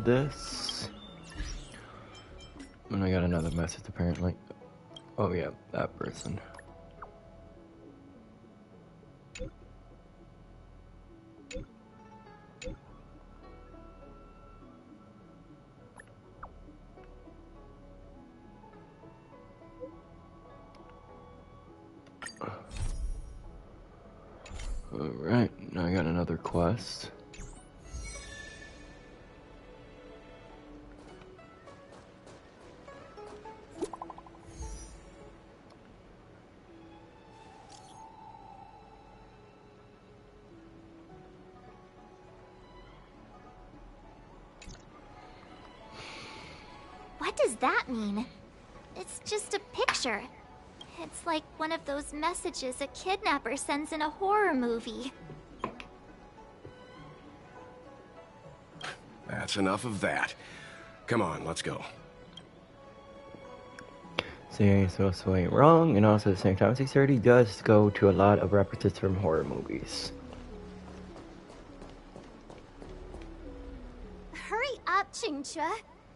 this. And I got another message apparently. Oh yeah, that person. Alright, now I got another quest. What does that mean? It's just a picture. It's like one of those messages a kidnapper sends in a horror movie. That's enough of that. Come on, let's go. So you're supposed to ain't wrong, and also at the same time, 630 does go to a lot of references from horror movies. Hurry up, Qingque.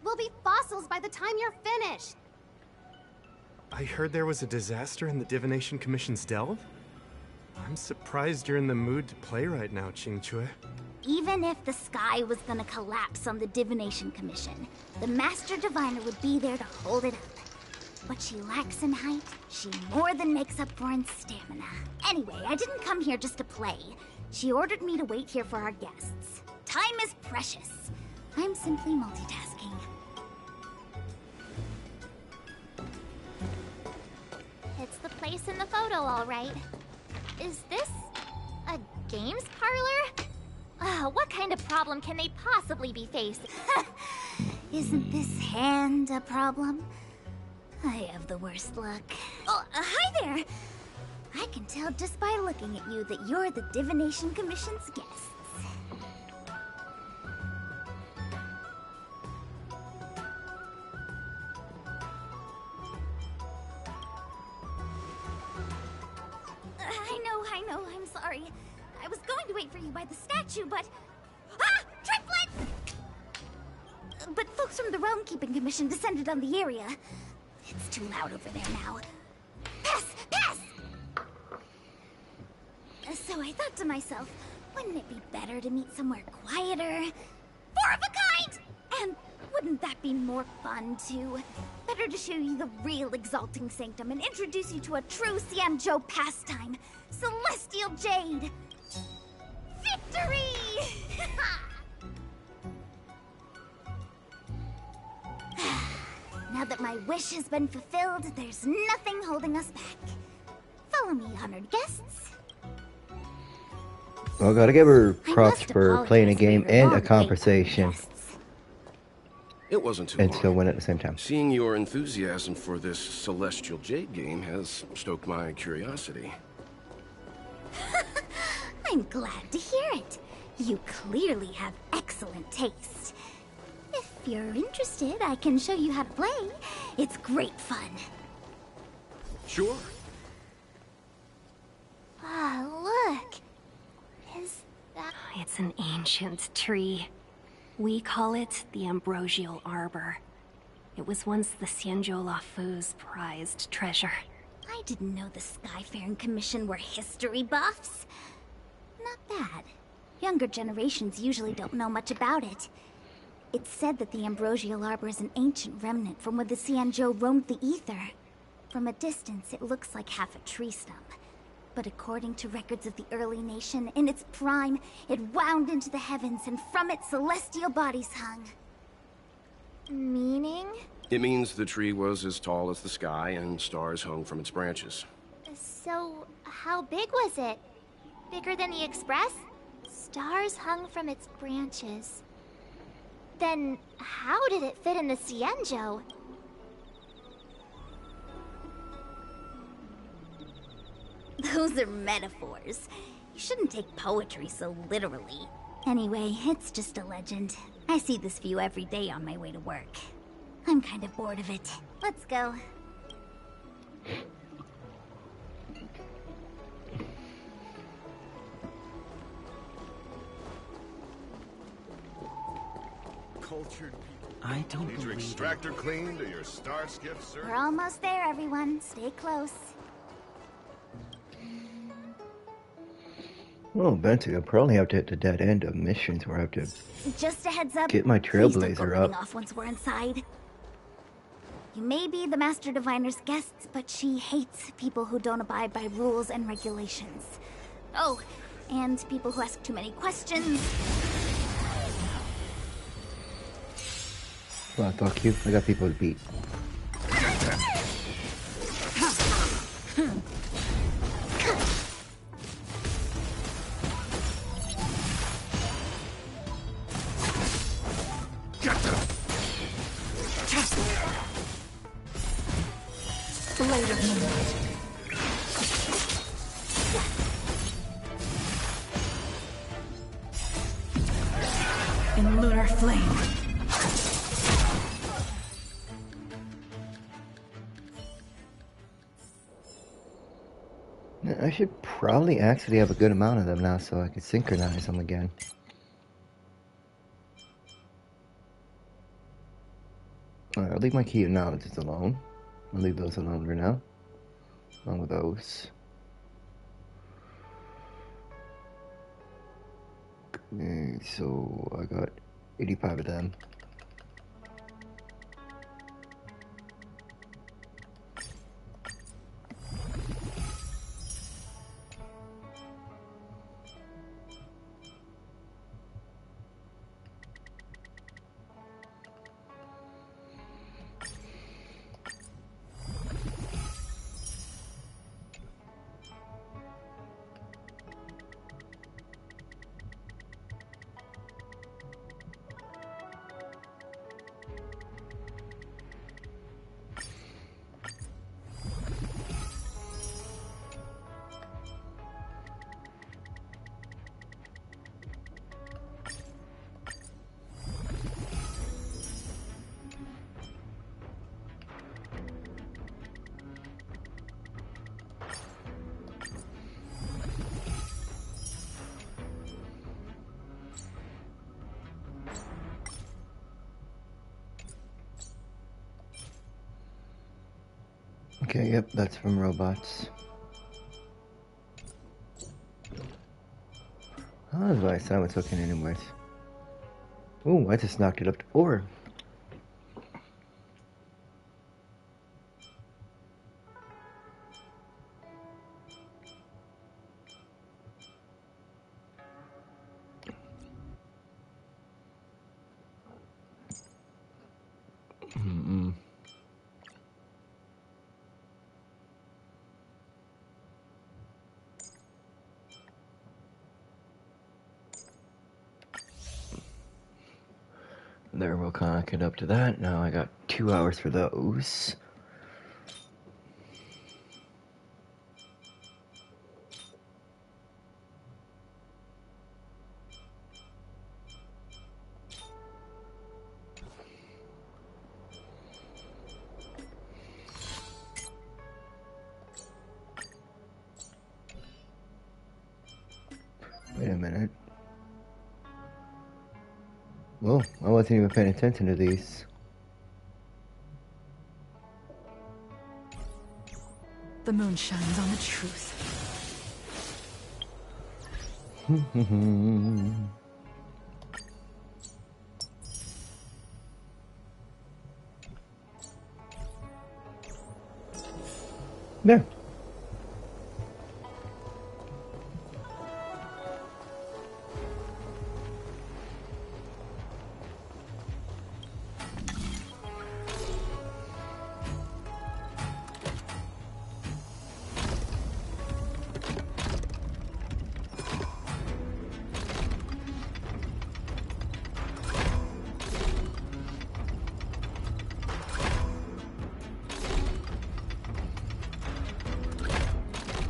We'll be fossils by the time you're finished. I heard there was a disaster in the Divination Commission's delve? I'm surprised you're in the mood to play right now, Qingque. Even if the sky was gonna collapse on the Divination Commission, the Master Diviner would be there to hold it up. What she lacks in height, she more than makes up for in stamina. Anyway, I didn't come here just to play. She ordered me to wait here for our guests. Time is precious. I'm simply multitasking. It's the place in the photo, all right. Is this a games parlor? What kind of problem can they possibly be facing? Isn't this hand a problem? I have the worst luck. Oh, hi there! I can tell just by looking at you that you're the Divination Commission's guests. I know, I'm sorry. I was going to wait for you by the statue, but... Ah! Triplet! But folks from the Realm Keeping Commission descended on the area. It's too loud over there now. Pass! Pass! So I thought to myself, wouldn't it be better to meet somewhere quieter? Four of a kind! And wouldn't that be more fun, too? Better to show you the real Exalting Sanctum and introduce you to a true Xianzhou pastime, Celestial Jade! Victory! Now that my wish has been fulfilled, there's nothing holding us back. Follow me, honored guests. Well, gotta give her props for playing a game and a conversation. It wasn't too And long. still win at the same time. Seeing your enthusiasm for this Celestial Jade game has stoked my curiosity. I'm glad to hear it. You clearly have excellent taste. If you're interested, I can show you how to play. It's great fun. Sure. Look. Is that... It's an ancient tree. We call it the Ambrosial Arbor. It was once the Xianzhou Luofu's prized treasure. I didn't know the Skyfaring Commission were history buffs. Not bad. Younger generations usually don't know much about it. It's said that the Ambrosial Arbor is an ancient remnant from when the Xianzhou roamed the ether. From a distance, it looks like half a tree stump. But according to records of the early nation, in its prime, it wound into the heavens and from it celestial bodies hung. meaning? It means the tree was as tall as the sky and stars hung from its branches. So, how big was it? Bigger than the Express? Stars hung from its branches. Then, how did it fit in the Xianzhou? Those are metaphors. You shouldn't take poetry so literally. Anyway, it's just a legend. I see this view every day on my way to work. I'm kind of bored of it. Let's go. cultured people. I don't Need your believe it. extractor cleaned or your star skiff, sir? We're almost there, everyone. Stay close. Well, eventually I'll probably have to hit the dead end of missions where I have to Just a heads up. get my please don't go Trailblazer running up. off once we're inside. You may be the Master Diviner's guests, but she hates people who don't abide by rules and regulations. Oh, and people who ask too many questions. Well, fuck you. I got people to beat. Blade of Moonlight. In lunar flame. I should probably actually have a good amount of them now so I can synchronize them again. Alright, I'll leave my key of knowledge alone. I'll leave those alone for now. Along with those. Okay, so I got 85 of them. Okay, yep, that's from robots. How does my silence looking anyways? Ooh, I just knocked it up to 4. There, we'll connect it up to that. Now I got 2 hours for those. Wait a minute. Well, I wasn't even paying attention to these. The moon shines on the truth. There.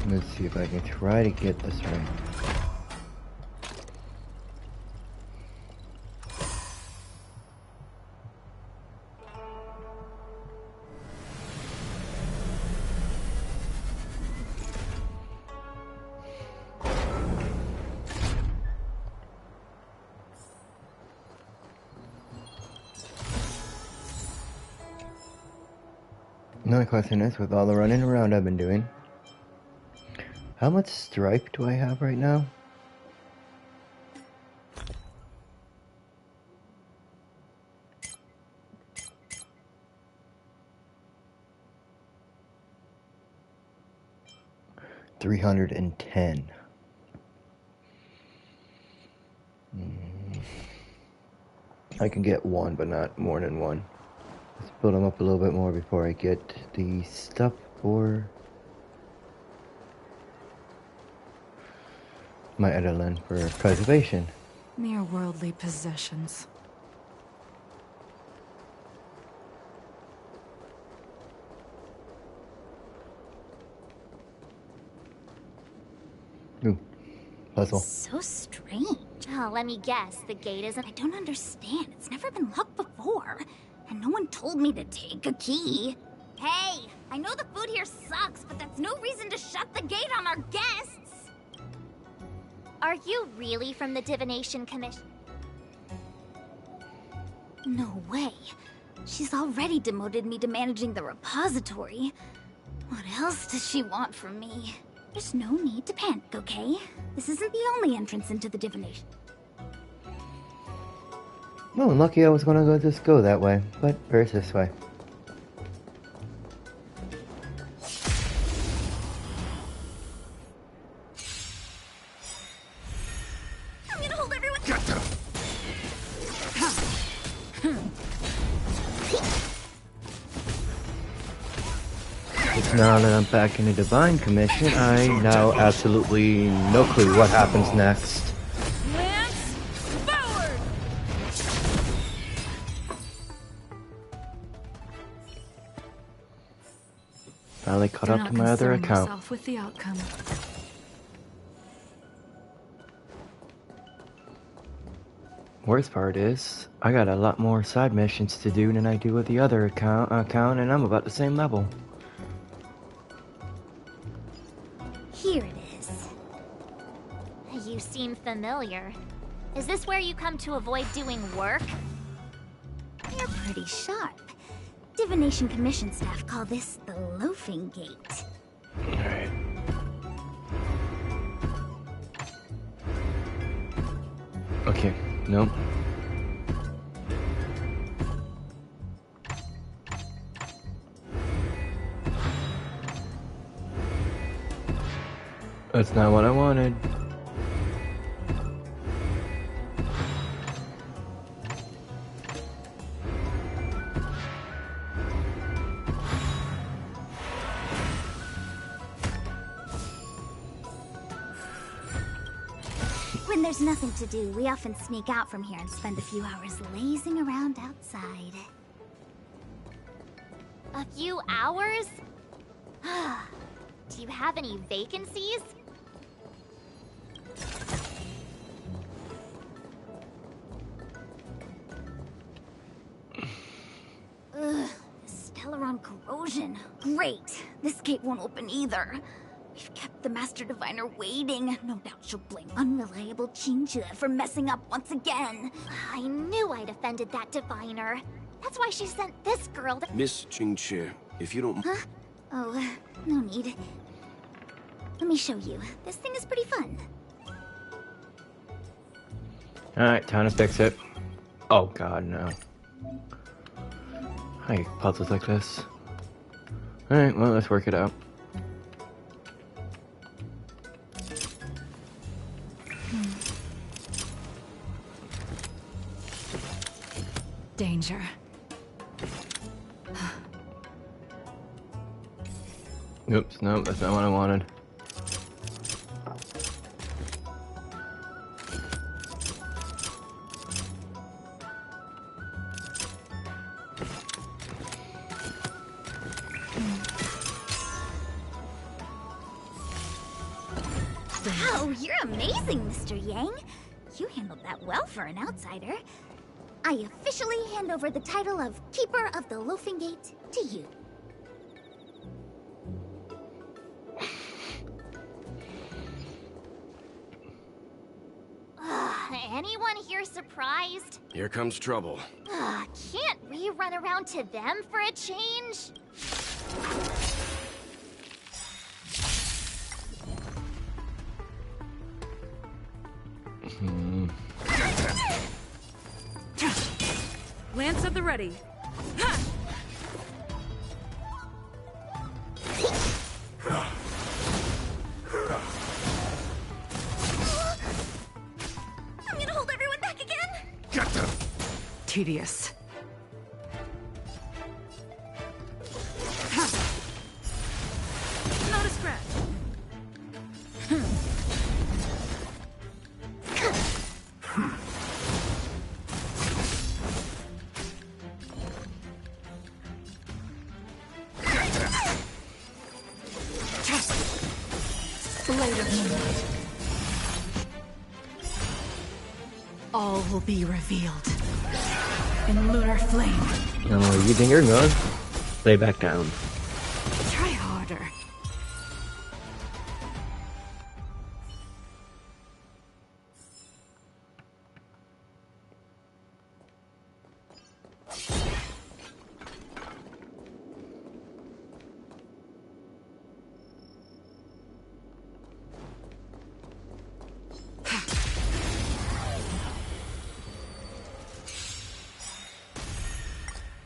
Let's see if I can try to get this right. Another question is, with all the running around I've been doing, how much stripe do I have right now? $310. I can get one, but not more than one. Let's build them up a little bit more before I get the stuff for my Edelin for preservation. Mere worldly possessions. Ooh, puzzle. So strange. Oh, let me guess. The gate isn't... I don't understand. It's never been locked before. And no one told me to take a key. Hey, I know the food here sucks, but that's no reason to shut the gate on our guests. Are you really from the Divination Commission? No way. She's already demoted me to managing the repository. What else does she want from me? There's no need to panic, okay? This isn't the only entrance into the divination. Well, lucky I was gonna just go that way, but where's this way? I'm gonna hold everyone. It's now that I'm back in the Divine Commission, I now absolutely no clue what happens next. Lance, forward! Finally caught Do up not to my other concern account. yourself with the outcome. Worst part is, I got a lot more side missions to do than I do with the other account, and I'm about the same level. Here it is. You seem familiar. Is this where you come to avoid doing work? You're pretty sharp. Divination Commission staff call this the Loafing Gate. Alright. Okay, nope. That's not what I wanted. When there's nothing to do, we often sneak out from here and spend a few hours lazing around outside. A few hours? Do you have any vacancies? Ugh, Stellaron corrosion. Great. This gate won't open either. We've kept the Master Diviner waiting. No doubt she'll blame unreliable Qingque for messing up once again. I knew I'd offended that diviner. That's why she sent this girl to... Miss Qingque, if you don't... Huh? Oh, no need. Let me show you. This thing is pretty fun. Alright, time to fix it. Oh god, no. I hate puzzles like this. Alright, well, let's work it out. Danger. Oops, no, that's not what I wanted. Wow, you're amazing, Mr. Yang. You handled that well for an outsider. I officially hand over the title of Keeper of the Loafing Gate to you. Anyone here surprised? Here comes trouble. Can't we run around to them for a change? Lance at the ready. Ha! I'm gonna hold everyone back again. Get them! Tedious. Not a scratch. Blade of moonlight. All will be revealed in lunar flame. No, you think you're good? Lay back down. Try harder.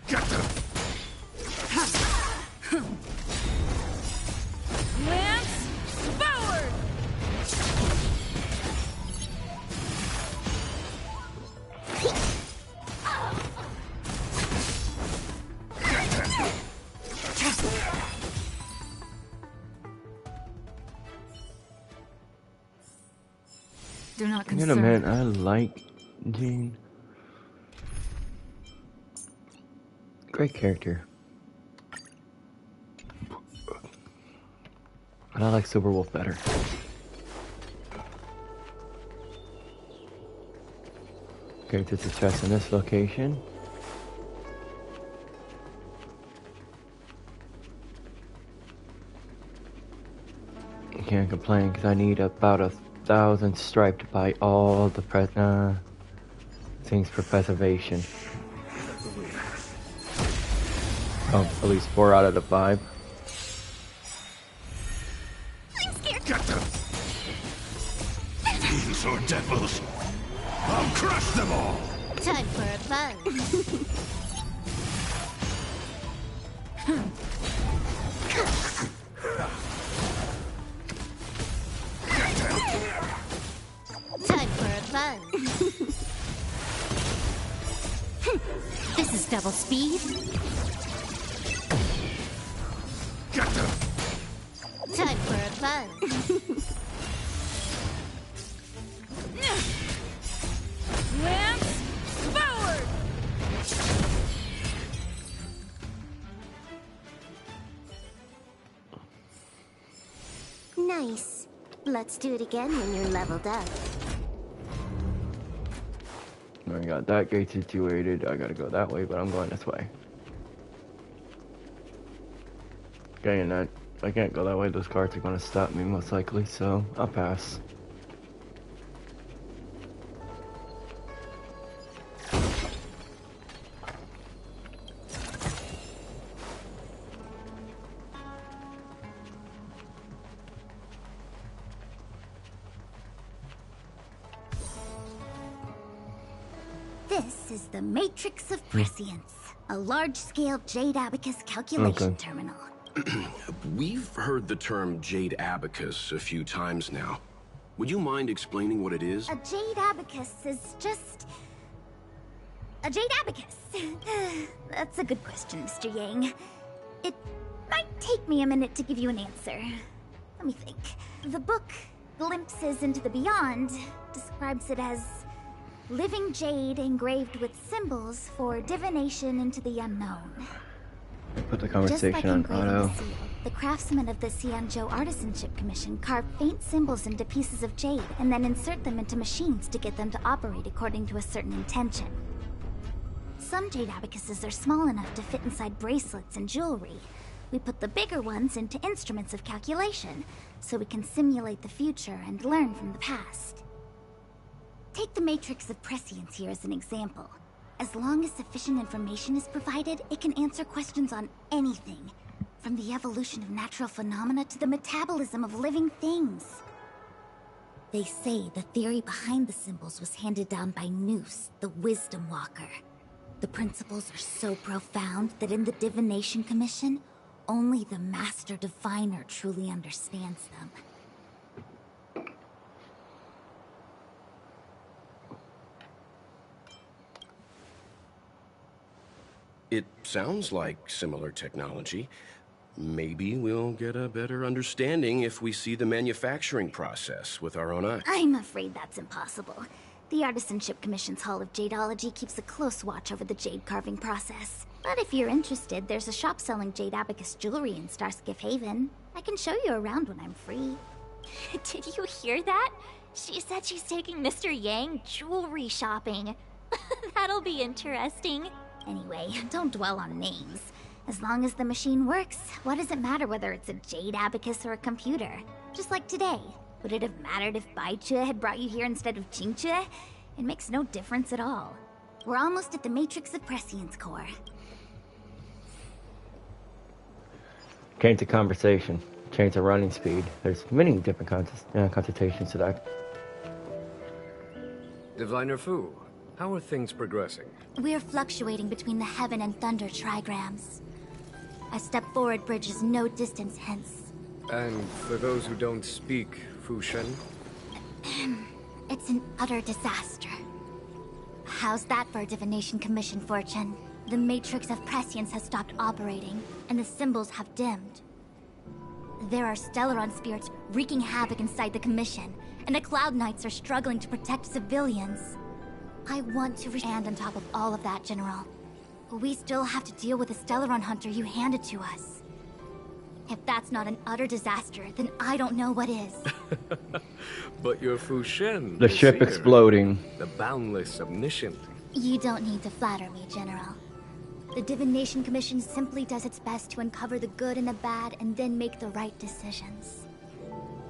Get them! Lance, forward! Do not Wait a concern. minute, I like Jade. Great character. But I like Silverwolf better. Okay, to success in this location. I can't complain because I need about 1,000 stripe to buy all the things for preservation. Oh, at least 4 out of the 5. I'm scared. Get them! Fiends or devils! I'll crush them all! Time for a fun. Time for a fun. This is double speed. Get them! Time for a fun. Lance, forward! Nice. Let's do it again when you're leveled up. I got that gate situated. I gotta go that way, but I'm going this way. Okay, and I can't go that way. Those carts are gonna stop me most likely, so I'll pass. This is the Matrix of Prescience, a large-scale Jade Abacus calculation Okay. terminal. We've heard the term Jade Abacus a few times now. Would you mind explaining what it is? A Jade Abacus is just... a Jade Abacus. That's a good question, Mr. Yang. It might take me a minute to give you an answer. Let me think. The book, Glimpses into the Beyond, describes it as living jade engraved with symbols for divination into the unknown. Put the Just like conversation on engraving auto. a seal, the craftsmen of the Xianzhou Artisanship Commission carve faint symbols into pieces of jade and then insert them into machines to get them to operate according to a certain intention. Some jade abacuses are small enough to fit inside bracelets and jewelry. We put the bigger ones into instruments of calculation, so we can simulate the future and learn from the past. Take the Matrix of Prescience here as an example. As long as sufficient information is provided, it can answer questions on anything, from the evolution of natural phenomena to the metabolism of living things. They say the theory behind the symbols was handed down by Noose, the Wisdom Walker. The principles are so profound that in the Divination Commission, only the Master Diviner truly understands them. It sounds like similar technology. Maybe we'll get a better understanding if we see the manufacturing process with our own eyes. I'm afraid that's impossible. The Artisanship Commission's Hall of Jadeology keeps a close watch over the jade carving process. But if you're interested, there's a shop selling Jade Abacus jewelry in Starskiff Haven. I can show you around when I'm free. Did you hear that? She said she's taking Mr. Yang jewelry shopping. That'll be interesting. Anyway, don't dwell on names. As long as the machine works, what does it matter whether it's a Jade Abacus or a computer? Just like today. Would it have mattered if Baichue had brought you here instead of Qingque? It makes no difference at all. We're almost at the Matrix of Prescience core. Change the conversation. Change the running speed. There's many different consultations to that. Diviner Fu, how are things progressing? We're fluctuating between the Heaven and Thunder trigrams. A step forward bridges no distance hence. And for those who don't speak Fu Shen? It's an utter disaster. How's that for a Divination Commission fortune? The Matrix of Prescience has stopped operating, and the symbols have dimmed. There are Stellaron spirits wreaking havoc inside the Commission, and the Cloud Knights are struggling to protect civilians. I want to stand on top of all of that, General. We still have to deal with the Stellaron hunter you handed to us. If that's not an utter disaster, then I don't know what is. But you're Fu Shen. The ship seer, exploding. The boundless, omniscient. You don't need to flatter me, General. The Divination Commission simply does its best to uncover the good and the bad and then make the right decisions.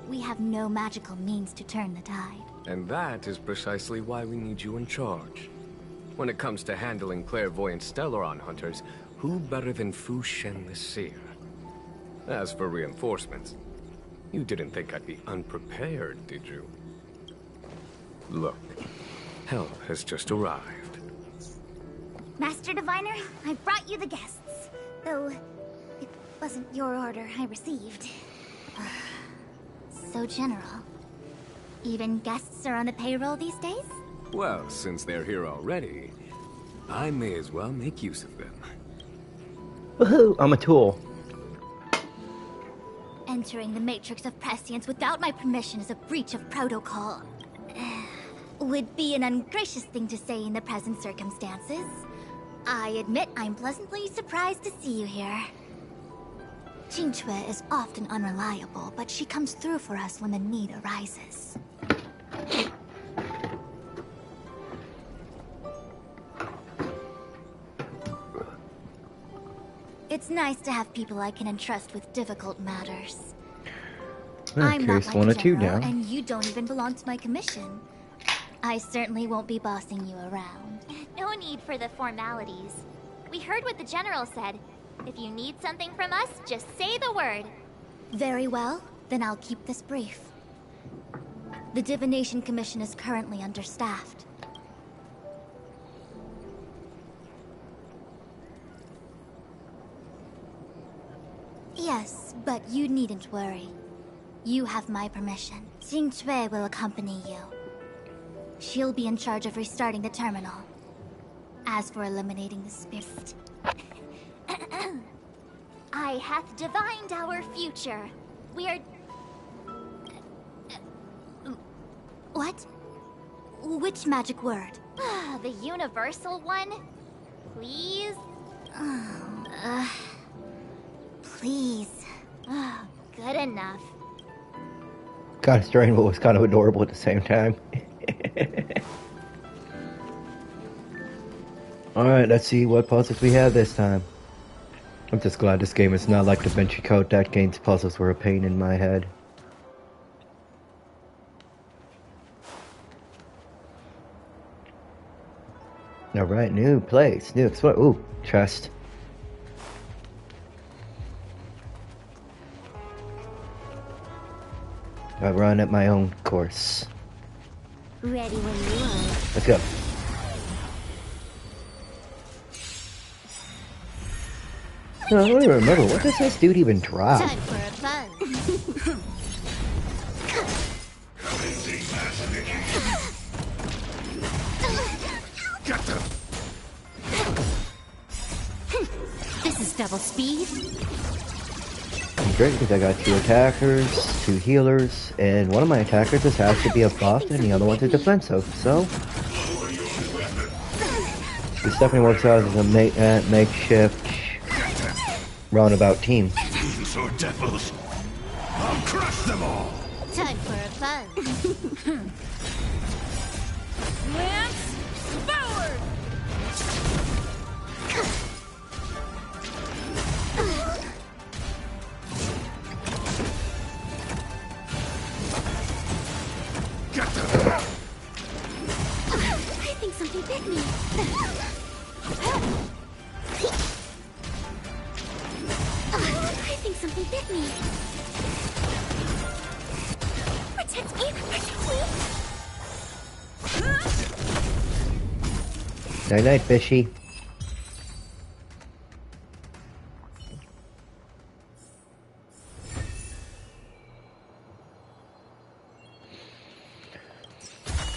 We have no magical means to turn the tide. And that is precisely why we need you in charge. When it comes to handling clairvoyant Stellaron hunters, who better than Fu Shen the Seer? As for reinforcements, you didn't think I'd be unprepared, did you? Look, help has just arrived. Master Diviner, I brought you the guests. Though, it wasn't your order I received. So general. Even guests are on the payroll these days? Well, since they're here already, I may as well make use of them. Woohoo! I'm a tool. Entering the Matrix of Prescience without my permission is a breach of protocol. Would be an ungracious thing to say in the present circumstances. I admit I'm pleasantly surprised to see you here. Qingque is often unreliable, but she comes through for us when the need arises. It's nice to have people I can entrust with difficult matters. I'm not like one a or two general, down. and you don't even belong to my commission. I certainly won't be bossing you around. No need for the formalities. We heard what the General said. If you need something from us, just say the word. Very well, then I'll keep this brief. The Divination Commission is currently understaffed. Yes, but you needn't worry. You have my permission. Qingque will accompany you. She'll be in charge of restarting the terminal. As for eliminating the spirit... I hath divined our future. We are... What? Which magic word? The universal one? Please? Please. Good enough. Kind of strange, but was kind of adorable at the same time. Alright, let's see what puzzles we have this time. I'm just glad this game is not like Da Vinci Code. That game's puzzles were a pain in my head. Alright, new place, new explore. Ooh, chest. I run at my own course. Ready when you are. Let's go. No, I don't even remember. What does this dude even drop? Time for a fun. Get them! This is double speed. Great, because I got 2 attackers, 2 healers, and one of my attackers just has to be a buff and the other one's a defensive, so... This definitely works out as a makeshift roundabout team. Fiends or devils! I'll crush them all! Time for a fun. Lance forward! Get them! I think something bit me. I think something bit me. Protect me! Protect me! Night night, fishy.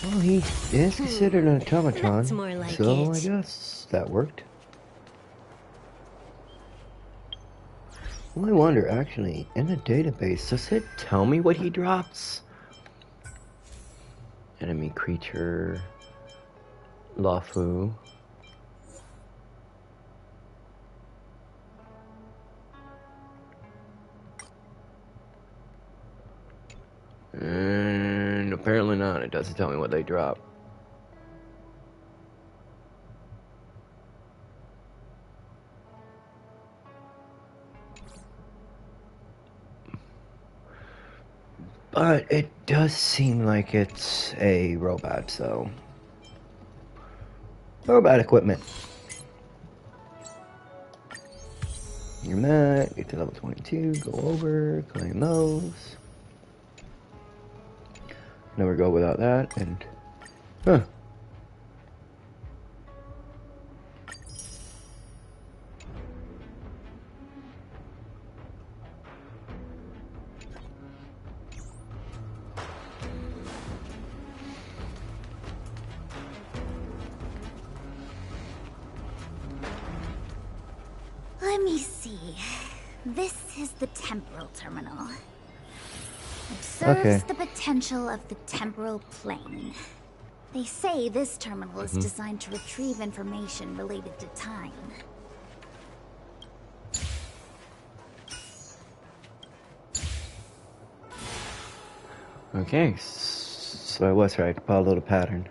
Well, he is considered an automaton, That's more like so it. I guess that worked. Well, I wonder, actually, in the database, does it tell me what he drops? Enemy creature... Lafu. And apparently not. It doesn't tell me what they drop. But it does seem like it's a robot, so... Robot equipment. You're mad, get to level 22, go over, claim those. Never go without that, and... Huh. Let me see. This is the temporal terminal. Observes Okay. the potential of the temporal plane. They say this terminal is designed to retrieve information related to time. Okay, so I was right. Follow the pattern.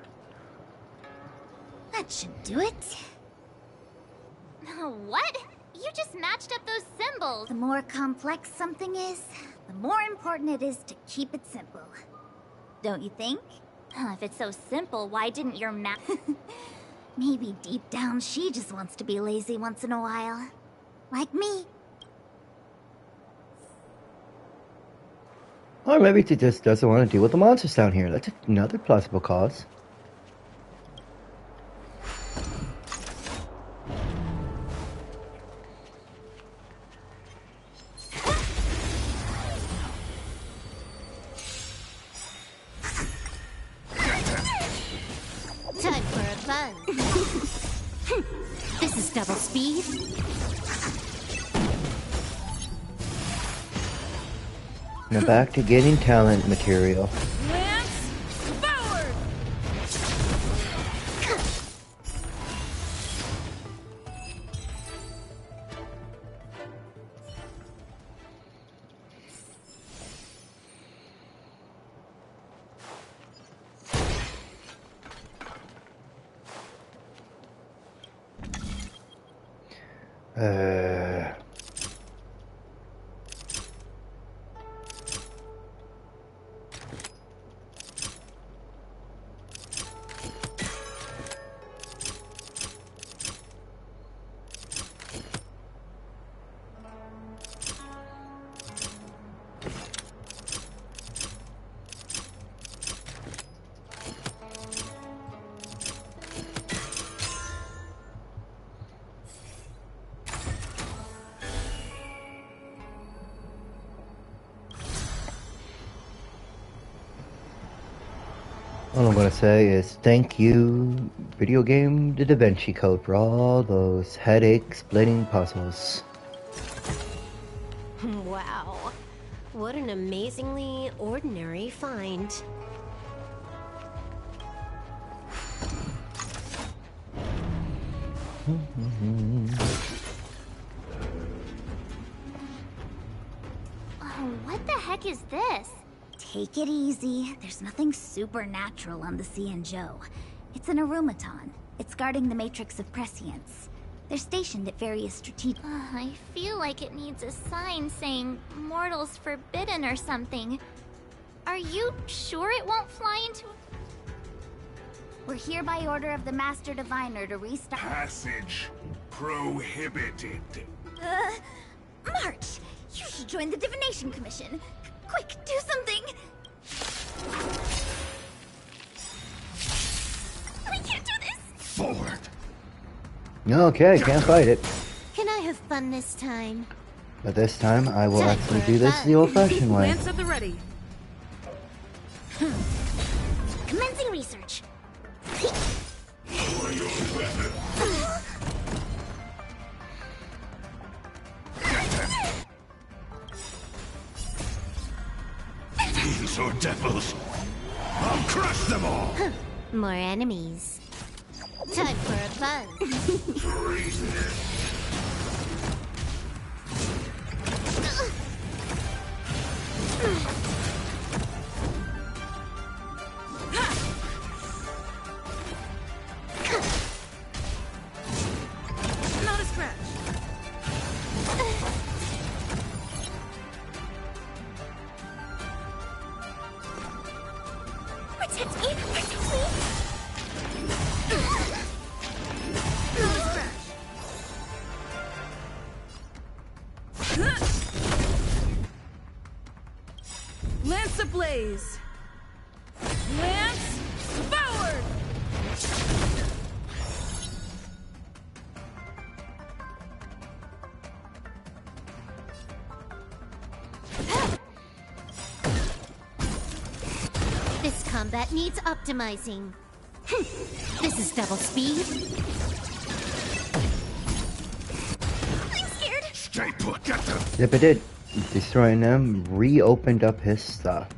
That should do it. What? You just matched up those symbols. The more complex something is, the more important it is to keep it simple. Don't you think? If it's so simple, why didn't your map... Maybe deep down she just wants to be lazy once in a while. Like me. Or maybe she just doesn't want to deal with the monsters down here. That's another plausible cause. Time for a fun. This is double speed. Now back to getting talent material. Lance forward! Uh... All I'm gonna say is thank you, video game The Da Vinci Code, for all those headache-splitting puzzles. Wow. What an amazingly ordinary find. Oh, what the heck is this? Take it easy. There's nothing supernatural on the Xianzhou. It's an Arumaton. It's guarding the Matrix of Prescience. They're stationed at various strategic... I feel like it needs a sign saying mortals forbidden or something. Are you sure it won't fly into... We're here by order of the Master Diviner to restart... Passage prohibited. March! You should join the Divination Commission. Quick, do something! We can't do this! Forward! Okay, can't fight it. Can I have fun this time? But this time, I will actually do this the old-fashioned way. Lance at the ready. Commencing research. Fiends or devils! I'll crush them all! More enemies. Time for a buzz. Treasonous! Not a scratch. Protect me! Protect me! Not a scratch. Lance ablaze. Lance forward. This combat needs optimizing. This is double speed. I'm scared! Stay put, get them! Yep, it did. Destroying them reopened up his stuff.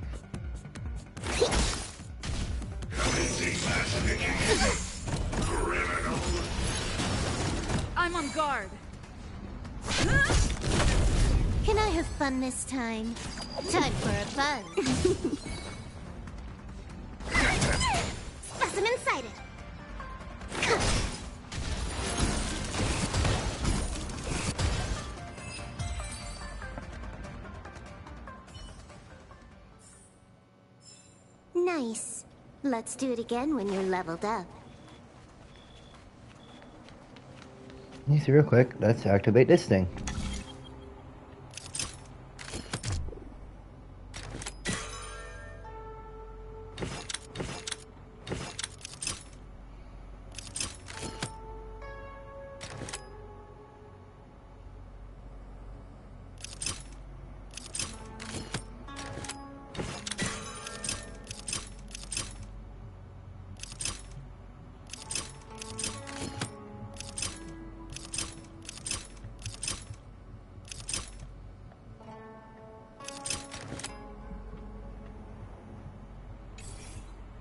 I'm on guard. Can I have fun this time? Time for a buzz. Specimen sighted! Nice. Let's do it again when you're leveled up. Easy, real quick. Let's activate this thing.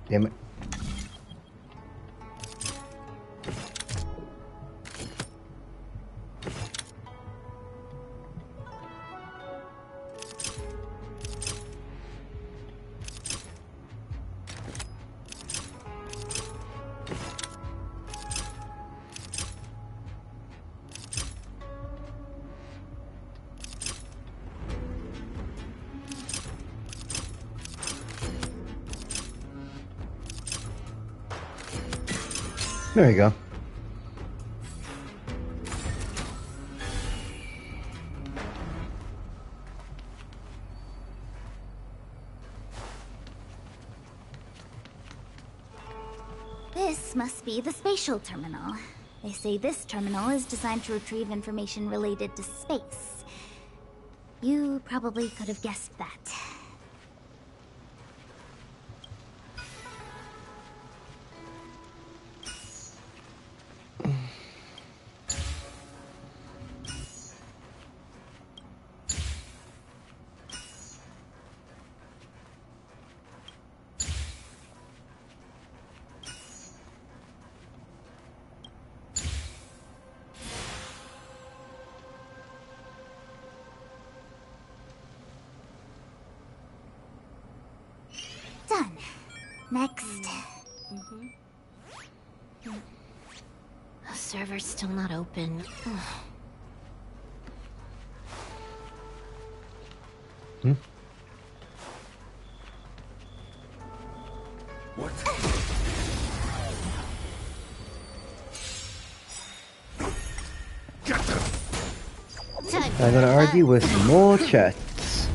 Damn it. There you go. This must be the spatial terminal. They say this terminal is designed to retrieve information related to space. You probably could have guessed that. server's still not open. What? I'm gonna argue with more chests.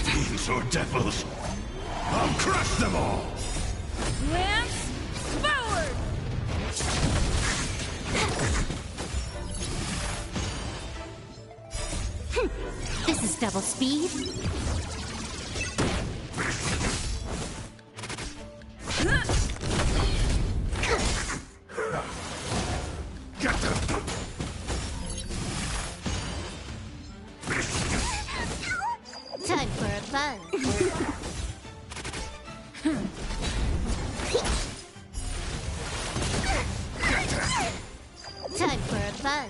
Fiends or devils, I'll crush them all! Lance, forward! This is double speed. Time for a fun. Time for a fun.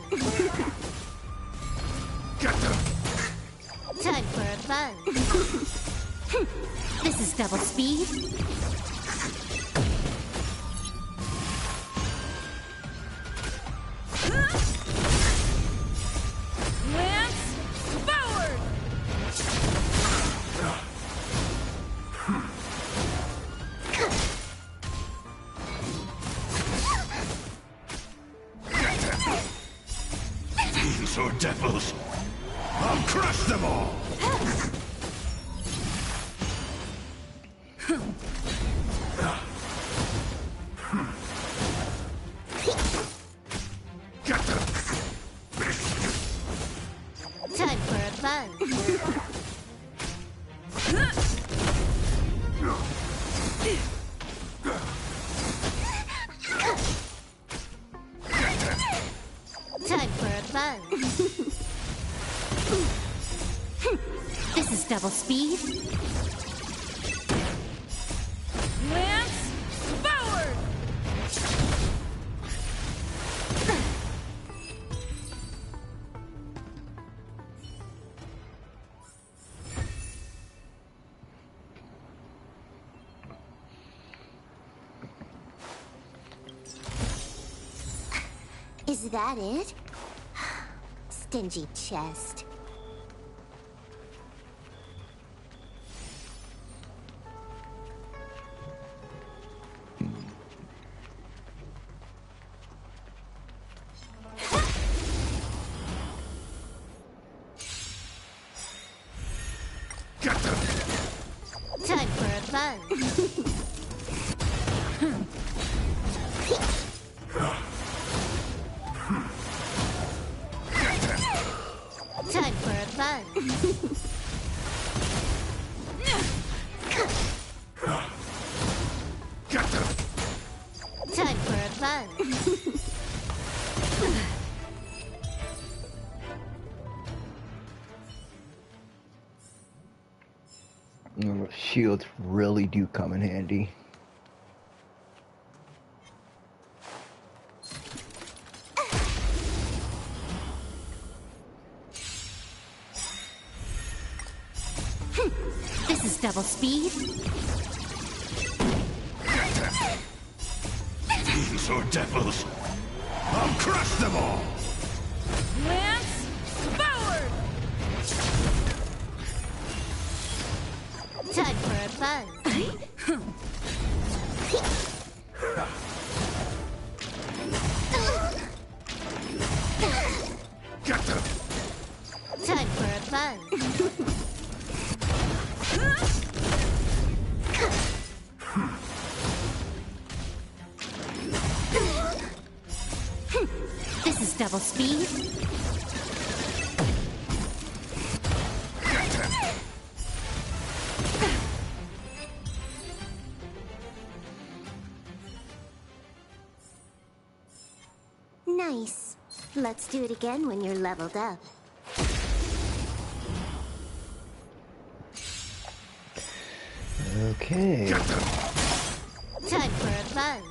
Time for a fun. This is double speed. Lance, forward! Fiends or devils, I'll crush them all! Time for a fun. Time for a fun. This is double speed. Lance, forward! Is that it? Stingy chest. Time for a fun. Time for a fun. Time for a fun. Shields really do come in handy. This is double speed. Fiends or devils, I'll crush them all! Lance, forward! Time for a fun. Time for a fun. This is double speed. Nice. Let's do it again when you're leveled up. Okay. Time for a fun.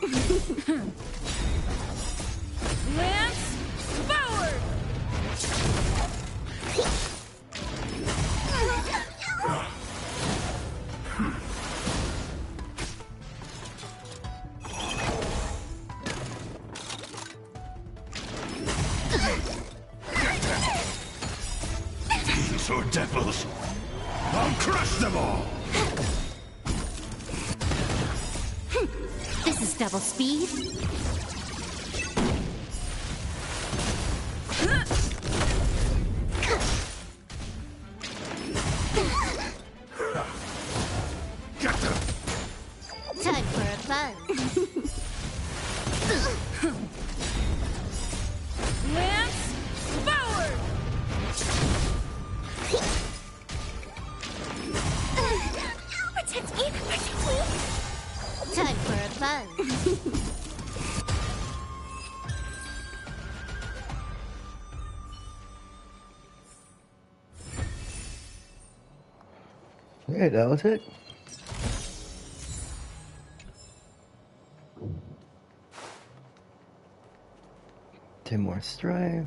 Lance, forward! or devils! I'll crush them all! This is double speed. Get them! Time for a fun. Lance forward! Protect me! Protect me! Time for a fun. Okay, that was it. Ten more stripe.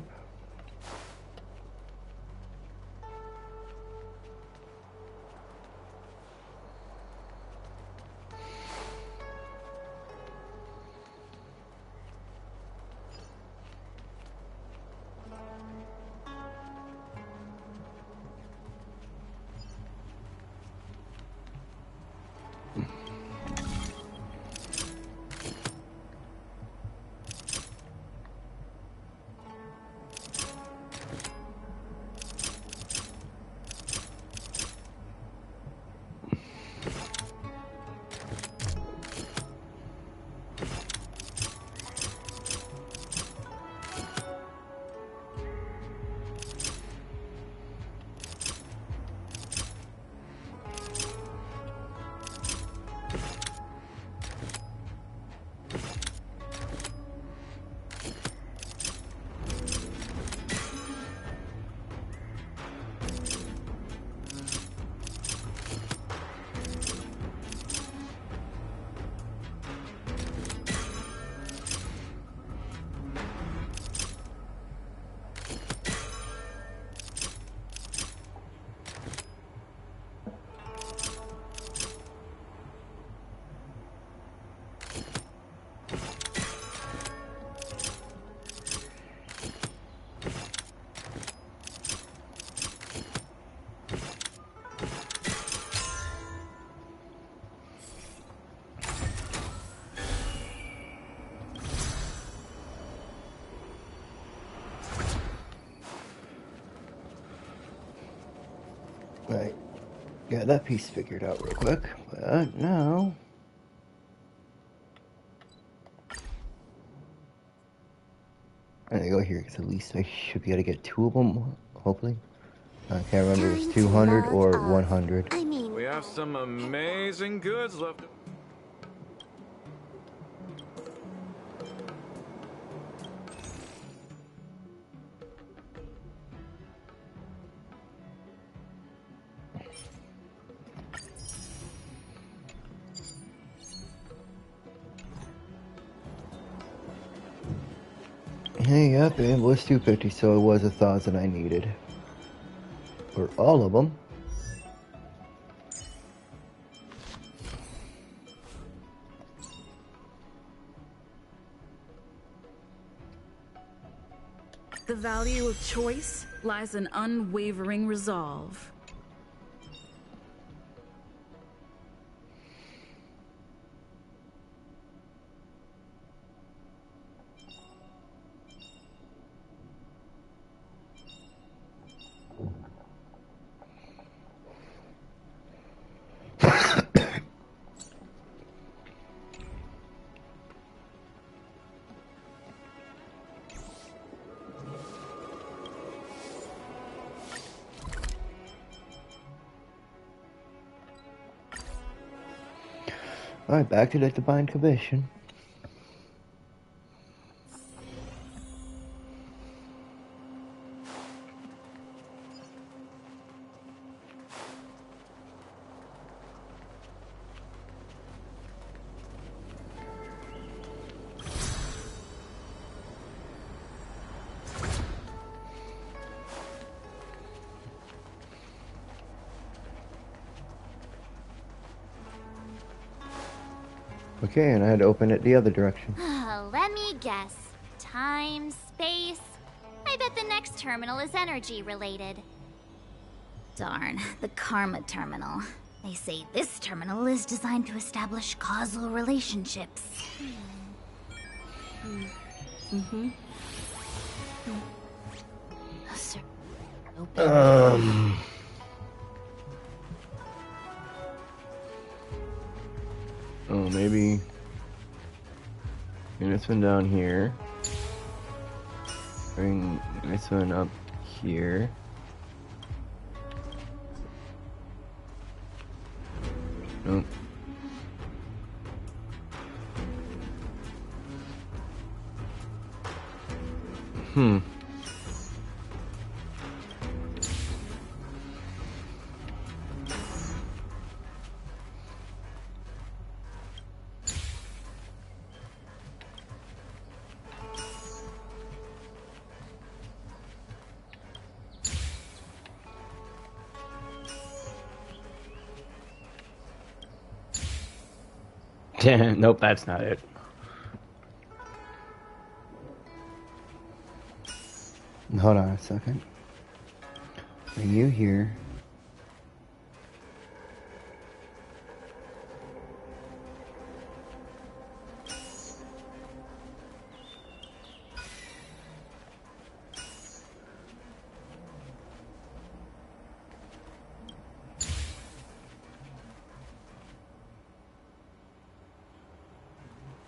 Right. Got that piece figured out real quick. But now... I'm gonna go here because at least I should be able to get 2 of them, hopefully. I can't remember if it's 200 or 100. I mean, We have some amazing goods left. Hey, yep, it was 250, so it was 1,000 I needed. For all of them. The value of choice lies in unwavering resolve. Alright, back to the Divine Commission. Okay, and I had to open it the other direction. Let me guess. Time, space. I bet the next terminal is energy related. Darn, the Karma Terminal. They say this terminal is designed to establish causal relationships. Oh, maybe bring this one down here. Bring this one up here. Nope. Nope, that's not it. Hold on a second. Bring you here.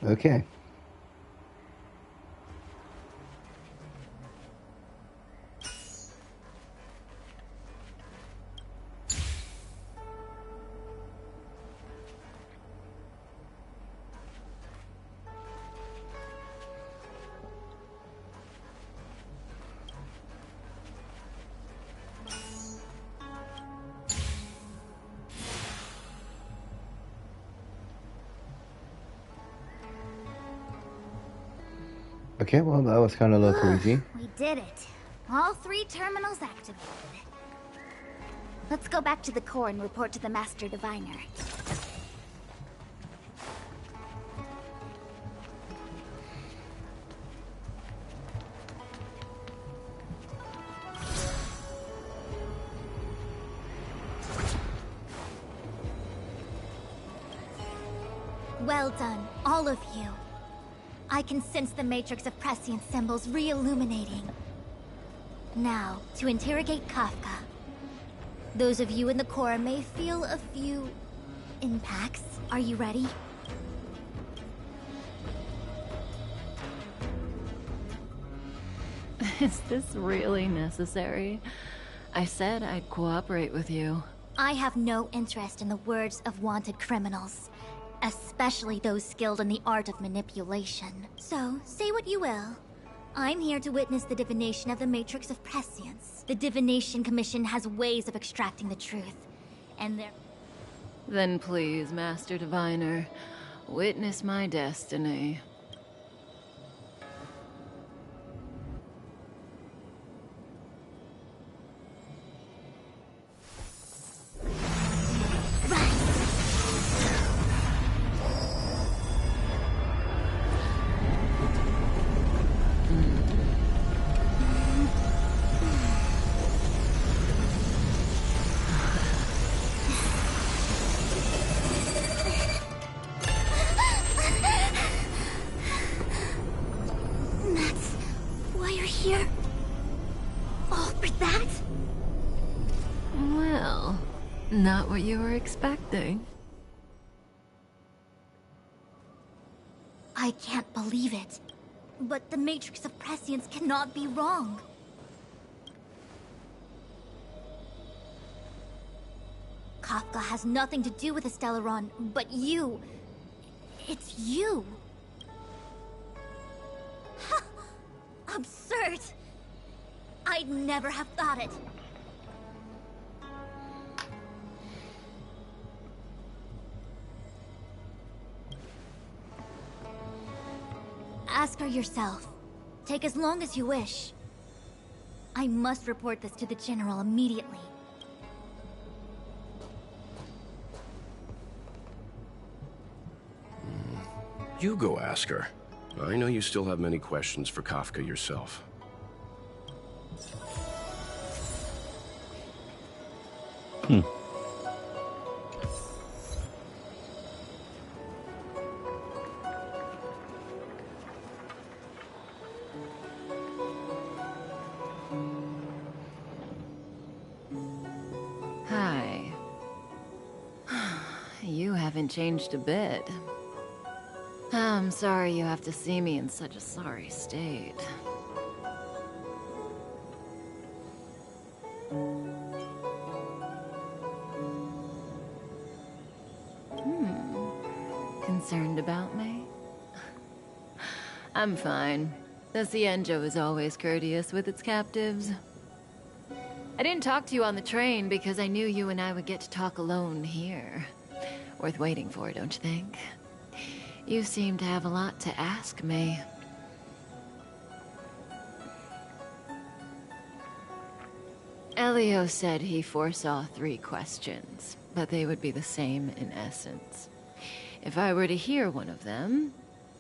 Okay. Okay, well, that was kind of a little crazy. We did it. All 3 terminals activated. Let's go back to the core and report to the Master Diviner. Well done, all of you. I can sense the matrix of prescient symbols re-illuminating. Now, to interrogate Kafka. Those of you in the core may feel a few impacts. Are you ready? Is this really necessary? I said I'd cooperate with you. I have no interest in the words of wanted criminals. Especially those skilled in the art of manipulation. So, say what you will. I'm here to witness the divination of the Matrix of Prescience. The Divination Commission has ways of extracting the truth. And they're... Then please, Master Diviner, witness my destiny. Not what you were expecting. I can't believe it. But the Matrix of Prescience cannot be wrong. Kafka has nothing to do with the Stellaron, but you... It's you. Ha! Absurd! I'd never have thought it. Ask her yourself. Take as long as you wish. I must report this to the General immediately. You go ask her. I know you still have many questions for Kafka yourself. Hi. You haven't changed a bit. I'm sorry you have to see me in such a sorry state. Concerned about me? I'm fine. The Xianzhou is always courteous with its captives. I didn't talk to you on the train because I knew you and I would get to talk alone here. Worth waiting for, don't you think? You seem to have a lot to ask me. Elio said he foresaw 3 questions, but they would be the same in essence. If I were to hear one of them,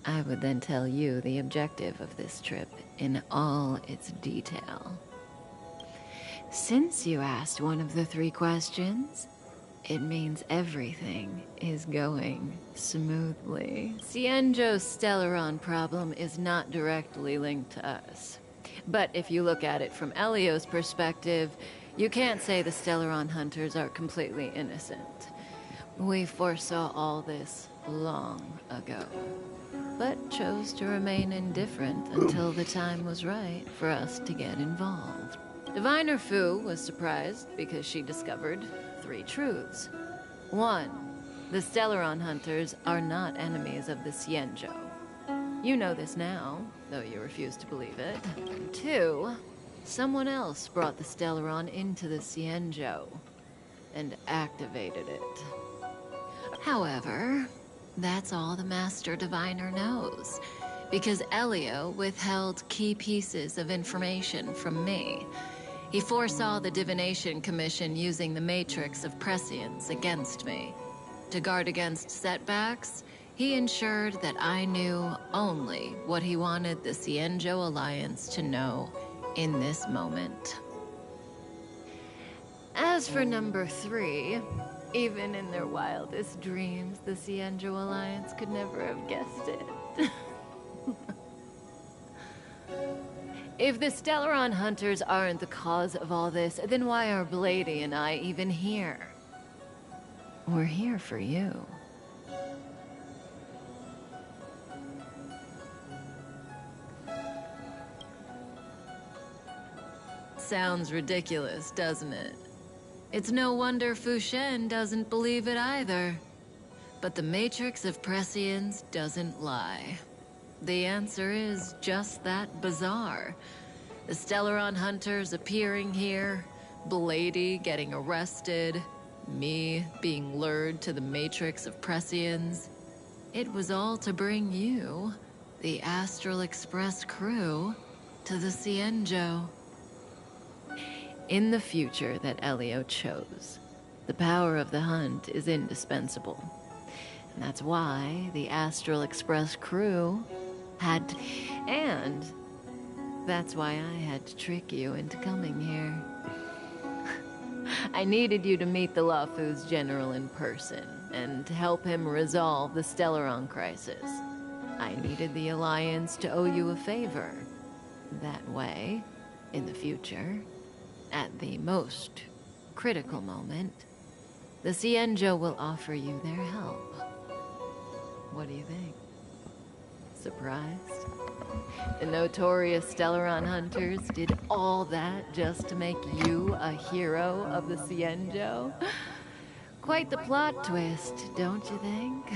I would then tell you the objective of this trip in all its detail. Since you asked one of the 3 questions, it means everything is going smoothly. Xianzhou's Stellaron problem is not directly linked to us. But if you look at it from Elio's perspective, you can't say the Stellaron hunters are completely innocent. We foresaw all this long ago, but chose to remain indifferent until the time was right for us to get involved. Diviner Fu was surprised because she discovered 3 truths. 1, the Stellaron hunters are not enemies of the Xianzhou. You know this now, though you refuse to believe it. 2, someone else brought the Stellaron into the Xianzhou and activated it. However, that's all the Master Diviner knows, because Elio withheld key pieces of information from me. He foresaw the Divination Commission using the Matrix of Prescience against me. To guard against setbacks, he ensured that I knew only what he wanted the Xianzhou Alliance to know in this moment. As for number 3, even in their wildest dreams, the Xianzhou Alliance could never have guessed it. If the Stellaron hunters aren't the cause of all this, then why are Blady and I even here? We're here for you. Sounds ridiculous, doesn't it? It's no wonder Fu Shen doesn't believe it either. But the Matrix of Prescience doesn't lie. The answer is just that bizarre. The Stellaron hunters appearing here, Blady getting arrested, me being lured to the Matrix of Prescience. It was all to bring you, the Astral Express crew, to the Xianzhou. In the future that Elio chose, the power of the hunt is indispensable. And that's why the Astral Express crew had to, and that's why I had to trick you into coming here. I needed you to meet the Luofu's general in person and to help him resolve the Stellaron crisis. I needed the Alliance to owe you a favor. That way, in the future, at the most critical moment, the Xianzhou will offer you their help. What do you think? Surprised? The notorious Stellaron hunters did all that just to make you a hero of the Xianzhou? Quite the plot twist, don't you think?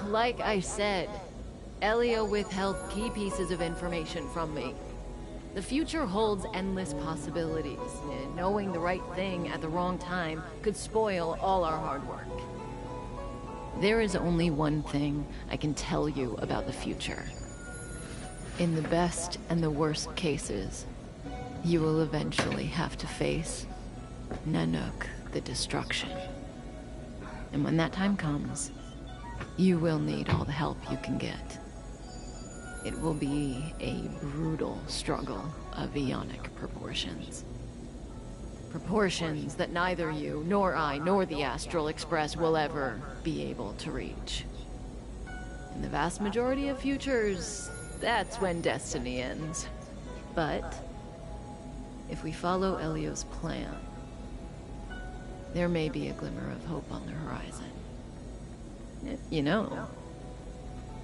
Like I said, Elio withheld key pieces of information from me. The future holds endless possibilities, and knowing the right thing at the wrong time could spoil all our hard work. There is only one thing I can tell you about the future. In the best and the worst cases, you will eventually have to face Nanook the Destruction. And when that time comes, you will need all the help you can get. It will be a brutal struggle of eonic proportions. Proportions that neither you, nor I, nor the Astral Express will ever be able to reach. In the vast majority of futures, that's when destiny ends. But if we follow Elio's plan, there may be a glimmer of hope on the horizon. You know,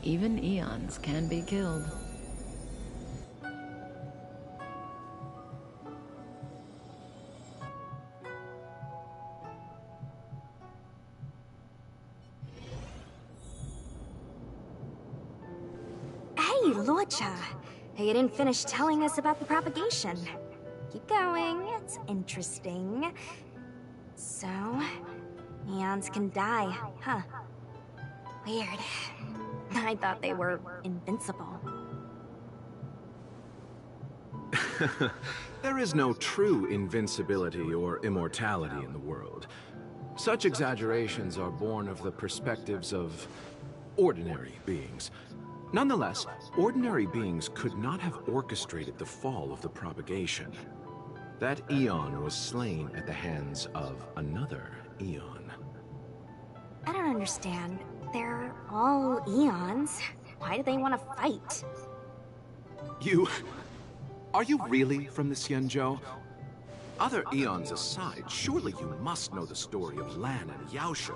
even eons can be killed. Hey, Luocha! You didn't finish telling us about the propagation. Keep going, it's interesting. So, eons can die, huh? Weird. I thought they were invincible. There is no true invincibility or immortality in the world. Such exaggerations are born of the perspectives of ordinary beings. Nonetheless, ordinary beings could not have orchestrated the fall of the propagation. That Eon was slain at the hands of another Eon. I don't understand. They're all eons. Why do they want to fight? Are you really from the Xianzhou? Other eons aside, surely you must know the story of Lan and Yaoshi.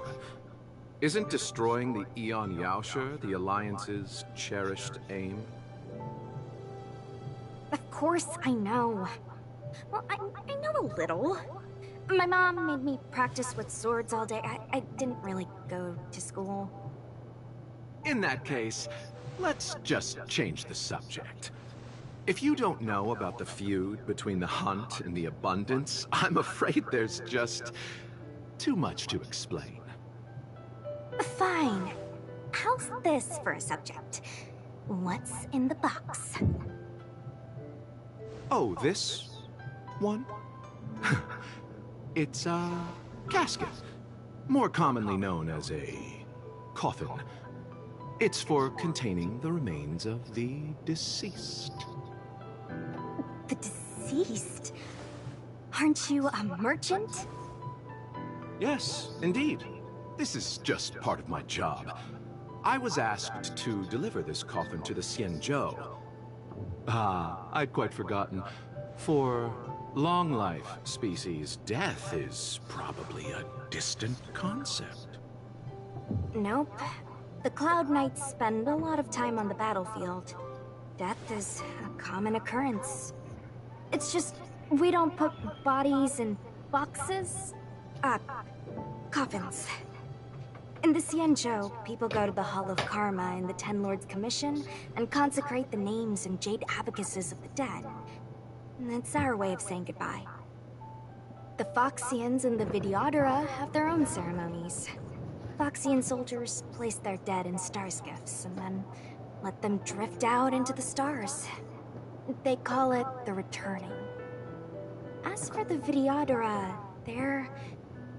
Isn't destroying the Eon Yaoshi the Alliance's cherished aim? Of course I know. Well, I know a little. My mom made me practice with swords all day. I didn't really go to school. In that case, let's just change the subject. If you don't know about the feud between the Hunt and the Abundance, I'm afraid there's just too much to explain. Fine. How's this for a subject? What's in the box? Oh, this one? It's a casket, more commonly known as a coffin. It's for containing the remains of the deceased. The deceased? Aren't you a merchant? Yes, indeed. This is just part of my job. I was asked to deliver this coffin to the Xianzhou. I'd quite forgotten. For long life species, death is probably a distant concept. Nope. The Cloud Knights spend a lot of time on the battlefield. Death is a common occurrence. It's just, we don't put bodies in boxes? Coffins. In the Xianzhou, people go to the Hall of Karma in the Ten Lords Commission and consecrate the names and jade abacuses of the dead. It's our way of saying goodbye. The Foxians and the Vidyadhara have their own ceremonies. Foxian soldiers place their dead in star skiffs and then let them drift out into the stars. They call it the returning. As for the Vidyadhara, they're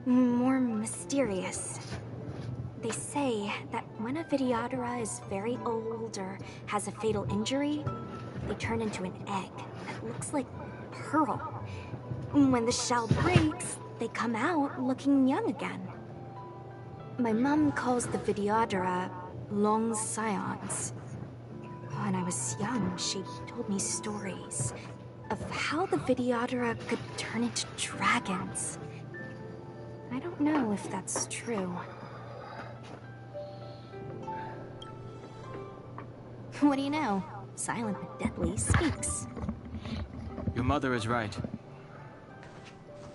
more mysterious. They say that when a Vidyadhara is very old or has a fatal injury, they turn into an egg that looks like pearl. When the shell breaks, they come out looking young again. My mom calls the Vidyadhara long scions. When I was young, she told me stories of how the Vidyadhara could turn into dragons. I don't know if that's true. What do you know? Silent but deadly speaks. Your mother is right.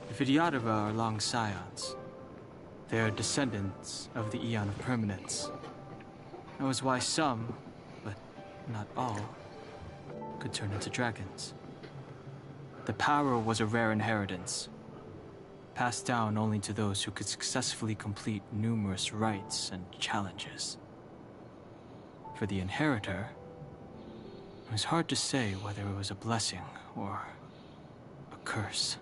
The Vidyadhara are long scions. They are descendants of the Eon of Permanence. That was why some, but not all, could turn into dragons. The power was a rare inheritance, passed down only to those who could successfully complete numerous rites and challenges. For the inheritor, it was hard to say whether it was a blessing or a curse.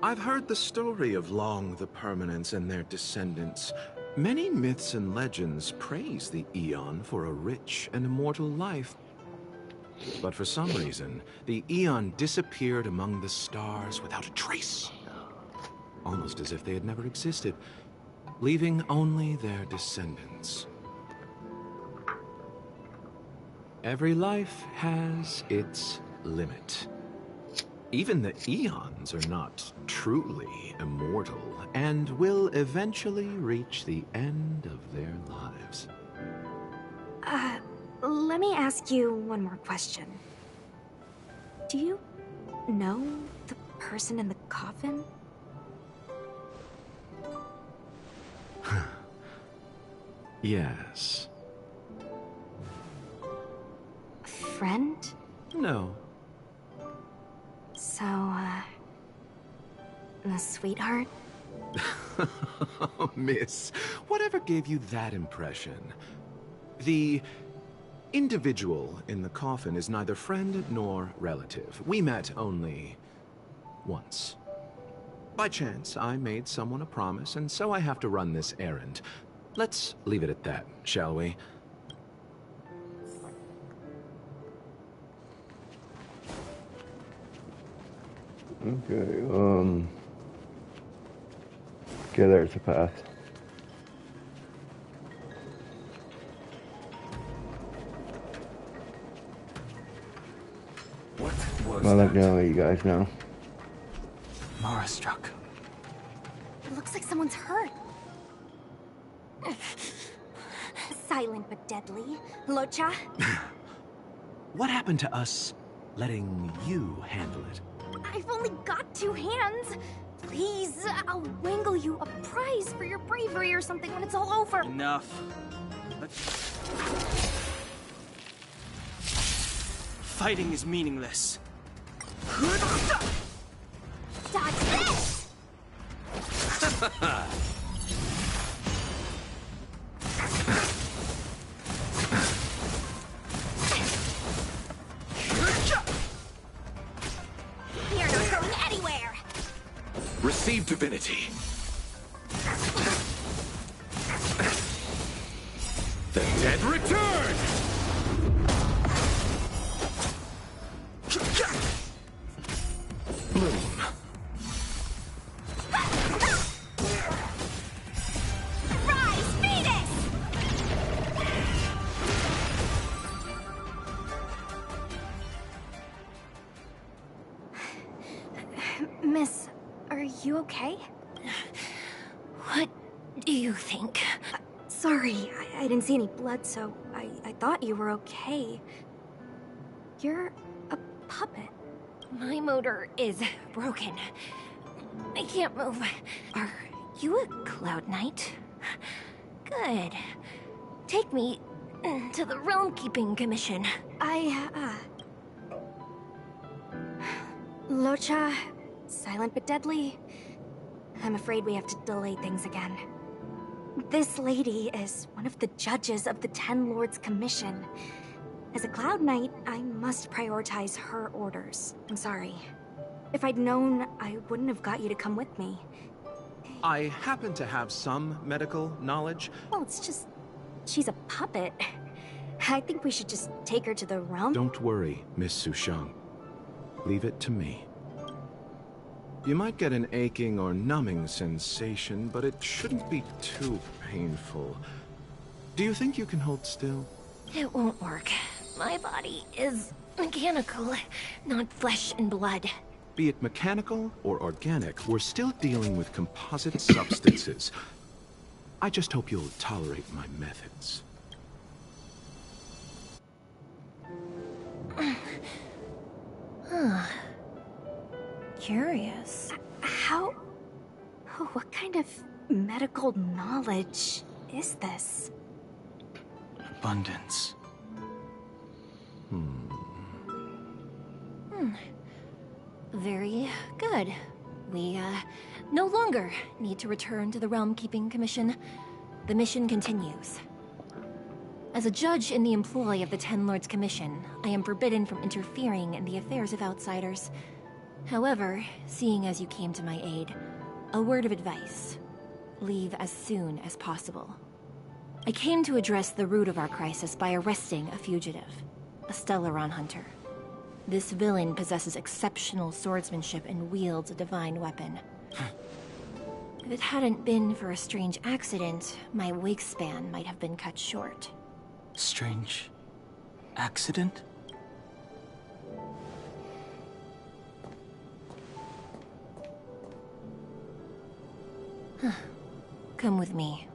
I've heard the story of Long the Permanence and their descendants. Many myths and legends praise the Aeon for a rich and immortal life. But for some reason, the Aeon disappeared among the stars without a trace. Almost as if they had never existed, leaving only their descendants. Every life has its limit. Even the Aeons are not truly immortal, and will eventually reach the end of their lives. Let me ask you one more question. Do you know the person in the coffin? Yes. Friend? No. So, a sweetheart? Miss, whatever gave you that impression? The individual in the coffin is neither friend nor relative. We met only once. By chance, I made someone a promise, and so I have to run this errand. Let's leave it at that, shall we? Okay, okay, there's a path. Well, let me know what you guys know. Mara struck. It looks like someone's hurt. Silent but deadly. Locha? What happened to us letting you handle it? I've only got 2 hands. Please, I'll wangle you a prize for your bravery or something when it's all over. Enough. Fighting is meaningless. Dodge this! You're not going anywhere! Receive divinity. The dead return! Bloom. Rise, Venus! Miss, are you okay? What do you think? Sorry, I didn't see any blood, so I thought you were okay. You're a puppet. My motor is broken. I can't move. Are you a Cloud Knight? Good. Take me to the Realm Keeping Commission. Locha, silent but deadly. I'm afraid we have to delay things again. This lady is one of the judges of the Ten Lords Commission. As a Cloud Knight, I must prioritize her orders. I'm sorry. If I'd known, I wouldn't have got you to come with me. I happen to have some medical knowledge. Well, it's just... she's a puppet. I think we should just take her to the realm. Don't worry, Miss Sushang. Leave it to me. You might get an aching or numbing sensation, but it shouldn't be too painful. Do you think you can hold still? It won't work. My body is mechanical, not flesh and blood. Be it mechanical or organic, we're still dealing with composite substances. I just hope you'll tolerate my methods. Huh. Curious. How... what kind of medical knowledge is this? Abundance. Very good. We, no longer need to return to the Realm Keeping Commission. The mission continues. As a judge in the employ of the Ten Lords Commission, I am forbidden from interfering in the affairs of outsiders. However, seeing as you came to my aid, a word of advice. leave as soon as possible. I came to address the root of our crisis by arresting a fugitive, a Stellaron hunter. This villain possesses exceptional swordsmanship and wields a divine weapon. If it hadn't been for a strange accident, my wingspan might have been cut short. Strange accident? Come with me.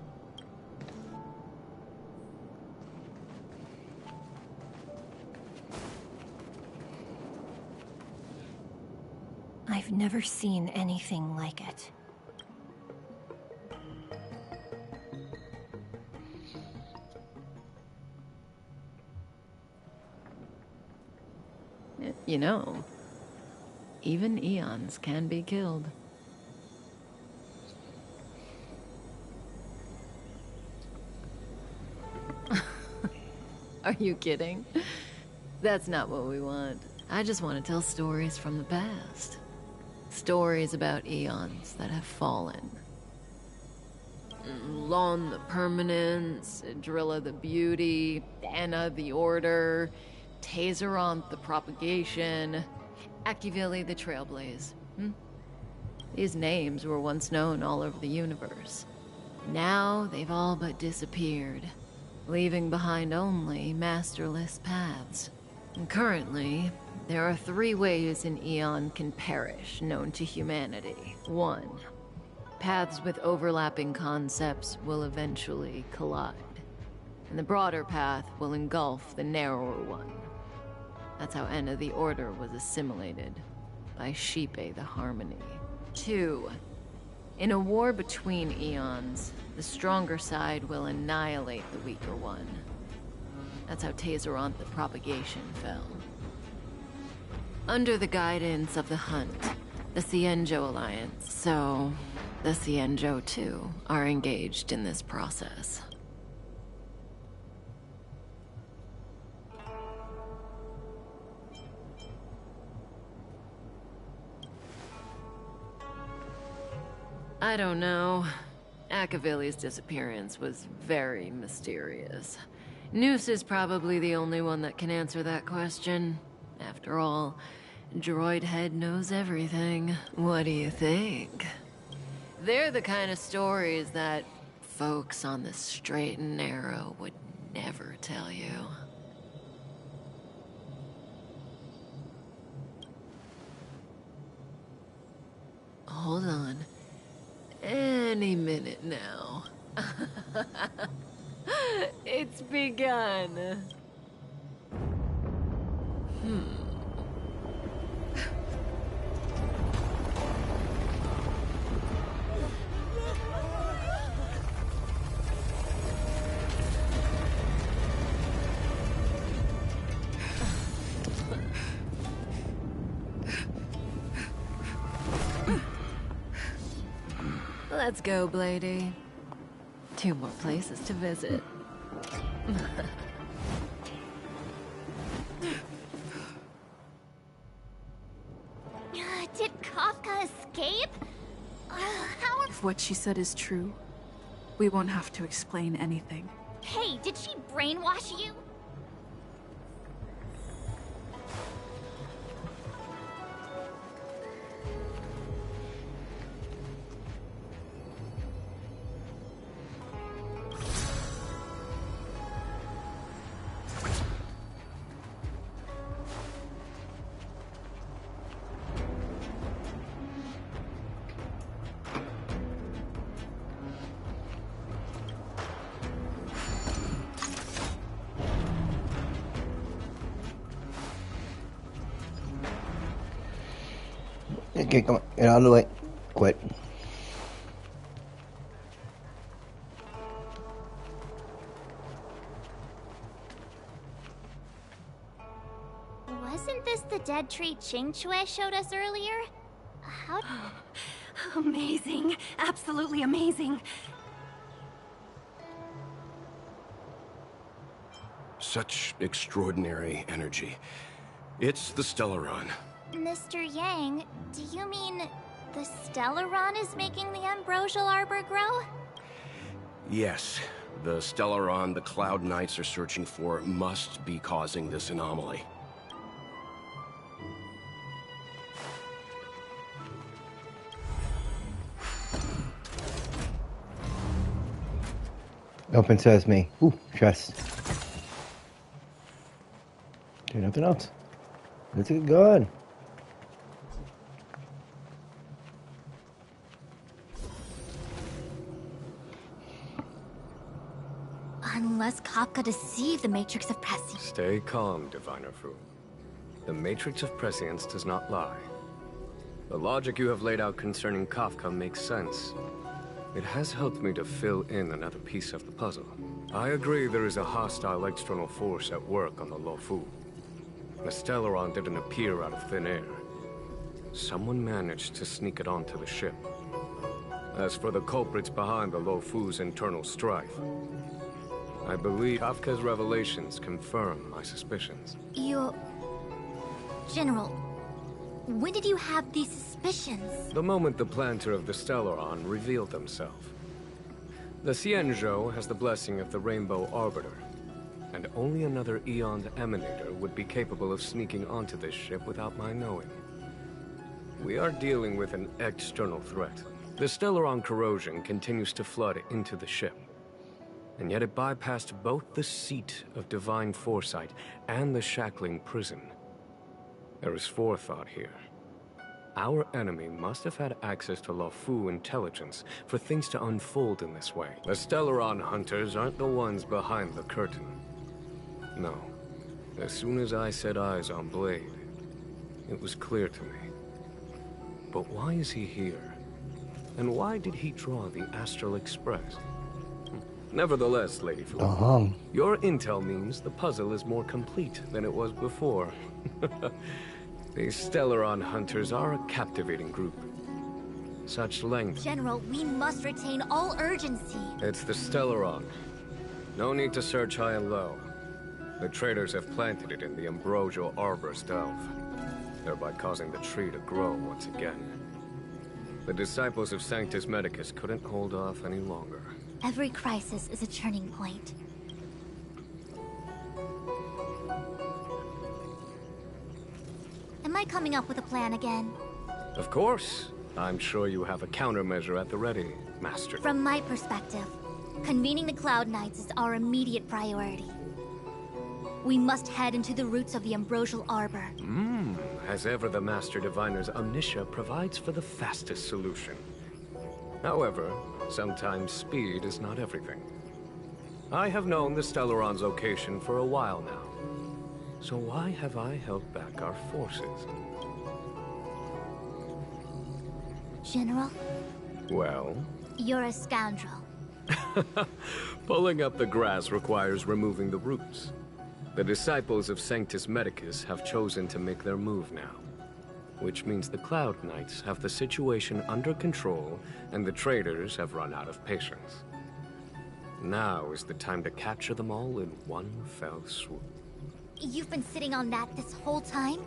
I've never seen anything like it. You know, even Eons can be killed. Are you kidding? That's not what we want. I just want to tell stories from the past. Stories about Eons that have fallen. Lon the Permanence, Drilla the Beauty, Anna the Order, Tazeronth the Propagation, Akivili the Trailblaze. These names were once known all over the universe. Now they've all but disappeared, leaving behind only masterless paths. And currently, there are 3 ways an Eon can perish known to humanity. 1. Paths with overlapping concepts will eventually collide, and the broader path will engulf the narrower one. That's how Enna the Order was assimilated, by Xipe the Harmony. 2. In a war between Eons, the stronger side will annihilate the weaker one. That's how Tazeronth the Propagation fell. Under the guidance of the Hunt, the Xianzhou Alliance, so the Xianzhou too are engaged in this process. I don't know. Akivili's disappearance was very mysterious. Noose is probably the only one that can answer that question. After all, Droid Head knows everything. What do you think? They're the kind of stories that folks on the straight and narrow would never tell you. Hold on. Any minute now. It's begun. Let's go, Blady. 2 more places to visit. Did Kafka escape? How? If what she said is true, we won't have to explain anything. Hey, did she brainwash you? Okay, come on. Get out of the way. Quit. Wasn't this the dead tree Qingque showed us earlier? How? Amazing. Absolutely amazing. Such extraordinary energy. It's the Stellaron. Mr. Yang, do you mean the Stellaron is making the Ambrosial Arbor grow? Yes, the Stellaron the Cloud Knights are searching for must be causing this anomaly. Open sesame. Ooh, chest. Okay, nothing else. Let's get going. Unless Kafka deceived the Matrix of Prescience. Stay calm, Diviner Fu. The Matrix of Prescience does not lie. The logic you have laid out concerning Kafka makes sense. It has helped me to fill in another piece of the puzzle. I agree there is a hostile external force at work on the Luofu. The Stellaron didn't appear out of thin air. Someone managed to sneak it onto the ship. As for the culprits behind the Luofu's internal strife, I believe Kafka's revelations confirm my suspicions. General, when did you have these suspicions? The moment the planter of the Stellaron revealed himself. The Xianzhou has the blessing of the Rainbow Arbiter, and only another Aeon Emanator would be capable of sneaking onto this ship without my knowing. We are dealing with an external threat. The Stellaron corrosion continues to flood into the ship, and yet it bypassed both the seat of divine foresight and the shackling prison. There is forethought here. Our enemy must have had access to Luofu intelligence for things to unfold in this way. The Stellaron hunters aren't the ones behind the curtain. No. As soon as I set eyes on Blade, it was clear to me. But why is he here? And why did he draw the Astral Express? Nevertheless, Lady Fu, your intel means the puzzle is more complete than it was before. These Stellaron hunters are a captivating group. Such length. General, we must retain all urgency. It's the Stellaron. No need to search high and low. The traders have planted it in the Ambrosial Arbor's delve, thereby causing the tree to grow once again. The disciples of Sanctus Medicus couldn't hold off any longer. Every crisis is a turning point. Am I coming up with a plan again? Of course. I'm sure you have a countermeasure at the ready, Master. From my perspective, convening the Cloud Knights is our immediate priority. We must head into the roots of the Ambrosial Arbor. As ever, the Master Diviner's Omnitia provides for the fastest solution. However, sometimes speed is not everything. I have known the Stellaron's location for a while now. So why have I held back our forces? General? Well? You're a scoundrel. Pulling up the grass requires removing the roots. The disciples of Sanctus Medicus have chosen to make their move now, which means the Cloud Knights have the situation under control and the traders have run out of patience. Now is the time to capture them all in one fell swoop. You've been sitting on that this whole time?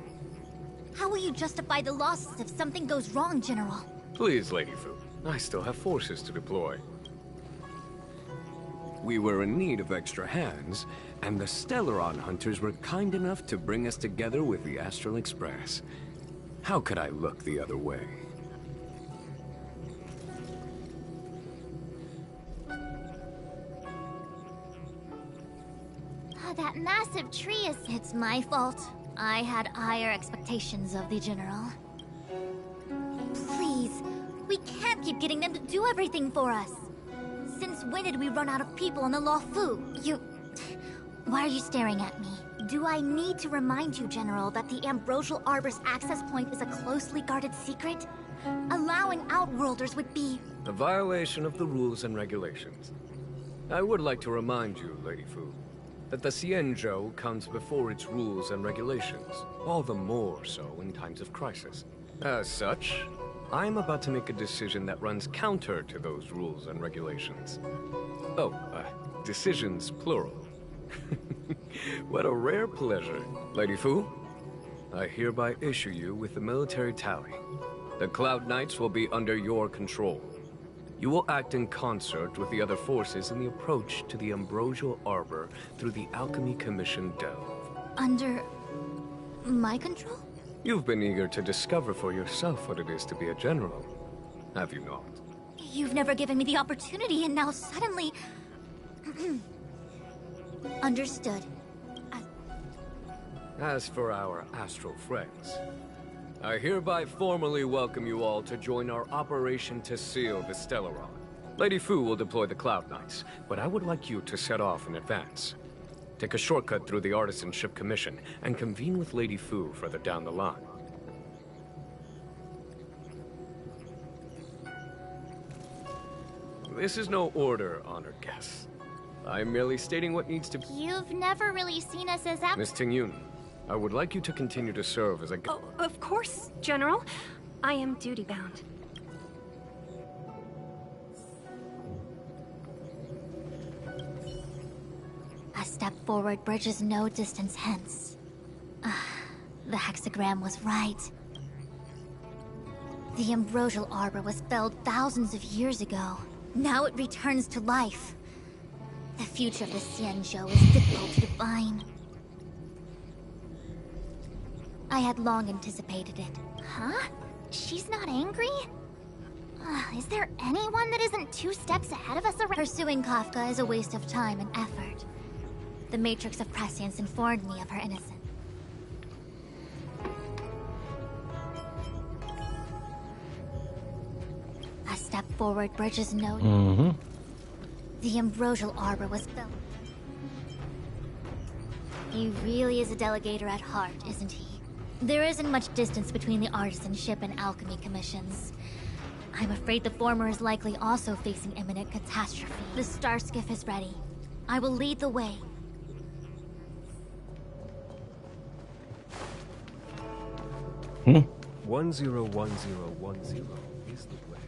How will you justify the losses if something goes wrong, General? Please, Lady Fu. I still have forces to deploy. We were in need of extra hands, and the Stellaron hunters were kind enough to bring us together with the Astral Express. How could I look the other way? That massive tree is... It's my fault. I had higher expectations of the General. Please, we can't keep getting them to do everything for us. Since when did we run out of people on the Luofu? Why are you staring at me? Do I need to remind you, General, that the Ambrosial Arbor's access point is a closely guarded secret? Allowing Outworlders would be... a violation of the rules and regulations. I would like to remind you, Lady Fu, that the Xianzhou comes before its rules and regulations, all the more so in times of crisis. As such, I'm about to make a decision that runs counter to those rules and regulations. Oh, decisions plural. What a rare pleasure. Lady Fu, I hereby issue you with the military tally. The Cloud Knights will be under your control. You will act in concert with the other forces in the approach to the Ambrosial Arbor through the Alchemy Commission Delve. Under my control? You've been eager to discover for yourself what it is to be a general, have you not? You've never given me the opportunity, and now suddenly... Understood. As for our astral friends, I hereby formally welcome you all to join our operation to seal the Stellaron. Lady Fu will deploy the Cloud Knights, but I would like you to set off in advance. Take a shortcut through the Artisanship Commission and convene with Lady Fu further down the line. This is no order, honored guests. I'm merely stating what needs to be. You've never really seen us as Miss Tingyun, I would like you to continue to serve as a... Oh, of course, General. I am duty-bound. A step forward bridges no distance hence. The hexagram was right. The Ambrosial Arbor was felled thousands of years ago. Now it returns to life. The future of the Xianzhou is difficult to define. I had long anticipated it. Huh? She's not angry? Is there anyone that isn't 2 steps ahead of us around? Pursuing Kafka is a waste of time and effort. The Matrix of Prescience informed me of her innocence. A step forward bridges no... The Ambrosial Arbor was built. He really is a delegator at heart, isn't he? There isn't much distance between the Artisanship and Alchemy Commissions. I'm afraid the former is likely also facing imminent catastrophe. The Starskiff is ready. I will lead the way. Hmm? 101010 is the way.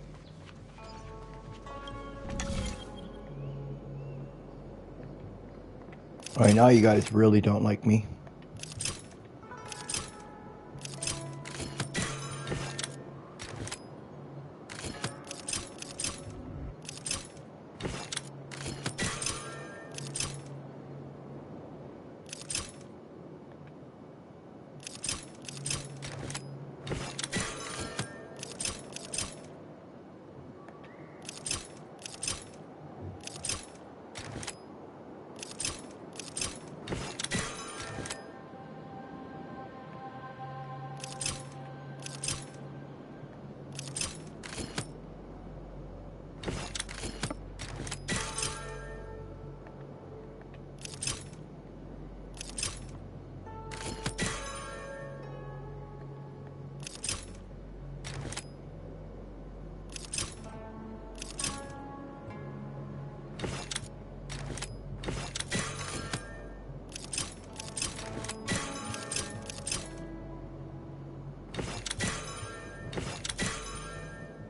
Alright, now you guys really don't like me.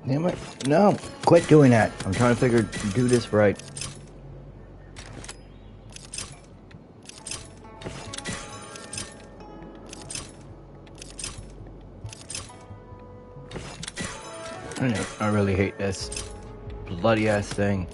Damn it. No, quit doing that. I'm trying to do this right. I really hate this bloody ass thing.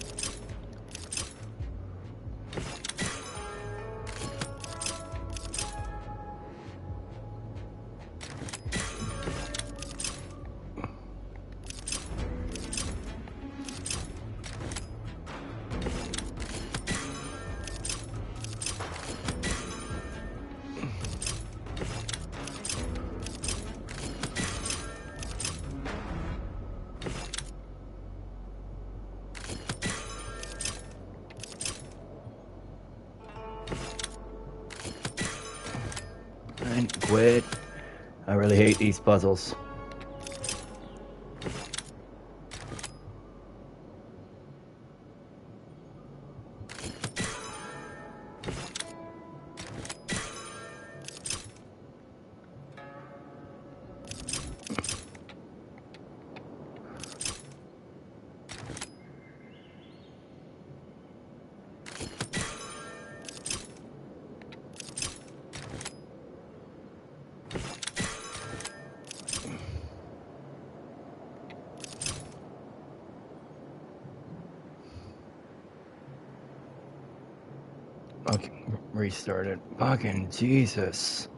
Quit. I really hate these puzzles. Okay, restart it. Fucking Jesus.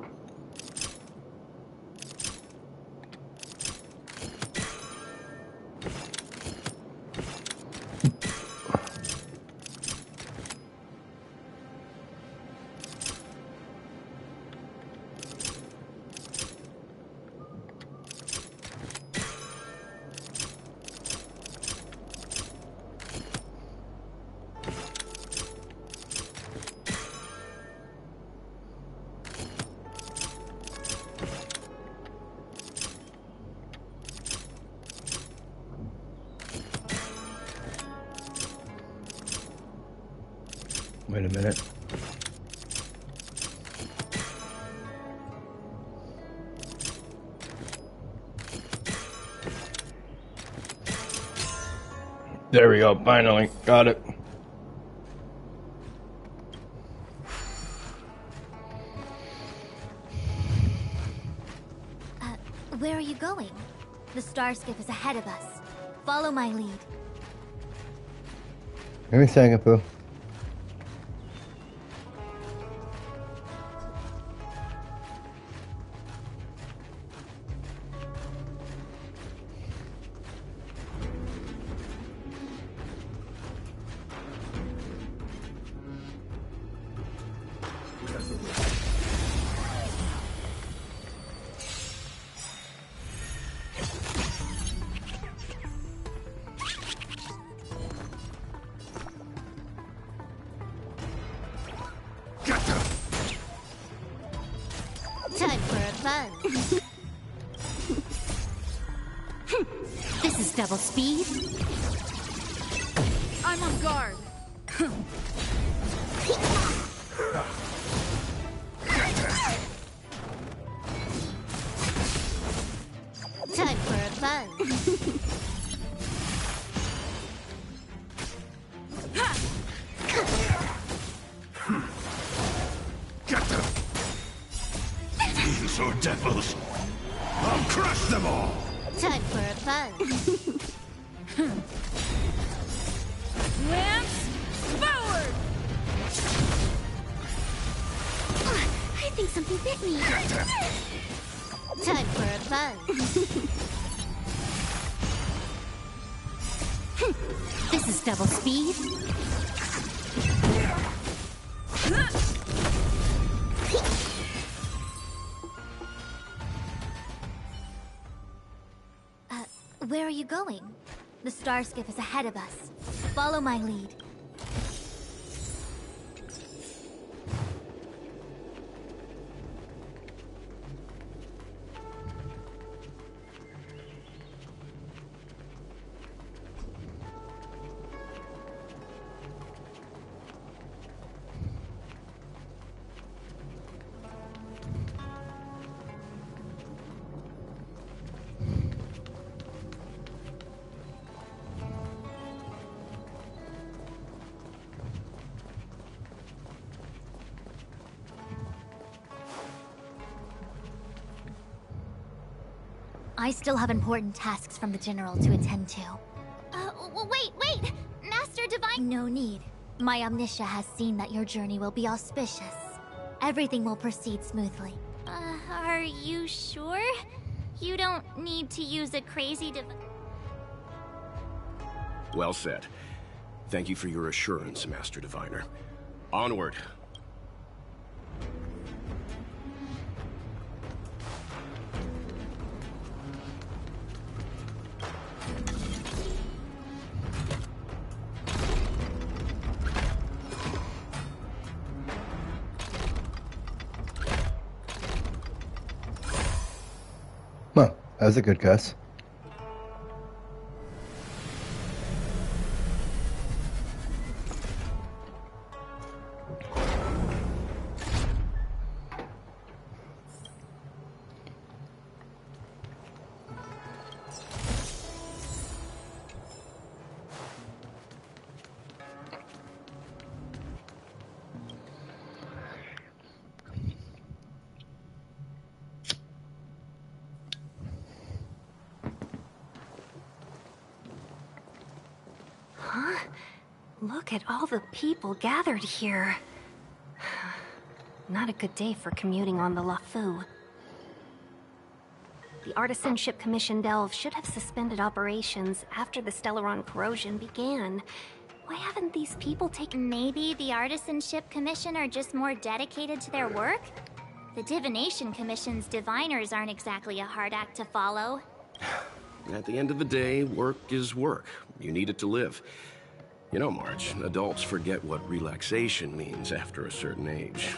Wait a minute. There we go, finally. Got it. Where are you going? The Starskip is ahead of us. Follow my lead. Give me a second, Pooh. Time for a fun. This is double speed. I'm on guard. Time for a fun. Fiends or devils, I'll crush them all! Time for a fun. Lance forward! I think something bit me. Time for a fun. This is double speed. Where are you going? The Starskip is ahead of us. Follow my lead. I still have important tasks from the General to attend to. Wait! Master Divine... No need. My Omniscia has seen that your journey will be auspicious. Everything will proceed smoothly. Are you sure? You don't need to use a crazy Well said. Thank you for your assurance, Master Diviner. Onward. Well, that was a good guess. Huh? Look at all the people gathered here. Not a good day for commuting on the LaFu. The Artisanship Commission Delve should have suspended operations after the Stellaron corrosion began. Why haven't these people taken... Maybe the Artisanship Commission are just more dedicated to their work? The Divination Commission's diviners aren't exactly a hard act to follow. At the end of the day, work is work. You need it to live. You know, March, adults forget what relaxation means after a certain age.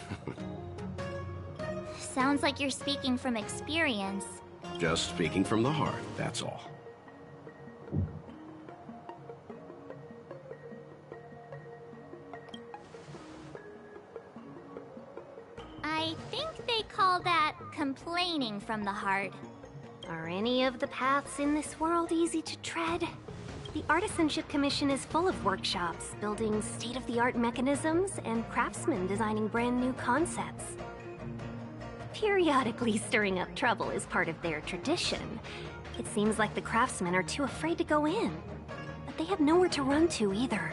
Sounds like you're speaking from experience. Just speaking from the heart, that's all. I think they call that complaining from the heart. Are any of the paths in this world easy to tread? The Artisanship Commission is full of workshops, building state-of-the-art mechanisms, and craftsmen designing brand new concepts. Periodically stirring up trouble is part of their tradition. It seems like the craftsmen are too afraid to go in, but they have nowhere to run to either.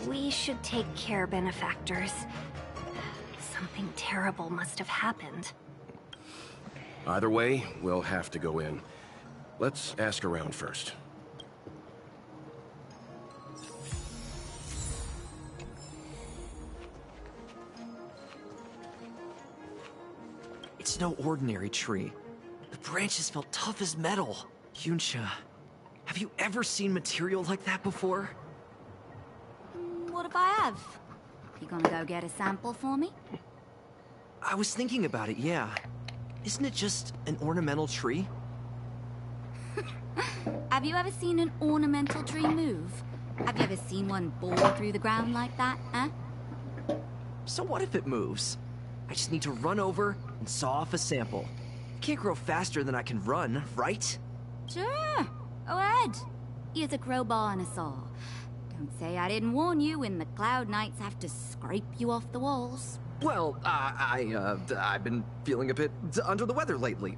We should take care, benefactors. Something terrible must have happened. Either way, we'll have to go in. Let's ask around first. It's no ordinary tree. The branches felt tough as metal. Yuncha, have you ever seen material like that before? What if I have? You gonna go get a sample for me? I was thinking about it, yeah. Isn't it just an ornamental tree? Have you ever seen an ornamental tree move? Have you ever seen one bore through the ground like that, huh? So what if it moves? I just need to run over and saw off a sample. Can't grow faster than I can run, right? Sure. Go ahead. Use a crowbar and a saw. Don't say I didn't warn you when the Cloud Knights have to scrape you off the walls. Well, I've been feeling a bit under the weather lately.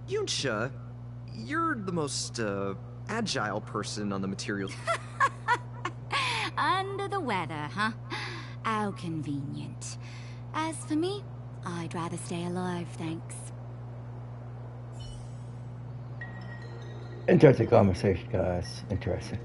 Yuncha, you're the most, agile person on the materials. Under the weather, huh? How convenient. As for me, I'd rather stay alive, thanks. Interesting conversation, guys. Interesting.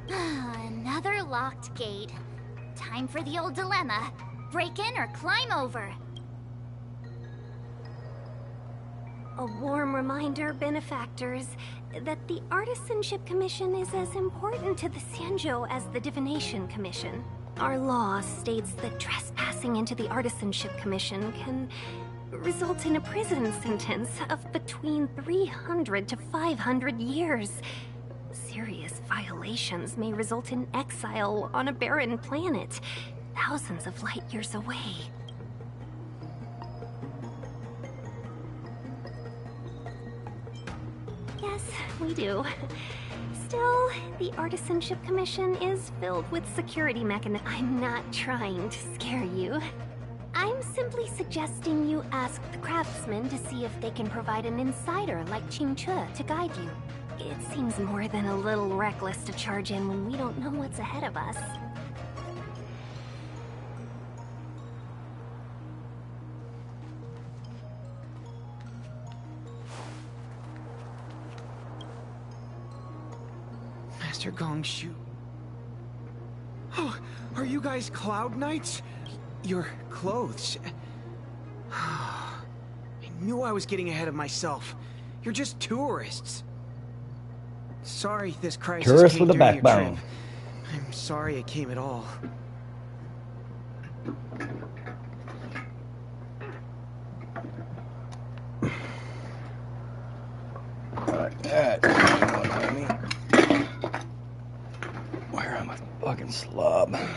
Another locked gate. Time for the old dilemma. Break in or climb over. A warm reminder, benefactors, that the Artisanship Commission is as important to the Xianzhou as the Divination Commission. Our law states that trespassing into the Artisanship Commission can result in a prison sentence of between 300 to 500 years. Serious violations may result in exile on a barren planet, thousands of light years away. Yes, we do. Still, the Artisanship Commission is filled with security mechanisms. I'm not trying to scare you. I'm simply suggesting you ask the craftsmen to see if they can provide an insider like Qingque to guide you. It seems more than a little reckless to charge in when we don't know what's ahead of us. Master Gongshu. Oh, are you guys Cloud Knights? Your clothes. I knew I was getting ahead of myself. You're just tourists. Sorry this crisis Tourists came with a during your backbone. trip. I'm sorry it came at all. Like that. Where am I fucking slob? I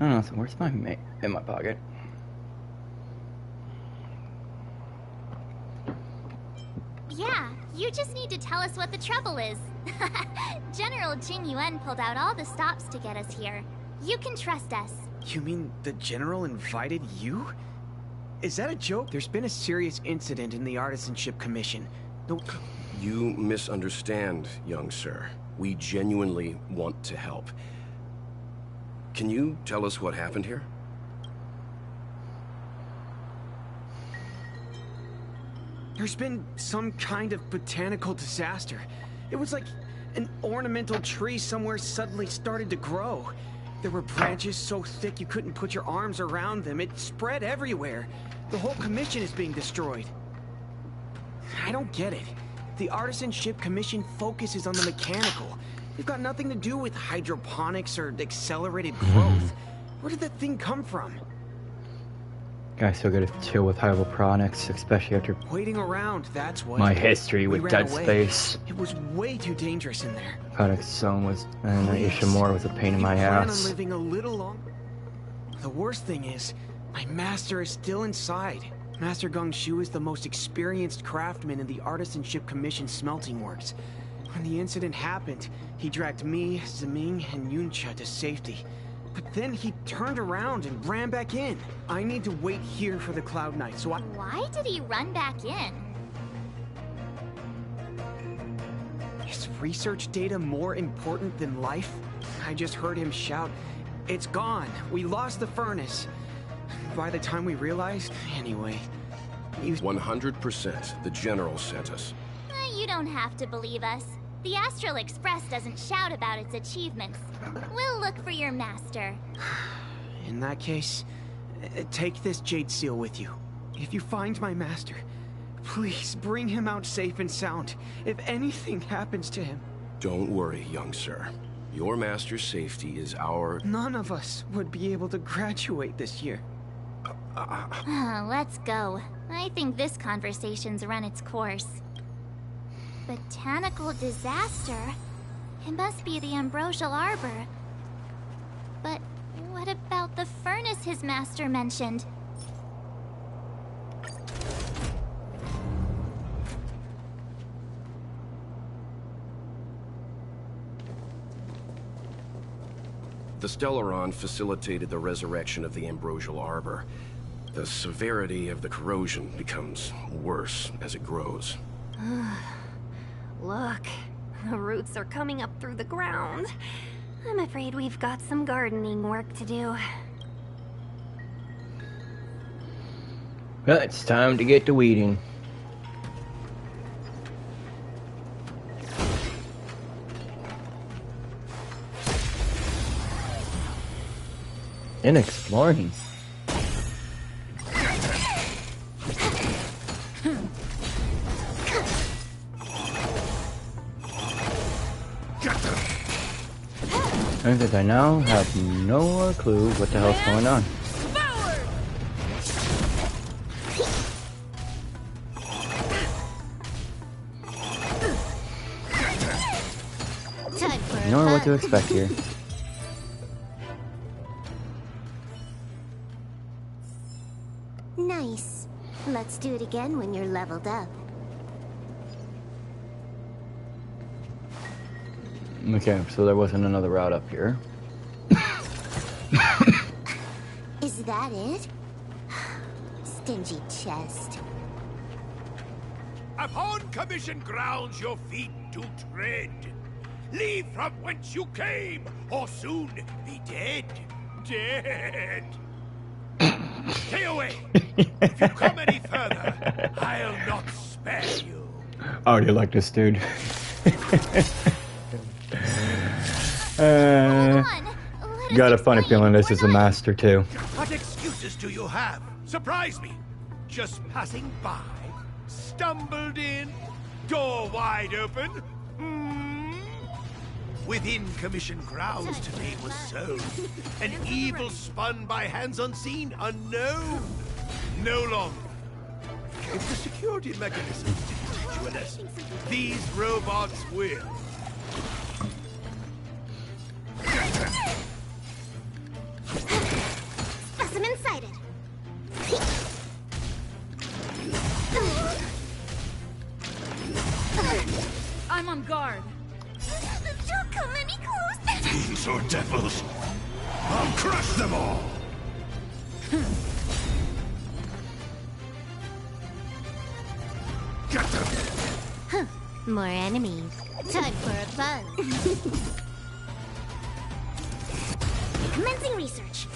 don't know, so where's my mate? In my pocket. Yeah, you just need to tell us what the trouble is. General Jing Yuan pulled out all the stops to get us here. You can trust us. You mean the General invited you? Is that a joke? There's been a serious incident in the Artisanship Commission. No... You misunderstand, young sir. We genuinely want to help. Can you tell us what happened here? There's been some kind of botanical disaster. It was like an ornamental tree somewhere suddenly started to grow. There were branches so thick you couldn't put your arms around them. It spread everywhere. The whole commission is being destroyed. I don't get it. The Artisanship Commission focuses on the mechanical. They've got nothing to do with hydroponics or accelerated growth. Where did that thing come from? Guys, so good to chill with hydroponics, especially after Waiting around, that's what. my history with We Dead ran away. Space. It was way too dangerous in there. Product Zone was, and Ishimura was a pain in my Plan on ass. living a little longer. The worst thing is, my master is still inside. Master Gongshu is the most experienced craftsman in the Artisanship Commission smelting works. When the incident happened, he dragged me, Zeming, and Yuncha to safety. But then he turned around and ran back in. I need to wait here for the Cloud Knight, so I... Why did he run back in? Is research data more important than life? I just heard him shout, "It's gone! We lost the furnace!" By the time we realized, anyway... 100% the General sent us. You don't have to believe us. The Astral Express doesn't shout about its achievements. We'll look for your master. In that case, take this Jade Seal with you. If you find my master, please bring him out safe and sound. If anything happens to him... Don't worry, young sir. Your master's safety is our... None of us would be able to graduate this year. Let's go. I think this conversation's run its course. Botanical disaster? It must be the Ambrosial Arbor. But what about the furnace his master mentioned? The Stellaron facilitated the resurrection of the Ambrosial Arbor. The severity of the corrosion becomes worse as it grows. Look, the roots are coming up through the ground. I'm afraid we've got some gardening work to do. Well, it's time to get to weeding. And exploring. I think I now have no clue what the hell's going on. Know what to expect here. Nice. Let's do it again when you're leveled up. Okay, so there wasn't another route up here. Is that it? Stingy chest. Upon commission grounds your feet do tread. Leave from whence you came, or soon be dead. Dead. Stay away. If you come any further, I'll not spare you. I already like this dude. Got a funny feeling this is a master too. What excuses do you have? Surprise me. Just passing by, stumbled in, door wide open. Within commission grounds today was sown an evil spun by hands unseen, unknown. No longer. If the security mechanisms didn't teach you a lesson, these robots will. Specimen sighted. I'm on guard. Don't come any closer. Fiends or devils, I'll crush them all! Get them! Huh. More enemies. Time for a fun. Commencing research.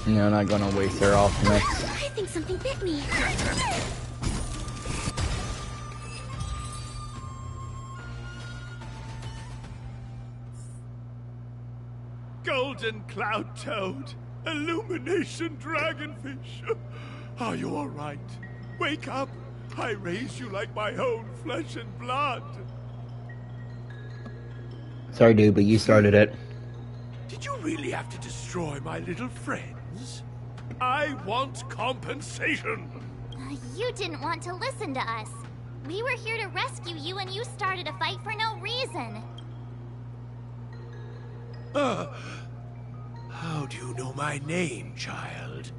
No, not gonna waste their ultimates. I think something bit me. Golden Cloud Toad! Illumination Dragonfish! Are you alright? Wake up! I raised you like my own flesh and blood! Sorry, dude, but you started it. Did you really have to destroy my little friends? I want compensation! You didn't want to listen to us. We were here to rescue you and you started a fight for no reason. How do you know my name, child?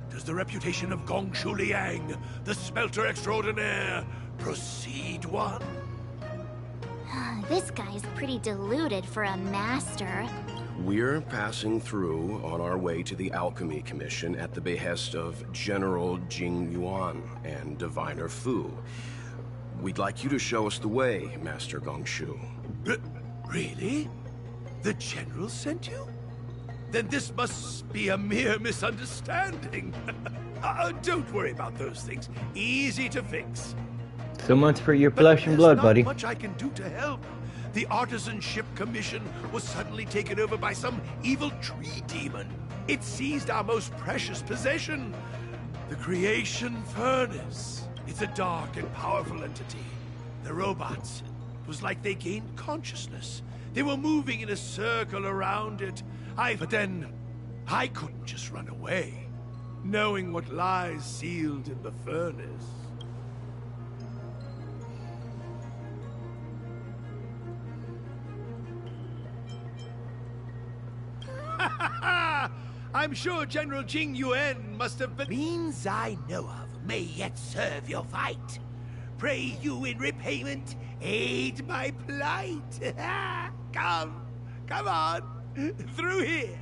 Does the reputation of Gongshu Liang, the smelter extraordinaire, precede one? This guy's pretty deluded for a master. We're passing through on our way to the Alchemy Commission at the behest of General Jing Yuan and Diviner Fu. We'd like you to show us the way, Master Gongshu. Really? The General sent you? Then this must be a mere misunderstanding. Don't worry about those things. Easy to fix. So much for your flesh and blood, buddy. There's not much I can do to help. The Artisanship Commission was suddenly taken over by some evil tree demon. It seized our most precious possession, the Creation Furnace. It's a dark and powerful entity. The robots, it was like they gained consciousness. They were moving in a circle around it. But then, I couldn't just run away, knowing what lies sealed in the furnace. I'm sure General Jing Yuan must have been... Means I know of may yet serve your fight. Pray you in repayment aid my plight. Come on, through here.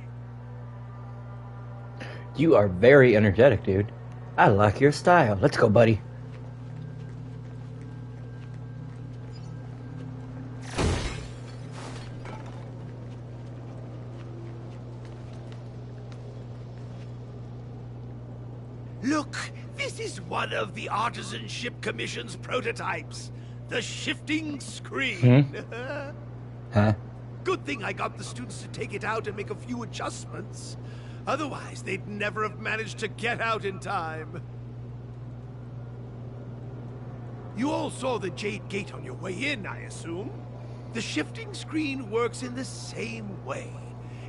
You are very energetic, dude. I like your style. Let's go, buddy. Look, this is one of the Artisanship Commission's prototypes. The shifting screen. Huh? Good thing I got the students to take it out and make a few adjustments. Otherwise, they'd never have managed to get out in time. You all saw the Jade Gate on your way in, I assume? The shifting screen works in the same way.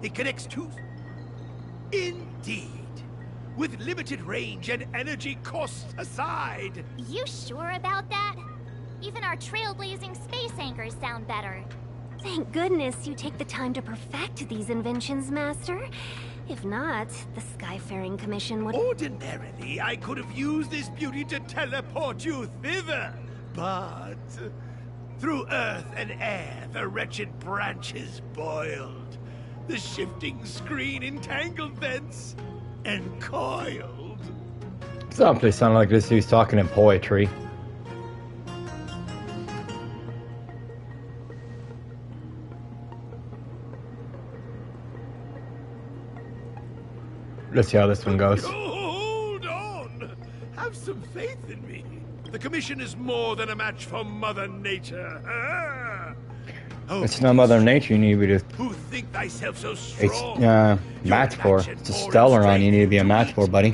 It connects two... Indeed. With limited range and energy costs aside. You sure about that? Even our trailblazing space anchors sound better. Thank goodness you take the time to perfect these inventions, Master. If not, the Skyfaring Commission would... Ordinarily, I could have used this beauty to teleport you thither. But... through earth and air, the wretched branches boiled. The shifting screen entangled thence. And coiled. Something sounded like this dude's talking in poetry. Let's see how this one goes. Hold on! Have some faith in me. The Commission is more than a match for Mother Nature. It's not Mother Nature you need to be just... Who think thyself so strong? It's match for. It's a Stellaron you need to be a match for, buddy.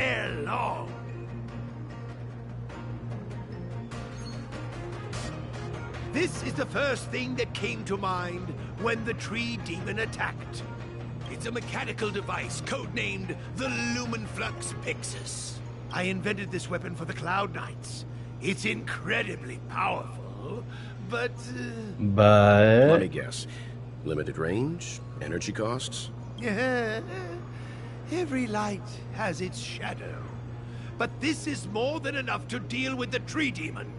This is the first thing that came to mind when the tree demon attacked. It's a mechanical device codenamed the Lumenflux Pixis. I invented this weapon for the Cloud Knights. It's incredibly powerful, but... Let me guess. Limited range? Energy costs? Every light has its shadow. But this is more than enough to deal with the tree demon.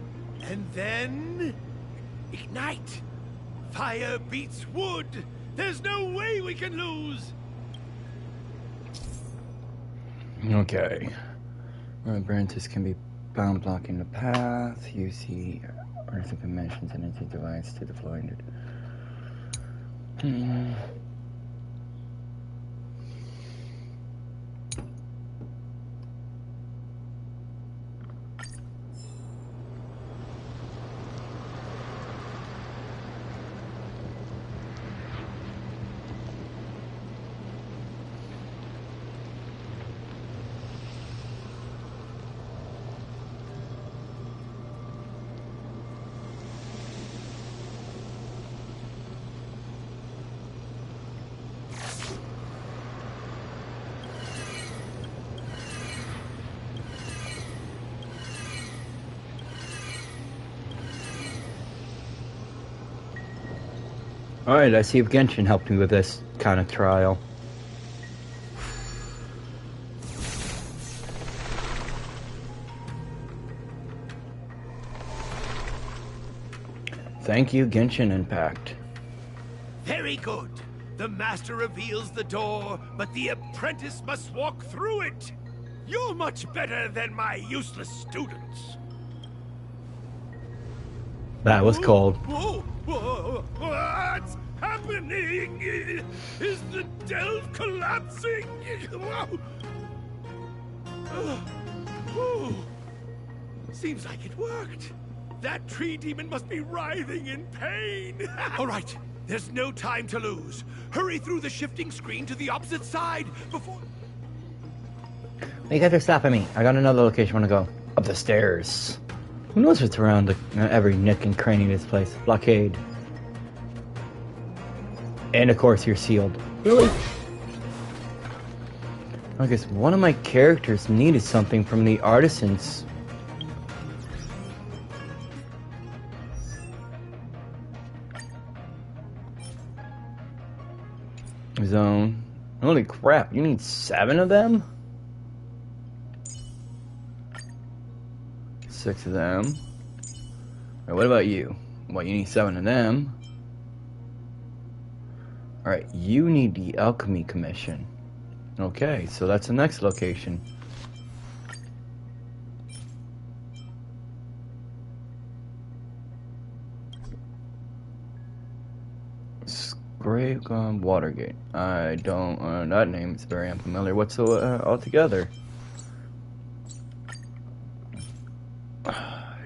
And then... ignite. Fire beats wood. There's no way we can lose. Okay. Branches can be bound blocking the path. Use the artificial dimensions and into device to deploy it. Alright, let's see if Genshin helped me with this kind of trial. Thank you, Genshin Impact. Very good. The master reveals the door, but the apprentice must walk through it. You're much better than my useless students. That was cold. Whoa, whoa, what's happening? Is the delve collapsing? Whoa. Seems like it worked. That tree demon must be writhing in pain. All right, there's no time to lose. Hurry through the shifting screen to the opposite side before... You guys are stopping me. I got another location I want to go. Up the stairs. Who knows what's around every nook and cranny of this place? Blockade. And of course you're sealed. Really? I guess one of my characters needed something from the artisans. Zone. Holy crap, you need 7 of them? 6 of them. Alright, what about you? Well, you need 7 of them. Alright, you need the Alchemy Commission. Okay, so that's the next location. Gravegon Watergate. I don't, that name is very unfamiliar whatsoever altogether.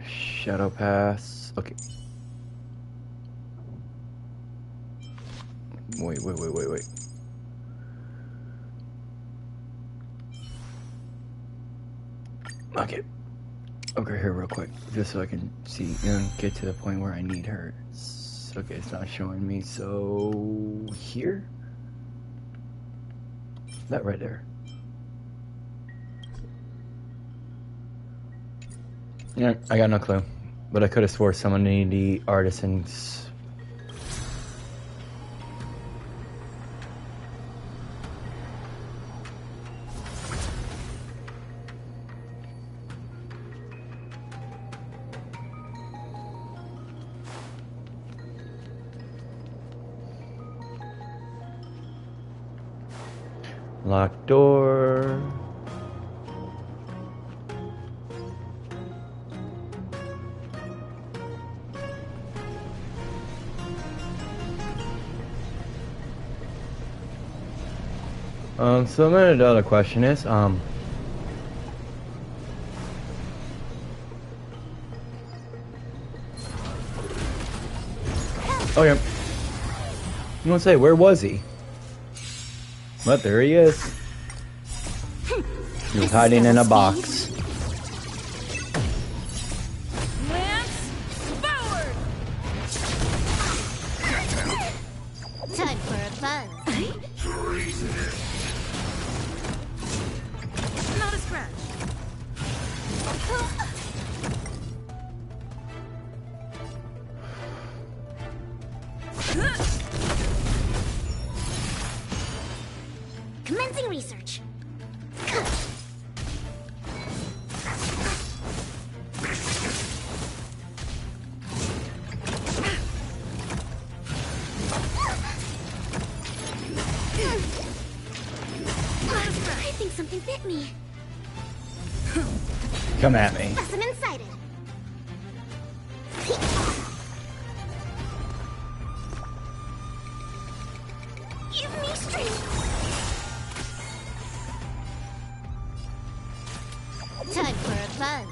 Shadow Pass. Okay. Wait. Okay. Okay, here real quick. Just so I can see and get to the point where I need her. Okay, it's not showing me, so... here? That right there. Yeah, I got no clue. But I could have swore someone needed the artisans. Locked door. So the other question is, oh yeah. You want to say, where was he? But there he is. He was hiding in a box. Lance, forward! Time for a buzz. Not a scratch. Commencing research. Something bit me. Come at me. Plus I'm incited. Give me strength. Time for a fun.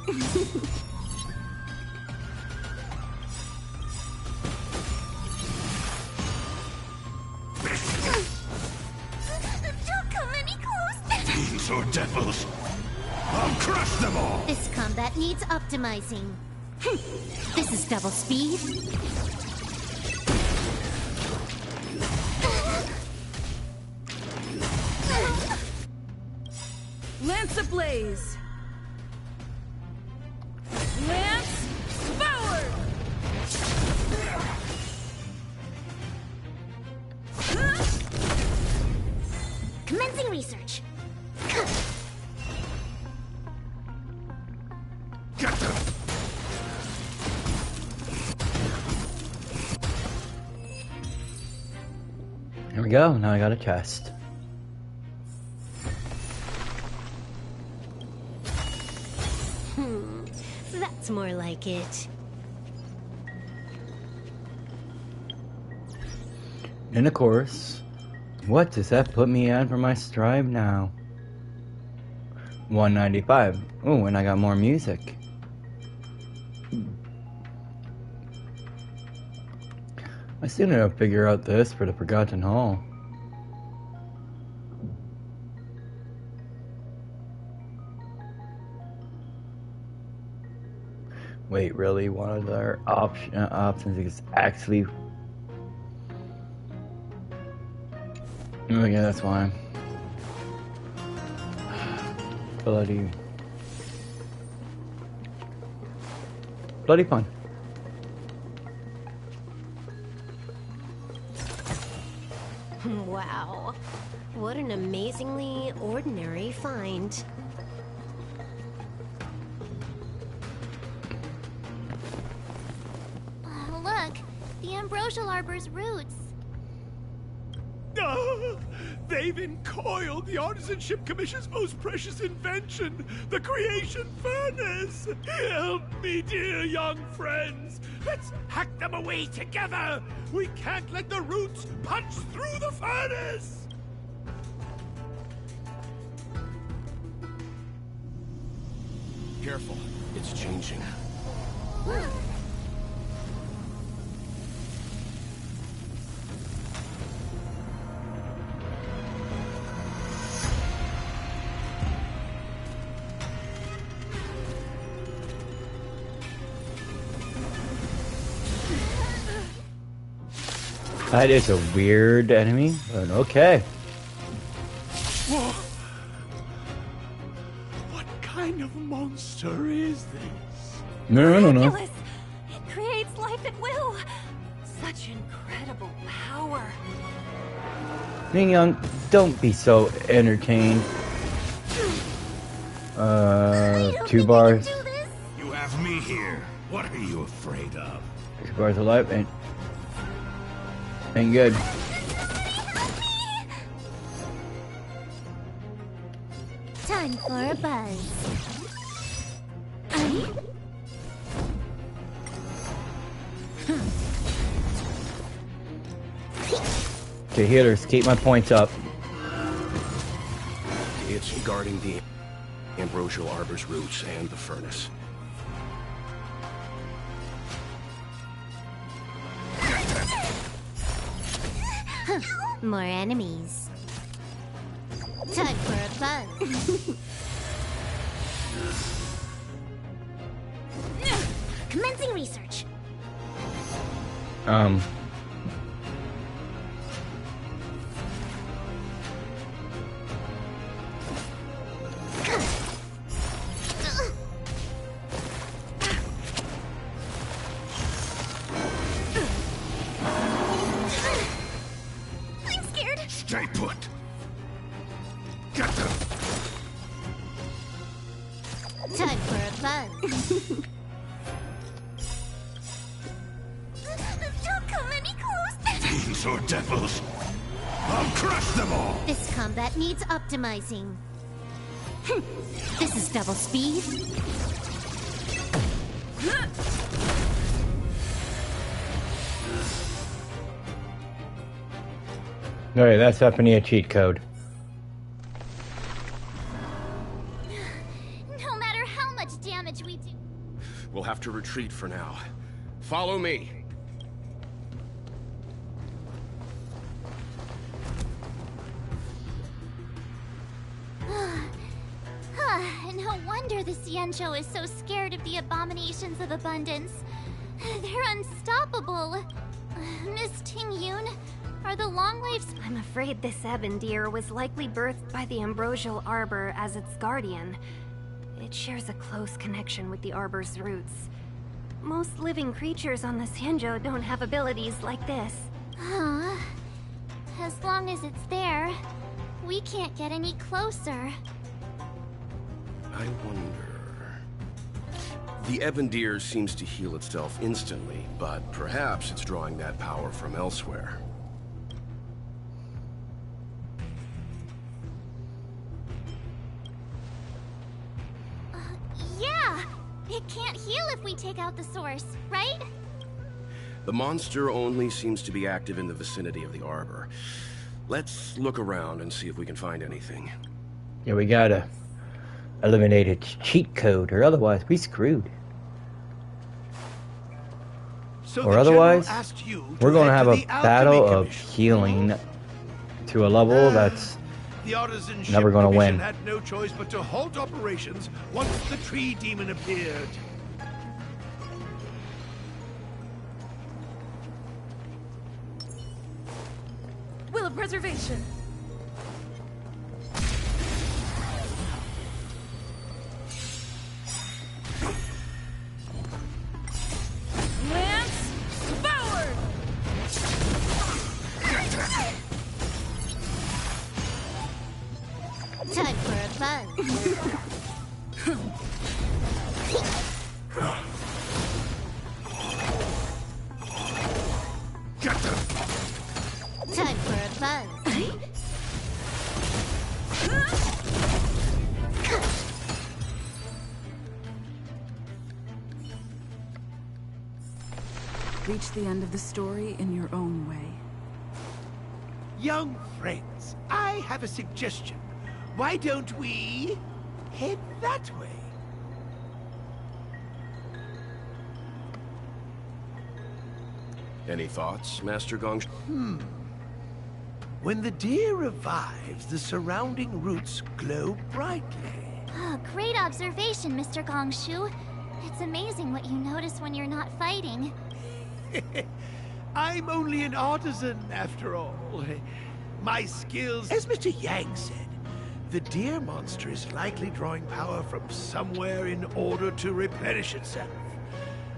Don't come any close. Fiends or devils, I'll crush them all! This combat needs optimizing. This is double speed. Lance ablaze! Lance forward! Commencing research. Here we go. Now I got a chest. That's more like it. And of course, what does that put me at for my strive now? 195. Oh, and I got more music. I still need to figure out this for the Forgotten Hall. Wait, really? One of their options is actually... Okay, that's why. Bloody fun. Wow. What an amazingly ordinary find. Look, the Ambrosial Arbor's roots. They've encoiled the Artisanship Commission's most precious invention, the Creation Furnace! Help me, dear young friends! Let's hack them away together! We can't let the roots punch through the furnace! Careful, it's changing. That is a weird enemy, but okay. Whoa. What kind of monster is this? No. Miraculous! It creates life at will! Such incredible power! Ming Young, don't be so entertained. 2 bars. You have me here. What are you afraid of? 2 bars of life ain't good. Time for a buzz. Okay, healers, keep my points up. It's guarding the Ambrosial Arbor's roots and the furnace. More enemies. Time for a buzz. Commencing research. I'm scared. Stay put. Get them. Time for a buzz. Don't come any close. Fiends or devils, I'll crush them all. This combat needs optimizing. This is double speed. Alright, that's definitely a cheat code. No matter how much damage we do... We'll have to retreat for now. Follow me. No wonder the Xianzhou is so scared of the abominations of abundance. They're unstoppable. Miss Tingyun, are the Longlives... I'm afraid this Ebendir was likely birthed by the Ambrosial Arbor as its guardian. It shares a close connection with the Arbor's roots. Most living creatures on the Xianzhou don't have abilities like this. As long as it's there, we can't get any closer. I wonder... The Ebendir seems to heal itself instantly, but perhaps it's drawing that power from elsewhere. Yeah! It can't heal if we take out the source, right? The monster only seems to be active in the vicinity of the Arbor. Let's look around and see if we can find anything. Yeah, we gotta eliminate its cheat code, or otherwise we screwed. So or otherwise, we're gonna have a Alchemy battle of Commission. healing to a level that's The Artisanship never gonna Commission win. had no choice but to halt operations once the tree demon appeared. Will of preservation. Lance, forward! Time for a buzz. Time for a buzz. Reach the end of the story in your own way. Young friends, I have a suggestion. Why don't we head that way? Any thoughts, Master Gongshu? When the deer revives, the surrounding roots glow brightly. Great observation, Mr. Gongshu. It's amazing what you notice when you're not fighting. I'm only an artisan, after all. My skills... As Mr. Yang said, the deer monster is likely drawing power from somewhere in order to replenish itself.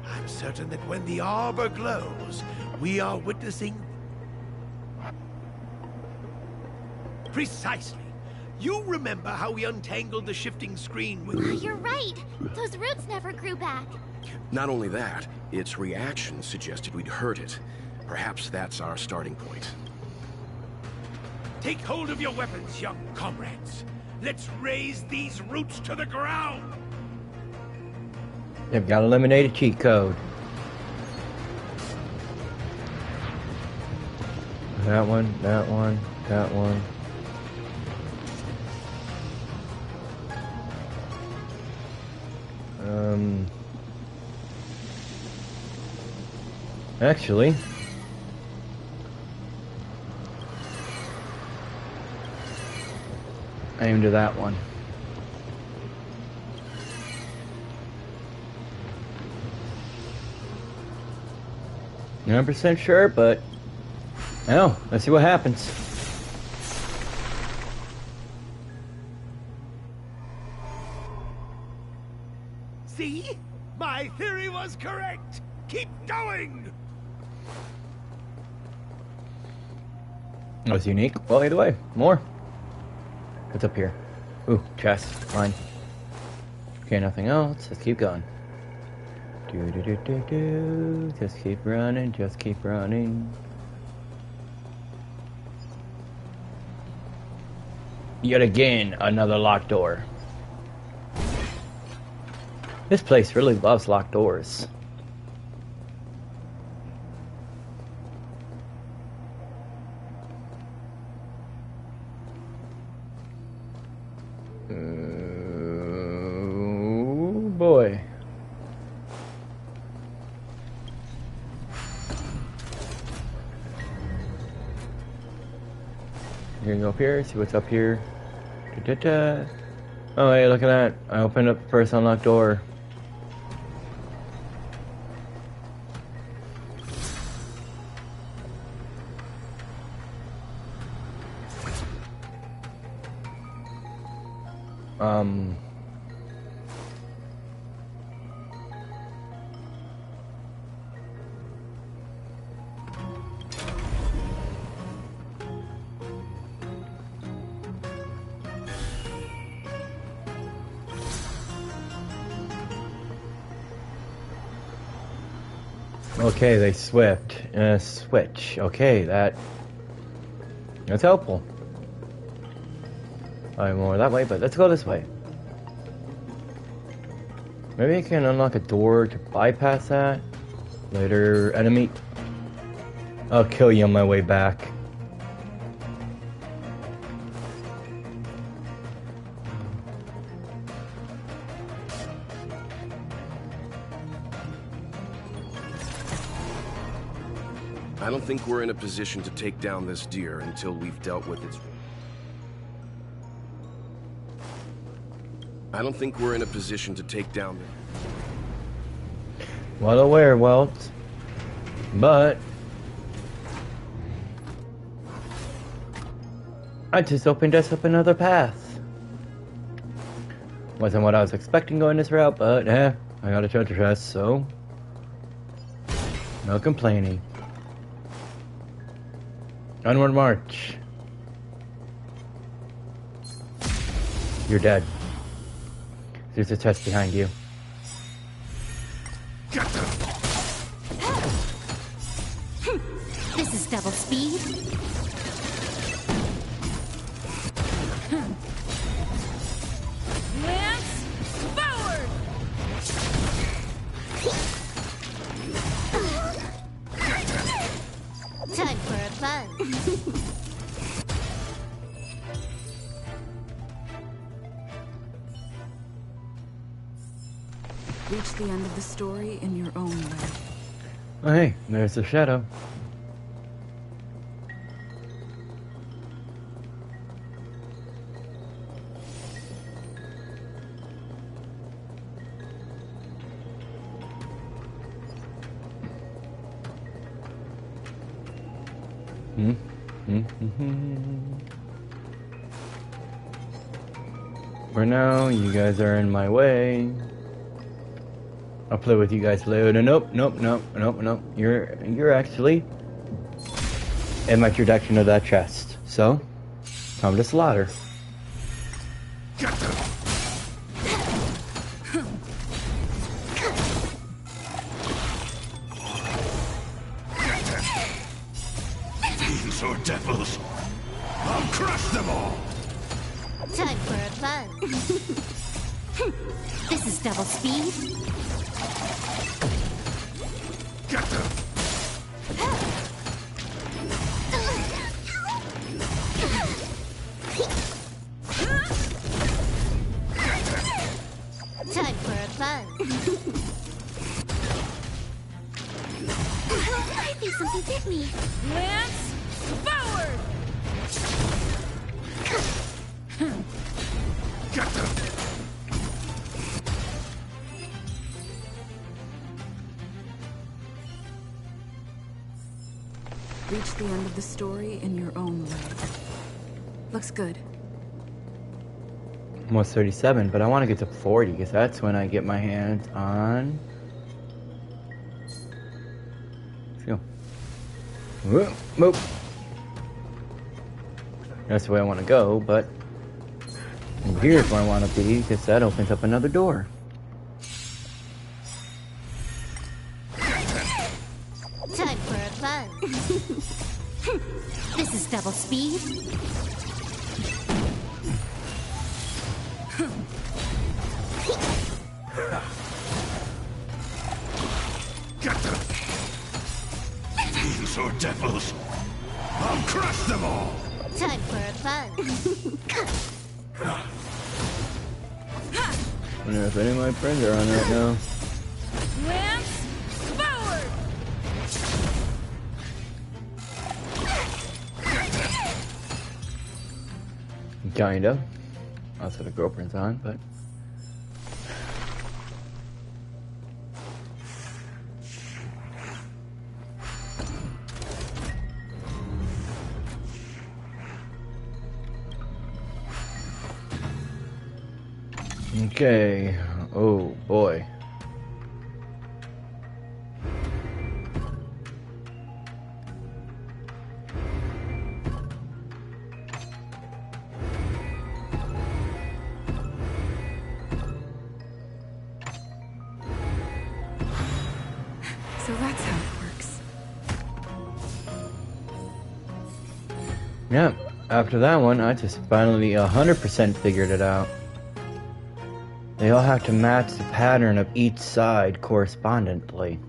I'm certain that when the arbor glows, we are witnessing... Precisely. You remember how we untangled the shifting screen with... You're right. Those roots never grew back. Not only that, its reaction suggested we'd hurt it. Perhaps that's our starting point. Take hold of your weapons, young comrades. Let's raise these roots to the ground. They've got to eliminate a cheat code. That one, that one, that one. Actually, aim to that one. Not 100% sure, but no. Let's see what happens. See? My theory was correct. Keep going. That was unique. Well, either way, more. What's up here? Ooh, chest. Fine. Okay, nothing else. Let's keep going. Do. Just keep running. Just keep running. Yet again, another locked door. This place really loves locked doors. Oh boy. You're gonna go up here, see what's up here. Da-da-da. Oh hey, look at that. I opened up the first unlocked door. Okay, they switch. Okay, that's helpful. I'm more that way, but let's go this way. Maybe I can unlock a door to bypass that. Later, enemy. I'll kill you on my way back. I don't think we're in a position to take down this deer until we've dealt with its... I don't think we're in a position to take down the... Well aware, Walt. But... I just opened us up another path. Wasn't what I was expecting going this route, but I got a treasure chest, so... no complaining. Onward march. You're dead. There's a chest behind you. This is double speed. Lance, forward! Time for a fun. Reach the end of the story in your own way. Oh, hey, there's the shadow. For now, you guys are in my way. I'll play with you guys later. Nope. You're actually in my introduction of that chest. So, time to slaughter. Fiends or devils, I'll crush them all. Time for a fun. This is double speed. Time for a fun. I think something bit me. Lance, forward! Reach the end of the story in your own way. Looks good. Almost 37, but I want to get to 40 because that's when I get my hands on. Let's go. Whoop. That's the way I want to go, but here's where I want to be because that opens up another door. Time for a fun. This is double speed. them all! Time for a fun. I wonder if any of my friends are on right now. Lance, forward! Kinda. Also the girlfriend's on, but... Okay. Oh boy. So that's how it works. Yeah, after that one, I just finally 100% figured it out. They all have to match the pattern of each side correspondently.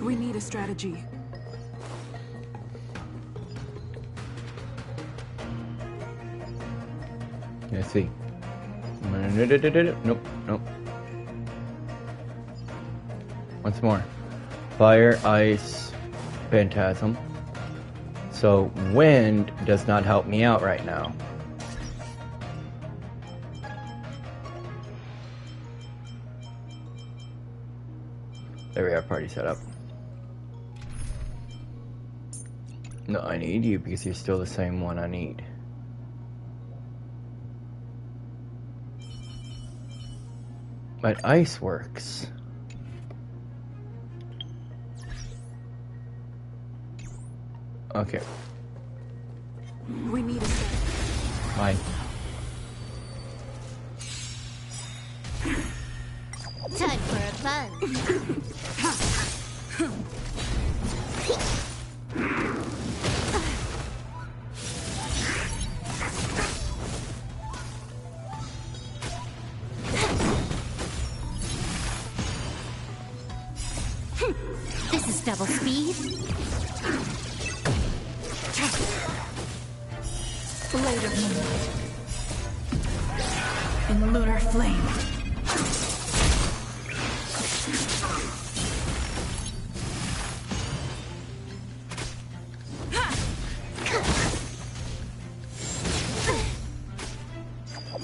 We need a strategy. Let's see. Nope, nope. Once more. Fire, ice, phantasm. So wind does not help me out right now. There we have party set up. No, I need you because you're still the same one I need. But ice works. Okay. We need a strategy. Fine. Time for a fun. This is double speed. Blade of moonlight. In the lunar flame.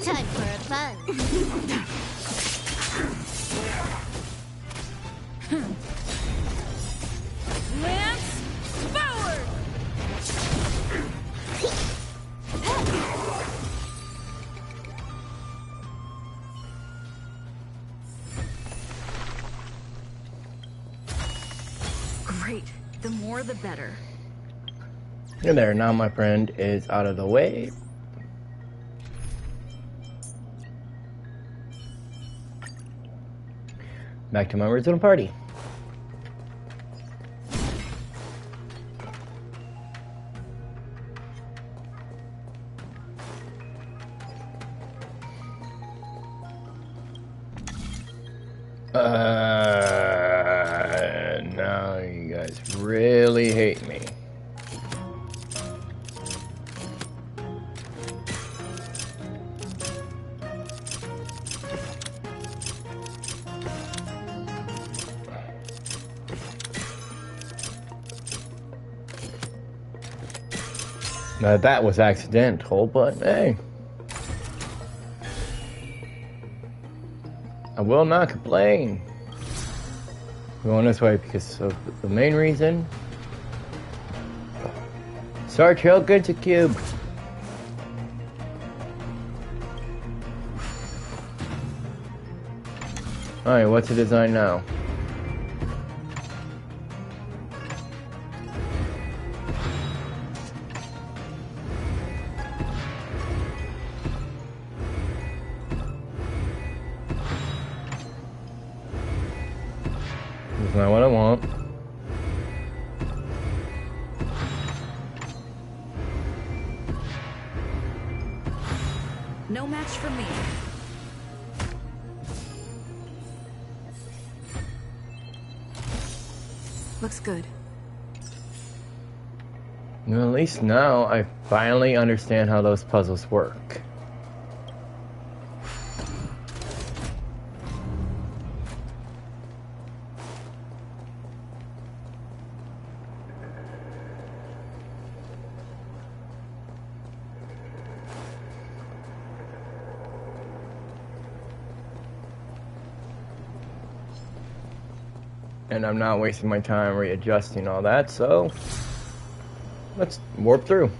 Time for a fun. Lance, forward! Great. The more the better. And there, now my friend is out of the way. Back to my original party. Now you guys really hate me. Now that was accidental, but hey. I will not complain. We're going this way because of the main reason. Sarge Helgen's a cube. Alright, what's the design now? That's not what I want. No match for me. Looks good. Well, at least now I finally understand how those puzzles work. And I'm not wasting my time readjusting all that, so let's warp through.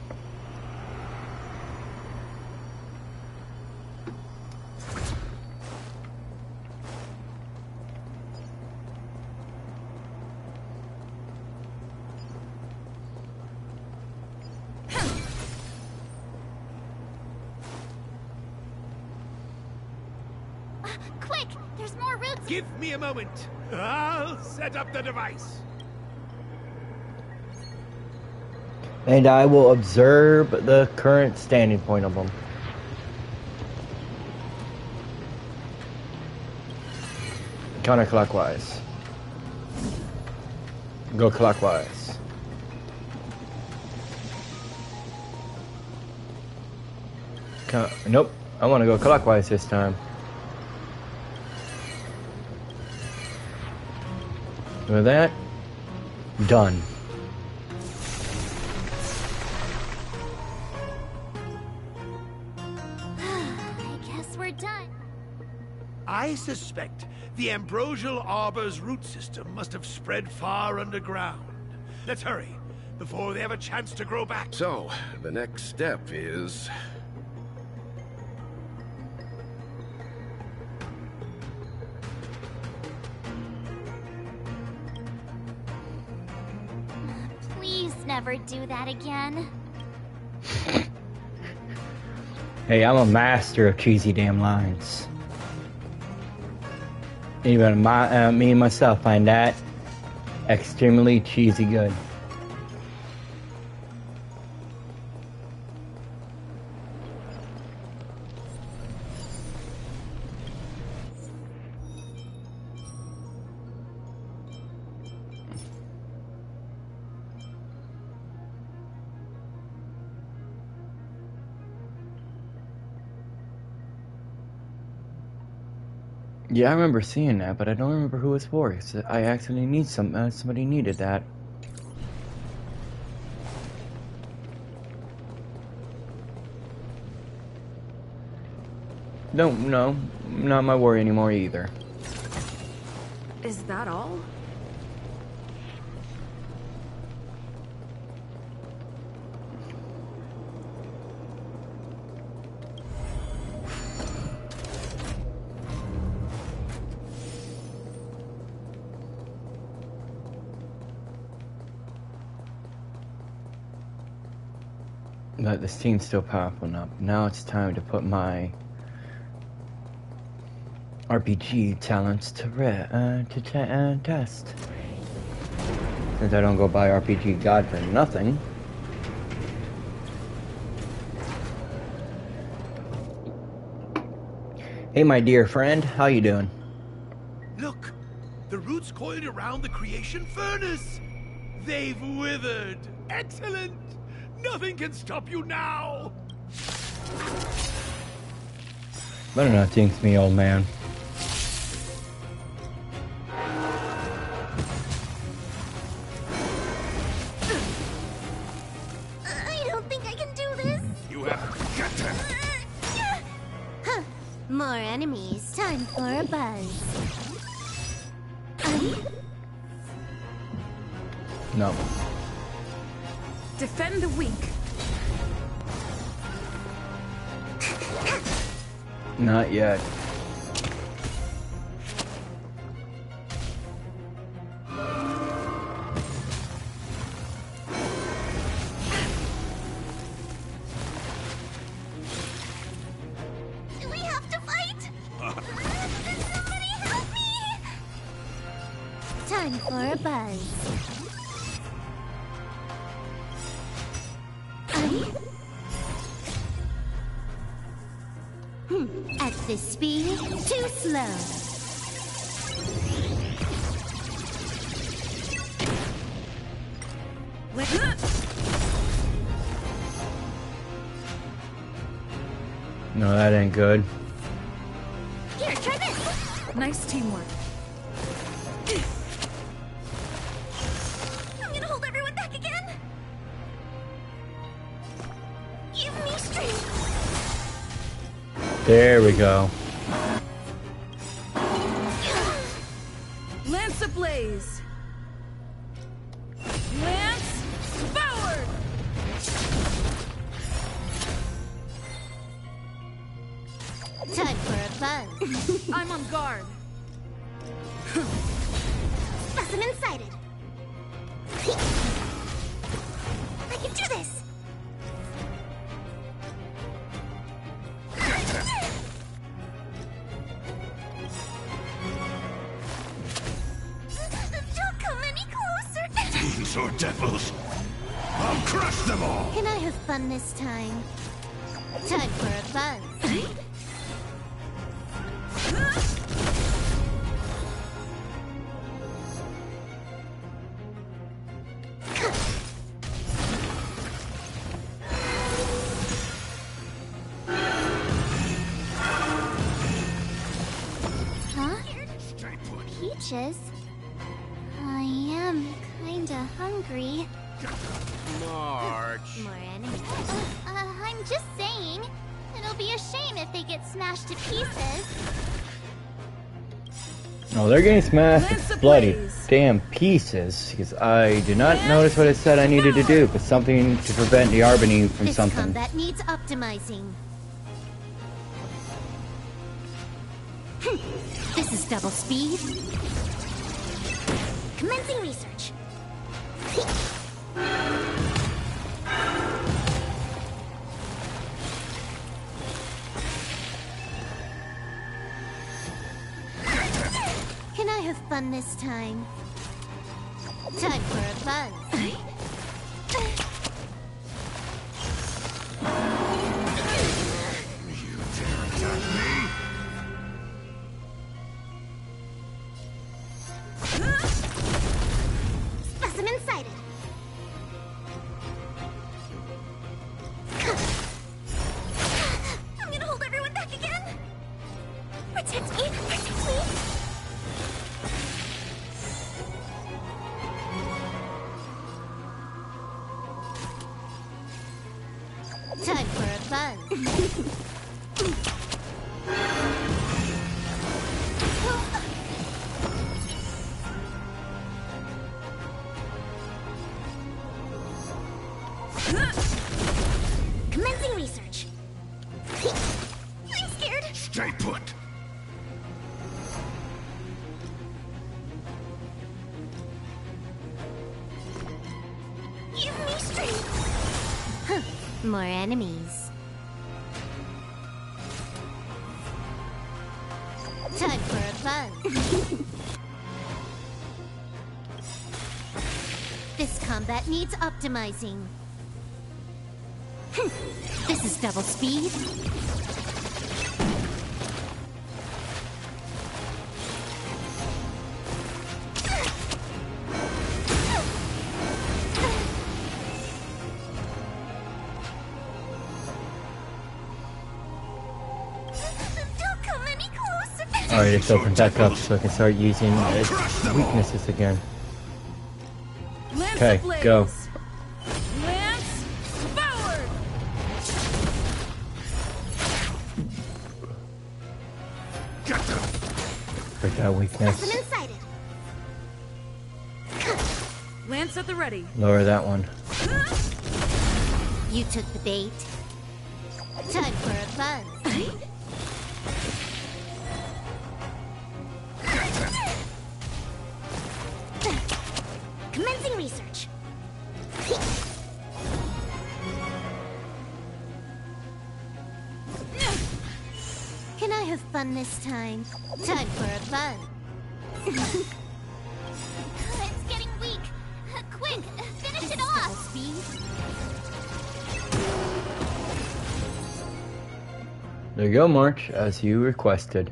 Quick! There's more routes! Give me a moment. I'll set up the device. And I will observe the current standing point of them. Counterclockwise. Go clockwise. Nope. I want to go clockwise this time. With that, done. I guess we're done. I suspect the Ambrosial Arbor's root system must have spread far underground. Let's hurry, before they have a chance to grow back. So, the next step is... Please never do that again. Hey, I'm a master of cheesy damn lines. Even me and myself find that extremely cheesy good. Yeah, I remember seeing that, but I don't remember who it's for. I actually need somebody needed that. No, not my worry anymore either. Is that all? But this team's still powerful enough. Now it's time to put my RPG talents to test. Since I don't go by RPG God for nothing. Hey, my dear friend, how you doing? Look, the roots coiled around the creation furnace. They've withered. Excellent. Nothing can stop you now. Better not jinx me, old man. I don't think I can do this. You have got to. Huh. More enemies. Time for a buzz. No. Defend the weak. Not yet. Do we have to fight? Somebody help me! Time for a buzz. this speed too slow. No, that ain't good. Here, try this. Nice teamwork. I'm gonna hold everyone back again. Give me strength. There we go. Lance ablaze. Lance forward. Time for a buzz. I'm on guard. Specimen sighted. I can do this. Don't come any closer. Demons or devils, I'll crush them all! Can I have fun this time? Time for a buzz. Huh? Peaches? I am kinda hungry. March. More enemies. I'm just saying. It'll be a shame if they get smashed to pieces. Oh, they're getting smashed to bloody damn pieces because I did not notice what it said I needed to do, but something to prevent the Arbany from This something. combat needs optimizing. This is double speed. Commencing research. Can I have fun this time? Time for a buzz. You dare attack me? Specimen sighted. I'm gonna hold everyone back again. Protect me, protect me. Time for a buzz. Commencing research. I'm scared. Stay put. Give me strength. More enemies. Time for a buzz. This combat needs optimizing. This is double speed. Don't come any closer. Alright, it's opened back up so I can start using its weaknesses again. Okay, go. Lance forward. Break that weakness. Specimen sighted. Lance at the ready. Lower that one. You took the bait. Time for a buzz. Commencing research. Can I have fun this time? Time for a buzz. It's getting weak. Quick, finish it off. There you go, March, as you requested.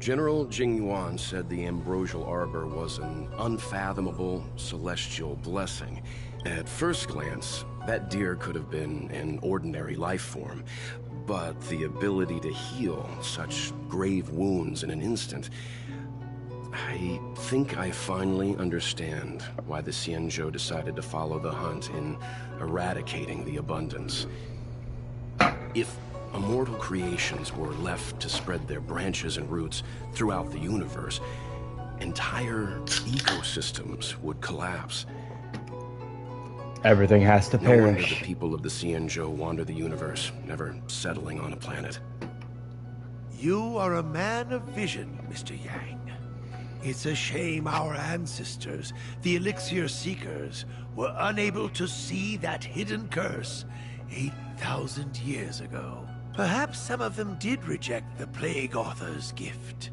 General Jing Yuan said the Ambrosial Arbor was an unfathomable celestial blessing. At first glance, that deer could have been an ordinary life form, but the ability to heal such grave wounds in an instant... I think I finally understand why the Xianzhou decided to follow the hunt in eradicating the abundance. If immortal creations were left to spread their branches and roots throughout the universe, entire ecosystems would collapse. Everything has to No wonder perish. the people of the Xianzhou wander the universe, never settling on a planet. You are a man of vision, Mr. Yang. It's a shame our ancestors, the Elixir Seekers, were unable to see that hidden curse 8,000 years ago. Perhaps some of them did reject the Plague Author's gift.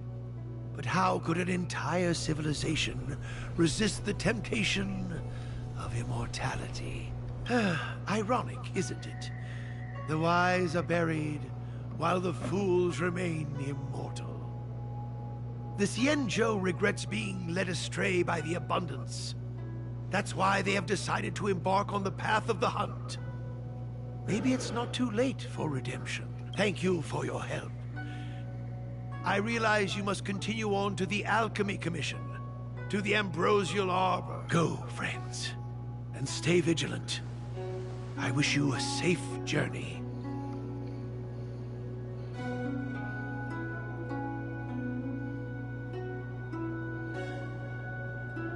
But how could an entire civilization resist the temptation of immortality? Ironic, isn't it? The wise are buried, while the fools remain immortal. The Xianzhou regrets being led astray by the abundance. That's why they have decided to embark on the path of the hunt. Maybe it's not too late for redemption. Thank you for your help. I realize you must continue on to the Alchemy Commission, to the Ambrosial Arbor. Go, friends, and stay vigilant. I wish you a safe journey.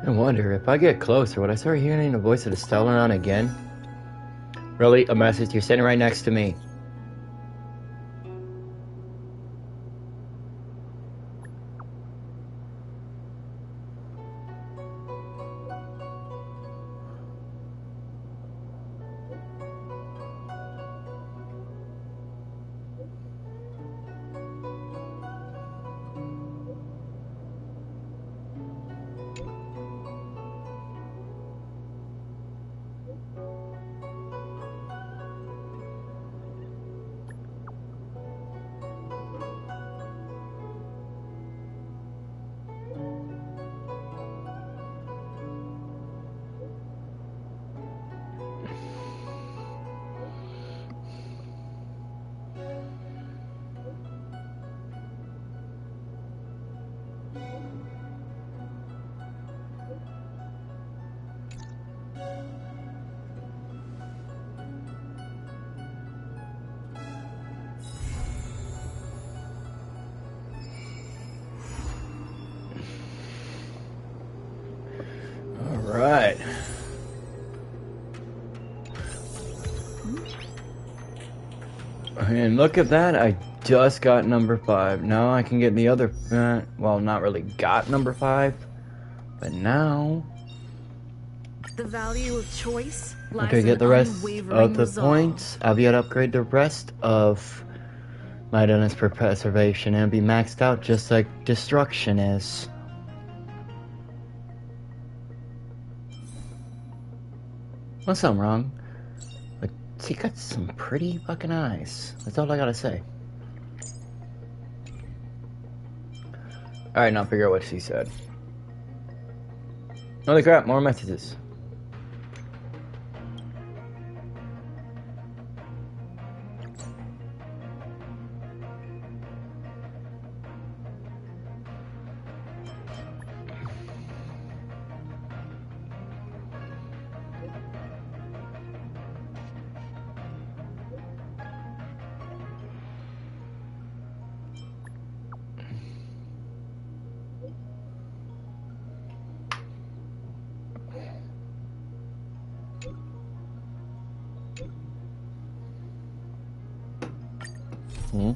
I wonder, if I get closer, would I start hearing the voice of the Stellaron again? Really? A message? You're sitting right next to me. Alright. And look at that, I just got number 5. Now I can get the other, well, not really got number 5, but now The value of choice lies I could in get the rest unwavering of the resolve. points. I'll be able to upgrade the rest of my Dennis preservation and be maxed out just like destruction is. Unless I'm wrong, but she got some pretty fucking eyes. That's all I gotta say. Alright, now figure out what she said. Holy crap, more messages. Hmm?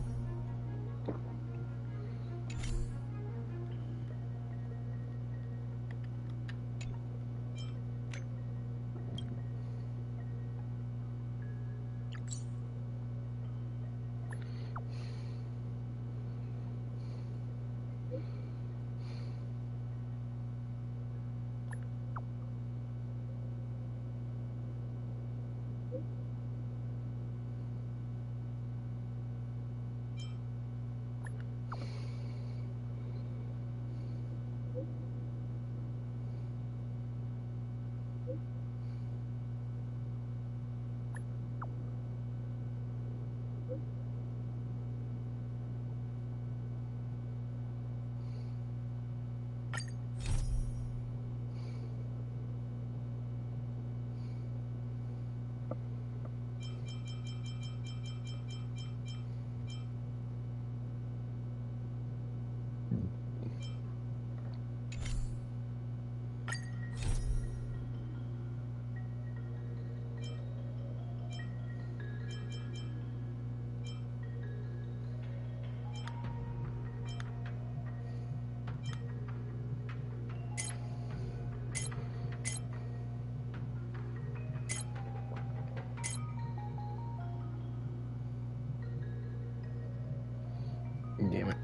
Damn it.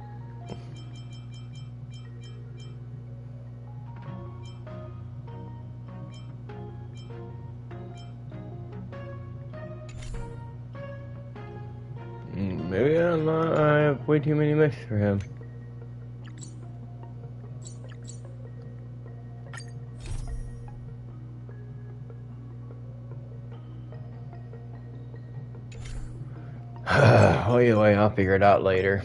Maybe I have way too many mechs for him. Wait, I'll figure it out later.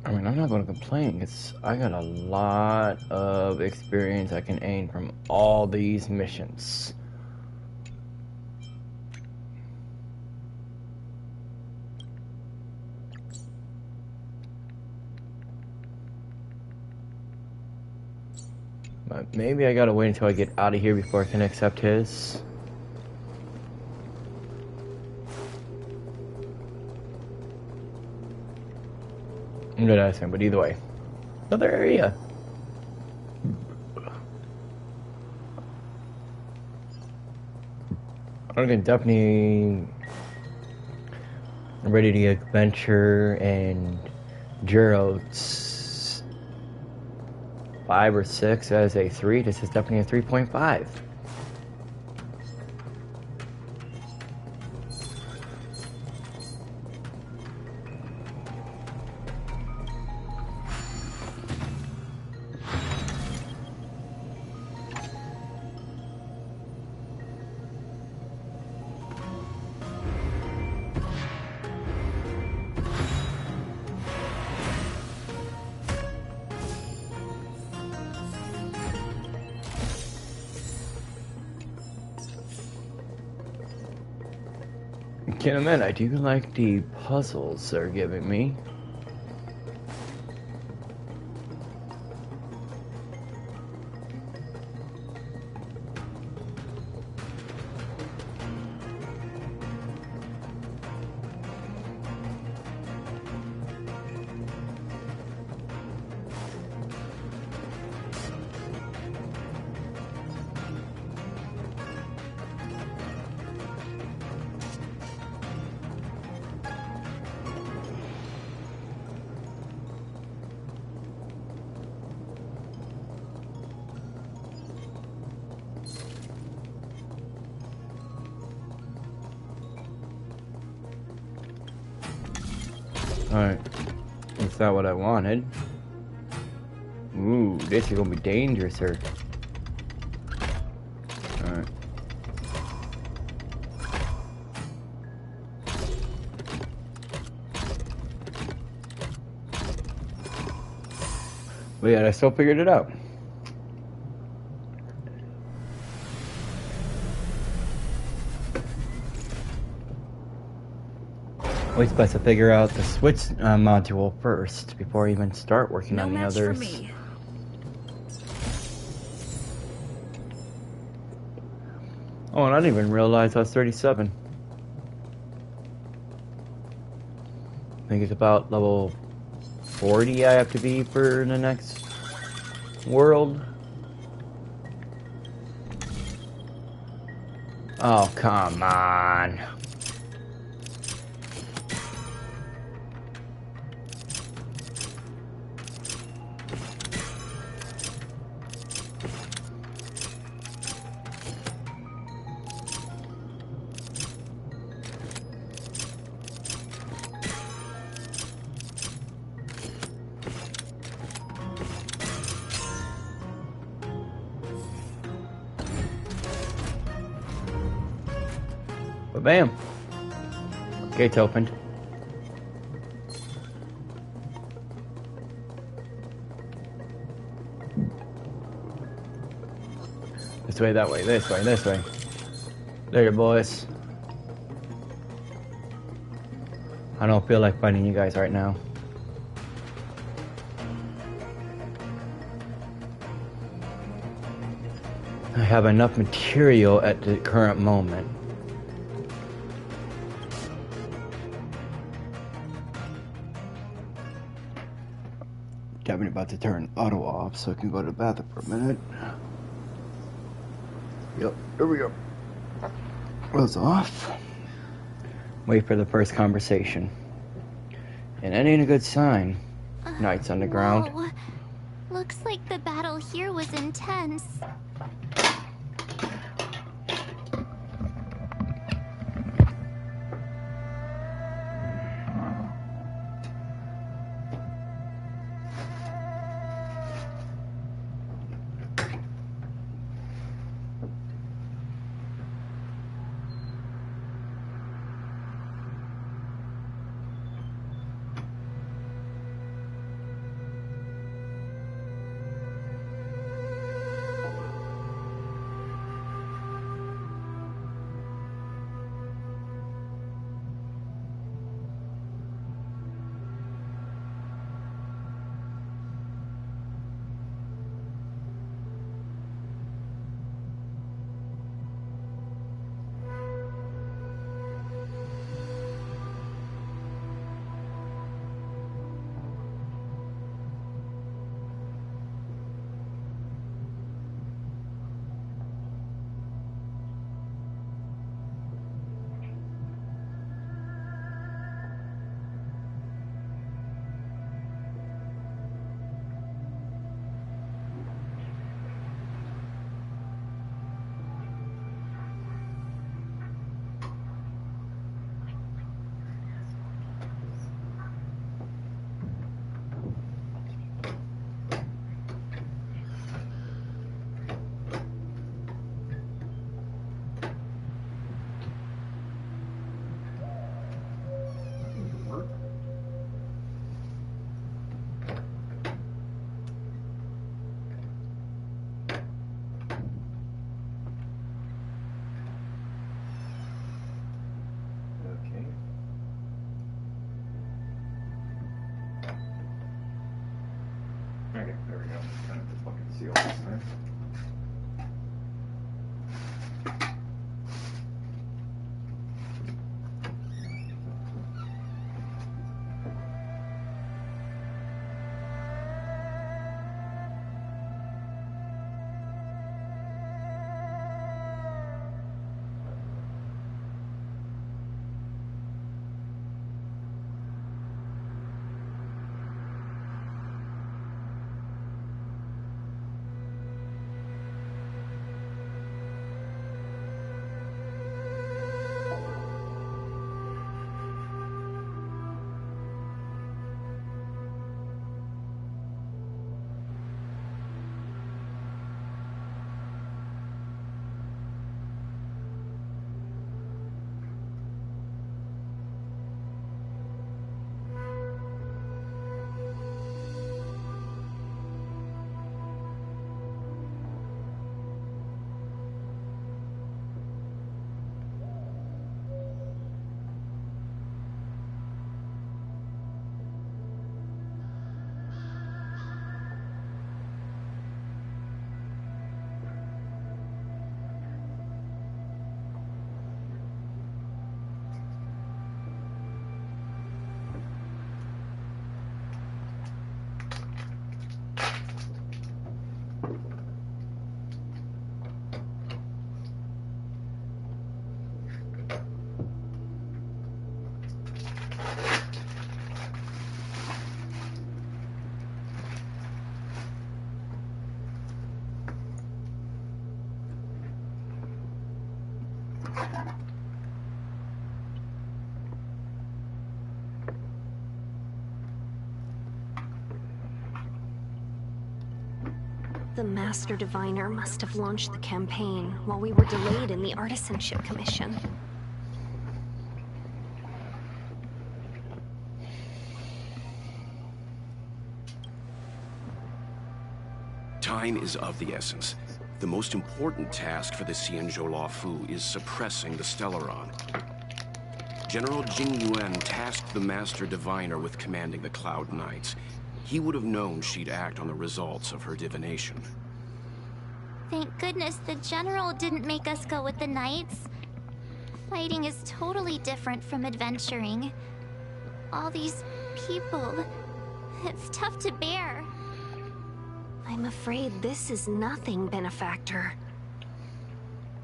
I mean, I'm not going to complain. I got a lot of experience I can gain from all these missions. But maybe I gotta wait until I get out of here before I can accept his. I'm gonna ask him, but either way. Another area. I'm gonna definitely ready to get Venture and Gyro's 5 or 6 as a 3. This is definitely a 3.5. Can't admit, I do like the puzzles they're giving me. Alright. Is that what I wanted? Ooh, this is gonna be dangerous here. Alright. But yeah, I still figured it out. Always best to figure out the Switch module first before I even start working on the others. No match for me. Oh, and I didn't even realize I was 37. I think it's about level 40 I have to be for the next world. Oh, come on. But bam! Gates opened. This way, that way, this way, this way. Later, boys. I don't feel like fighting you guys right now. I have enough material at the current moment. Definitely about to turn auto off so I can go to the bathroom for a minute. Yep, there we go. Was off. Wait for the first conversation. And that ain't a good sign. Knights on the ground. Whoa. Looks like the battle here was intense. Okay, there we go. Kind of the fucking seal this time. The Master Diviner must have launched the campaign while we were delayed in the Artisanship Commission. Time is of the essence. The most important task for the Xianzhou Luofu is suppressing the Stellaron. General Jing Yuan tasked the Master Diviner with commanding the Cloud Knights. He would have known she'd act on the results of her divination. Thank goodness the General didn't make us go with the Knights. Fighting is totally different from adventuring. All these people, it's tough to bear. I'm afraid this is nothing, Benefactor.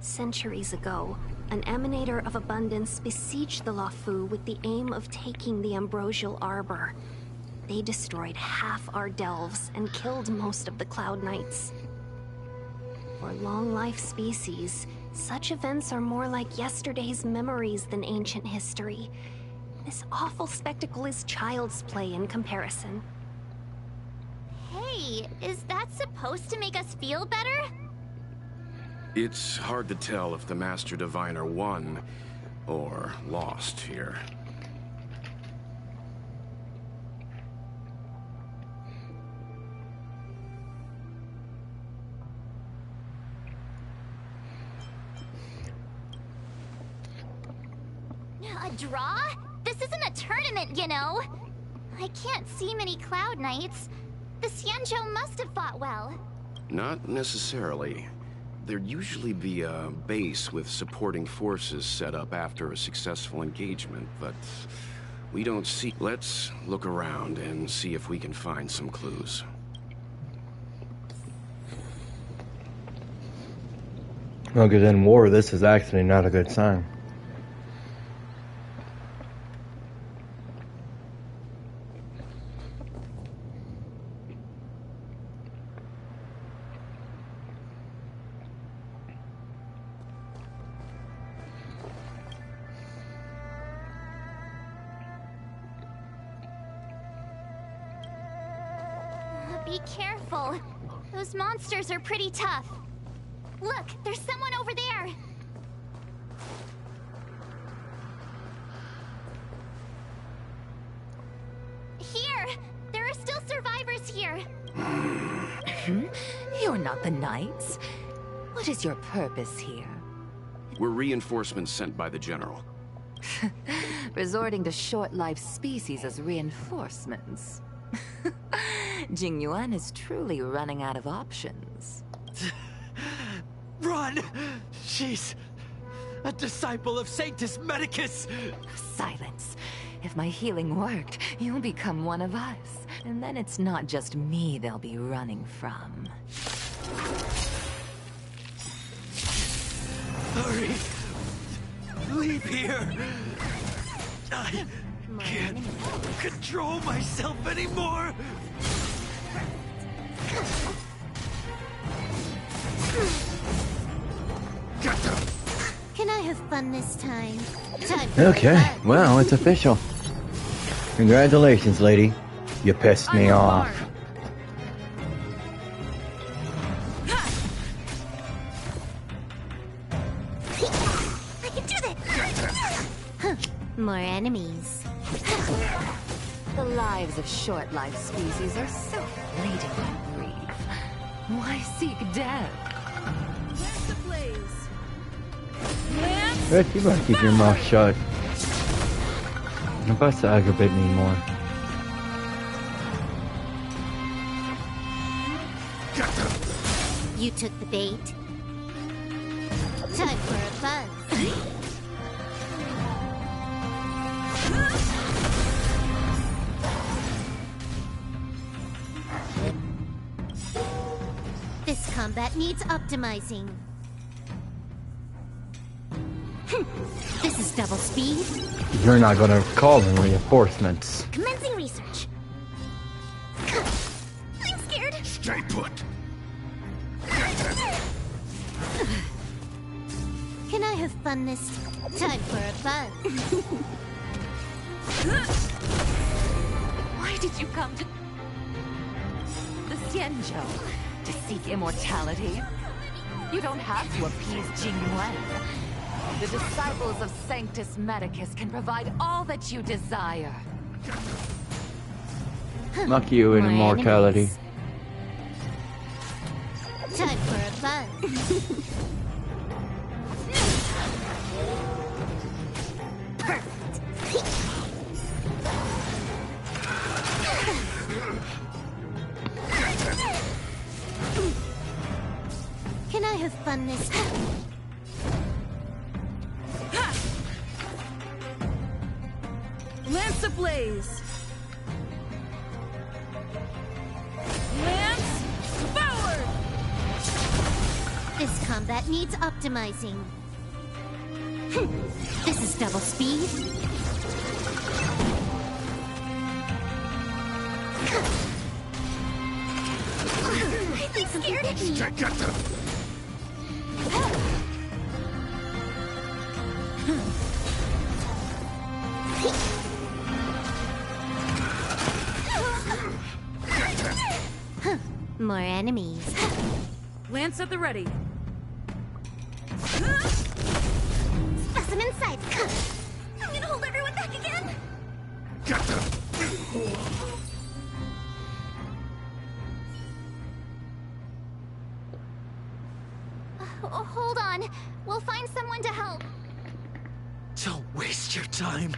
Centuries ago, an Emanator of Abundance besieged the Luofu with the aim of taking the Ambrosial Arbor. They destroyed half our delves and killed most of the Cloud Knights. For long-life species, such events are more like yesterday's memories than ancient history. This awful spectacle is child's play in comparison. Hey, is that supposed to make us feel better? It's hard to tell if the Master Diviner won or lost here. A draw? This isn't a tournament, you know. I can't see many Cloud Knights. The Xianzhou must have fought well. Not necessarily. There'd usually be a base with supporting forces set up after a successful engagement, but we don't see... Let's look around and see if we can find some clues. Well, because in war, this is actually not a good sign. Be careful. Those monsters are pretty tough. Look, there's someone over there. Here! There are still survivors here. You're not the Knights. What is your purpose here? We're reinforcements sent by the General. Resorting to short-lived species as reinforcements. Jing Yuan is truly running out of options. Run! She's a disciple of Sanctus Medicus! Silence. If my healing worked, you'll become one of us. And then it's not just me they'll be running from. Hurry! Leave here! I can't control myself anymore! Can I have fun this time? Time for Okay, fun. well, it's official. Congratulations, lady. You pissed me off. I can do this! Huh, more enemies. The lives of short-lived species are so fleetingly brief. Why seek death? Where's the blaze? Rick, you better keep your mouth shut. You're about to aggravate me more. You took the bait. Time for a buzz. This combat needs optimizing. This is double speed. You're not gonna call in reinforcements. Commencing research. I'm scared. Stay put. Can I have fun this time for a buzz? Why did you come to the Xianzhou? To seek immortality? You don't have to appease Jing Yuan. The disciples of Sanctus Medicus can provide all that you desire. Lucky you in More immortality. enemies. Time for a fun. Can I have fun this time? Lance ablaze! Lance forward! This combat needs optimizing. This is double speed. They scared of me. More enemies. Lance at the ready. Specimen sight. I'm gonna hold everyone back again. Hold on. We'll find someone to help. Don't waste your time.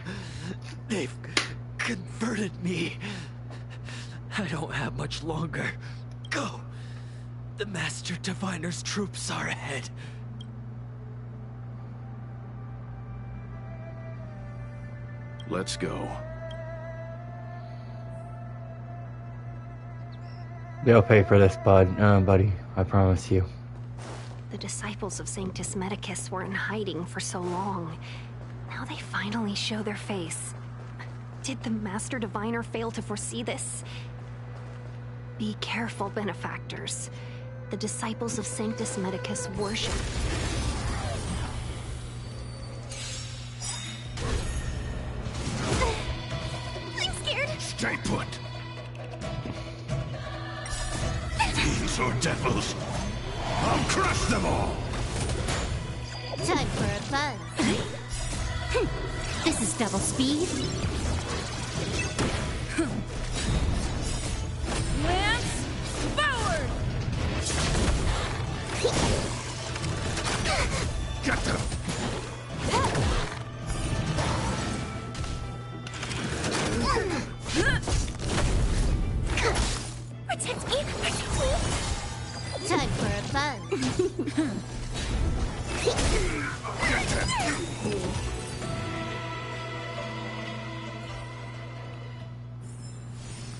They've converted me. I don't have much longer. Go. The Master Diviner's troops are ahead. Let's go. They'll pay for this, buddy. I promise you. The disciples of Sanctus Medicus were in hiding for so long. Now they finally show their face. Did the Master Diviner fail to foresee this? Be careful, benefactors. The disciples of Sanctus Medicus worship. I'm scared. Stay put. Fiends or devils, I'll crush them all. Time for a fun. This is double speed. Lance forward! Get them. Protect me! Protect me! Time for a fun.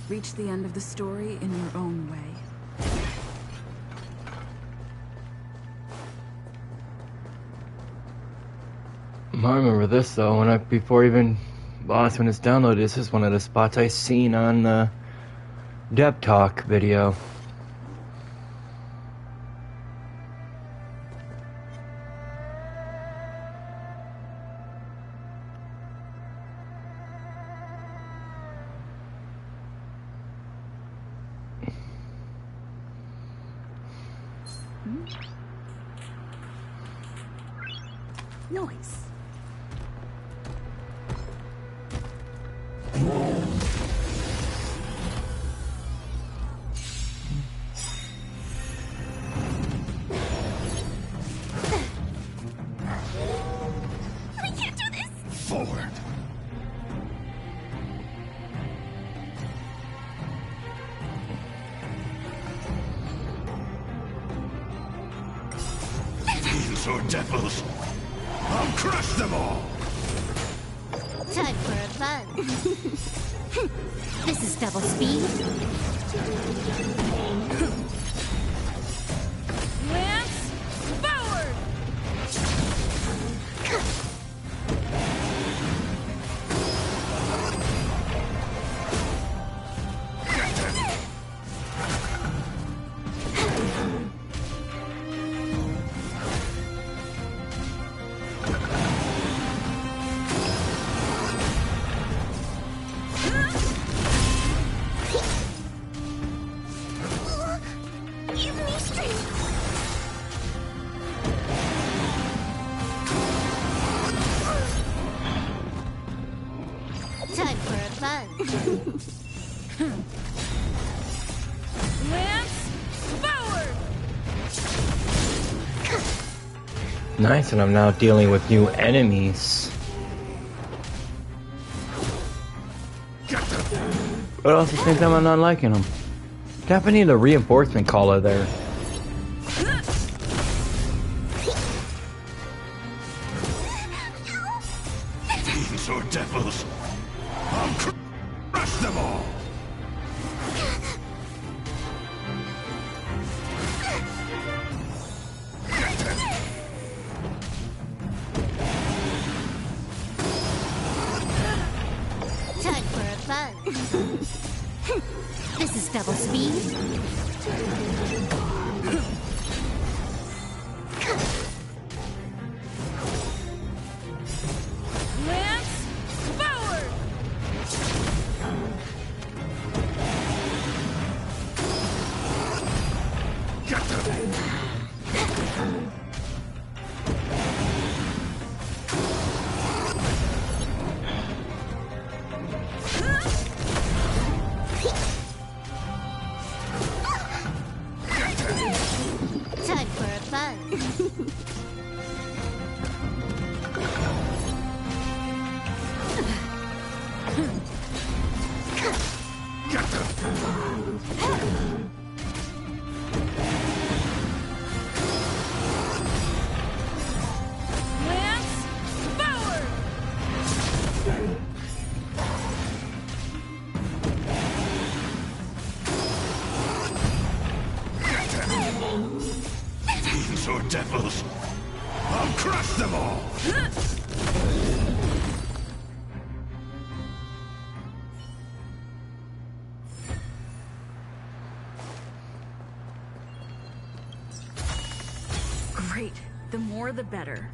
Reach the end of the story in your own way. I remember this though. Before even Boss, when it's downloaded, this is one of the spots I seen on the Dep Talk video. Noise. I can't do this! Forward. Fiends or devils, I'll crush them all. Time for a fun. This is double speed. Lance forward! Give me strength! Time for a fun. Lance forward! Nice, and I'm now dealing with new enemies. But also at the same time, I'm not liking them. Definitely need a reinforcement caller there. Demons or devils, I'll crush them all! Time for a buzz. This is double speed. Lance forward! Time for a buzz. Lance forward! Demons or devils, I'll crush them all! Great. The more the better.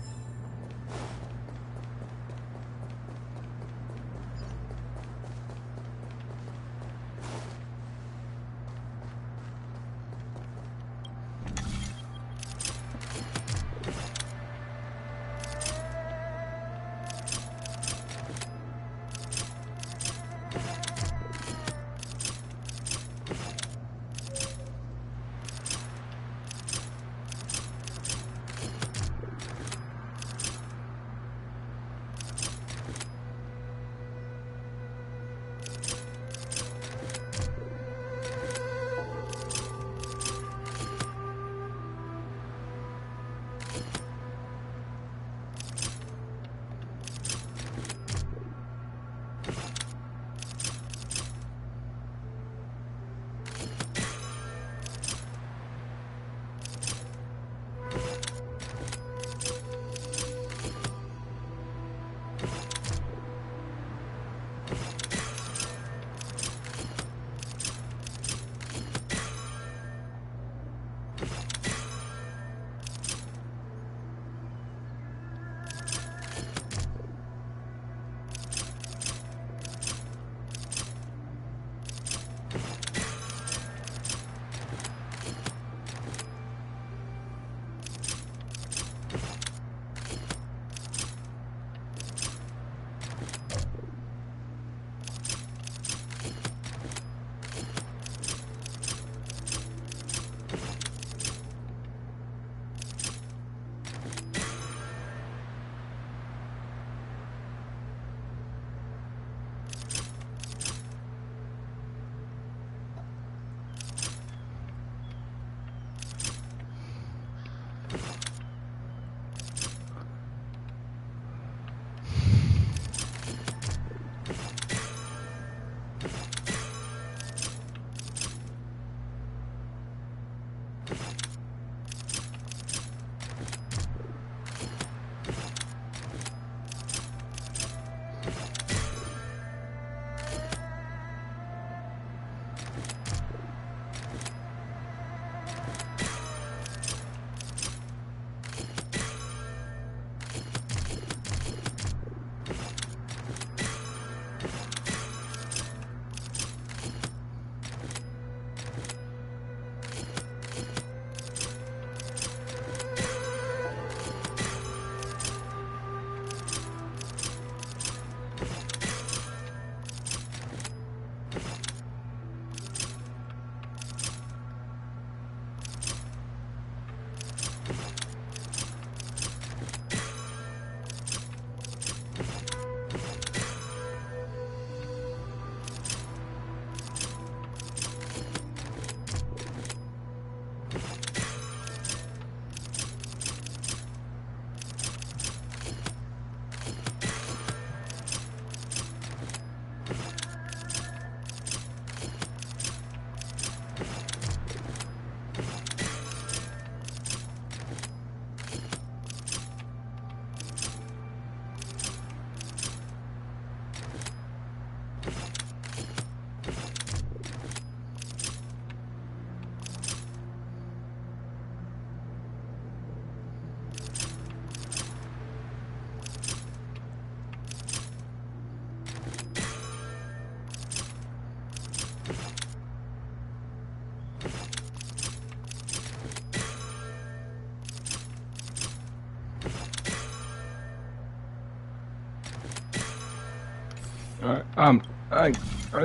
I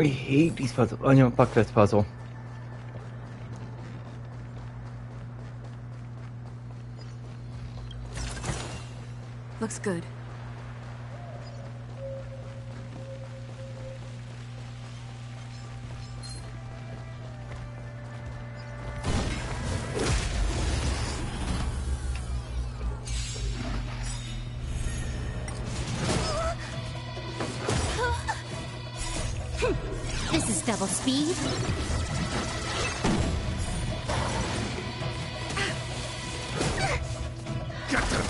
hate these puzzles. Oh no, fuck this puzzle. Looks good. This is double speed. Get them!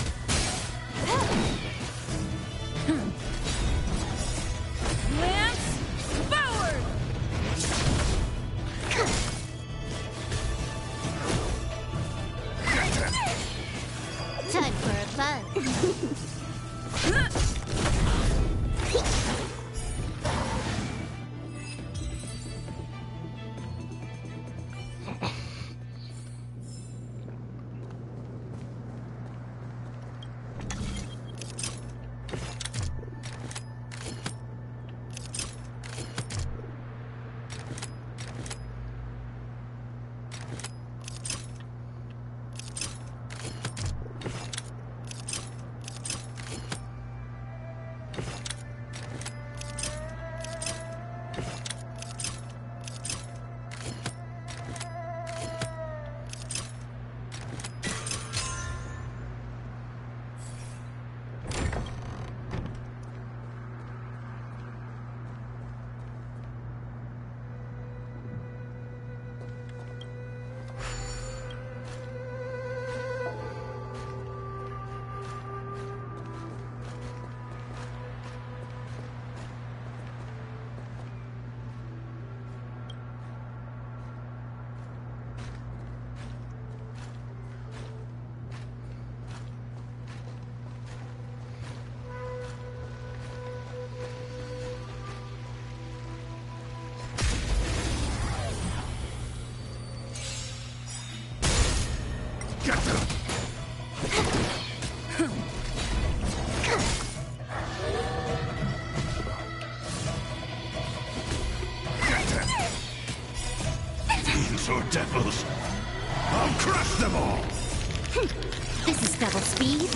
Lance forward! Time for a fun. Get them! Get them! Fiends or devils! I'll crush them all! This is double speed.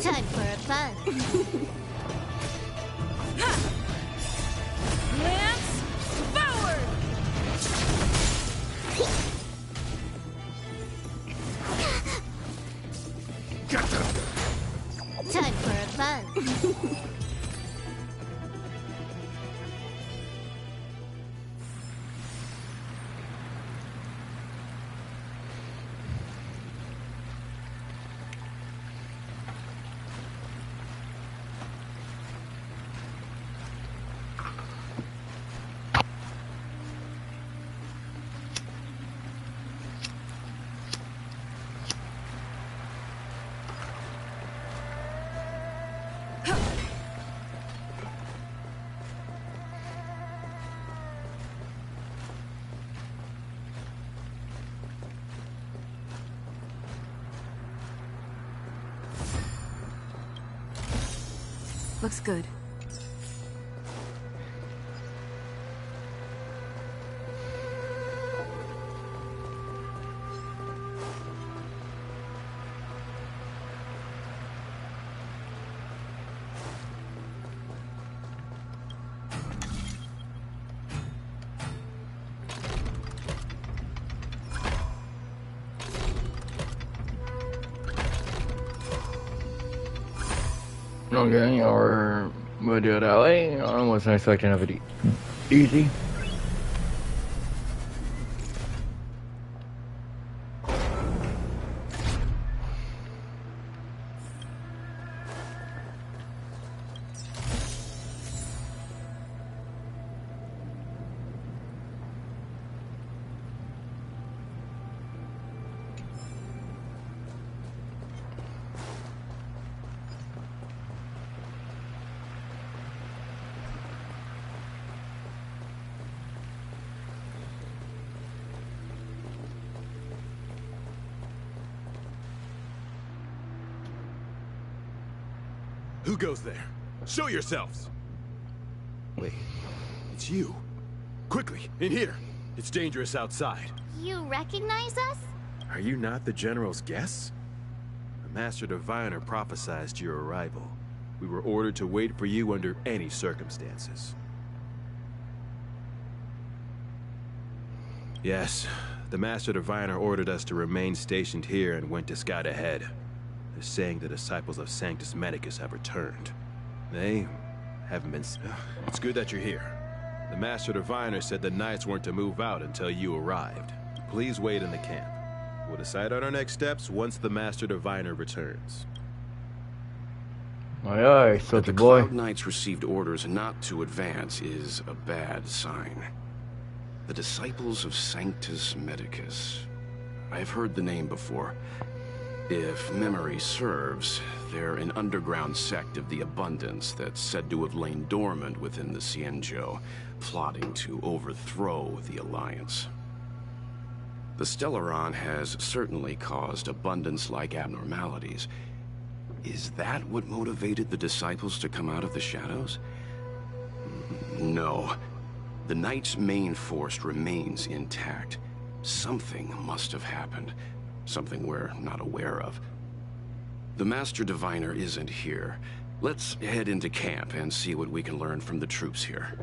Time for a fun. Lance forward! Get them! Time for a fun. Looks good. Okay, or we'll do it that way. I wasn't expecting of it easy. Who goes there? Show yourselves! Wait, it's you. Quickly, in here. It's dangerous outside. You recognize us? Are you not the General's guests? The Master Diviner prophesized your arrival. We were ordered to wait for you under any circumstances. Yes, the Master Diviner ordered us to remain stationed here and went to scout ahead. They're saying the disciples of Sanctus Medicus have returned. They haven't been... It's good that you're here. The Master Diviner said the Knights weren't to move out until you arrived. Please wait in the camp. We'll decide on our next steps once the Master Diviner returns. Aye, aye, soldier the boy. Cloud Knights received orders not to advance is a bad sign. The Disciples of Sanctus Medicus. I've heard the name before. If memory serves, they're an underground sect of the Abundance that's said to have lain dormant within the Xianzhou, plotting to overthrow the Alliance. The Stellaron has certainly caused Abundance-like abnormalities. Is that what motivated the Disciples to come out of the shadows? No. The Knight's main force remains intact. Something must have happened. Something we're not aware of. The Master Diviner isn't here. Let's head into camp and see what we can learn from the troops here.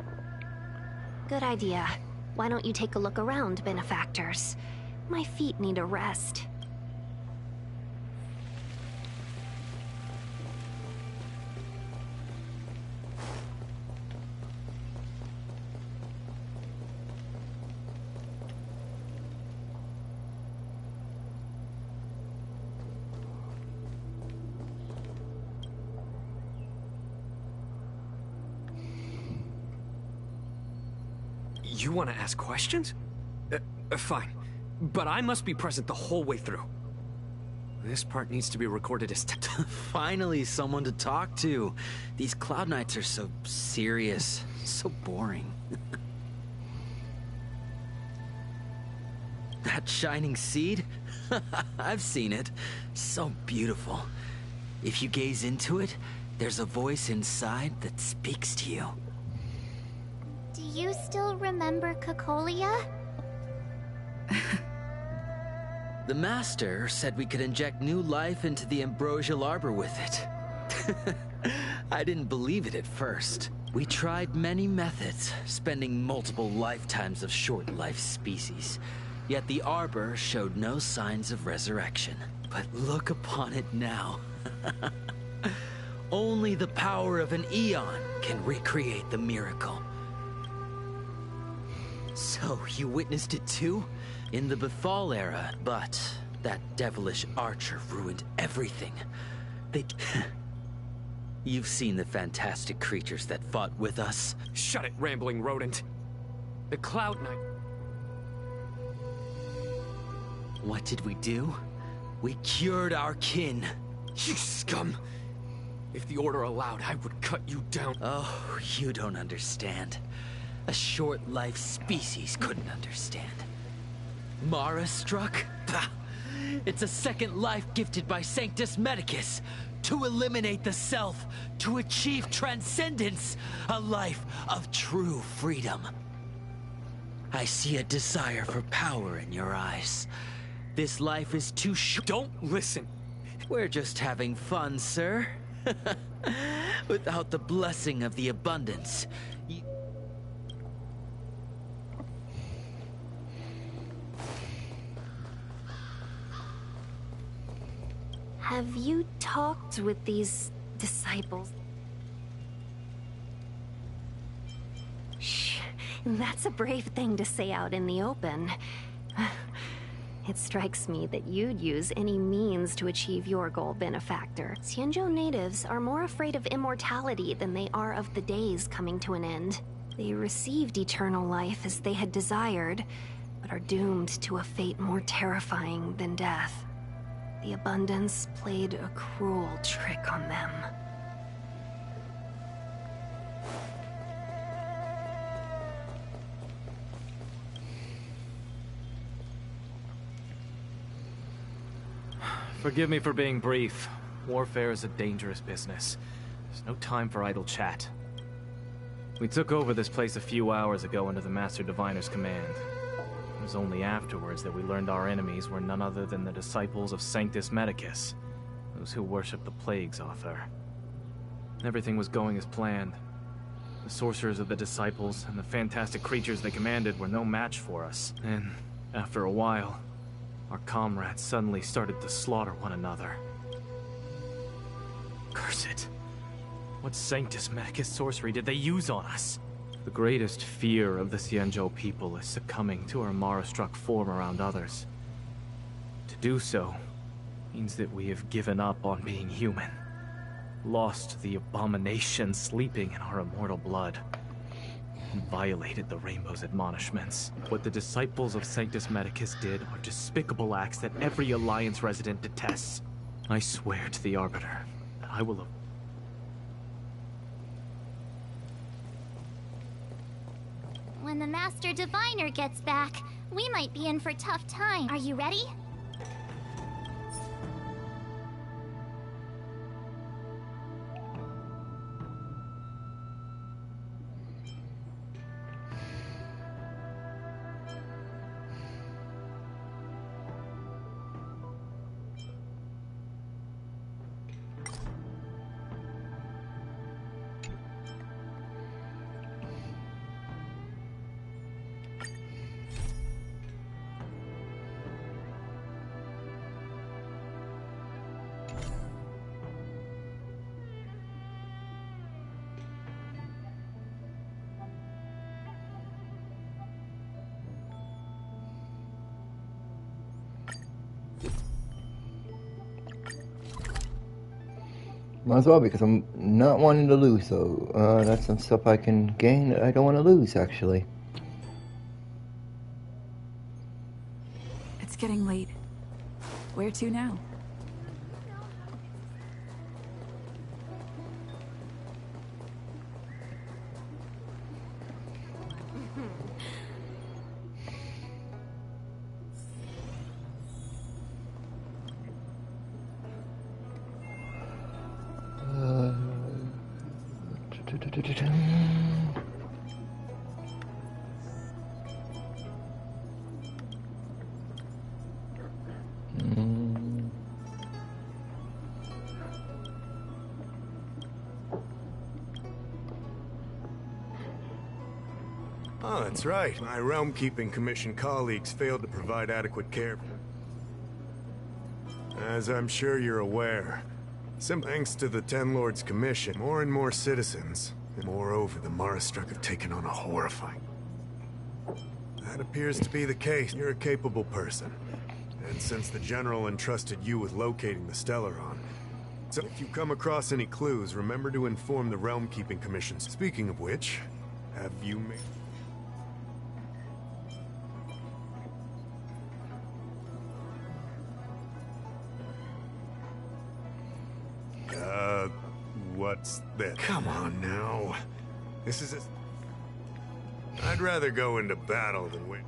Good idea. Why don't you take a look around, benefactors? My feet need a rest. You want to ask questions? Fine. But I must be present the whole way through. This part needs to be recorded as... Finally, someone to talk to. These Cloud Knights are so serious, so boring. That shining seed? I've seen it. So beautiful. If you gaze into it, there's a voice inside that speaks to you. Do you still remember Cocolia? The Master said we could inject new life into the Ambrosial Arbor with it. I didn't believe it at first. We tried many methods, spending multiple lifetimes of short-life species. Yet the Arbor showed no signs of resurrection. But look upon it now. Only the power of an Eon can recreate the miracle. So, you witnessed it too? In the Befall era, but that devilish archer ruined everything. You've seen the fantastic creatures that fought with us. Shut it, rambling rodent. The Cloud Knight... What did we do? We cured our kin. You scum! If the Order allowed, I would cut you down. Oh, you don't understand. A short-life species couldn't understand. Mara struck? Pah! It's a second life gifted by Sanctus Medicus to eliminate the self, to achieve transcendence, a life of true freedom. I see a desire for power in your eyes. This life is too short. Don't listen. We're just having fun, sir. Without the blessing of the Abundance, Have you talked with these disciples? Shh. That's a brave thing to say out in the open. It strikes me that you'd use any means to achieve your goal, benefactor. Xianzhou natives are more afraid of immortality than they are of the days coming to an end. They received eternal life as they had desired, but are doomed to a fate more terrifying than death. The Abundance played a cruel trick on them. Forgive me for being brief. Warfare is a dangerous business. There's no time for idle chat. We took over this place a few hours ago under the Master Diviner's command. It was only afterwards that we learned our enemies were none other than the disciples of Sanctus Medicus, those who worship the plague's author. Everything was going as planned. The sorcerers of the disciples and the fantastic creatures they commanded were no match for us. And after a while, our comrades suddenly started to slaughter one another. Curse it. What Sanctus Medicus sorcery did they use on us? The greatest fear of the Xianzhou people is succumbing to our Mara-struck form around others. To do so means that we have given up on being human, lost the abomination sleeping in our immortal blood, and violated the Rainbow's admonishments. What the disciples of Sanctus Medicus did are despicable acts that every Alliance resident detests. I swear to the Arbiter that I will... When the Master Diviner gets back, we might be in for a tough time. Are you ready? Might as well, because I'm not wanting to lose, so that's some stuff I can gain that I don't want to lose, actually. It's getting late. Where to now? Oh, that's right. My Realm Keeping Commission colleagues failed to provide adequate care. As I'm sure you're aware, thanks to the Ten Lords Commission, more and more citizens, and moreover, the Mara-struck have taken on a horrifying... That appears to be the case. You're a capable person. And since the General entrusted you with locating the Stellaron, so if you come across any clues, remember to inform the Realm Keeping Commission. Speaking of which, have you made... What's this? Come on now. This is a... I'd rather go into battle than win.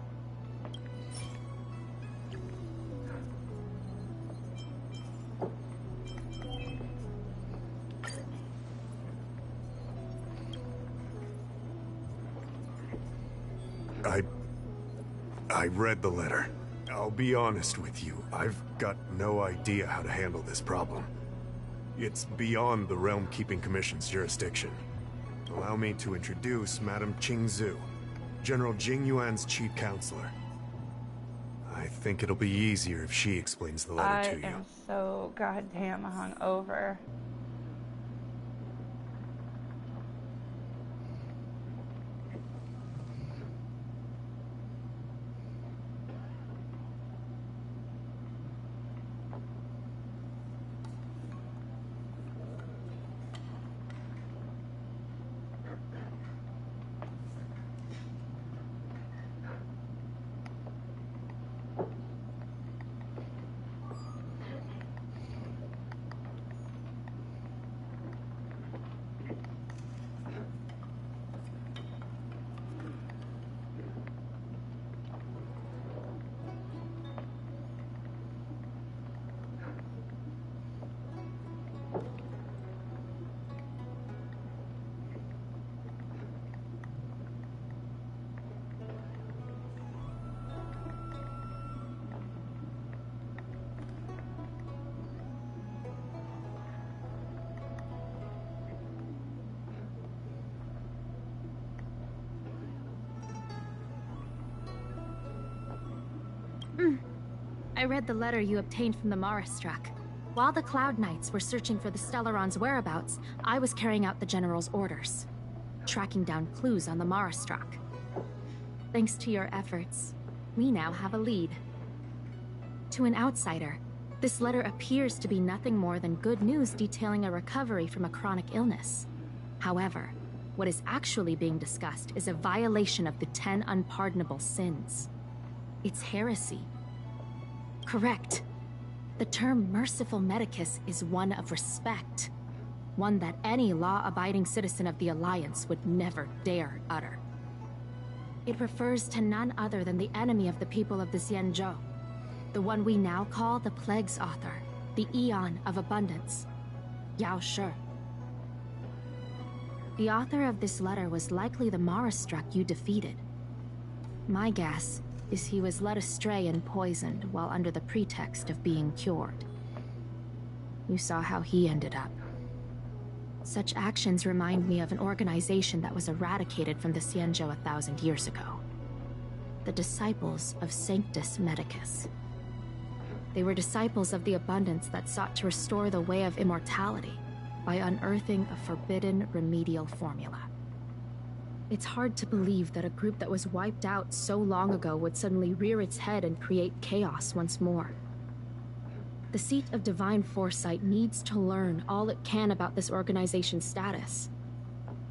I read the letter. I'll be honest with you. I've got no idea how to handle this problem. It's beyond the Realm Keeping Commission's jurisdiction. Allow me to introduce Madame Qingzu, General Jing Yuan's chief counselor. I think it'll be easier if she explains the letter to you. I am so goddamn hungover. read the letter you obtained from the Marastruck. While the Cloud Knights were searching for the Stellaron's whereabouts, I was carrying out the General's orders, tracking down clues on the Marastruck. Thanks to your efforts, we now have a lead. To an outsider, this letter appears to be nothing more than good news detailing a recovery from a chronic illness. However, what is actually being discussed is a violation of the 10 unpardonable sins. It's heresy. Correct. The term merciful medicus is one of respect, one that any law-abiding citizen of the Alliance would never dare utter. It refers to none other than the enemy of the people of the Xianzhou, the one we now call the Plague's author, the Aeon of Abundance, Yao Shi. The author of this letter was likely the Marastruck you defeated. My guess is he was led astray and poisoned while under the pretext of being cured. You saw how he ended up. Such actions remind me of an organization that was eradicated from the Xianzhou 1,000 years ago. The Disciples of Sanctus Medicus. They were disciples of the Abundance that sought to restore the way of immortality by unearthing a forbidden remedial formula. It's hard to believe that a group that was wiped out so long ago would suddenly rear its head and create chaos once more. The Seat of Divine Foresight needs to learn all it can about this organization's status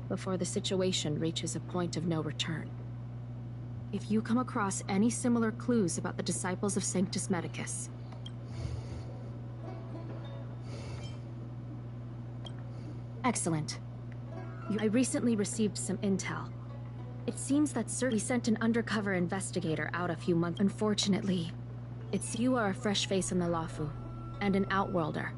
before the situation reaches a point of no return. If you come across any similar clues about the Disciples of Sanctus Medicus, excellent. I recently received some intel. It seems that we sent an undercover investigator out a few months. Unfortunately, you are a fresh face in the Luofu, and an outworlder.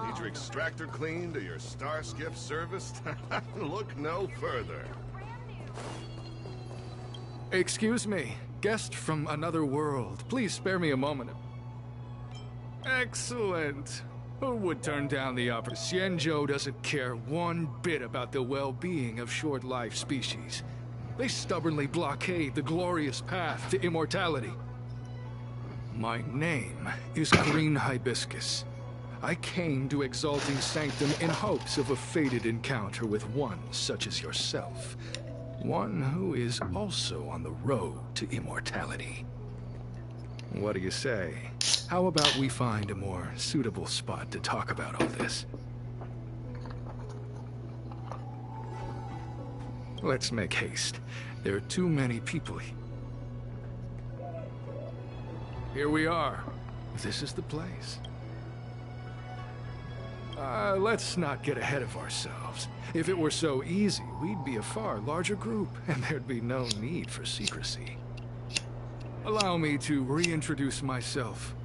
Need your extractor cleaned or your star skiff serviced? Look no further. Excuse me, guest from another world. Please spare me a moment. Excellent. Who would turn down the offer? Xianzhou doesn't care one bit about the well-being of short-life species. They stubbornly blockade the glorious path to immortality. My name is Green Hibiscus. I came to Exalting Sanctum in hopes of a fated encounter with one such as yourself. One who is also on the road to immortality. What do you say? How about we find a more suitable spot to talk about all this? Let's make haste. There are too many people here. Here we are. This is the place. Let's not get ahead of ourselves. If it were so easy, we'd be a far larger group, and there'd be no need for secrecy. Allow me to reintroduce myself.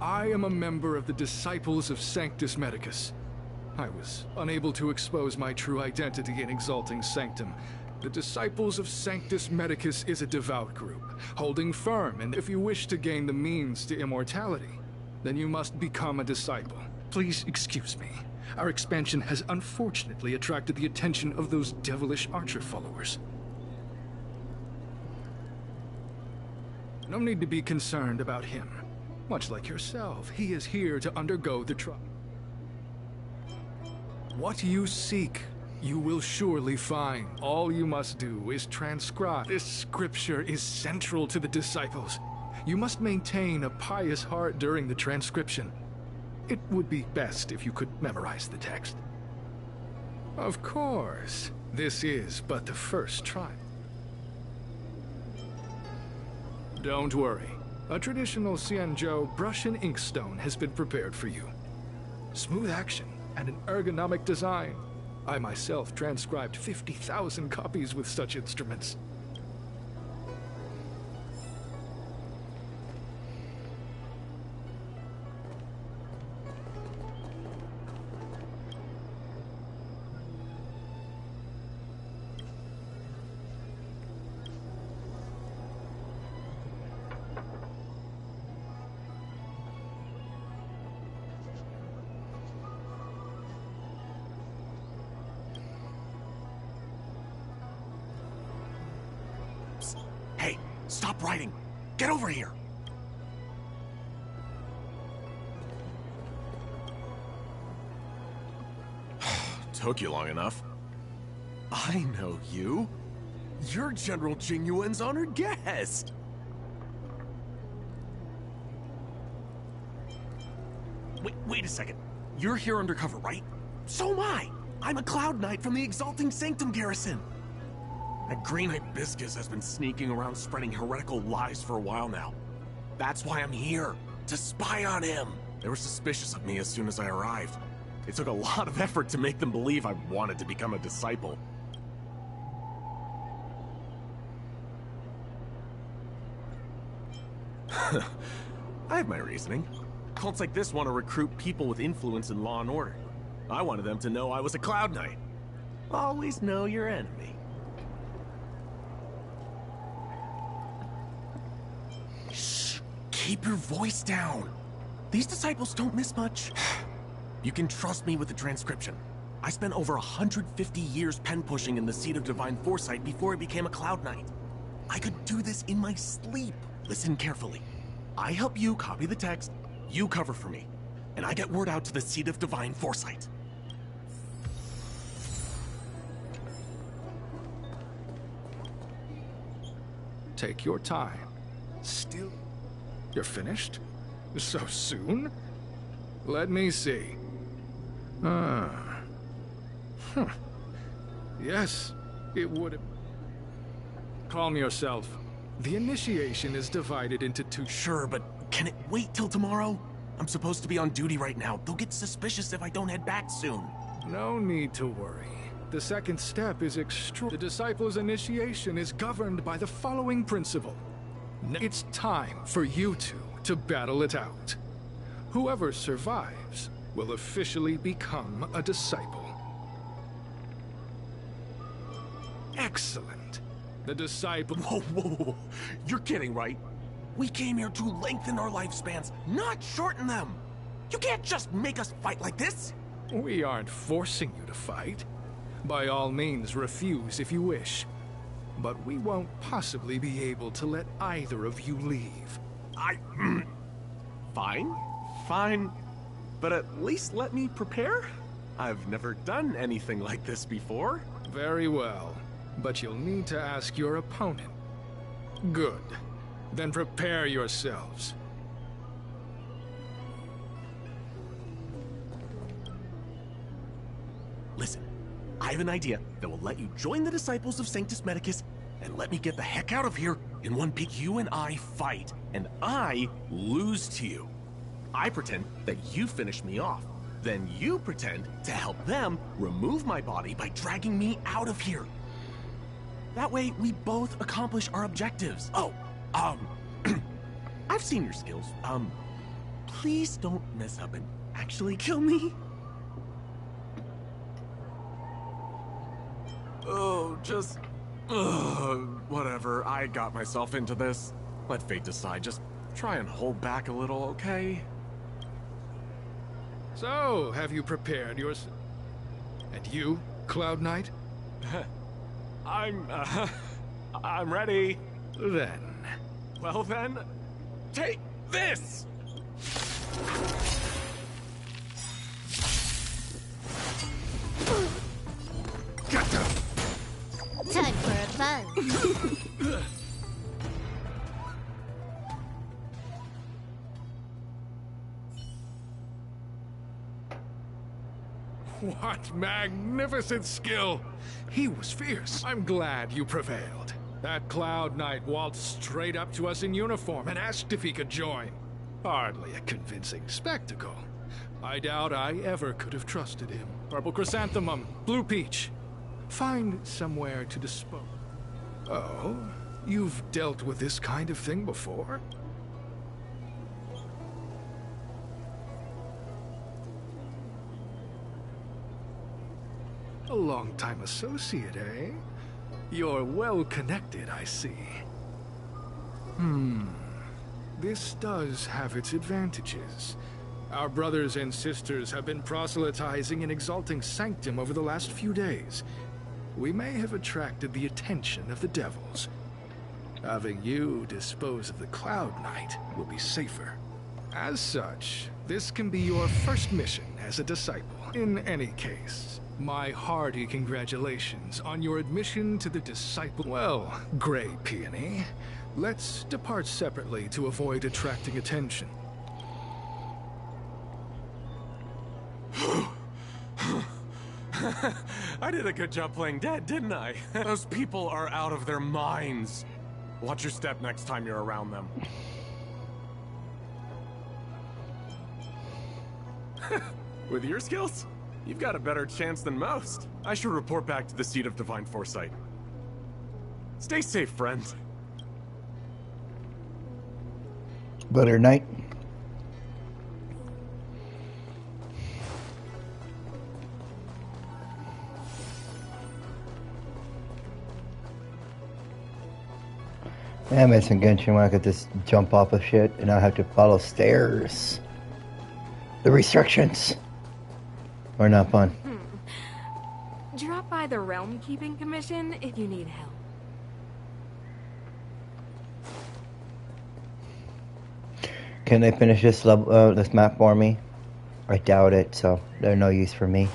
I am a member of the Disciples of Sanctus Medicus. I was unable to expose my true identity in Exalting Sanctum. The Disciples of Sanctus Medicus is a devout group, holding firm, and if you wish to gain the means to immortality, then you must become a disciple. Please excuse me. Our expansion has unfortunately attracted the attention of those devilish Archer followers. No need to be concerned about him. Much like yourself, he is here to undergo the trial. What you seek, you will surely find. All you must do is transcribe. This scripture is central to the disciples. You must maintain a pious heart during the transcription. It would be best if you could memorize the text. Of course, this is but the first trial. Don't worry. A traditional Xianzhou brush and inkstone has been prepared for you. Smooth action and an ergonomic design. I myself transcribed 50,000 copies with such instruments. Stop writing. Get over here. Took you long enough. I know you. You're General Jing Yuan's honored guest. Wait a second. You're here undercover, right? So am I. I'm a Cloud Knight from the Exalting Sanctum Garrison. That Green Hibiscus has been sneaking around spreading heretical lies for a while now. That's why I'm here, to spy on him. They were suspicious of me as soon as I arrived. It took a lot of effort to make them believe I wanted to become a disciple. I have my reasoning. Cults like this want to recruit people with influence in law and order. I wanted them to know I was a Cloud Knight. Always know your enemy. Shh! Keep your voice down. These disciples don't miss much. You can trust me with the transcription. I spent over 150 years pen-pushing in the Seat of Divine Foresight before I became a Cloud Knight. I could do this in my sleep. Listen carefully. I help you copy the text, you cover for me, and I get word out to the Seat of Divine Foresight. Take your time. Still... You're finished? So soon? Let me see. Yes, it would have... Calm yourself. The initiation is divided into two... Sure, but can it wait till tomorrow? I'm supposed to be on duty right now. They'll get suspicious if I don't head back soon. No need to worry. The second step is The disciple's initiation is governed by the following principle. It's time for you two to battle it out. Whoever survives will officially become a disciple. Excellent. The disciple... Whoa. You're kidding, right? We came here to lengthen our lifespans, not shorten them. You can't just make us fight like this. We aren't forcing you to fight. By all means, refuse if you wish. But we won't possibly be able to let either of you leave. Fine. But at least let me prepare. I've never done anything like this before. Very well. But you'll need to ask your opponent. Good. Then prepare yourselves. Listen, I have an idea that will let you join the Disciples of Sanctus Medicus and let me get the heck out of here in one big you and I fight, and I lose to you. I pretend that you finish me off. Then you pretend to help them remove my body by dragging me out of here. That way, we both accomplish our objectives. I've seen your skills. Please don't mess up and actually kill me. Whatever. I got myself into this. Let fate decide. Just try and hold back a little, okay? So, have you prepared yours? And you, Cloud Knight? I'm ready. Then. Well then, take this! Time for a buzz. What magnificent skill! He was fierce. I'm glad you prevailed. That Cloud Knight waltzed straight up to us in uniform and asked if he could join. Hardly a convincing spectacle. I doubt I ever could have trusted him. Purple Chrysanthemum, Blue Peach. Find somewhere to dispose. Oh, you've dealt with this kind of thing before? A long-time associate, eh? You're well-connected, I see. This does have its advantages. Our brothers and sisters have been proselytizing and exalting Sanctum over the last few days. We may have attracted the attention of the devils. Having you dispose of the Cloud Knight will be safer. As such, this can be your first mission as a disciple. In any case, my hearty congratulations on your admission to the Disciple... Well, Grey Peony, let's depart separately to avoid attracting attention. I did a good job playing dead, didn't I? Those people are out of their minds. Watch your step next time you're around them. With your skills, you've got a better chance than most. I should report back to the Seat of Divine Foresight. Stay safe, friend. Better night. Yeah, I'm missing Genshin when I could just jump off of shit and I have to follow stairs. The restrictions are not fun. Drop by the Realm Keeping Commission if you need help. Can they finish this level, this map for me? I doubt it, so they're no use for me.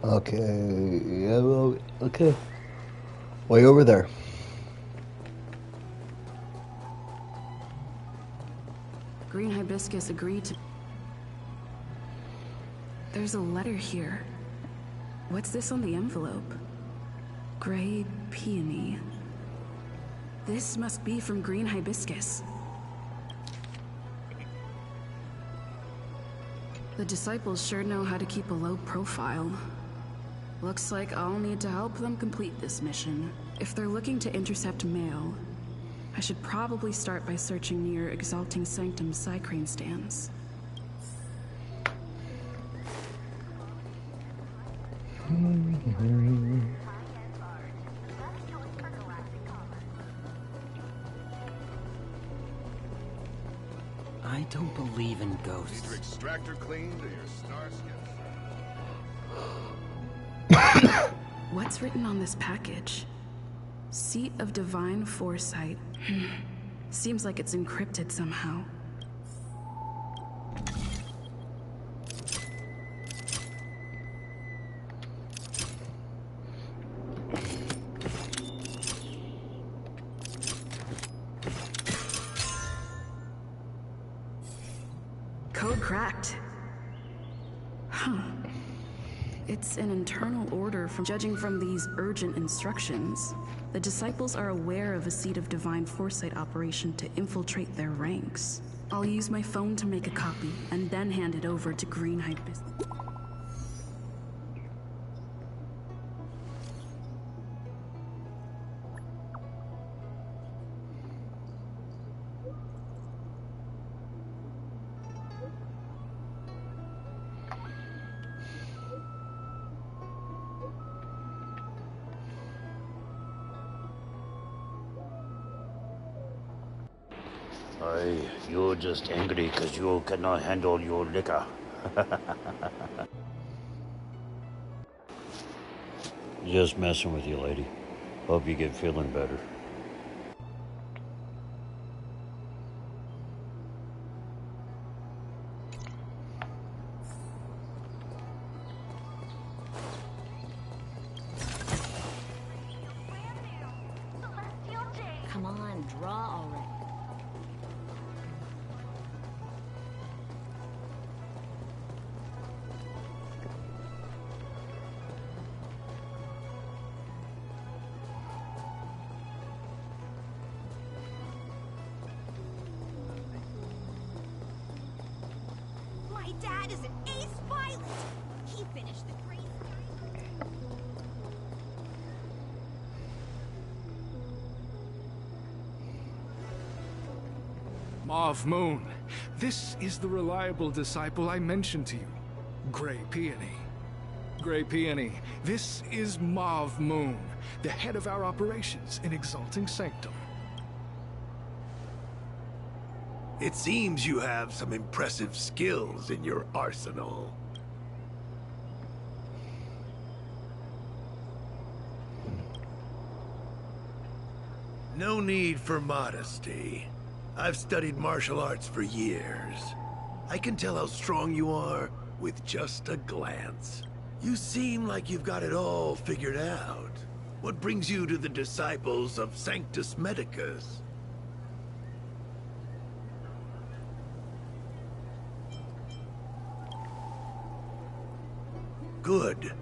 Okay, yeah, well, okay. Way over there. Green Hibiscus agreed to... There's a letter here. What's this on the envelope? Grey Peony. This must be from Green Hibiscus. The disciples sure know how to keep a low profile. Looks like I'll need to help them complete this mission. If they're looking to intercept mail, I should probably start by searching near Exalting Sanctum Psycrane stands. I don't believe in ghosts. Need your extractor cleaned or your star skiff? What's written on this package? Seat of Divine Foresight. Seems like it's encrypted somehow. Code cracked. Huh. It's an internal order from judging from these urgent instructions. The disciples are aware of a Seat of Divine Foresight operation to infiltrate their ranks. I'll use my phone to make a copy and then hand it over to Green Hibiscus. You're just angry because you cannot handle your liquor. Just messing with you, lady. Hope you get feeling better. Come on, draw already. My dad is an ace pilot. He finished the crazy. Mauve Moon, this is the reliable disciple I mentioned to you, Grey Peony. Grey Peony, this is Mauve Moon, the head of our operations in Exalting Sanctum. It seems you have some impressive skills in your arsenal. No need for modesty. I've studied martial arts for years. I can tell how strong you are with just a glance. You seem like you've got it all figured out. What brings you to the disciples of Sanctus Medicus? Good.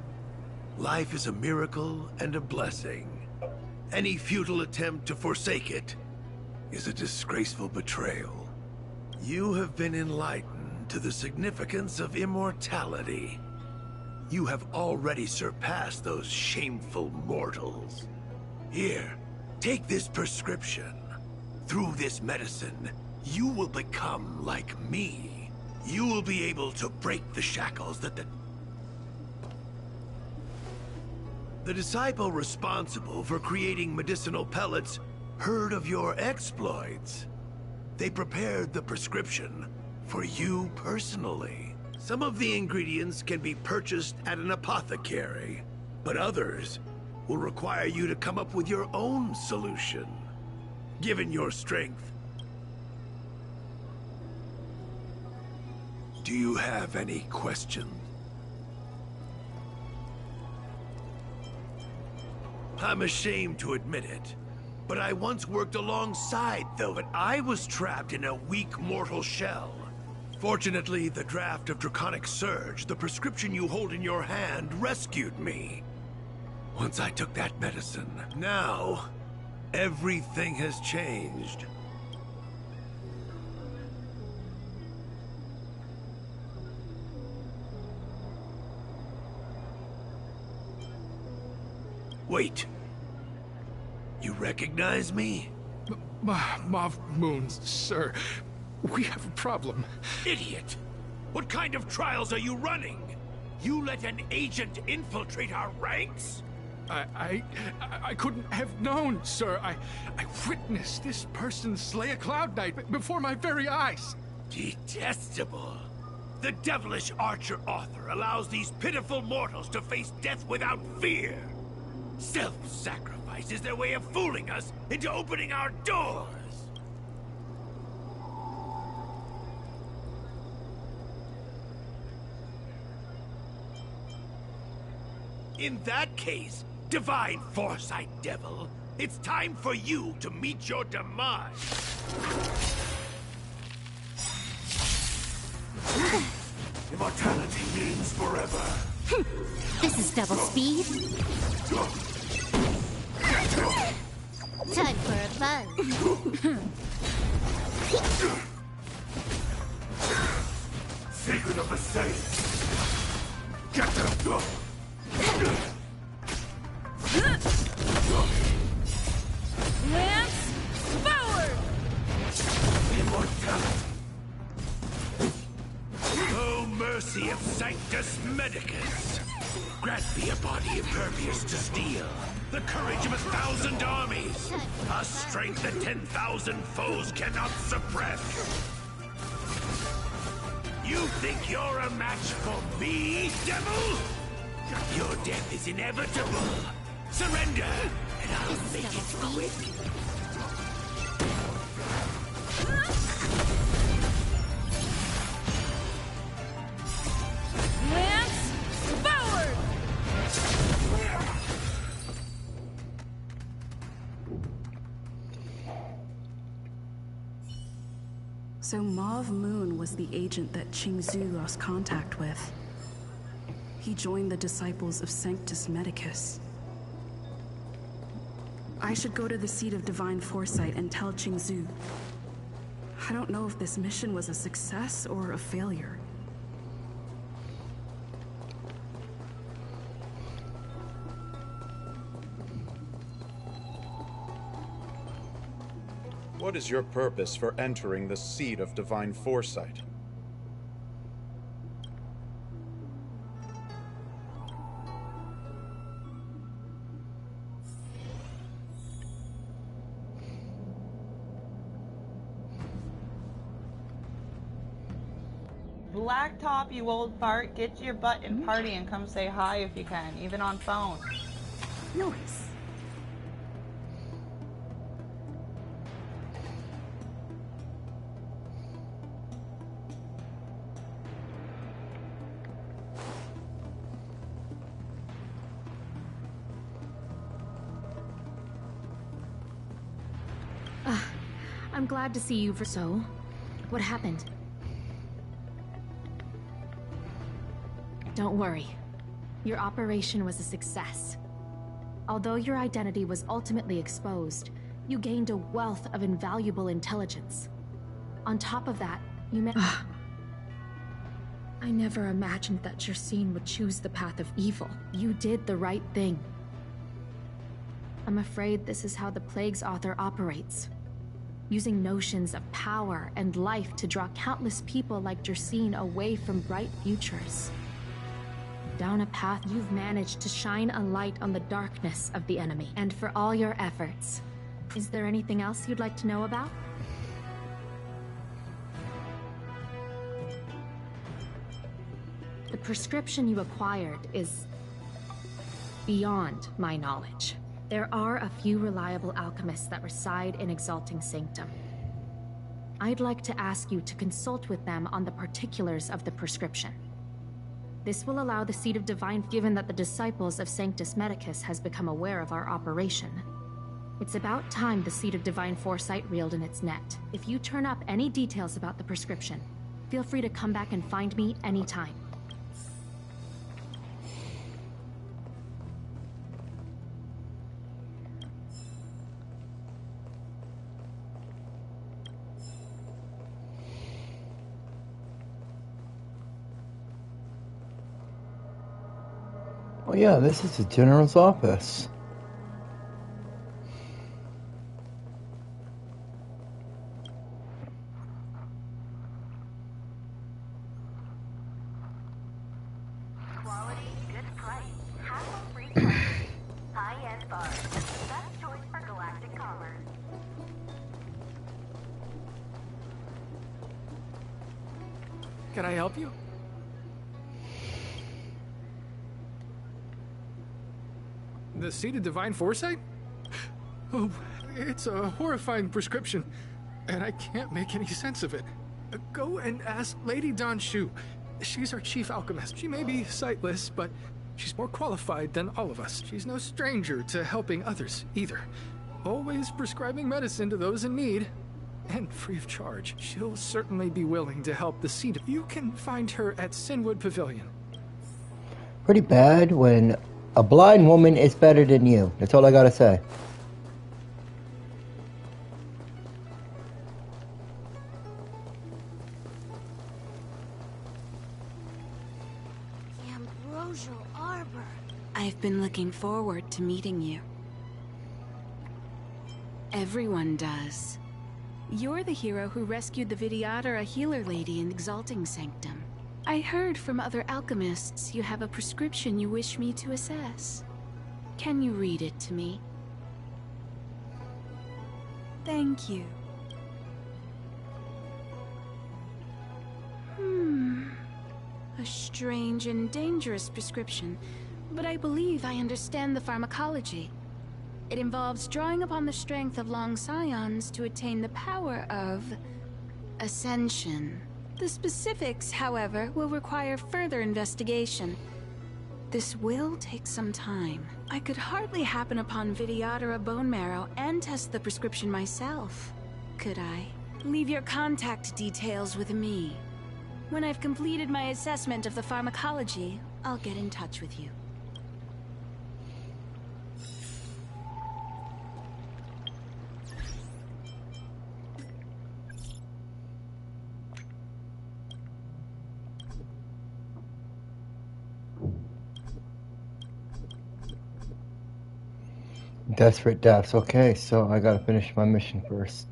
Life is a miracle and a blessing. Any futile attempt to forsake it is a disgraceful betrayal. You have been enlightened to the significance of immortality. You have already surpassed those shameful mortals. Here, take this prescription. Through this medicine, you will become like me. You will be able to break the shackles that the disciple responsible for creating medicinal pellets heard of your exploits. They prepared the prescription for you personally. Some of the ingredients can be purchased at an apothecary, but others will require you to come up with your own solution. Given your strength, do you have any questions? I'm ashamed to admit it, but I once worked alongside, though, but I was trapped in a weak mortal shell. Fortunately, the draft of Draconic Surge, the prescription you hold in your hand, rescued me. Once I took that medicine, now, everything has changed. Wait. You recognize me? Mauve Moon, sir. We have a problem. Idiot! What kind of trials are you running? You let an agent infiltrate our ranks? I couldn't have known, sir. I witnessed this person slay a Cloud Knight before my very eyes. Detestable. The devilish Archer author allows these pitiful mortals to face death without fear. Self-sacrifice is their way of fooling us into opening our doors. In that case, Divine Foresight Devil, it's time for you to meet your demise. Immortality means forever. This is double speed. Time for a fun. Secret of the Saints. Get them. Lance forward! Immortality. Oh, mercy of Sanctus Medicus. Grant me a body impervious to steel, the courage of 1,000 armies, a strength that 10,000 foes cannot suppress. You think you're a match for me, devil? Your death is inevitable. Surrender, and I'll make it quick. Lance, forward! So Mauve Moon was the agent that Qingzhou lost contact with. He joined the Disciples of Sanctus Medicus. I should go to the seat of Divine Foresight and tell Qingzhou. I don't know if this mission was a success or a failure. What is your purpose for entering the seat of Divine Foresight? Blacktop, you old fart, get your butt in party and come say hi if you can, even on phone. Nice. I'm glad to see you for so. What happened? Don't worry. Your operation was a success. Although your identity was ultimately exposed, you gained a wealth of invaluable intelligence. On top of that, you met— I never imagined that Jersine would choose the path of evil. You did the right thing. I'm afraid this is how the Plague's author operates. Using notions of power and life to draw countless people like Jersine away from bright futures. Down a path you've managed to shine a light on the darkness of the enemy. And for all your efforts, is there anything else you'd like to know about? The prescription you acquired is beyond my knowledge. There are a few reliable alchemists that reside in Exalting Sanctum. I'd like to ask you to consult with them on the particulars of the prescription. This will allow the Seat of Divine, given that the Disciples of Sanctus Medicus has become aware of our operation. It's about time the Seat of Divine Foresight reeled in its net. If you turn up any details about the prescription, feel free to come back and find me anytime. Oh yeah, this is the General's office. Quality, good price, hassle-free service, high-end bars, best choice for galactic commerce. Can I help you? The Seat of Divine Foresight? Oh, it's a horrifying prescription, and I can't make any sense of it. Go and ask Lady Dan Shu. She's our chief alchemist. She may be sightless, but she's more qualified than all of us. She's no stranger to helping others, either. Always prescribing medicine to those in need, and free of charge. She'll certainly be willing to help the Seat. You can find her at Sinwood Pavilion. Pretty bad when a blind woman is better than you. That's all I gotta say. Ambrosial Arbor. I've been looking forward to meeting you. Everyone does. You're the hero who rescued the Vidyadhara healer lady in Exalting Sanctum. I heard from other alchemists you have a prescription you wish me to assess. Can you read it to me? Thank you. A strange and dangerous prescription, but I believe I understand the pharmacology. It involves drawing upon the strength of long scions to attain the power of ascension. The specifics, however, will require further investigation. This will take some time. I could hardly happen upon Vidyadhara bone marrow and test the prescription myself, could I? Leave your contact details with me. When I've completed my assessment of the pharmacology, I'll get in touch with you. Desperate Depths. Okay, so I gotta finish my mission first.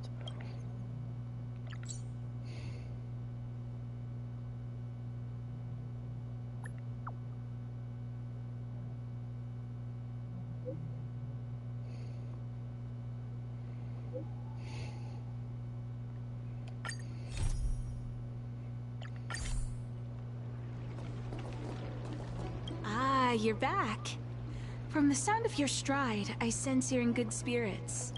Ah, you're back. From the sound of your stride, I sense you're in good spirits.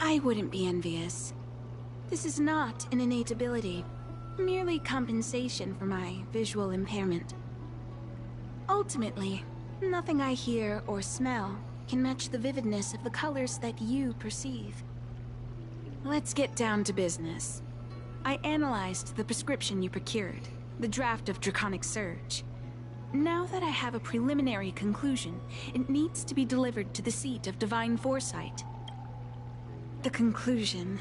I wouldn't be envious. This is not an innate ability, merely compensation for my visual impairment. Ultimately, nothing I hear or smell can match the vividness of the colors that you perceive. Let's get down to business. I analyzed the prescription you procured, the draft of Draconic Surge. Now that I have a preliminary conclusion, it needs to be delivered to the seat of Divine Foresight. The conclusion...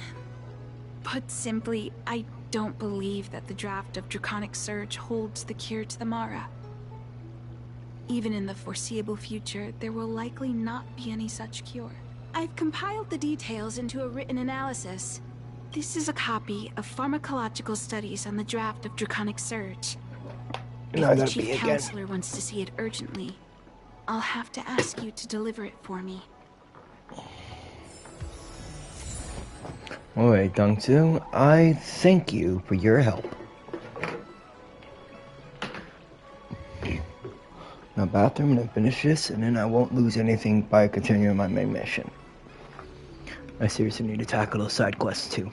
Put simply, I don't believe that the draft of Draconic Surge holds the cure to the Mara. Even in the foreseeable future, there will likely not be any such cure. I've compiled the details into a written analysis. This is a copy of pharmacological studies on the draft of Draconic Surge. If the Chief Counselor wants to see it urgently, I'll have to ask you to deliver it for me. Alright, Dongsu, I thank you for your help. Now bathroom and finish this, and then I won't lose anything by continuing my main mission. I seriously need to tackle those side quests too.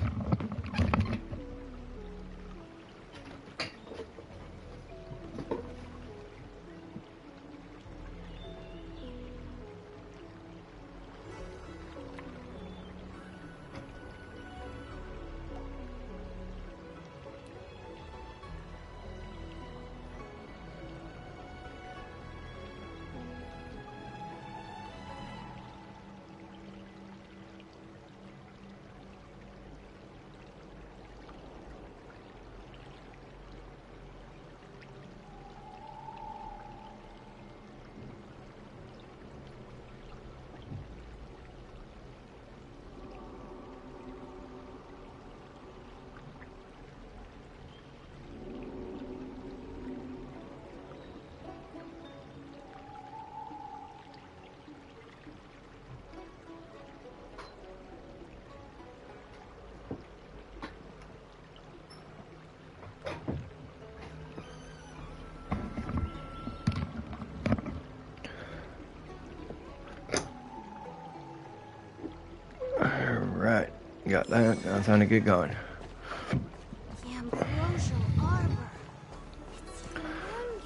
Alright, got that. Now it's time to get going.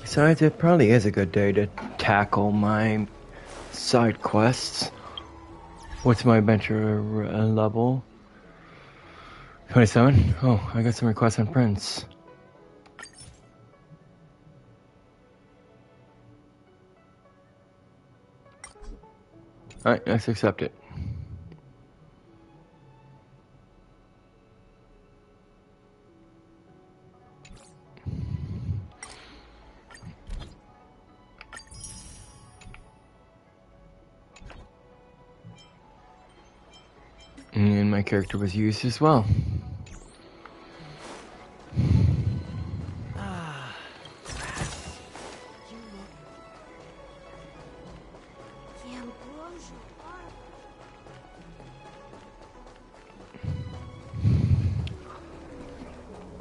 Besides, it probably is a good day to tackle my side quests. What's my adventure level? 27? Oh, I got some requests on Prince. Alright, let's accept it. And my character was used as well.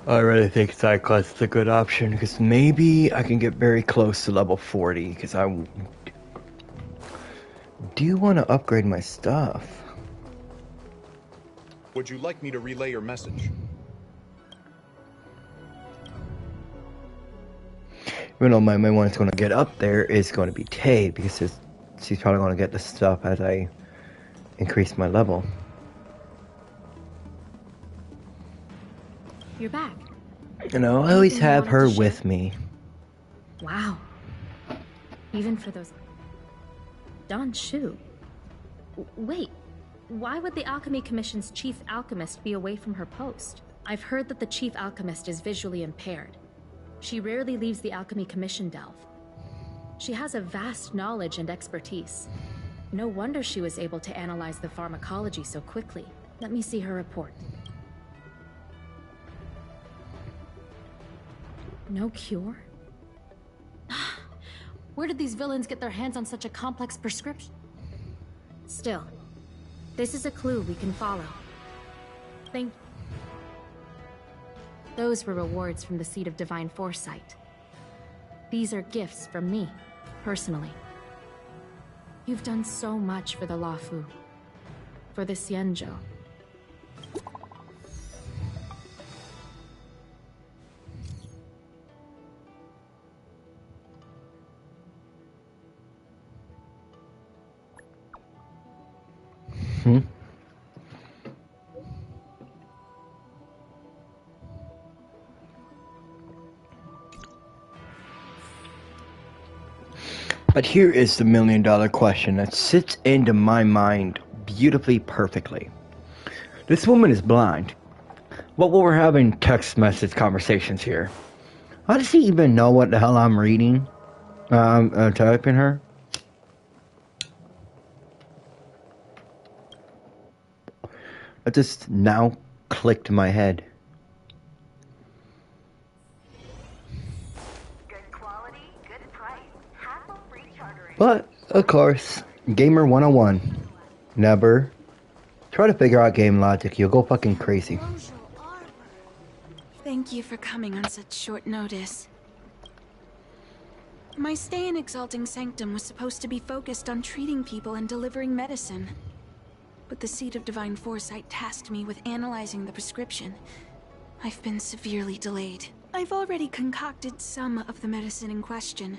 I really think side quest is a good option because maybe I can get very close to level 40 because I do want to upgrade my stuff. Would you like me to relay your message? Even though my main one is going to get up there is going to be Tay because she's probably going to get the stuff as I increase my level. You're back. You know, I always have her with me. Wow. Even for those... Dan Shu. Wait, why would the Alchemy Commission's chief alchemist be away from her post? I've heard that the chief alchemist is visually impaired. She rarely leaves the Alchemy Commission delve. She has a vast knowledge and expertise. No wonder she was able to analyze the pharmacology so quickly. Let me see her report. No cure? Where did these villains get their hands on such a complex prescription? Still, this is a clue we can follow. Those were rewards from the Seed of Divine Foresight. These are gifts from me, personally. You've done so much for the Luofu, for the Xianzhou. But here is the million-dollar question that sits into my mind beautifully, perfectly. This woman is blind, but we're having text message conversations here. How does she even know what the hell I'm reading? Typing her? It just now clicked in my head. But, of course, Gamer 101. Never try to figure out game logic. You'll go fucking crazy. Thank you for coming on such short notice. My stay in Exalting Sanctum was supposed to be focused on treating people and delivering medicine. But the Seed of Divine Foresight tasked me with analyzing the prescription. I've been severely delayed. I've already concocted some of the medicine in question.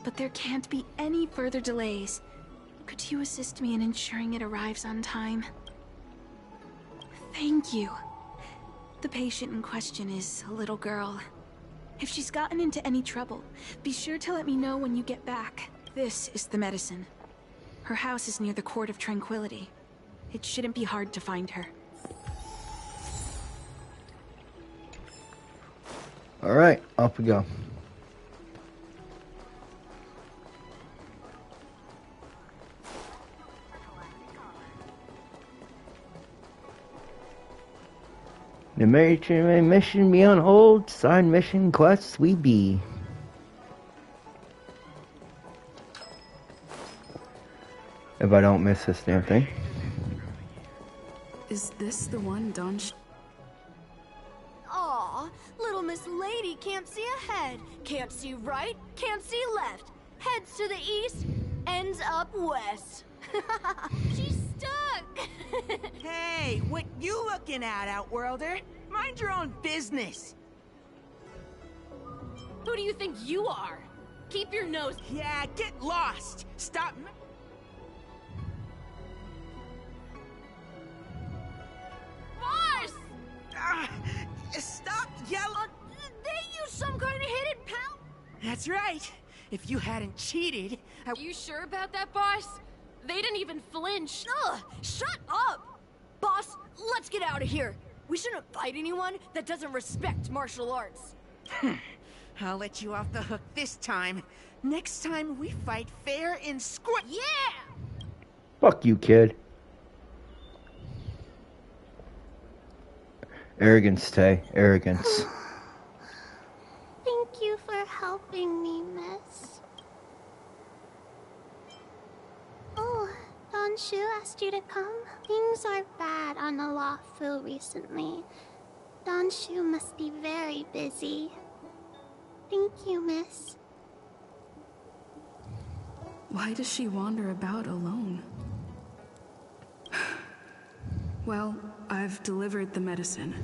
But there can't be any further delays. Could you assist me in ensuring it arrives on time? Thank you. The patient in question is a little girl. If she's gotten into any trouble, be sure to let me know when you get back. This is the medicine. Her house is near the Court of Tranquility. It shouldn't be hard to find her. Alright, off we go. The military mission be on hold. Side mission quests we be. If I don't miss this damn thing. Is this the one Dan Shu? Aw, little Miss Lady can't see ahead, can't see right, can't see left. Heads to the east, ends up west. She's stuck. Hey, what you looking at, Outworlder? Mind your own business. Who do you think you are? Keep your nose. Yeah, get lost. Stop. Mars! Stop yelling. They use some kind of hidden power. That's right. If you hadn't cheated, You sure about that, boss? They didn't even flinch. Ugh, shut up! Boss, let's get out of here. We shouldn't fight anyone that doesn't respect martial arts. I'll let you off the hook this time. Next time we fight fair and square. Yeah! Fuck you, kid. Arrogance, Tay. Arrogance. Thank you for helping me, miss. Oh, Dan Shu asked you to come. Things are bad on the Luofu recently. Donshu must be very busy. Thank you, miss. Why does she wander about alone? Well, I've delivered the medicine.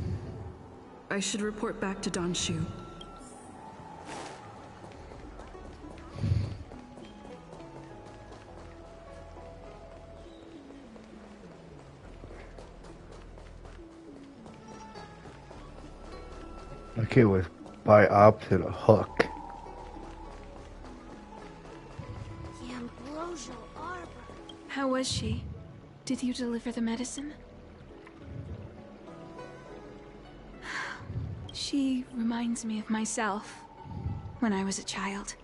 I should report back to Donshu. Okay, was by opposite a hook. How was she? Did you deliver the medicine? She reminds me of myself when I was a child.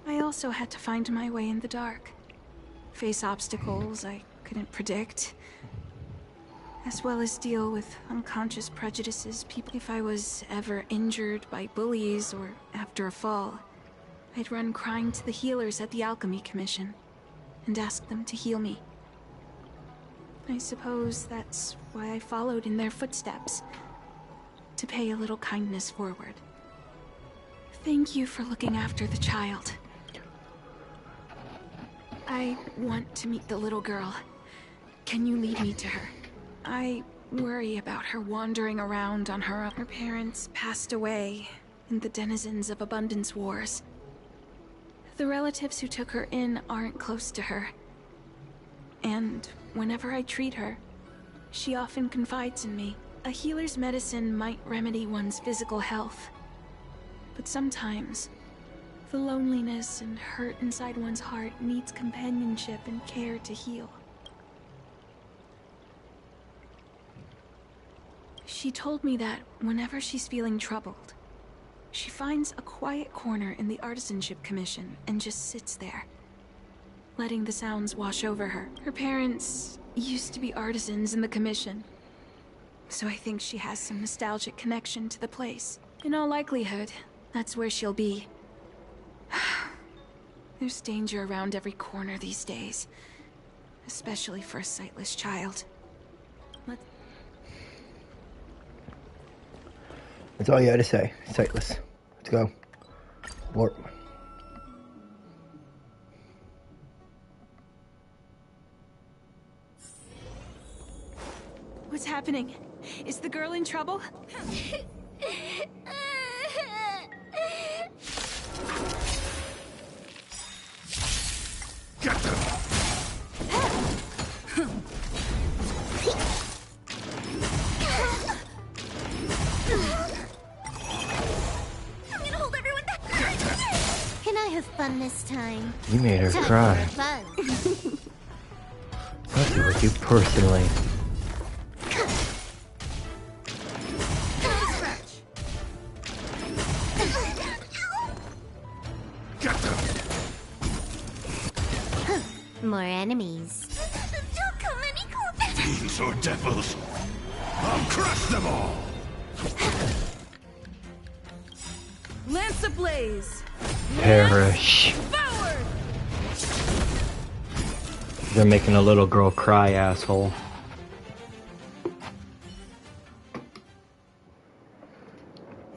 I also had to find my way in the dark, face obstacles I couldn't predict, as well as deal with unconscious prejudices. If I was ever injured by bullies or after a fall, I'd run crying to the healers at the Alchemy Commission and ask them to heal me. I suppose that's why I followed in their footsteps, to pay a little kindness forward. Thank you for looking after the child. I want to meet the little girl. Can you lead me to her? I worry about her wandering around on her own. Her parents passed away in the Denizens of Abundance Wars. The relatives who took her in aren't close to her. And whenever I treat her, she often confides in me. A healer's medicine might remedy one's physical health, but sometimes the loneliness and hurt inside one's heart needs companionship and care to heal. She told me that whenever she's feeling troubled, she finds a quiet corner in the Artisanship Commission and just sits there, letting the sounds wash over her. Her parents used to be artisans in the Commission, so I think she has some nostalgic connection to the place. In all likelihood, that's where she'll be. There's danger around every corner these days, especially for a sightless child. That's all you had to say. Sightless. Let's go. Warp. What's happening? Is the girl in trouble? Can I have fun this time? You made her Time cry. for fun. Nothing with you personally. More enemies. Fiends or devils, I'll crush them all! Lance ablaze! Perish. Forward! You're making a little girl cry, asshole.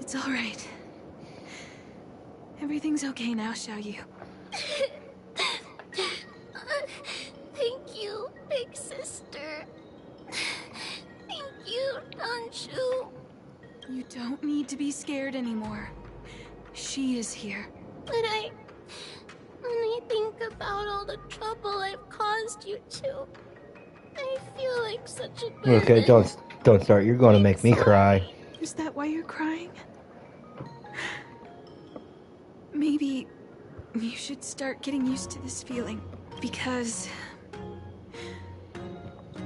It's all right. Everything's okay now, Xiaoyu. Thank you, big sister. Thank you, Donshu. You don't need to be scared anymore. She is here. But when I think about all the trouble I've caused you two, I feel like such a burden. Okay, don't start. You're going to make me cry. Is that why you're crying? Maybe you should start getting used to this feeling, because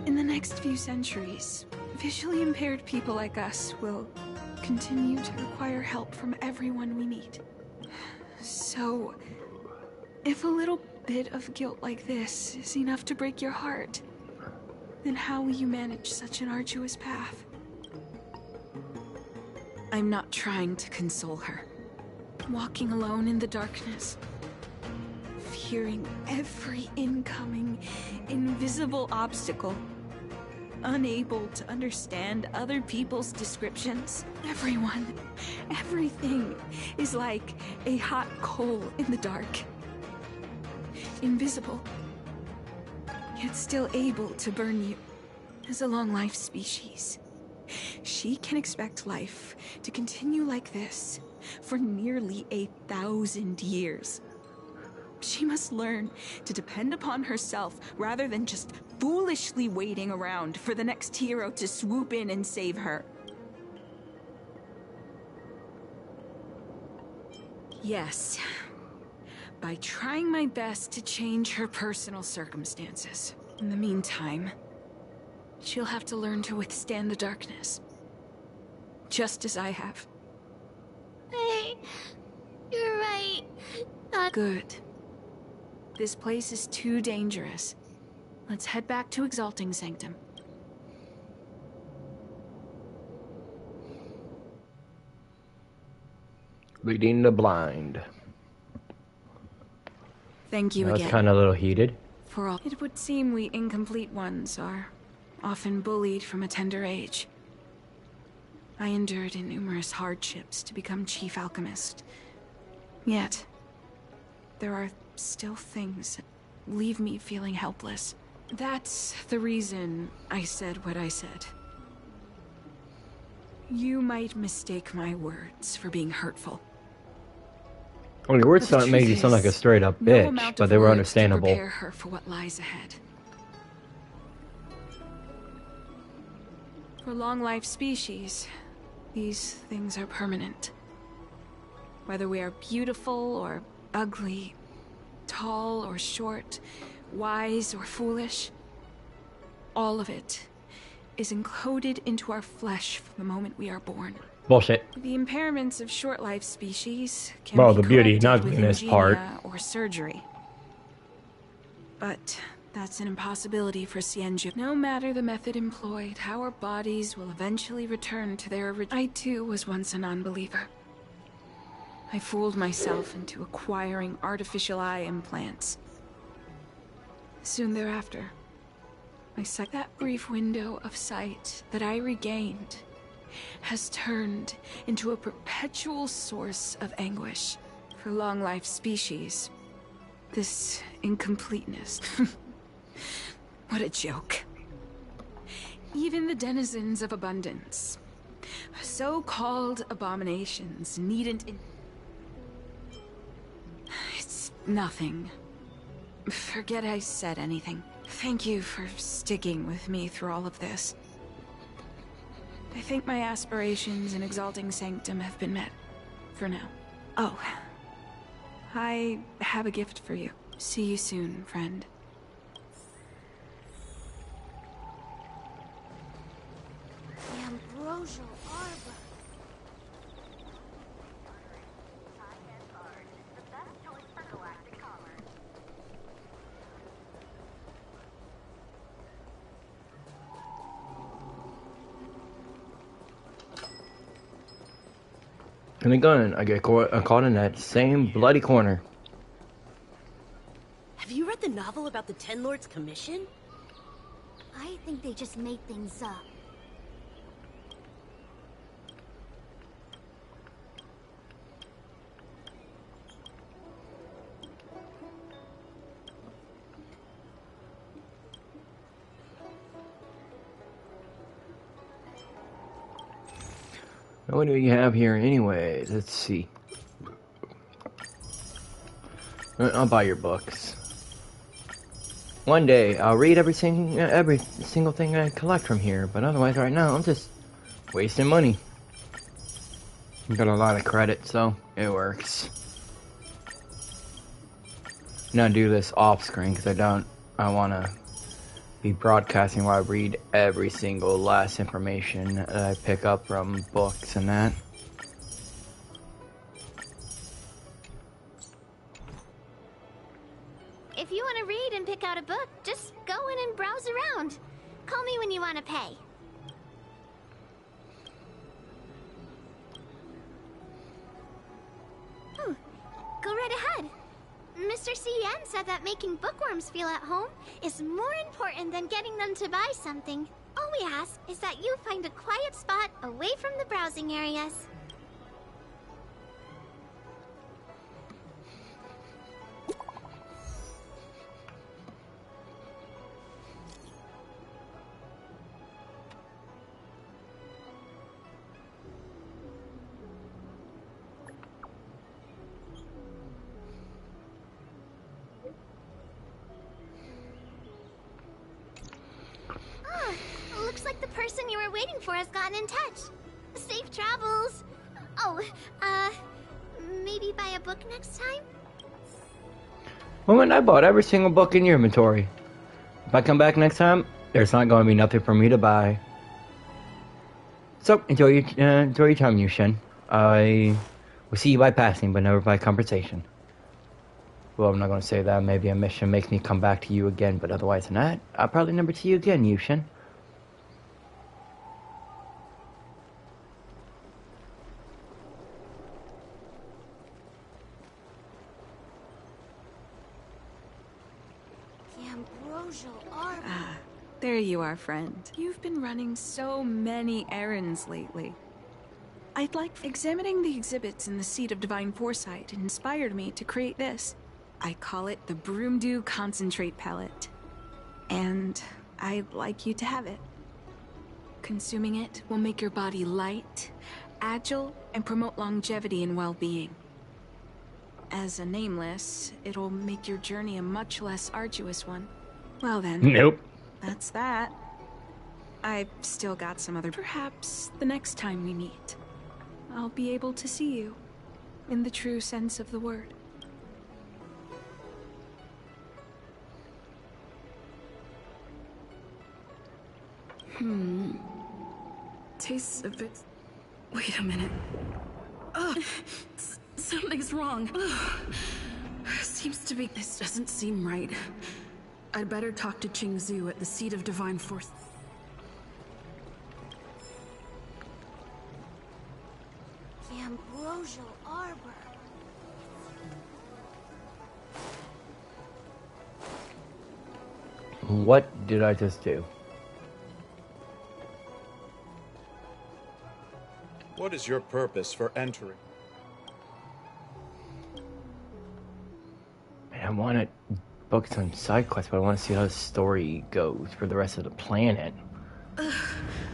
in the next few centuries, visually impaired people like us will continue to require help from everyone we meet. So, if a little bit of guilt like this is enough to break your heart, then how will you manage such an arduous path? I'm not trying to console her. Walking alone in the darkness, fearing every incoming, invisible obstacle, unable to understand other people's descriptions. Everyone, everything is like a hot coal in the dark. Invisible, yet still able to burn you. As a long-life species, she can expect life to continue like this for nearly 1,000 years. She must learn to depend upon herself rather than just foolishly waiting around for the next hero to swoop in and save her. Yes, by trying my best to change her personal circumstances. In the meantime, she'll have to learn to withstand the darkness, just as I have. Hey, you're right. Good. This place is too dangerous. Let's head back to Exalting Sanctum. Leading the blind. Thank you That was again. kind of a little heated. For all, it would seem we incomplete ones are often bullied from a tender age. I endured numerous hardships to become Chief Alchemist. Yet, there are still things that leave me feeling helpless. That's the reason I said what I said. You might mistake my words for being hurtful. Well, your words But the don't make you truth sound like a is, straight up no bitch, amount but of they were words to understandable. prepare her for what lies ahead. For long-life species, these things are permanent. Whether we are beautiful or ugly, tall or short, wise or foolish, all of it is encoded into our flesh from the moment we are born. Bullshit. The impairments of short-life species can Well, be the beauty, corrected not with in this part. ingenia or surgery. But that's an impossibility for Xianzhu. No matter the method employed, our bodies will eventually return to their original. I too was once a non-believer. I fooled myself into acquiring artificial eye implants. Soon thereafter, that brief window of sight that I regained has turned into a perpetual source of anguish. For long-life species, this incompleteness. What a joke. Even the denizens of abundance, so-called abominations, needn't... It's nothing. Forget I said anything. Thank you for sticking with me through all of this. I think my aspirations in Exalting Sanctum have been met. For now. Oh. I have a gift for you. See you soon, friend. The Ambrosial Arbor. And again, I get caught in that same bloody corner. Have you read the novel about the Ten Lords Commission? I think they just made things up. What do we have here anyway? Let's see. I'll buy your books. One day, I'll read every single thing I collect from here, but otherwise right now, I'm just wasting money. I've got a lot of credit, so it works. Now do this off screen, because I want to be broadcasting while I read every single last information that I pick up from books and that. If you want to read and pick out a book, just go in and browse around. Call me when you want to pay. Go right ahead. Mr. CN said that making bookworms feel at home is more important than getting them to buy something. All we ask is that you find a quiet spot away from the browsing areas. Looks like the person you were waiting for has gotten in touch. Safe travels. Oh, maybe buy a book next time? Woman, I bought every single book in your inventory. If I come back next time, there's not going to be nothing for me to buy. So, enjoy your time, Yushin. I will see you by passing, but never by conversation. Well, I'm not going to say that. Maybe a mission makes me come back to you again, but otherwise than that, I'll probably never see you again, Yushin. There you are, friend. You've been running so many errands lately. I'd like examining the exhibits in the Seat of Divine Foresight inspired me to create this. I call it the Broomdew Concentrate Pellet. And I'd like you to have it. Consuming it will make your body light, agile, and promote longevity and well-being. As a nameless, it'll make your journey a much less arduous one. Well then. Nope. That's that. I've still got some other... Perhaps the next time we meet, I'll be able to see you, in the true sense of the word. Tastes a bit... Wait a minute. Ugh, something's wrong. Ugh. Seems to be... This doesn't seem right. I'd better talk to Qingzu at the Seat of Divine Force. The Ambrosial Arbor. What did I just do? What is your purpose for entering? I want to book some side quests, but I want to see how the story goes for the rest of the planet. Ugh.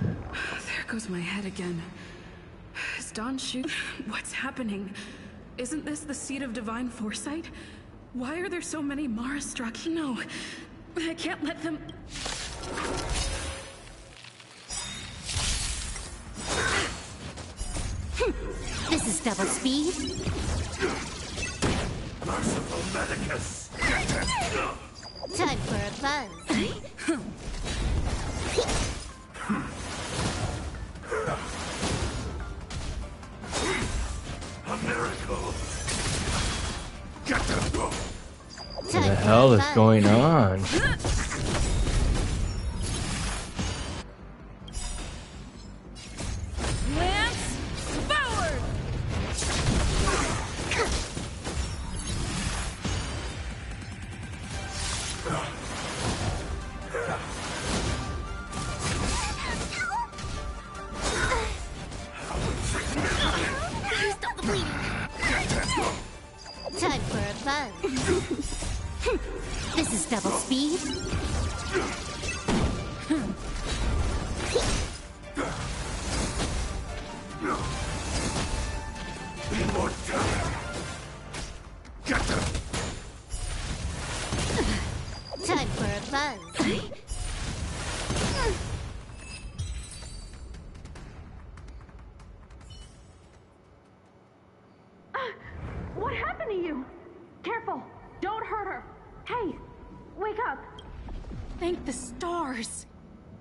There goes my head again. Is Dawn shoot? What's happening? Isn't this the Seat of Divine Foresight? Why are there so many Mara struck? No, I can't let them... This is double speed. Merciful Medicus! Time for a buzz. A miracle! What the hell is going on? Lance, forward! Stop the bleeding. Time for a buzz. This is double speed. Time for a buzz. What happened to you? Careful! Don't hurt her! Hey! Wake up! Thank the stars!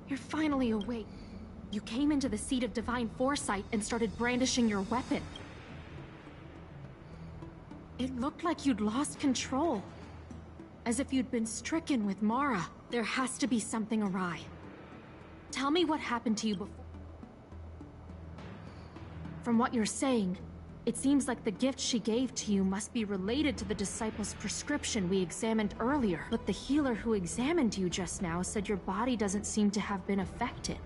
You're finally awake. You came into the Seat of Divine Foresight and started brandishing your weapon. It looked like you'd lost control. As if you'd been stricken with Mara. There has to be something awry. Tell me what happened to you before. From what you're saying, It seems like the gift she gave to you must be related to the disciple's prescription we examined earlier. But the healer who examined you just now said your body doesn't seem to have been affected.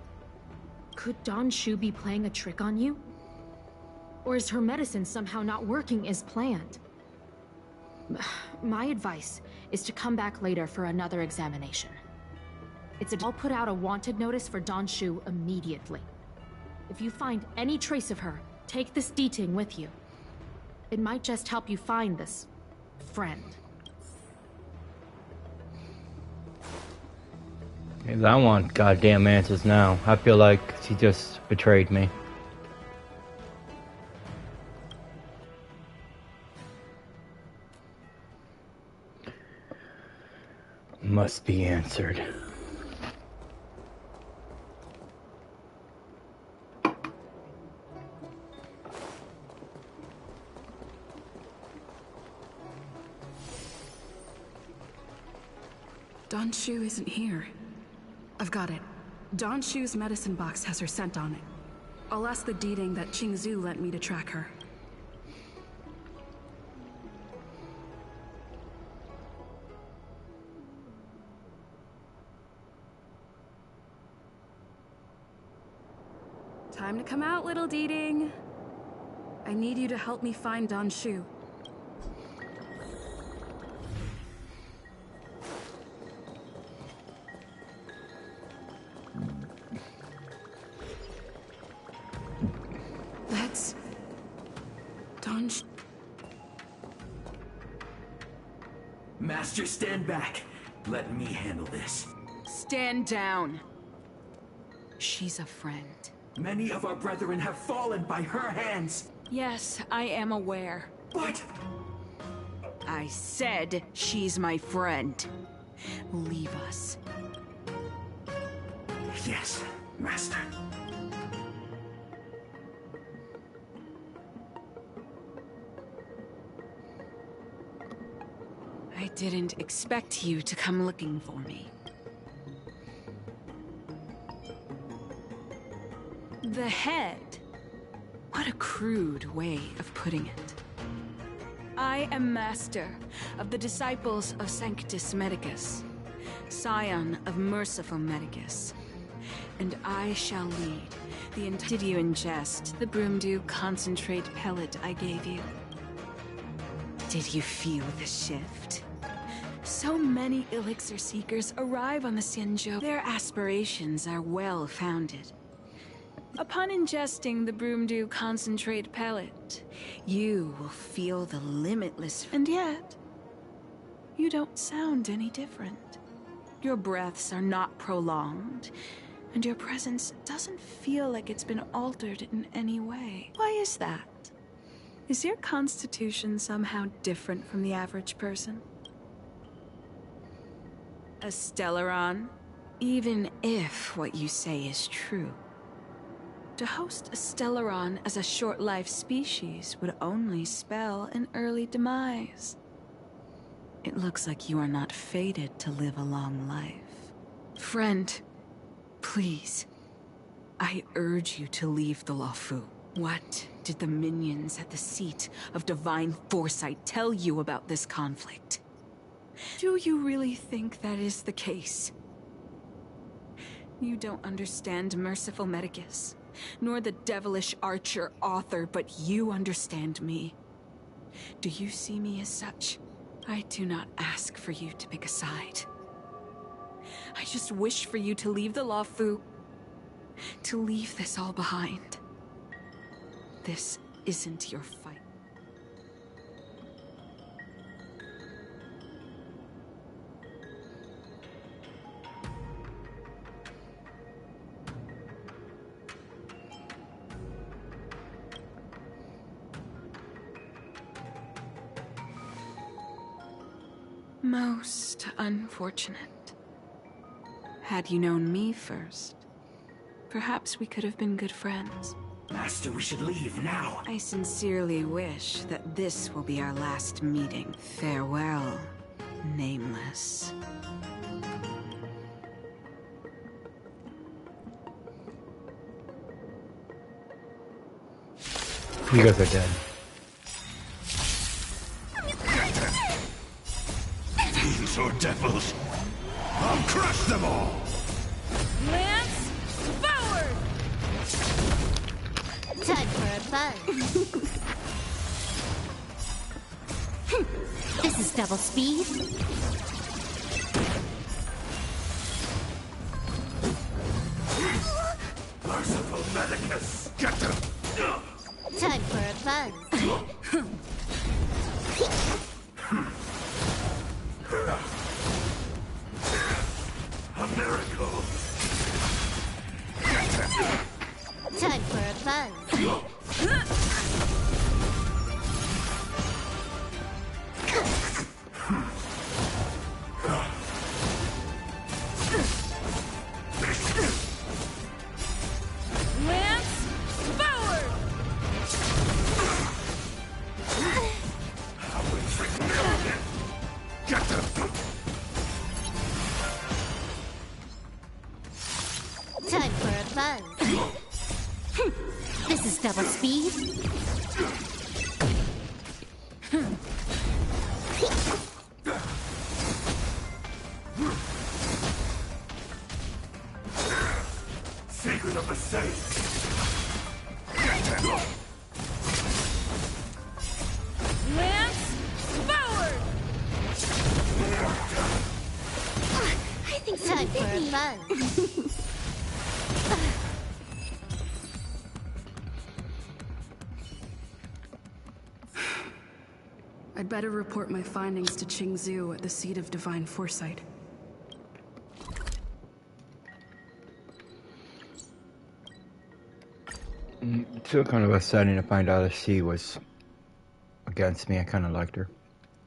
Could Don Shu be playing a trick on you? Or is her medicine somehow not working as planned? My advice is to come back later for another examination. I'll put out a wanted notice for Don Shu immediately. If you find any trace of her, take this D-Ting with you. It might just help you find this friend. Because I want goddamn answers now. I feel like she just betrayed me. Must be answered. Don Shu isn't here. I've got it. Don Shu's medicine box has her scent on it. I'll ask the D-Ting that Qing Zhu lent me to track her. Time to come out, little D-Ting. I need you to help me find Don Shu. That's... Don Shu. Master, stand back. Let me handle this. Stand down. She's a friend. Many of our brethren have fallen by her hands. Yes, I am aware. But... I said she's my friend. Leave us. Yes, Master. I didn't expect you to come looking for me. The head. What a crude way of putting it. I am master of the disciples of Sanctus Medicus, scion of Merciful Medicus, and I shall lead the Did you ingest the Broomdew concentrate pellet I gave you? Did you feel the shift? So many elixir seekers arrive on the Xianzhou. Their aspirations are well-founded. Upon ingesting the Broomdew concentrate pellet, you will feel the limitless... And yet, you don't sound any different. Your breaths are not prolonged, and your presence doesn't feel like it's been altered in any way. Why is that? Is your constitution somehow different from the average person? A Stellaron? Even if what you say is true, to host a Stellaron as a short-life species would only spell an early demise. It looks like you are not fated to live a long life. Friend, please, I urge you to leave the Luofu. What did the minions at the seat of Divine Foresight tell you about this conflict? Do you really think that is the case? You don't understand Merciful Medicus, nor the devilish archer author, but you understand me. Do you see me as such? I do not ask for you to pick a side. I just wish for you to leave the Luofu, to leave this all behind. This isn't your fight. Most unfortunate. Had you known me first, perhaps we could have been good friends. Master, we should leave now. I sincerely wish that this will be our last meeting. Farewell, Nameless. You guys are dead. fun. This is double speed. Merciful Medicus! Get them! Time for a fun. A miracle! Time for a fun. Lance, forward! Get them! Time for a fun. This is double speed. Secret of the saints! Lance, forward! I think time for a fun. I'd better report my findings to Qingzhou at the seat of Divine Foresight. Still kind of upsetting to find out that she was against me. I kind of liked her.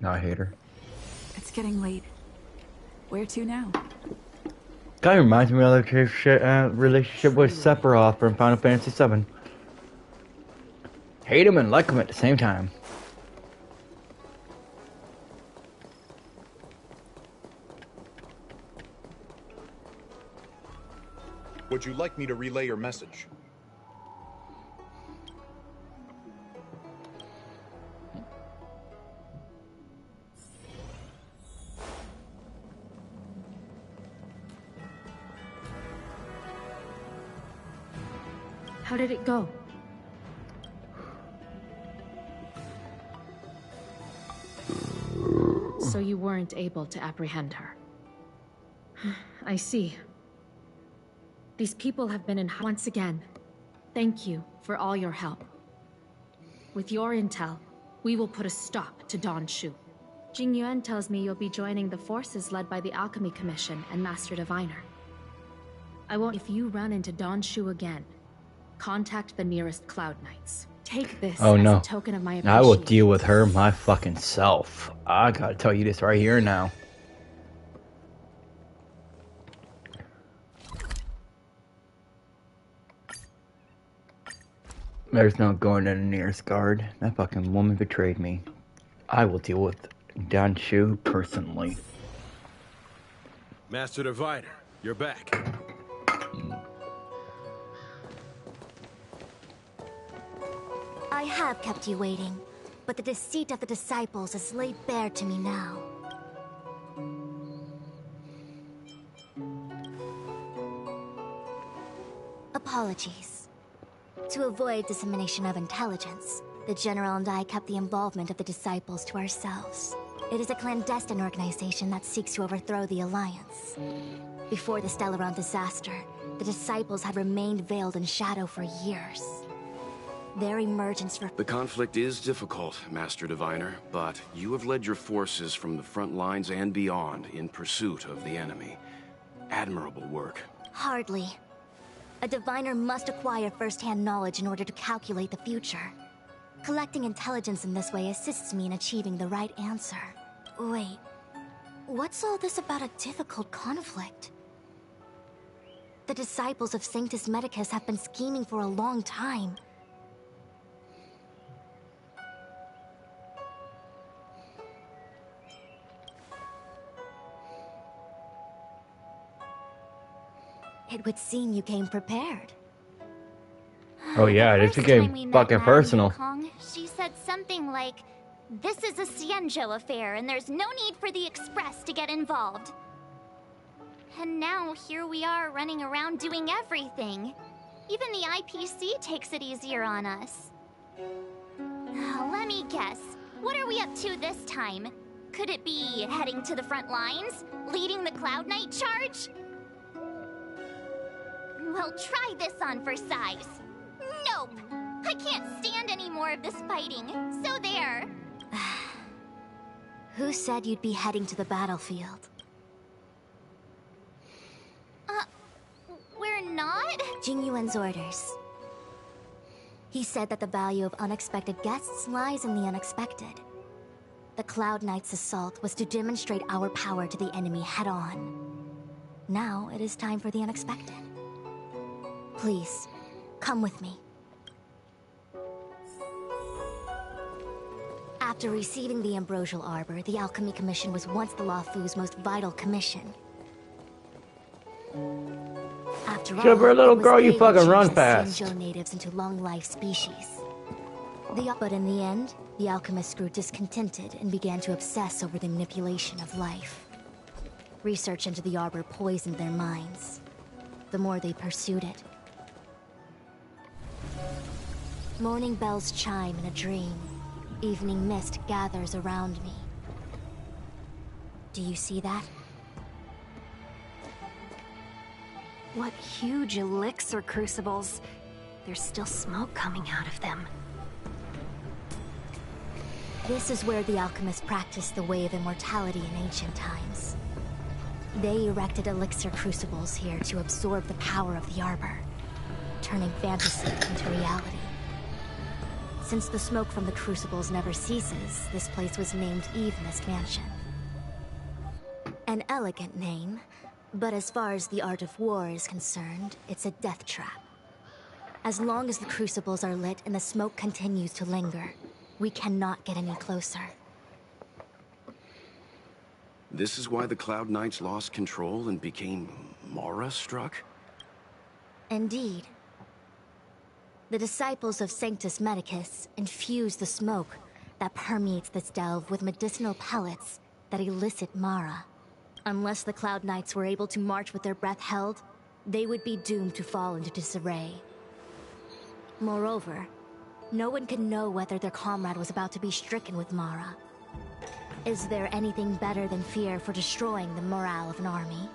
Now I hate her. It's getting late. Where to now? Kind of reminds me of the relationship with Sephiroth from Final Fantasy VII. Hate him and like him at the same time. Would you like me to relay your message? How did it go? So you weren't able to apprehend her. I see. These people have been in once again. Thank you for all your help. With your intel, we will put a stop to Don Shu. Jing Yuan tells me you'll be joining the forces led by the Alchemy Commission and Master Diviner. I won't. If you run into Don Shu again, contact the nearest Cloud Knights. Take this Oh as no. a token of my I appreciation. will deal with her my fucking self. I gotta tell you this right here now. There's no going to the nearest guard. That fucking woman betrayed me. I will deal with Don Shu personally. Master Diviner, you're back. I have kept you waiting, but the deceit of the disciples is laid bare to me now. Apologies. To avoid dissemination of intelligence, the General and I kept the involvement of the disciples to ourselves. It is a clandestine organization that seeks to overthrow the Alliance. Before the Stellaron disaster, the disciples had remained veiled in shadow for years. Their emergence for— The conflict is difficult, Master Diviner, but you have led your forces from the front lines and beyond in pursuit of the enemy. Admirable work. Hardly. A diviner must acquire first-hand knowledge in order to calculate the future. Collecting intelligence in this way assists me in achieving the right answer. Wait, what's all this about a difficult conflict? The disciples of Sanctus Medicus have been scheming for a long time. It would seem you came prepared. Oh yeah, this became fucking personal. Kong, she said something like, "This is a Xianzhou affair, and there's no need for the Express to get involved." And now here we are running around doing everything. Even the IPC takes it easier on us. Let me guess. What are we up to this time? Could it be heading to the front lines? Leading the Cloud Knight charge? Well, try this on for size. Nope! I can't stand any more of this fighting, so there. Who said you'd be heading to the battlefield? We're not? Jingyuan's orders. He said that the value of unexpected guests lies in the unexpected. The Cloud Knight's assault was to demonstrate our power to the enemy head-on. Now it is time for the unexpected. Please, come with me. After receiving the Ambrosial Arbor, the Alchemy Commission was once the Luofu's most vital commission. After all, Sugar little it was girl, you they who fucking changed run the fast. Xianzhou natives into long-life species. But in the end, the alchemists grew discontented and began to obsess over the manipulation of life. Research into the Arbor poisoned their minds. The more they pursued it. Morning bells chime in a dream. Evening mist gathers around me. Do you see that? What huge elixir crucibles. There's still smoke coming out of them. This is where the alchemists practiced the way of immortality in ancient times. They erected elixir crucibles here to absorb the power of the Arbor, turning fantasy into reality. Since the smoke from the crucibles never ceases, this place was named Evenest Mansion. An elegant name, but as far as the art of war is concerned, it's a death trap. As long as the crucibles are lit and the smoke continues to linger, we cannot get any closer. This is why the Cloud Knights lost control and became Mara-struck? Indeed. The disciples of Sanctus Medicus infuse the smoke that permeates this delve with medicinal pellets that elicit Mara. Unless the Cloud Knights were able to march with their breath held, they would be doomed to fall into disarray. Moreover, no one could know whether their comrade was about to be stricken with Mara. Is there anything better than fear for destroying the morale of an army?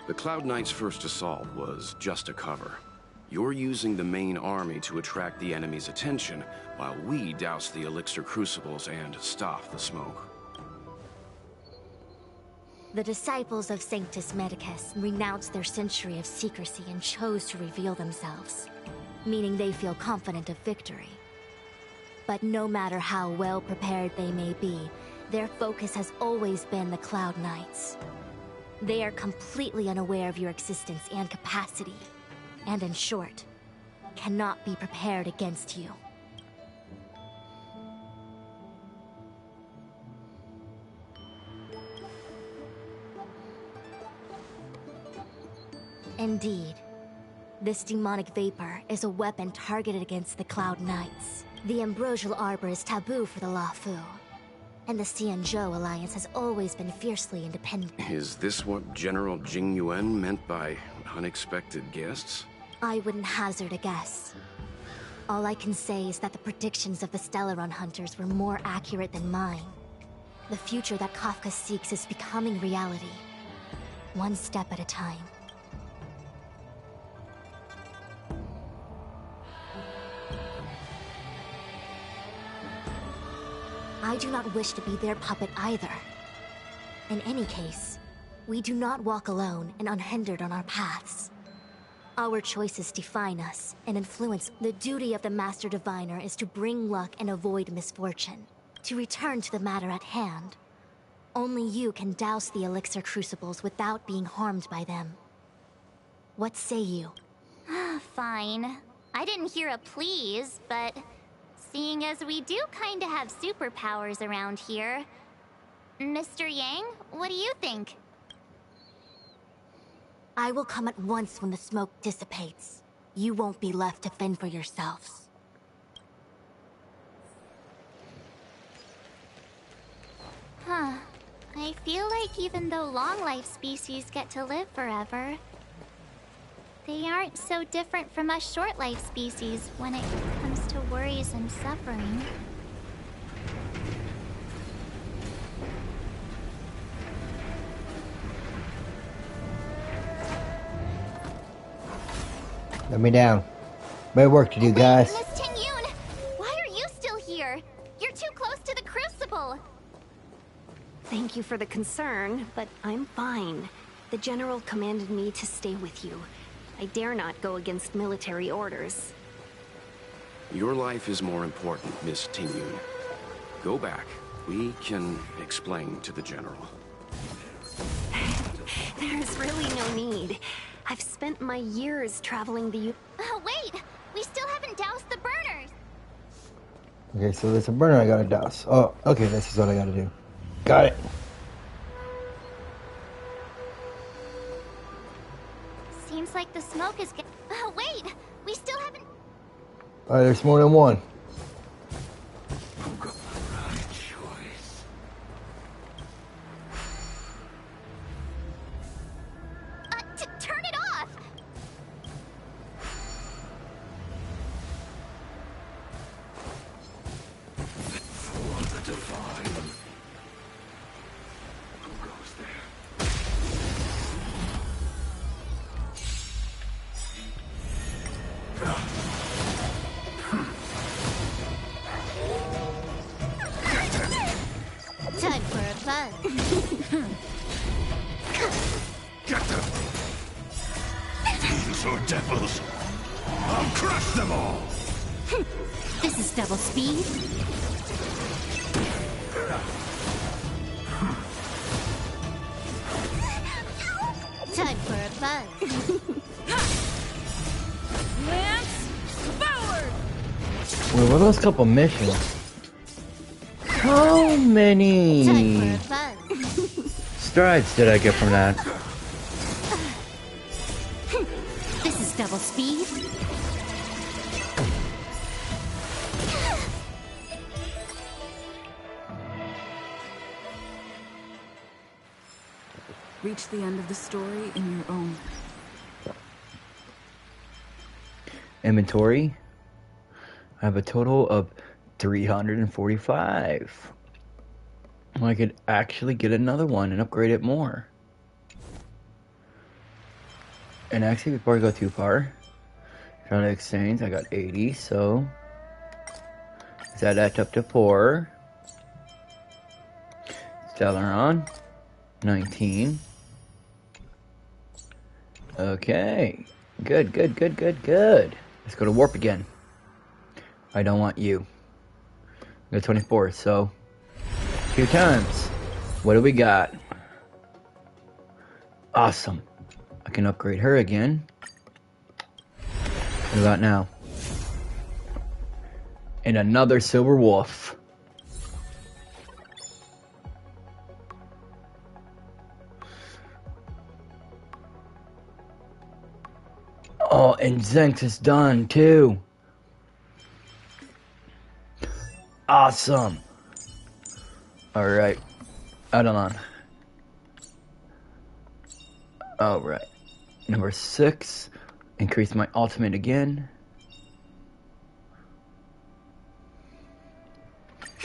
The Cloud Knights' first assault was just a cover. You're using the main army to attract the enemy's attention, while we douse the elixir crucibles and stop the smoke. The disciples of Sanctus Medicus renounced their century of secrecy and chose to reveal themselves, meaning they feel confident of victory. But no matter how well prepared they may be, their focus has always been the Cloud Knights. They are completely unaware of your existence and capacity, and in short, cannot be prepared against you. Indeed. This demonic vapor is a weapon targeted against the Cloud Knights. The Ambrosial Arbor is taboo for the Luofu, and the Xianzhou Alliance has always been fiercely independent. Is this what General Jingyuan meant by unexpected guests? I wouldn't hazard a guess. All I can say is that the predictions of the Stellaron Hunters were more accurate than mine. The future that Kafka seeks is becoming reality, one step at a time. I do not wish to be their puppet either. In any case, we do not walk alone and unhindered on our paths. Our choices define us and influence. The duty of the Master Diviner is to bring luck and avoid misfortune. To return to the matter at hand, only you can douse the elixir crucibles without being harmed by them. What say you? Fine. I didn't hear a please, but seeing as we do kinda have superpowers around here, Mr. Yang, what do you think? I will come at once when the smoke dissipates. You won't be left to fend for yourselves. Huh. I feel like even though long-life species get to live forever, they aren't so different from us short-life species when it comes to to worries and suffering. Let me down. Better work to do, guys. Miss Ting-Yun, why are you still here? You're too close to the Crucible. Thank you for the concern, but I'm fine. The General commanded me to stay with you. I dare not go against military orders. Your life is more important, Miss Ting-Yun. Go back. We can explain to the General. There's really no need. I've spent my years traveling the Wait! We still haven't doused the burners! Okay, so there's a burner I gotta douse. Oh, okay, this is what I gotta do. Got it. Seems like the smoke is wait! We still haven't... Alright, there's more than one. Turn it off! For the divine. Who goes there? Time for a fun. Get them! Fiends or devils! I'll crush them all! This is double speed. Time for a fun. Lance, forward! Wait, what are those couple missions? How many Time for a fun. strides did I get from that? This is double speed. Reach the end of the story in your own. Inventory. I have a total of 345. I could actually get another one and upgrade it more. And actually, before I go too far, trying to exchange, I got 80, so does that add up to 4? Stellaron, 19. Okay, good, good, good, good, good. Let's go to warp again. I don't want you. I got 24, so 2 times. What do we got? Awesome. I can upgrade her again. What about now? And another silver wolf. Oh, and Zenx is done too. Awesome. Alright. Adelan. Alright. Number 6. Increase my ultimate again.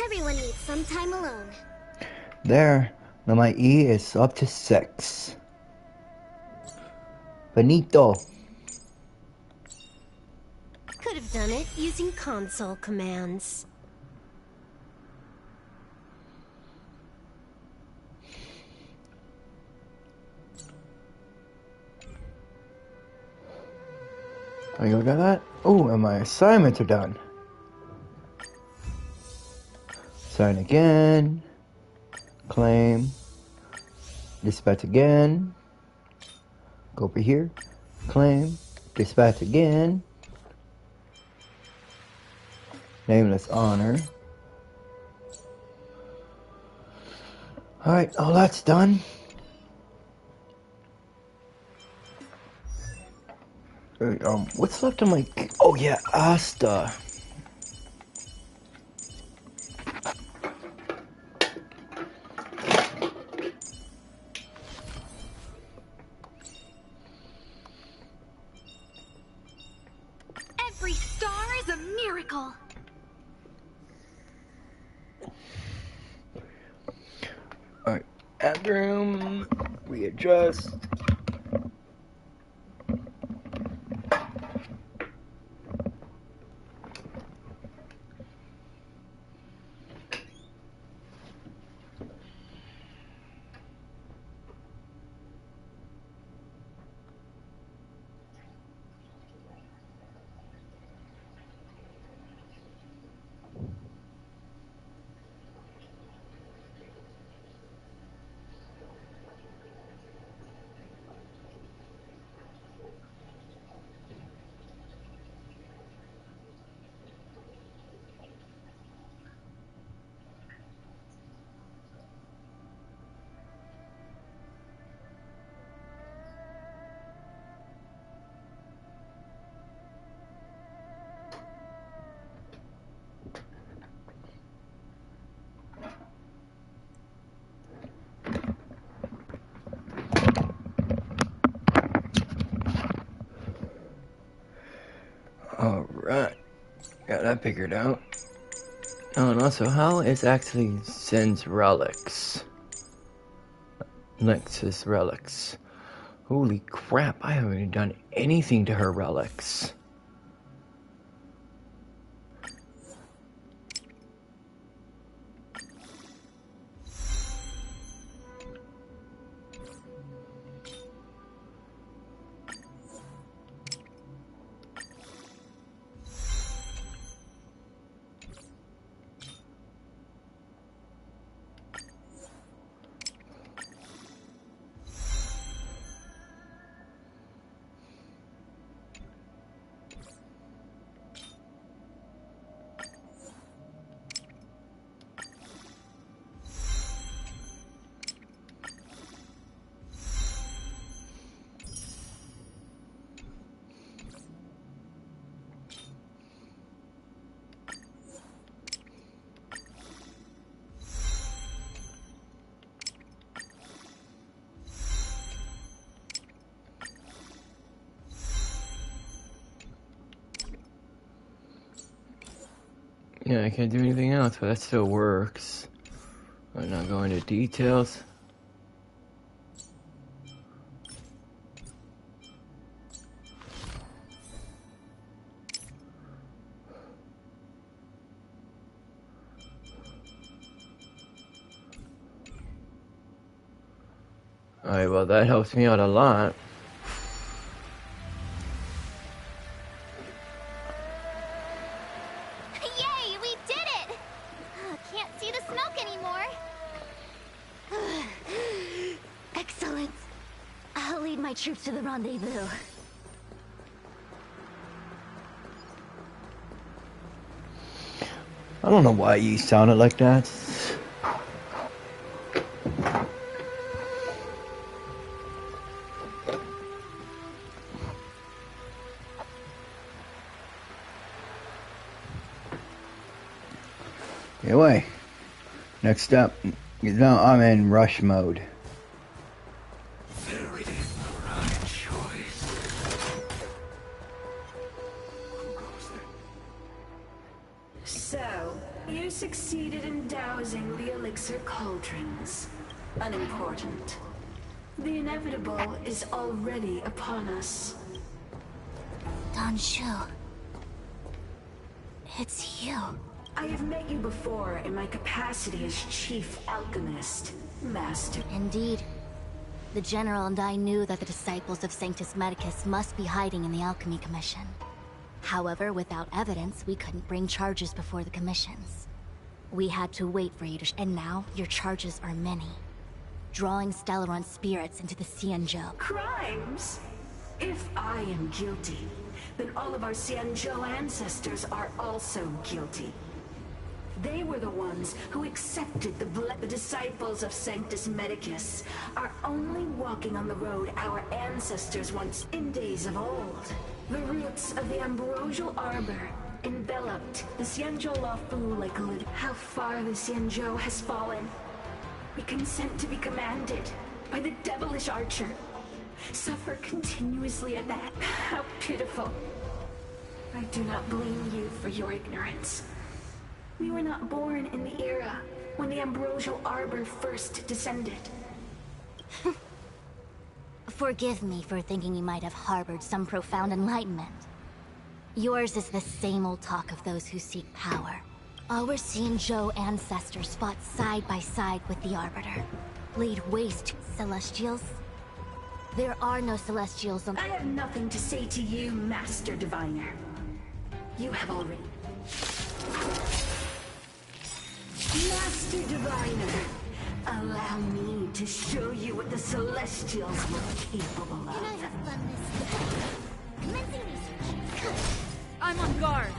Everyone needs some time alone. There. Now my E is up to 6. Benito. Could have done it using console commands. Oh, you got that? Oh, and my assignments are done. Sign again. Claim. Dispatch again. Go over here. Claim. Dispatch again. Nameless honor. Alright, oh, that's done. What's left on my... Oh, yeah, Asta. Every star is a Miracle. Alright, bathroom, readjust. Alright, got that figured out. Oh, and also, how is actually Zen's relics? Lex's relics. Holy crap, I haven't even done anything to her relics. Yeah, I can't do anything else, but that still works. I'm not going into details. Alright, well that helps me out a lot. Yay, we did it! Can't see the smoke anymore. Excellent. I'll lead my troops to the rendezvous. I don't know why you sounded like that. Anyway, next up, now I'm in rush mode. Very right choice. So, you succeeded in dousing the elixir cauldrons. Unimportant. The inevitable is already upon us. Danshu. It's you. I have met you before in my capacity as Chief Alchemist, Master. Indeed. The General and I knew that the disciples of Sanctus Medicus must be hiding in the Alchemy Commission. However, without evidence, we couldn't bring charges before the commissions. We had to wait for you to and now your charges are many. Drawing Stellaron spirits into the Xianzhou. Crimes? If I am guilty, then all of our Xianzhou ancestors are also guilty. They were the ones who accepted the disciples of Sanctus Medicus are only walking on the road our ancestors once in days of old. The roots of the ambrosial arbor enveloped the Xianzhou Luofu like a lid. How far the Xianzhou has fallen. We consent to be commanded by the devilish archer. Suffer continuously at that. How pitiful. I do not blame you for your ignorance. We were not born in the era when the Ambrosial Arbor first descended. Forgive me for thinking you might have harbored some profound enlightenment. Yours is the same old talk of those who seek power. Our Xianzhou ancestors fought side by side with the Arbiter, laid waste to Celestials. There are no Celestials on— I have nothing to say to you, Master Diviner. You have already... Master Diviner, allow me to show you what the Celestials were capable of. Can I have fun this time? Commencing research. I'm on guard.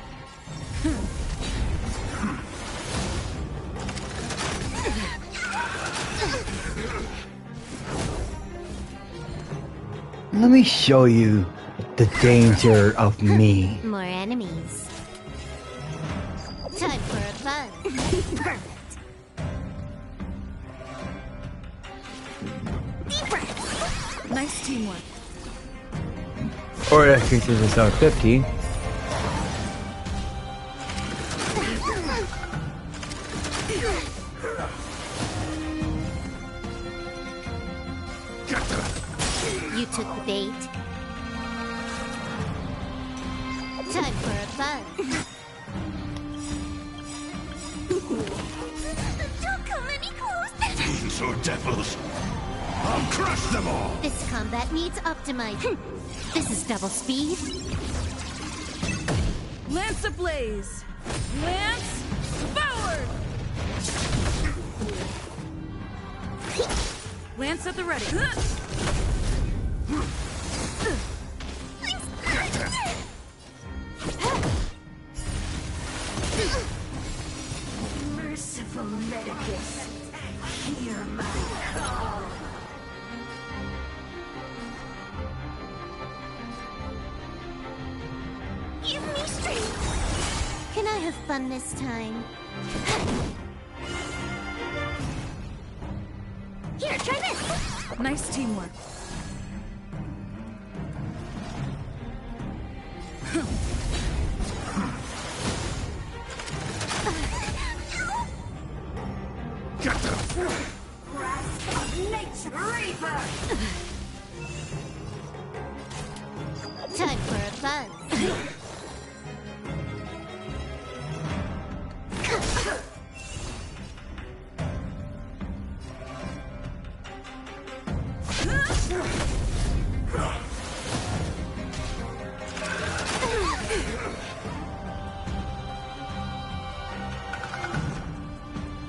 Let me show you the danger of me. More enemies. Time for a fun. Perfect. Deep breath. Nice teamwork. Or that creatures is out 15. You took the bait. Time for a fun. Don't come any closer. Fiends or devils, I'll crush them all! This combat needs optimizing. This is double speed. Lance ablaze. Lance forward. Lance at the ready. Merciful Medicus, hear my call. Give me strength. Can I have fun this time? Here, try this. Nice teamwork. Get them! Grasp of Nature Reaper! Time for a fun.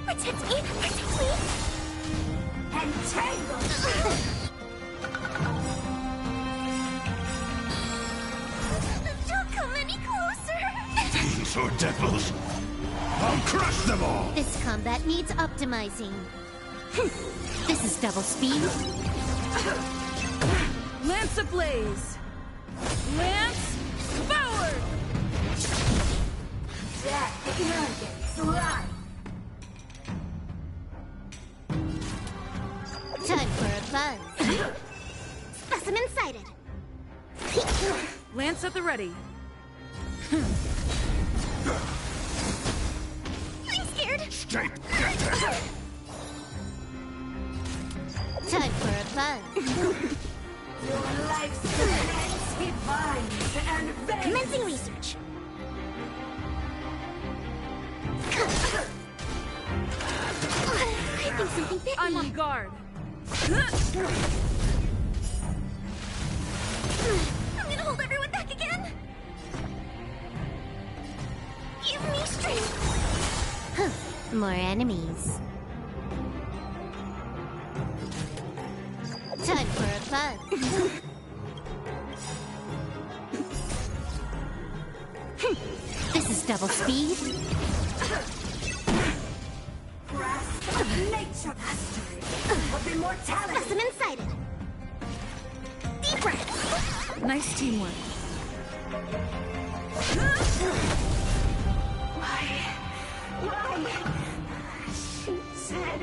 Protect me! Protect me! Entangle! Don't come any closer! Fiends or devils, I'll crush them all! This combat needs optimizing. This is double speed. Lance ablaze. Lance forward. That arrogance lie. Time for a fun. Specimen sighted. Lance at the ready. I'm scared. Stay, get them! Time for a fun. Your life's defense divines and vain. Commencing research. I think something bit I'm me. on guard. I'm gonna hold everyone back again. Give me strength. More enemies. Time for a fun. This is double speed. Grasp of Nature Mastery of immortality. Specimen sighted. Deep breath. Nice teamwork. Why? She said...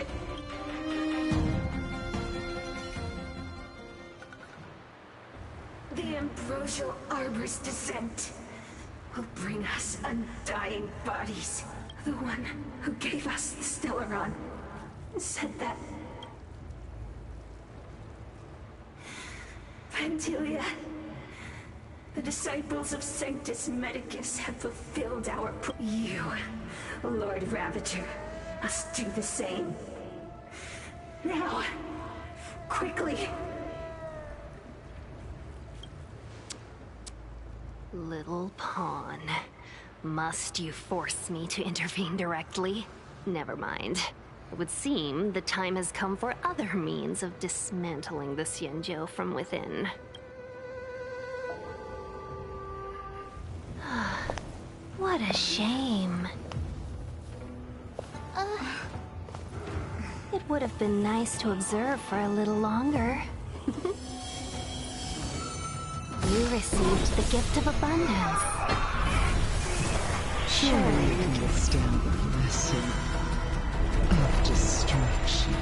The Ambrosial Arbor's descent will bring us undying bodies. The one who gave us the Stellaron said that Vantilia, the disciples of Sanctus Medicus have fulfilled our You, Lord Ravager, must do the same. Now, quickly. Little pawn. Must you force me to intervene directly? Never mind. It would seem the time has come for other means of dismantling the Xianzhou from within. What a shame. It would have been nice to observe for a little longer. You received the gift of abundance. Surely you can withstand the lesson of destruction.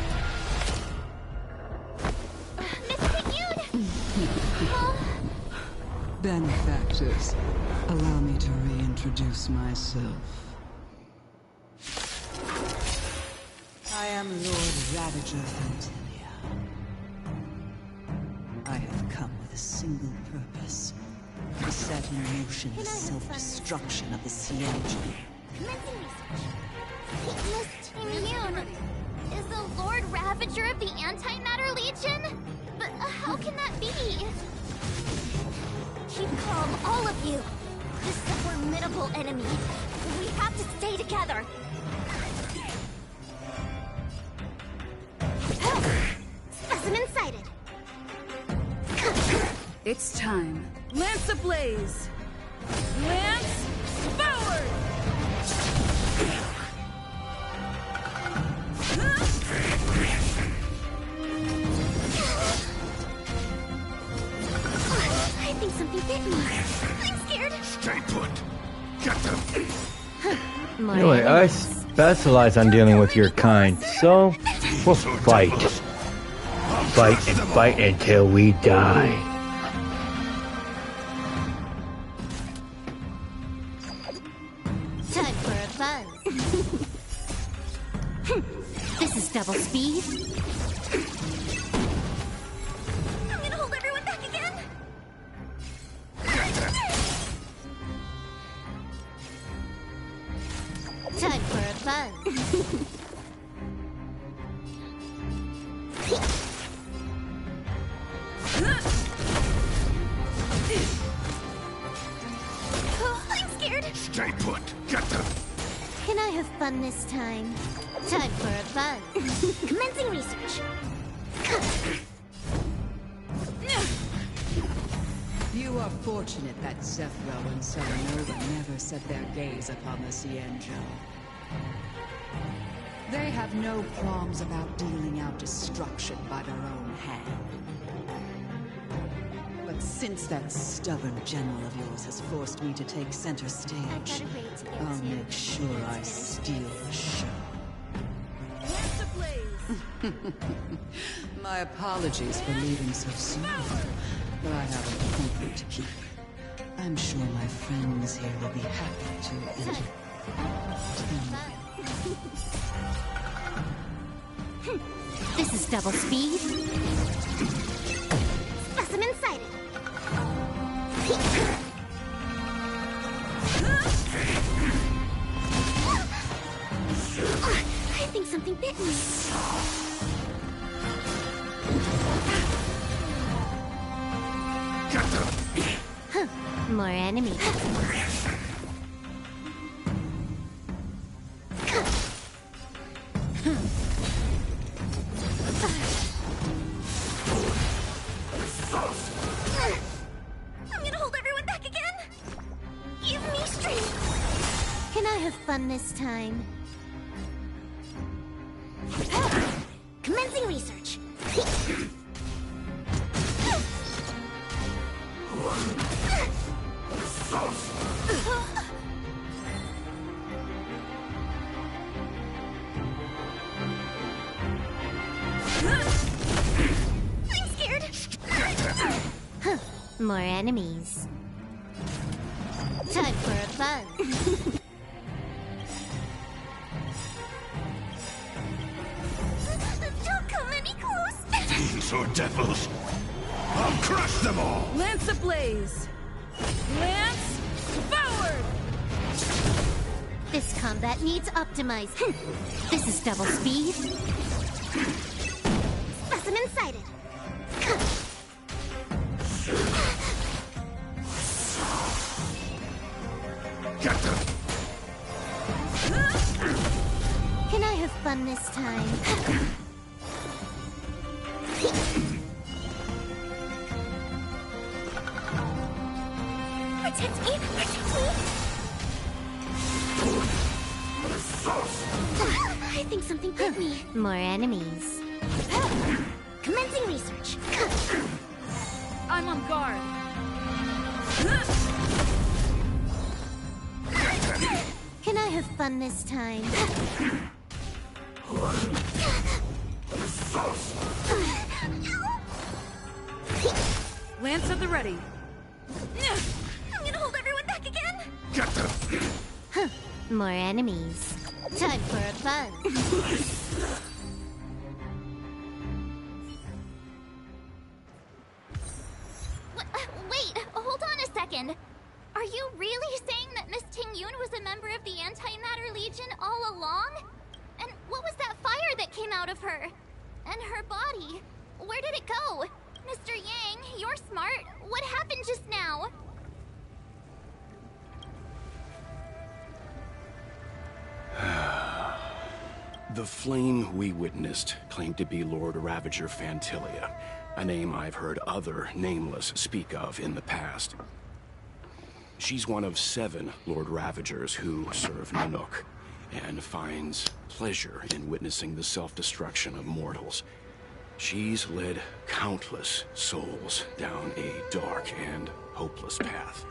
Benefactors, allow me to reintroduce myself. I am Lord Ravager Vantilia. I have come with a single purpose. To set in motion the self-destruction of the Xianzhou. Miss Immune, is the Lord Ravager of the Antimatter Legion? But how can that be? Keep calm, all of you. This is a formidable enemy. We have to stay together. Specimen sighted. It's time. Lance ablaze! Lance forward! I think something bit me. I'm scared. Stay put. Get them. Anyway, I specialize on dealing with your kind, so we'll fight. Fight and fight until we die. Time for a buzz. This is double speed. I'm gonna hold everyone back again. Time for a buzz. I'm scared. Stay put. Get them. Can I have fun this time? Time for a buzz. Commencing research. You are fortunate that Zephyro and Serenova never set their gaze upon the Xianzhou. They have no qualms about dealing out destruction by their own hand. But since that stubborn general of yours has forced me to take center stage, I'll make sure I steal the show. My apologies for leaving so soon, but I have an appointment to keep. I'm sure my friends here will be happy to enter. This is double speed. Specimen sighted. I think something bit me. More enemies. I'm gonna hold everyone back again. Give me strength. Can I have fun this time? Commencing research. I'm scared. More enemies. Time for a buzz. Don't come any close! Demons or devils, I'll crush them all! Lance ablaze! Lance forward! This combat needs optimizing. This is double speed. Specimen sighted. Get them! Can I have fun this time? Protect me! Protect me! I think something bit me. More enemies. Commencing research. I'm on guard. Can I have fun this time? Lance at the ready. I'm gonna hold everyone back again. Get them! Huh. More enemies. Time for a buzz. Wait, hold on a second. Are you really saying that Miss Ting-Yun was a member of the Antimatter Legion all along? And what was that fire that came out of her? And her body? Where did it go? Mr. Yang, you're smart. What happened just now? The flame we witnessed claimed to be Lord Ravager Phantilia, a name I've heard other Nameless speak of in the past. She's one of 7 Lord Ravagers who serve Nanook, and finds pleasure in witnessing the self-destruction of mortals. She's led countless souls down a dark and hopeless path.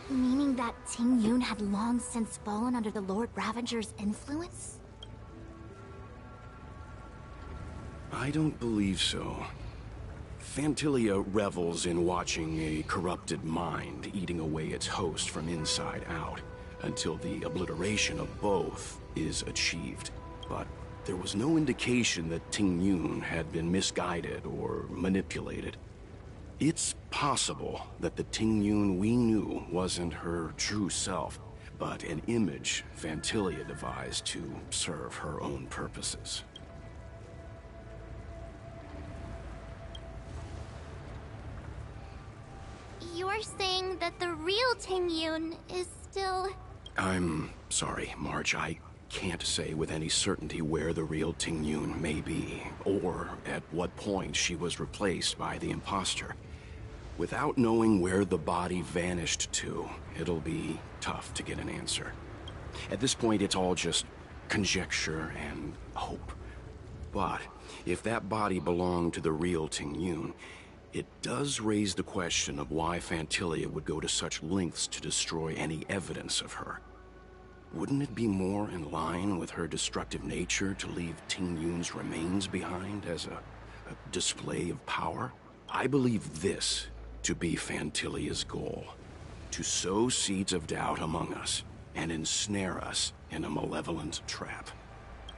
Meaning that Ting-Yun had long since fallen under the Lord Ravager's influence? I don't believe so. Phantilia revels in watching a corrupted mind eating away its host from inside out, until the obliteration of both is achieved. But there was no indication that Ting-Yun had been misguided or manipulated. It's possible that the Ting-Yun we knew wasn't her true self, but an image Phantilia devised to serve her own purposes. You're saying that the real Ting-Yun is still... I'm sorry, March. I can't say with any certainty where the real Ting-Yun may be, or at what point she was replaced by the imposter. Without knowing where the body vanished to, it'll be tough to get an answer. At this point, it's all just conjecture and hope. But if that body belonged to the real Ting-Yun, it does raise the question of why Phantilia would go to such lengths to destroy any evidence of her. Wouldn't it be more in line with her destructive nature to leave Ting-Yun's remains behind as a display of power? I believe this to be Phantilia's goal: to sow seeds of doubt among us and ensnare us in a malevolent trap.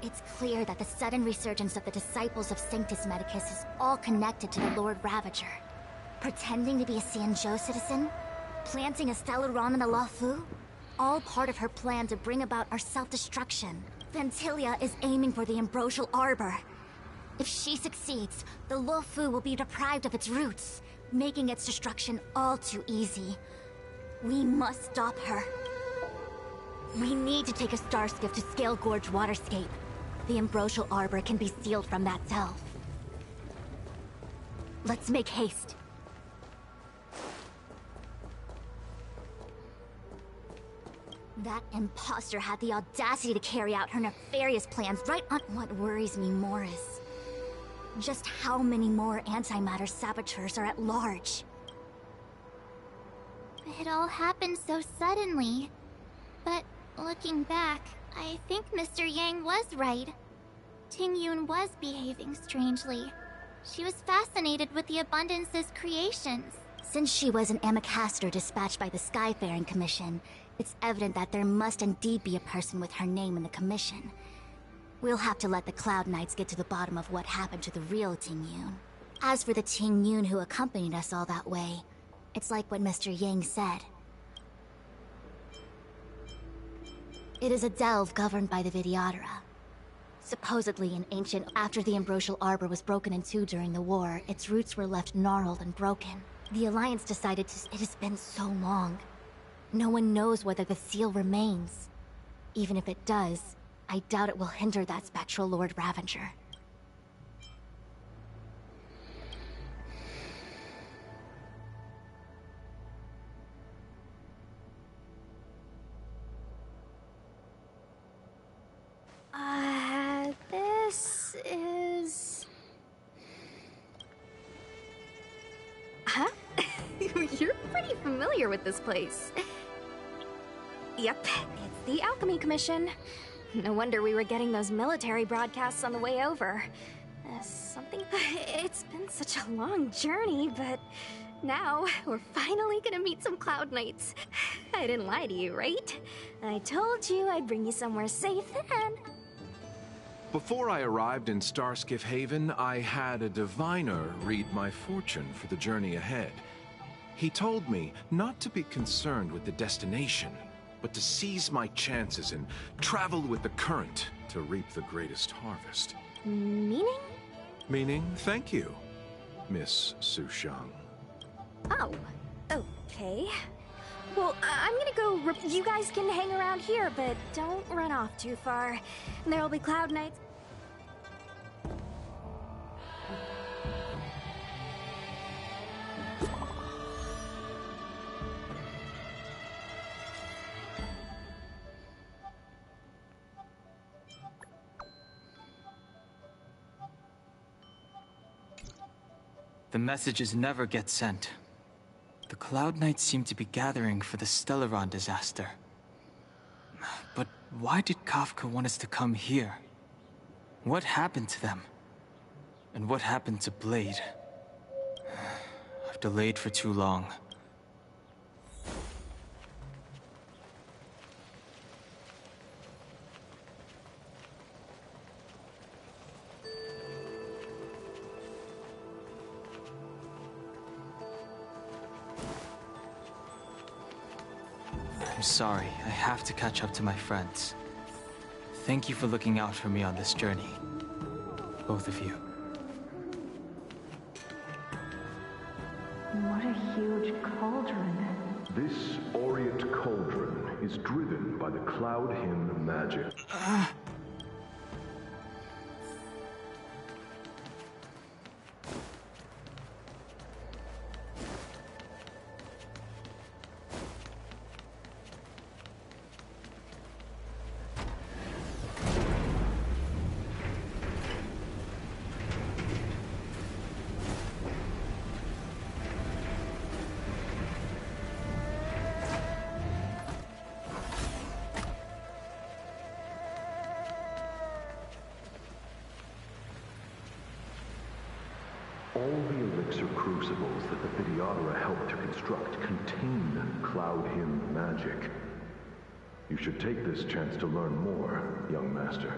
It's clear that the sudden resurgence of the disciples of Sanctus Medicus is all connected to the Lord Ravager. Pretending to be a Xianzhou citizen? Planting a Stellaron in the Luofu? All part of her plan to bring about our self-destruction. Phantilia is aiming for the Ambrosial Arbor. If she succeeds, the Luofu will be deprived of its roots, making its destruction all too easy. We must stop her. We need to take a star skiff to Scale Gorge Waterscape. The Ambrosial Arbor can be sealed from that self. Let's make haste. That imposter had the audacity to carry out her nefarious plans right on. What worries me more is just how many more antimatter saboteurs are at large. It all happened so suddenly. But looking back, I think Mr. Yang was right. Ting-Yun was behaving strangely. She was fascinated with the Abundance's creations. Since she was an Amicastor dispatched by the Skyfaring Commission, it's evident that there must indeed be a person with her name in the Commission. We'll have to let the Cloud Knights get to the bottom of what happened to the real Ting Yun. As for the Ting Yun who accompanied us all that way, it's like what Mr. Yang said. It is a delve governed by the Vidyadhara. Supposedly an ancient, after the Ambrosial Arbor was broken in two during the war, its roots were left gnarled and broken. The Alliance decided to... It has been so long. No one knows whether the seal remains. Even if it does, I doubt it will hinder that spectral Lord Ravager. This is... Huh? You're pretty familiar with this place. Yep, it's the Alchemy Commission. No wonder we were getting those military broadcasts on the way over. It's been such a long journey, but now we're finally gonna meet some Cloud Knights. I didn't lie to you, right? I told you I'd bring you somewhere safe and... Before I arrived in Starskiff Haven, I had a diviner read my fortune for the journey ahead. He told me not to be concerned with the destination, but to seize my chances and travel with the current to reap the greatest harvest. Meaning? Meaning, thank you, Miss Sushang. Oh, okay. Well, I'm gonna go. You guys can hang around here, but don't run off too far. There'll be Cloud Knights. The messages never get sent. The Cloud Knights seem to be gathering for the Stellaron disaster. But why did Kafka want us to come here? What happened to them? And what happened to Blade? I've delayed for too long. I'm sorry, I have to catch up to my friends. Thank you for looking out for me on this journey. Both of you. What a huge cauldron. This Aureate cauldron is driven by the Cloud Hymn magic. All the elixir crucibles that the Vidyadhara helped to construct contain Cloud Hymn magic. You should take this chance to learn more, young master.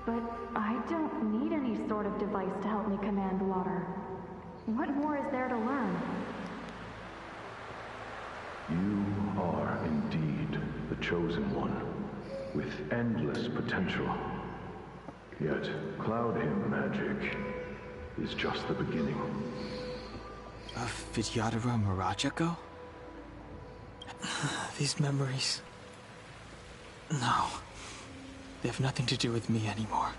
But I don't need any sort of device to help me command water. What more is there to learn? You are indeed the chosen one, with endless potential. Yet, Cloud Hymn magic is just the beginning. Of Vidyadhara Mirajako? These memories... No. They have nothing to do with me anymore.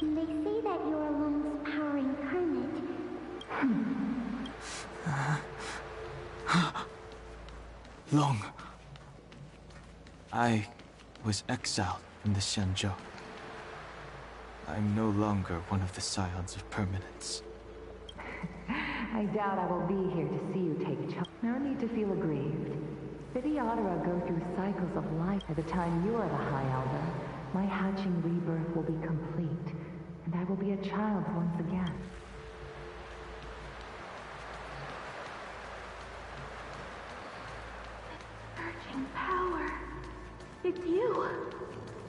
They say that you're Lung's power incarnate. Long. I was exiled from the Xianzhou. I'm no longer one of the Scions of Permanence. I doubt I will be here to see you take charge. No need to feel aggrieved. Vidyadhara go through cycles of life. By the time you are the High Elder, my hatching rebirth will be complete, and I will be a child once again. Surging power. It's you.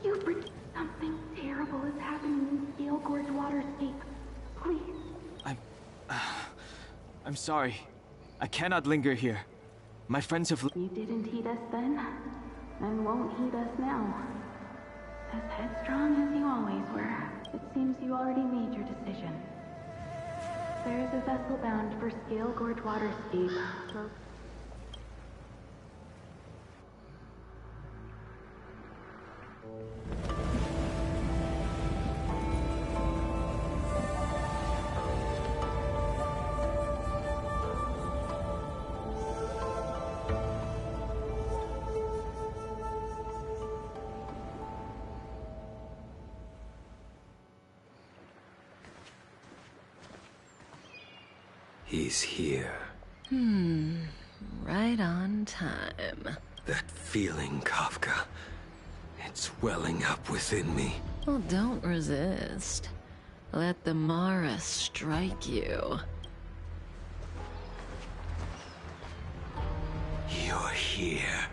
You bring something terrible is happening in Scale Gorge Waterscape. Please. I'm sorry. I cannot linger here. My friends have... You didn't heed us then, and won't heed us now. As headstrong as you always were, it seems you already made your decision. There is a vessel bound for Scale Gorge Waterscape. So He's here. Right on time. That feeling, Kafka. It's welling up within me. Well, don't resist. Let the Mara strike you. You're here.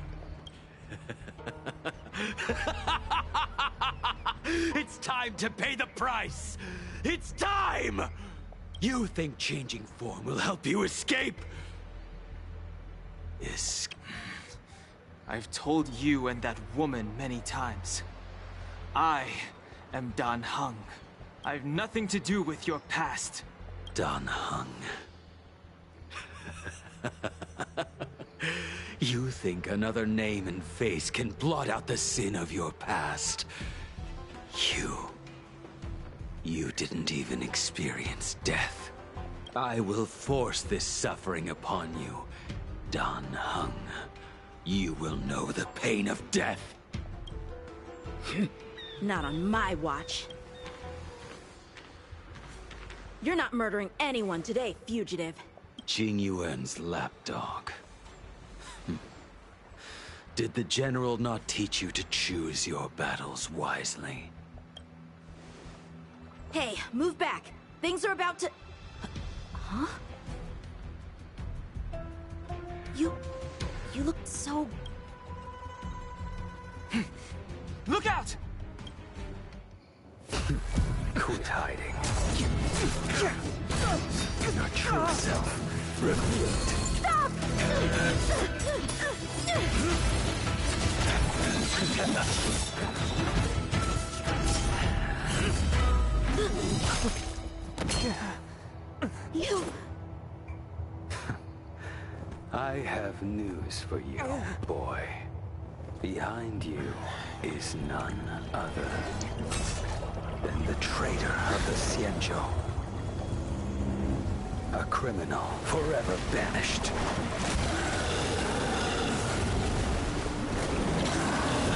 It's time to pay the price! It's time! You think changing form will help you escape? I've told you and that woman many times. I am Dan Heng. I've nothing to do with your past. Dan Heng. You think another name and face can blot out the sin of your past? You didn't even experience death. I will force this suffering upon you, Dan Heng. You will know the pain of death. Not on my watch. You're not murdering anyone today, fugitive. Jing Yuan's lapdog. Did the General not teach you to choose your battles wisely? Hey, move back. Things are about to... Huh? You look so... Look out! Quit hiding. Your true self revealed. Stop! You... I have news for you, boy. Behind you is none other than the traitor of the Xianzhou. A criminal forever banished. The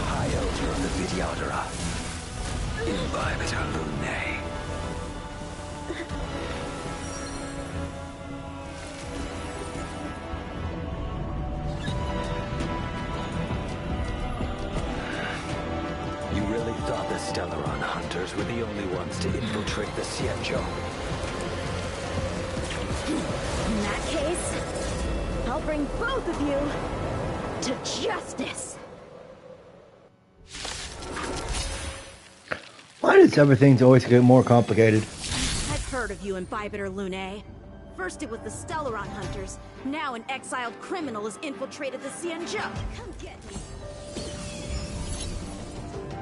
High Elder of the Vidyadhara. Imbibitor Lunae. You really thought the Stellaron hunters were the only ones to infiltrate the Xianzhou? In that case, I'll bring both of you to justice. Why does everything always get more complicated? I've heard of you, Imbibitor Lunae. First it was the Stellaron hunters, now an exiled criminal has infiltrated the Xianzhou. Come get me.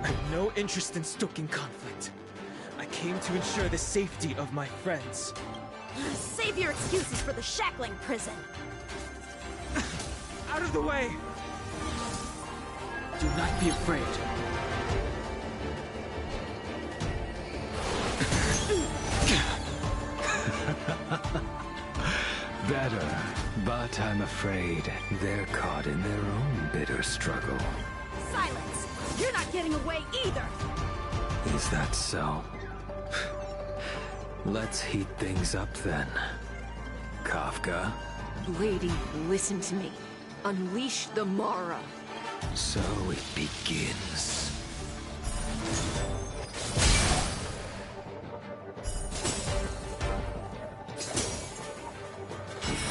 I have no interest in stoking conflict. I came to ensure the safety of my friends. Save your excuses for the shackling prison. Out of the way! Do not be afraid. Better, but I'm afraid they're caught in their own bitter struggle. Silence! You're not getting away either! Is that so? Let's heat things up then. Kafka. Lady, listen to me. Unleash the Mara. So it begins.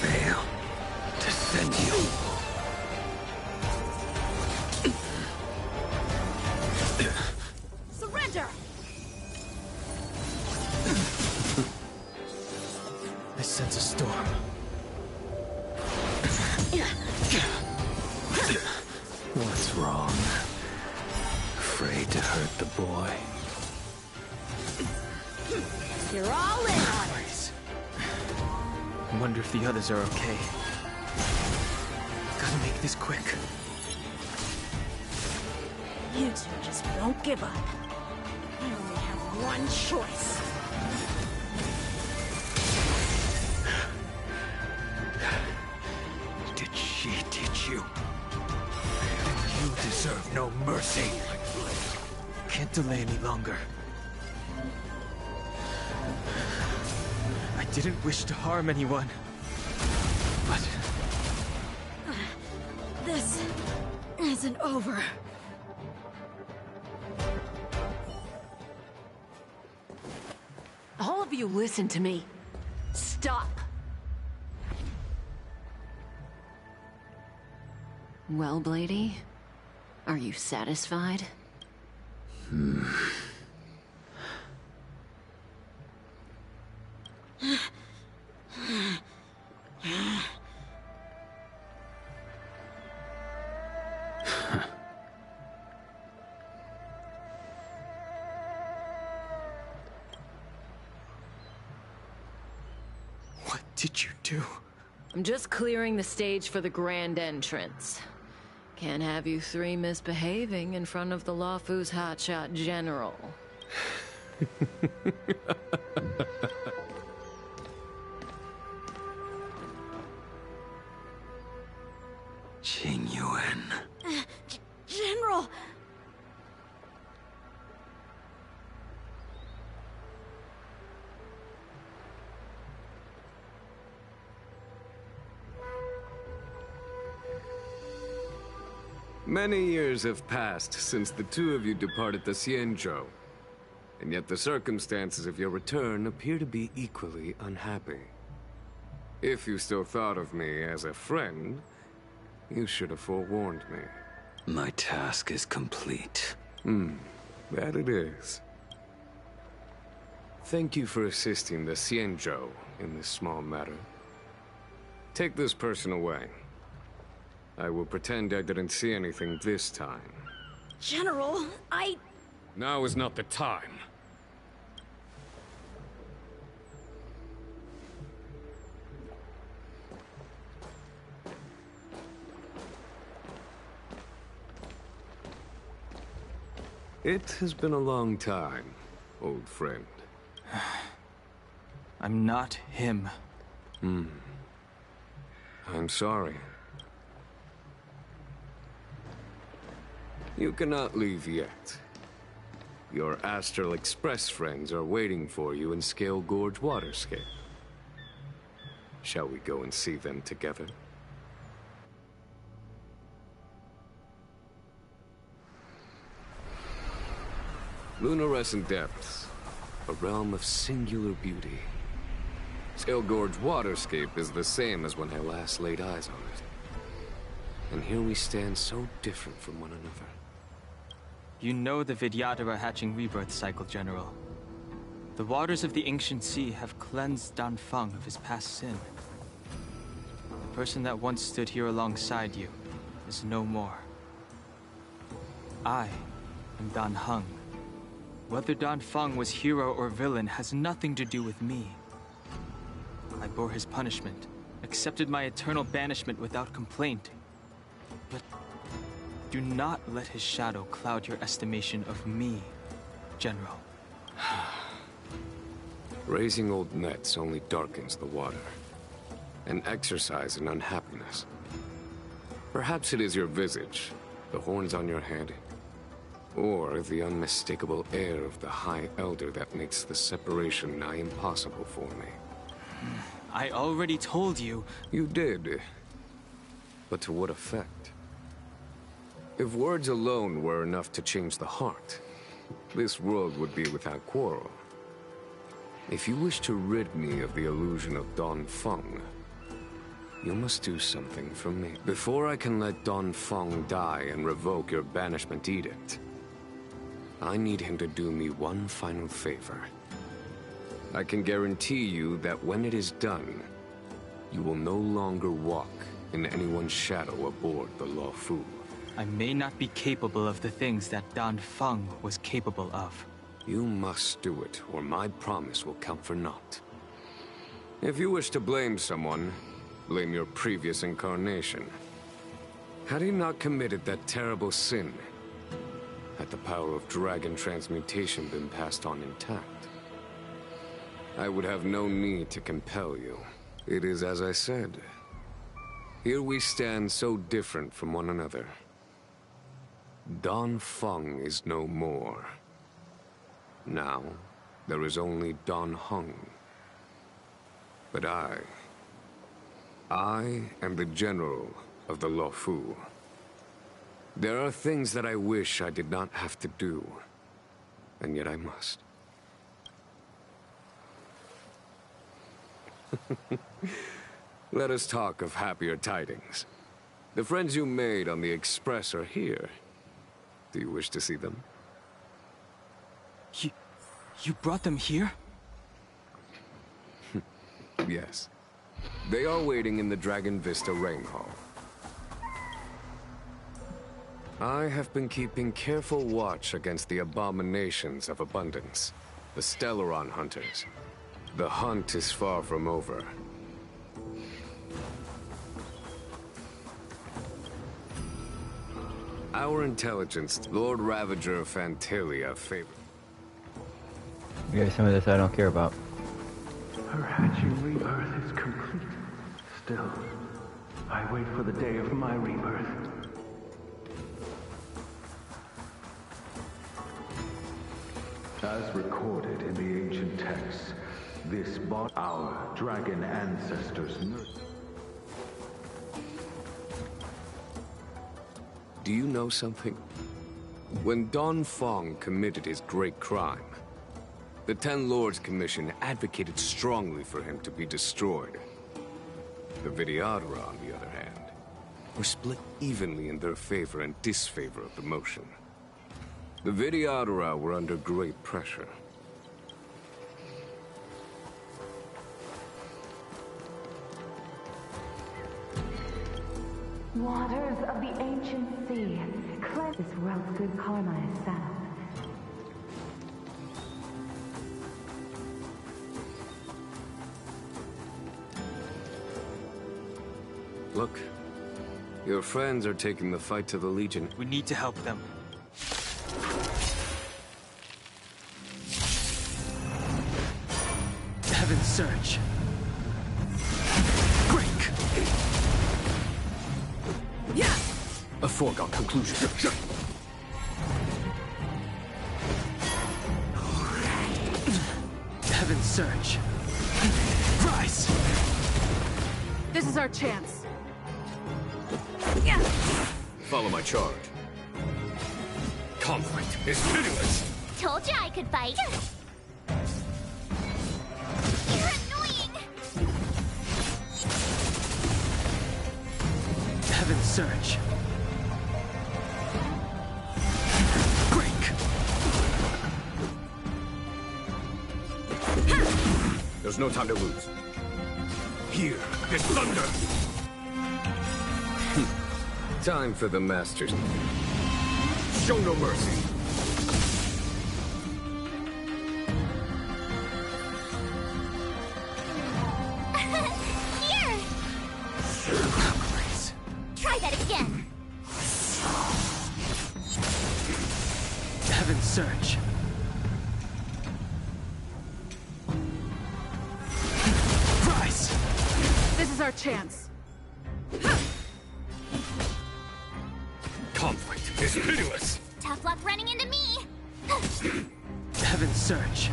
Fail to send you. Surrender! I sense a storm. What's wrong? Afraid to hurt the boy? You're all in on it! I wonder if the others are okay. Gotta make this quick. You two just won't give up. I only have one choice. Did she teach you? You deserve no mercy. Can't delay any longer. I didn't wish to harm anyone. But This isn't over. All of you listen to me. Stop. Well, Blady, are you satisfied? what did you do? I'm just clearing the stage for the grand entrance. Can't have you three misbehaving in front of the Lawfu's hotshot general. Qing Yuan. General! Many years have passed since the two of you departed the Xianzhou, and yet the circumstances of your return appear to be equally unhappy. If you still thought of me as a friend, you should have forewarned me. My task is complete. That it is. Thank you for assisting the Xianzhou in this small matter. Take this person away. I will pretend I didn't see anything this time. General, Now is not the time. It has been a long time, old friend. I'm not him. I'm sorry. You cannot leave yet. Your Astral Express friends are waiting for you in Scale Gorge Waterscape. Shall we go and see them together? Lunarescent Depths, a realm of singular beauty. Scale Gorge Waterscape is the same as when I last laid eyes on it. And here we stand so different from one another. You know the Vidyadhara hatching rebirth cycle, General. The waters of the ancient sea have cleansed Danfeng of his past sin. The person that once stood here alongside you is no more. I am Dan Heng. Whether Danfeng was hero or villain has nothing to do with me. I bore his punishment, accepted my eternal banishment without complaint. But do not let his shadow cloud your estimation of me, General. Raising old nets only darkens the water. An exercise in unhappiness. Perhaps it is your visage, the horns on your head, or the unmistakable air of the High Elder that makes the separation nigh impossible for me. I already told you. You did. But to what effect? If words alone were enough to change the heart, this world would be without quarrel. If you wish to rid me of the illusion of Dongfeng, you must do something for me. Before I can let Dongfeng die and revoke your banishment edict, I need him to do me one final favor. I can guarantee you that when it is done, you will no longer walk in anyone's shadow aboard the Luofu. I may not be capable of the things that Dongfeng was capable of. You must do it, or my promise will count for naught. If you wish to blame someone, blame your previous incarnation. Had he not committed that terrible sin, had the power of dragon transmutation been passed on intact, I would have no need to compel you. It is as I said. Here we stand so different from one another. Dongfeng is no more. Now, there is only Dongheng. But I am the general of the Luofu. There are things that I wish I did not have to do, and yet I must. Let us talk of happier tidings. The friends you made on the Express are here. Do you wish to see them? You brought them here? Yes. They are waiting in the Dragon Vista Rain Hall. I have been keeping careful watch against the abominations of abundance, the Stellaron hunters. The hunt is far from over. Our intelligence, Lord Ravager of Phantalia, favored. Yeah, some of this I don't care about. Her hatching rebirth is complete. Still, I wait for the day of my rebirth. As recorded in the ancient texts, this our dragon ancestors nursed. Do you know something? When Dongfeng committed his great crime, the Ten Lords Commission advocated strongly for him to be destroyed. The Vidyadhara, on the other hand, were split evenly in their favor and disfavor of the motion. The Vidyadhara were under great pressure. Waters of the ancient sea, cleanse this world's good karma is settled. Look, your friends are taking the fight to the Legion. We need to help them. Heaven's Surge. Break! Yeah! A foregone conclusion. Heaven's Surge. Rise! This is our chance. Follow my charge. Conflict is pitiless. Told you I could fight. You're annoying. Heaven's Surge. Break! There's no time to lose. Here is thunder. Time for the Masters. Show no mercy. Here! Try that again. Heaven's Surge. Rise! This is our chance. Conflict is pitiless. Tough luck running into me. Heaven's Surge.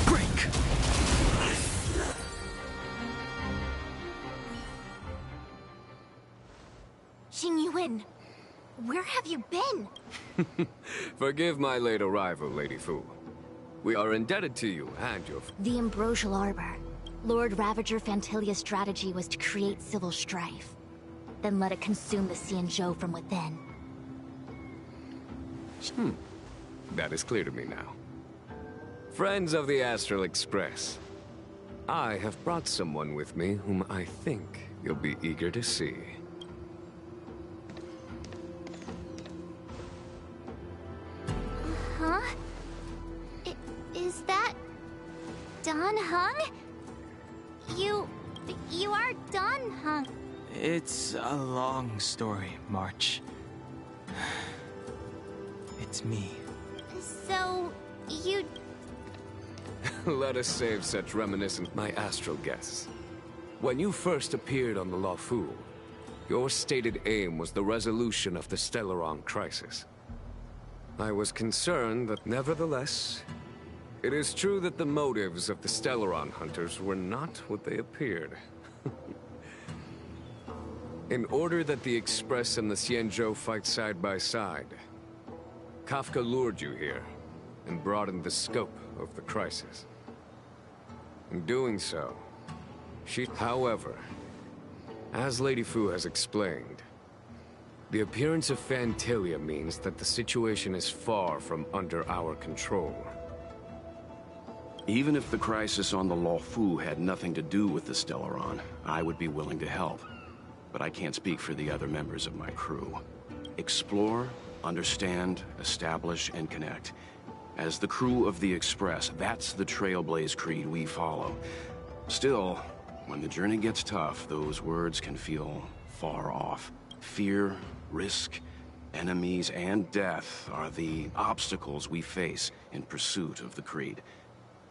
Break! Lin, where have you been? Forgive my late arrival, Lady Fu. We are indebted to you and your... The Ambrosial Arbor. Lord Ravager Fantilia's strategy was to create civil strife, then let it consume the Xianzhou from within. That is clear to me now. Friends of the Astral Express, I have brought someone with me whom I think you'll be eager to see. Huh? Is that... Dan Heng? You are Dan Heng. It's a long story, March. It's me. So, you... Let us save such reminiscence, my astral guests. When you first appeared on the Luofu, your stated aim was the resolution of the Stellaron crisis. I was concerned that, nevertheless, it is true that the motives of the Stellaron hunters were not what they appeared. In order that the Express and the Xianzhou fight side by side, Kafka lured you here and broadened the scope of the crisis. In doing so, however, as Lady Fu has explained, the appearance of Fantilia means that the situation is far from under our control. Even if the crisis on the Luofu had nothing to do with the Stellaron, I would be willing to help. But I can't speak for the other members of my crew. Explore, understand, establish, and connect. As the crew of the Express, that's the Trailblaze creed we follow. Still, when the journey gets tough, those words can feel far off. Fear, risk, enemies, and death are the obstacles we face in pursuit of the creed.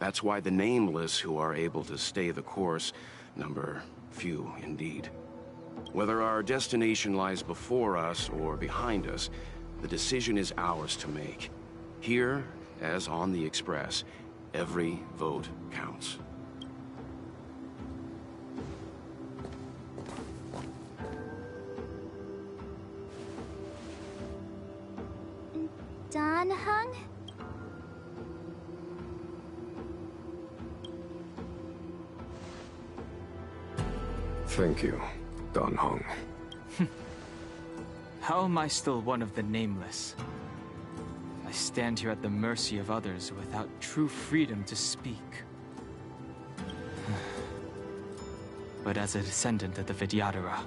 That's why the nameless who are able to stay the course number few indeed. Whether our destination lies before us or behind us, the decision is ours to make. Here, as on the Express, every vote counts. Dan Heng? Thank you, Dan Heng. How am I still one of the nameless? I stand here at the mercy of others without true freedom to speak. But as a descendant of the Vidyadhara,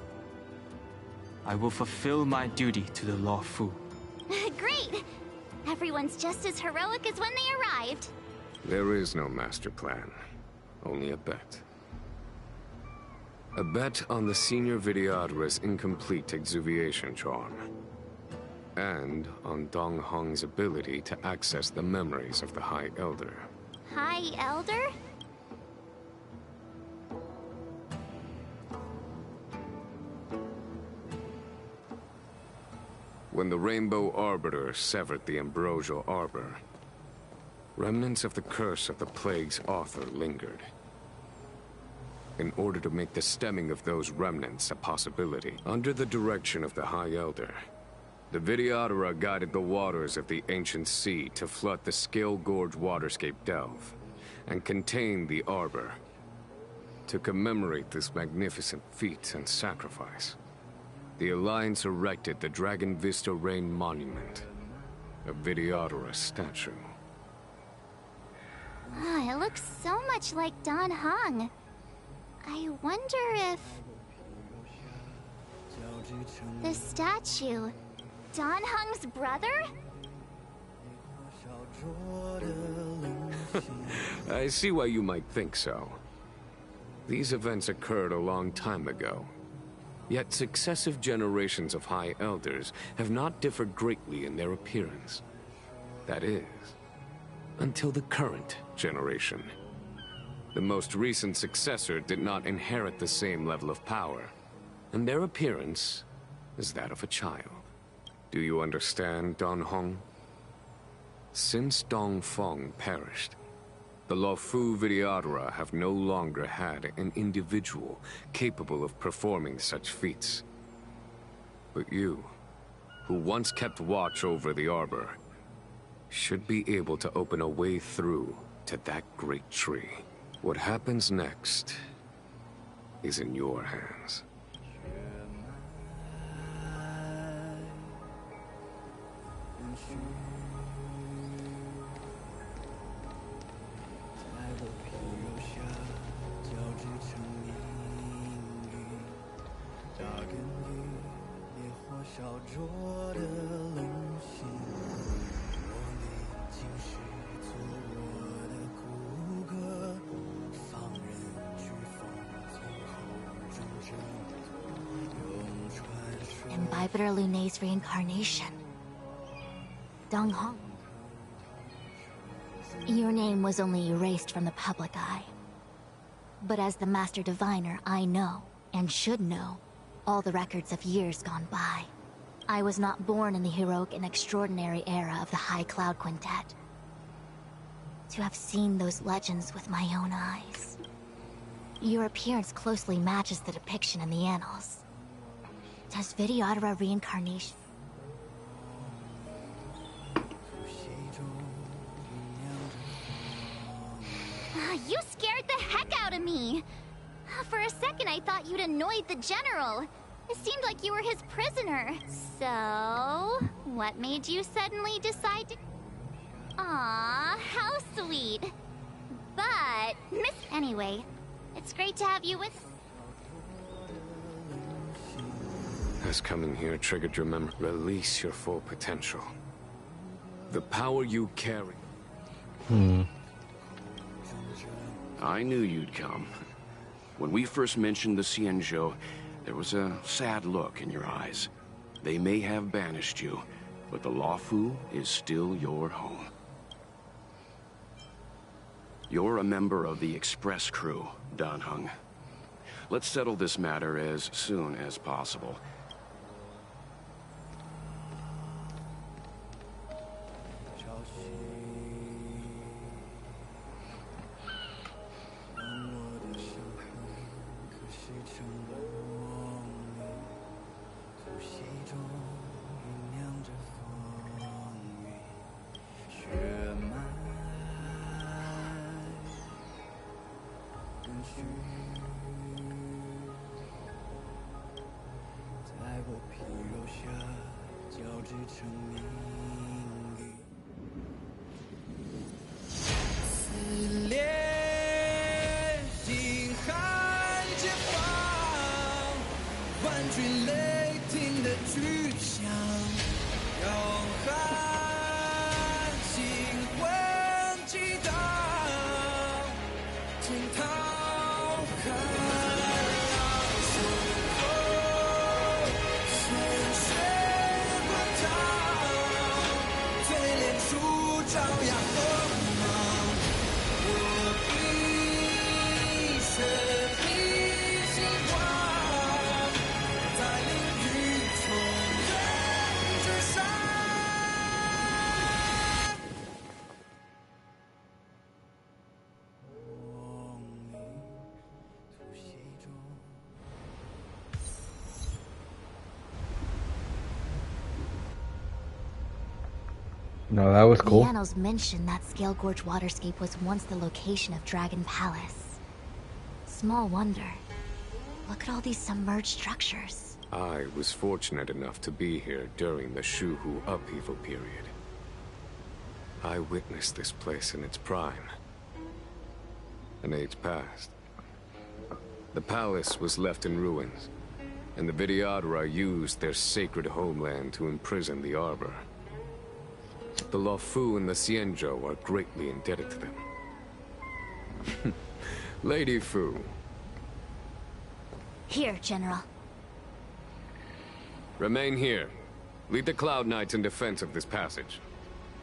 I will fulfill my duty to the Luofu. Great! Everyone's just as heroic as when they arrived. There is no master plan, only a bet. A bet on the senior Vidyadhara's incomplete exuviation charm. And on Dong Hong's ability to access the memories of the High Elder. High Elder? When the Rainbow Arbiter severed the Ambrosial Arbor, remnants of the curse of the Plague's author lingered. In order to make the stemming of those remnants a possibility, under the direction of the High Elder, the Vidyadhara guided the waters of the ancient sea to flood the Scale Gorge waterscape delve, and contain the Arbor. To commemorate this magnificent feat and sacrifice, the Alliance erected the Dragon Vista Rain Monument, a Vidyadhara statue. Ah, it looks so much like Dan Heng. I wonder if... the statue... Dan Heng's brother? I see why you might think so. These events occurred a long time ago. Yet successive generations of High Elders have not differed greatly in their appearance. That is, until the current generation. The most recent successor did not inherit the same level of power, and their appearance is that of a child. Do you understand, Dan Heng? Since Dong Feng perished, the Luofu Vidyadhara have no longer had an individual capable of performing such feats. But you who once kept watch over the Arbor, should be able to open a way through to that great tree. What happens next is in your hands. Imbibitor Lunae's reincarnation. Dong Hong. Your name was only erased from the public eye. But as the Master Diviner, I know, and should know, all the records of years gone by. I was not born in the heroic and extraordinary era of the High Cloud Quintet. To have seen those legends with my own eyes. Your appearance closely matches the depiction in the annals. Does Vidyadhara reincarnation... You scared the heck out of me! For a second I thought you'd annoyed the General. It seemed like you were his prisoner. So, what made you suddenly decide to... Aw, how sweet. But, Anyway, it's great to have you with... Has coming here triggered your memory? Release your full potential. The power you carry. I knew you'd come. When we first mentioned the Xianzhou, there was a sad look in your eyes. They may have banished you, but the Luofu is still your home. You're a member of the Express crew, Dan Heng. Let's settle this matter as soon as possible. No, that was cool. The annals mention that Scale Gorge Waterscape was once the location of Dragon Palace. Small wonder. Look at all these submerged structures. I was fortunate enough to be here during the Shuhu upheaval period. I witnessed this place in its prime. An age passed. The palace was left in ruins, and the Vidyadhara used their sacred homeland to imprison the Arbor. The Luofu and the Xianzhou are greatly indebted to them. Lady Fu. Here, General. Remain here. Lead the Cloud Knights in defense of this passage.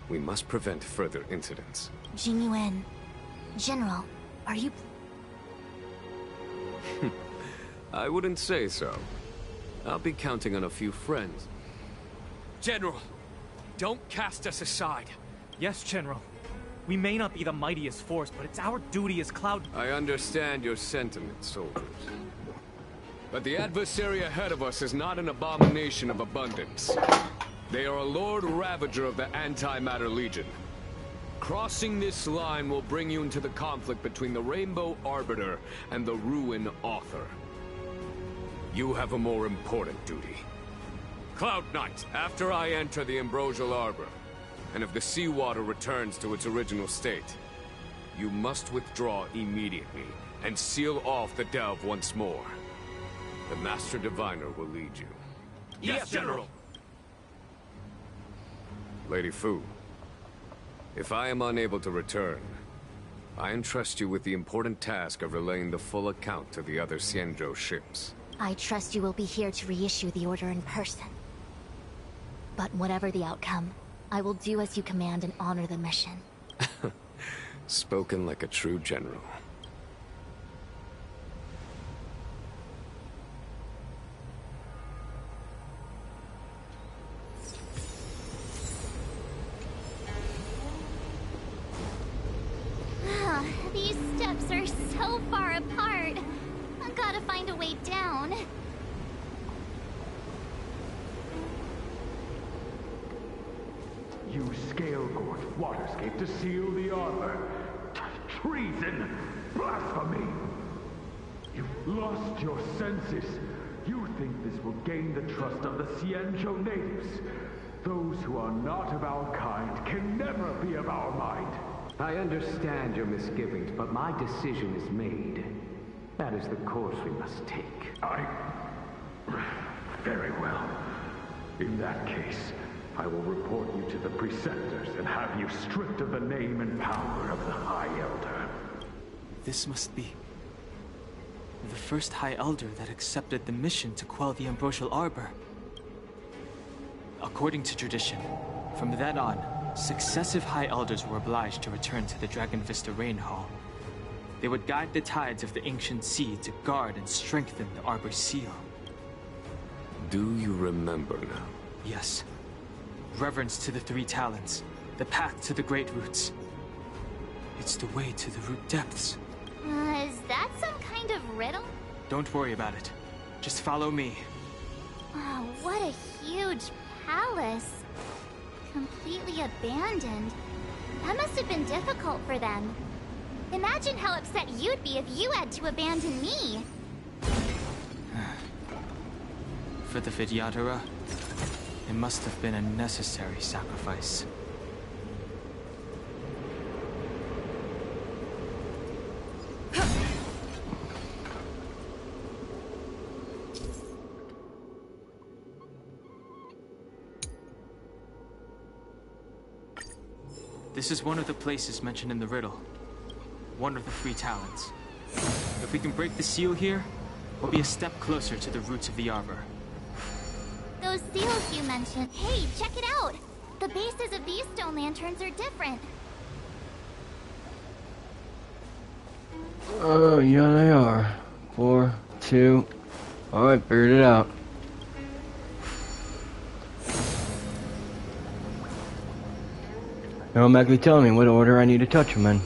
We must prevent further incidents. Jing Yuan. General, are you... I wouldn't say so. I'll be counting on a few friends. General, don't cast us aside. Yes, General. We may not be the mightiest force, but it's our duty as Cloud... I understand your sentiments, soldiers. But the adversary ahead of us is not an abomination of abundance. They are a Lord Ravager of the Antimatter Legion. Crossing this line will bring you into the conflict between the Rainbow Arbiter and the Ruin Author. You have a more important duty. Cloud Knight, after I enter the Ambrosial Arbor, and if the seawater returns to its original state, you must withdraw immediately and seal off the delve once more. The Master Diviner will lead you. Yes, General! Lady Fu, if I am unable to return, I entrust you with the important task of relaying the full account to the other Xianzhou ships. I trust you will be here to reissue the order in person. But whatever the outcome, I will do as you command and honor the mission. Spoken like a true general. These steps are so far apart. I've got to find a way down. You scale-gorged waterscape to seal the arbor. Treason! Blasphemy! You've lost your senses. You think this will gain the trust of the Xianzhou natives. Those who are not of our kind can never be of our mind. I understand your misgivings, but my decision is made. That is the course we must take. Very well. In that case, I will report you to the Preceptors and have you stripped of the name and power of the High Elder. This must be the first High Elder that accepted the mission to quell the Ambrosial Arbor. According to tradition, from then on, successive High Elders were obliged to return to the Dragon Vista Rain Hall. They would guide the tides of the ancient sea to guard and strengthen the Arbor's seal. Do you remember now? Yes. Reverence to the Three Talons, the path to the Great Roots. It's the way to the root depths. Is that some kind of riddle? Don't worry about it. Just follow me. Oh, what a huge palace. Completely abandoned. That must have been difficult for them. Imagine how upset you'd be if you had to abandon me. For the Vidyadhara, it must have been a necessary sacrifice. This is one of the places mentioned in the riddle. One of the Three Talons. If we can break the seal here, we'll be a step closer to the roots of the arbor. Those seals you mentioned. Hey, check it out! The bases of these stone lanterns are different. Oh, yeah, they are. 4, 2. Alright, figured it out. Now I'm actually telling me what order I need to touch them in.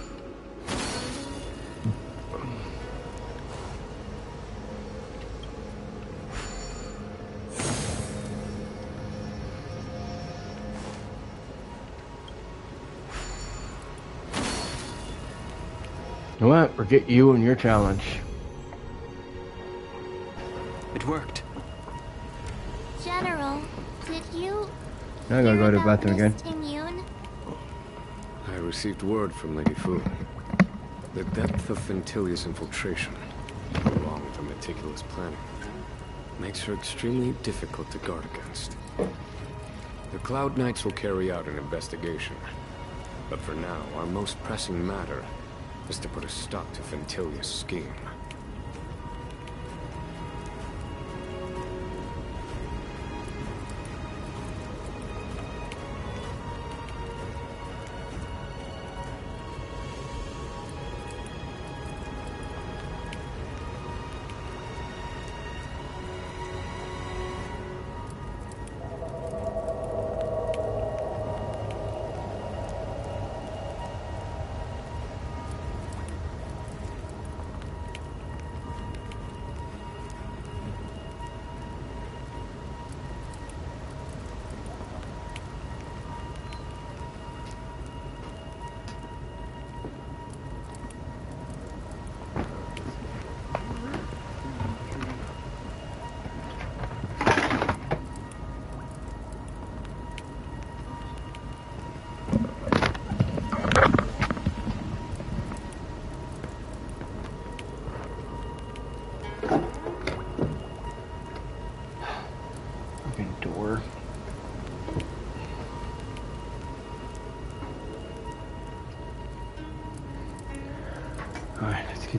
You know what? Forget you and your challenge. It worked. General, did you... Now I gotta go to the bathroom again. Ting-Yun? I received word from Lady Fu. The depth of Fintilia's infiltration, along with her meticulous planning, makes her extremely difficult to guard against. The Cloud Knights will carry out an investigation. But for now, our most pressing matter is to put a stop to Fintilia's scheme.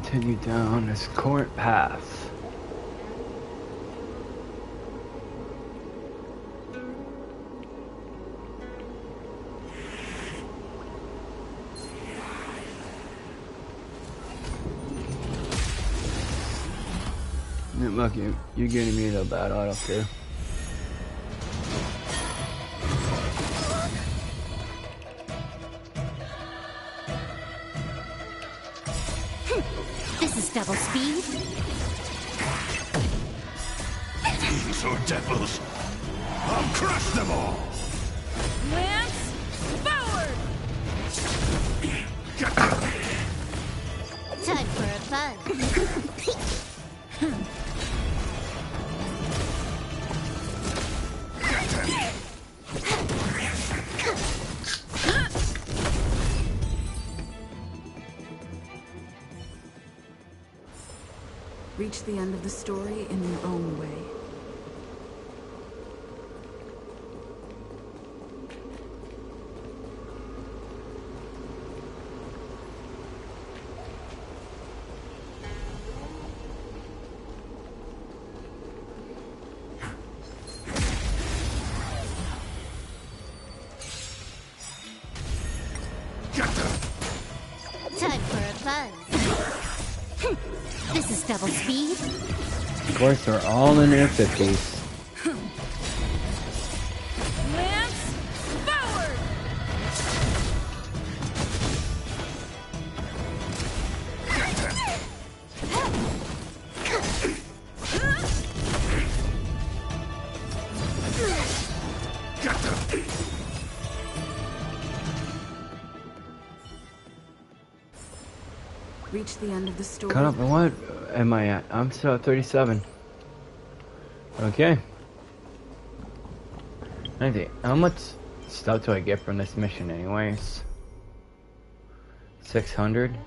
continue down this current path. Look, you're getting me real bad, I don't care. This is double speed. Demons or devils, I'll crush them all! Lance, forward! Time for a fun. Reach the end of the story in your own way. Time for a fun. This is double speed. Of course, they're all in their 50s. Lance, forward! Reach the end of the story. Cut up, what am I at? I'm still at 37. Okay. How much stuff do I get from this mission anyways? 600?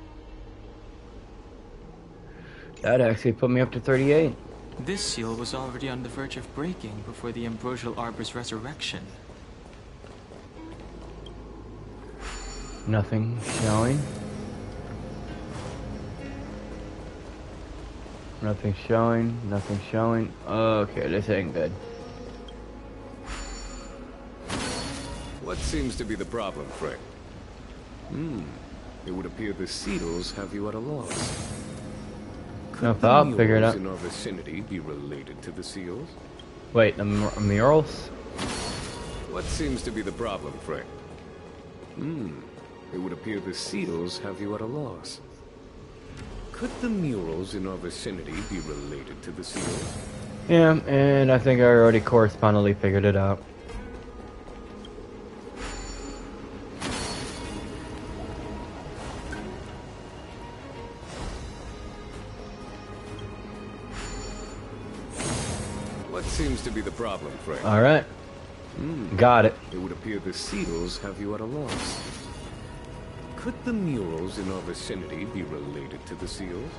That actually put me up to 38. This seal was already on the verge of breaking before the Ambrosial Arbor's resurrection. Nothing showing. Nothing showing, nothing showing. Okay, this ain't good. What seems to be the problem, Frank? It would appear the seals have you at a loss. No, I'll figure it out. Could the murals in our vicinity be related to the seals? Wait, the murals? What seems to be the problem, Frank? It would appear the seals have you at a loss. Could the murals in our vicinity be related to the seals? Yeah, and I think I already correspondingly figured it out. What seems to be the problem, Frank? Alright. Got it. It would appear the seals have you at a loss. Could the murals in our vicinity be related to the seals?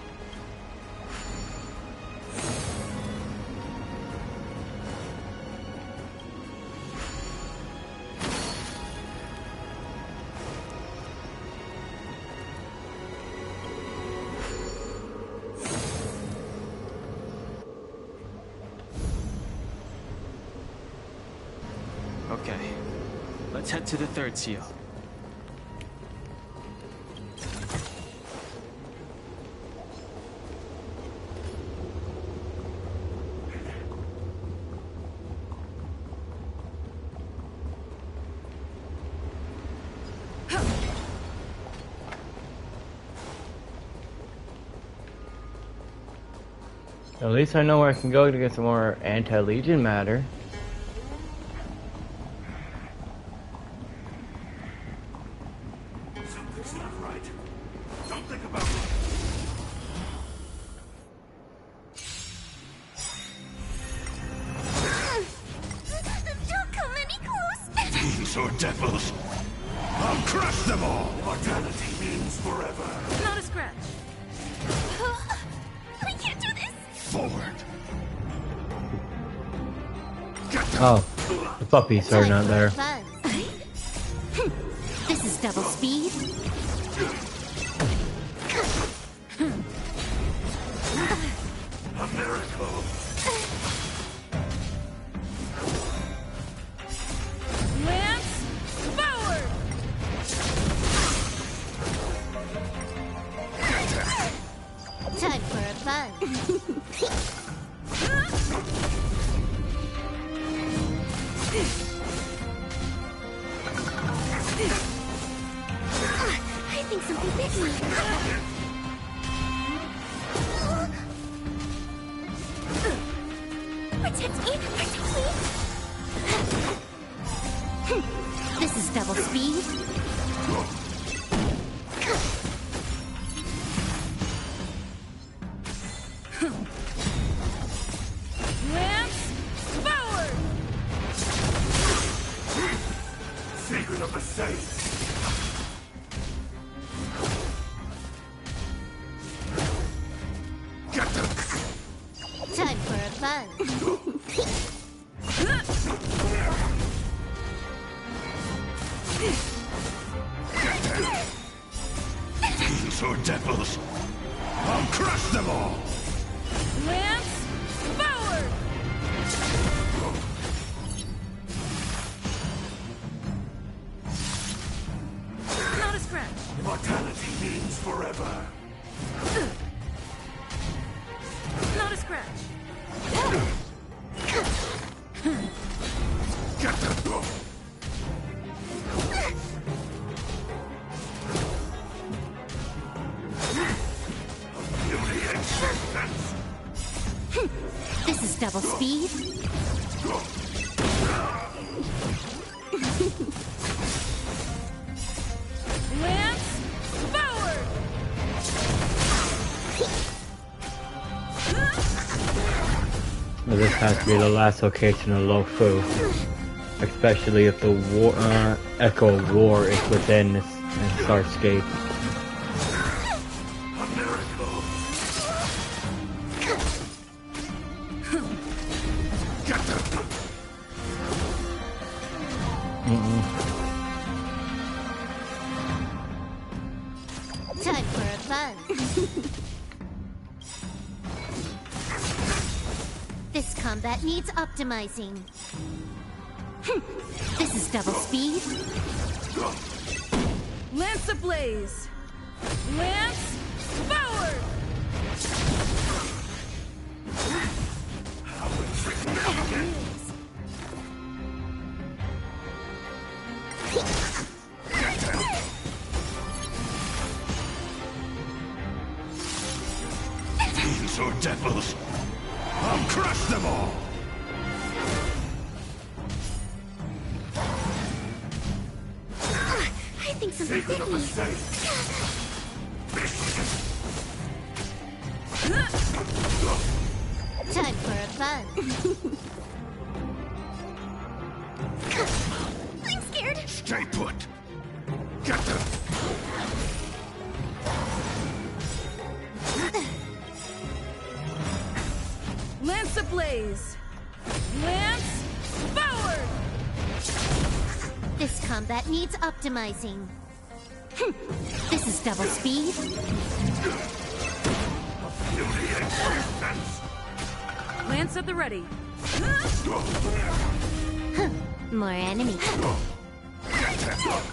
Okay, let's head to the third seal. At least I know where I can go to get some more anti-legion matter. Something's not right. Don't think about it. Don't come any close. Demons or devils, I'll crush them all. Mortality means forever. Not a scratch. I can't do this. Forward. Oh, the puppies are not there. Fun. This is double speed. miracle! Lance, forward! Time for a fun. I think something bit me. Protect me! Protect me! This is double speed. Lance, forward! Secret of the safe! Time for a fun. Demons or devils, I'll crush them all! Lance, forward! Not a scratch. Immortality means forever. Not a scratch. Get them go! Beauty and substance! This is double speed. Lance, forward! Well, this has to be the last location of Luofu. Especially if the Echo of War is within this Starscape. A miracle! Get them! Time for a fun. This combat needs optimizing. This is double speed. Lance ablaze! Lance, forward! Demons or devils, I'll crush them all! I think something Secret bit of the me. safe! Time for a fun. I'm scared. Stay put! Get them! Lance ablaze! Lance, forward! This combat needs optimizing. This is double speed. Beauty and substance! Lance at the ready. More enemy. Get them!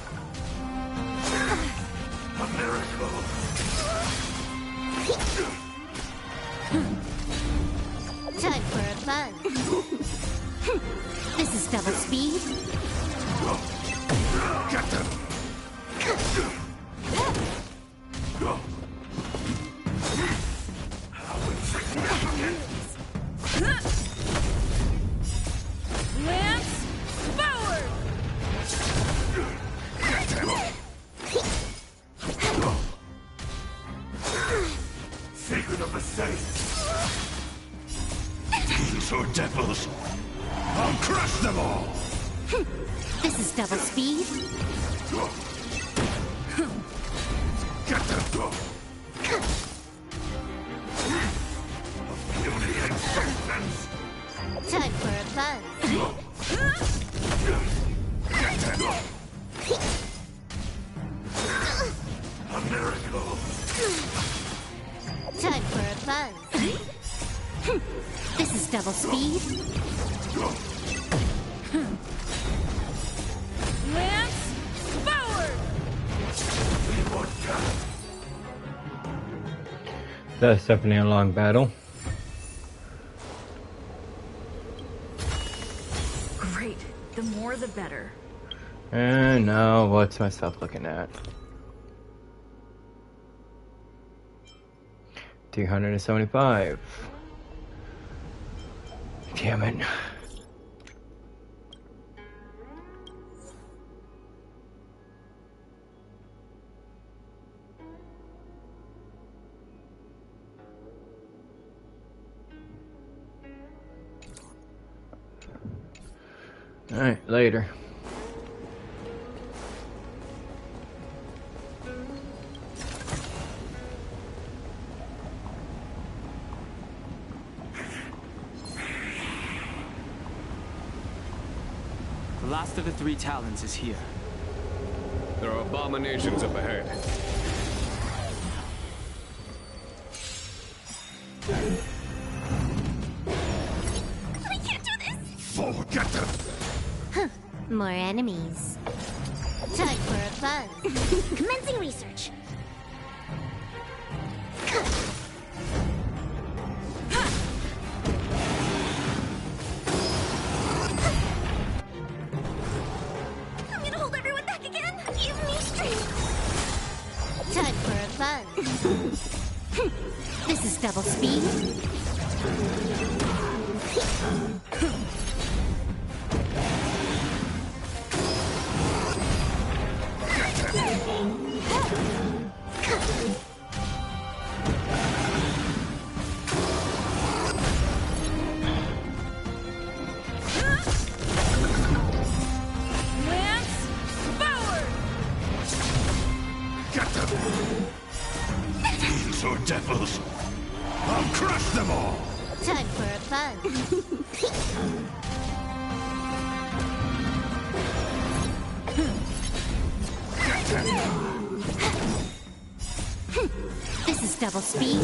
A miracle! Time for a fun. This is double speed. Get them! Lance, forward! Get them! Secret of the safe! Demons or devils, I'll crush them all! This is double speed. Get them! Beauty and substance! Time for a fun. Get them! A miracle! Time for a fun. That's definitely a long battle. Great. The more the better. And now, what's my stuff looking at? 375. Damn it. Alright, later. The last of the 3 Talons is here. There are abominations up ahead. I can't do this! Forget them! Huh. More enemies. Time for a buzz. Commencing research. I'm gonna hold everyone back again. Give me strength. Time for a buzz. This is double speed. Demons or devils, I'll crush them all! Time for a buzz. This is double speed.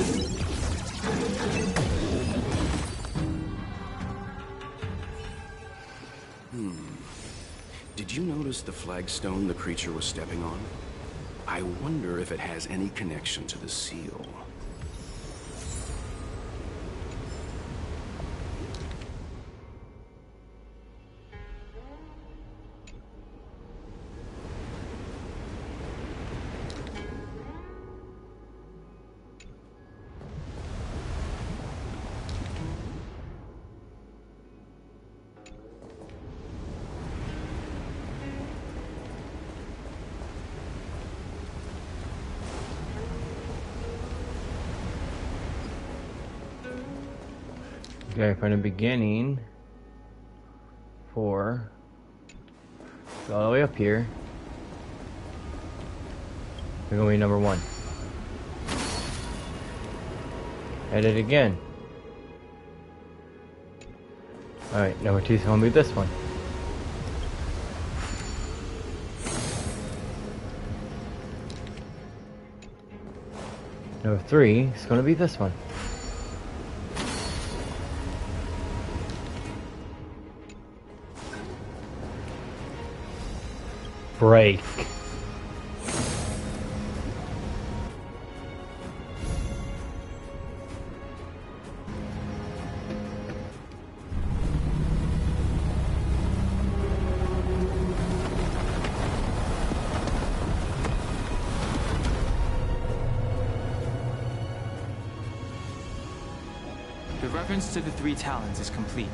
Did you notice the flagstone the creature was stepping on? I wonder if it has any connection to the seal. Okay, from the beginning, 4, go all the way up here. We're going to be number 1. Edit again. Alright, number 2 is going to be this one. Number 3 is going to be this one. Break. The reference to the 3 Talons is complete.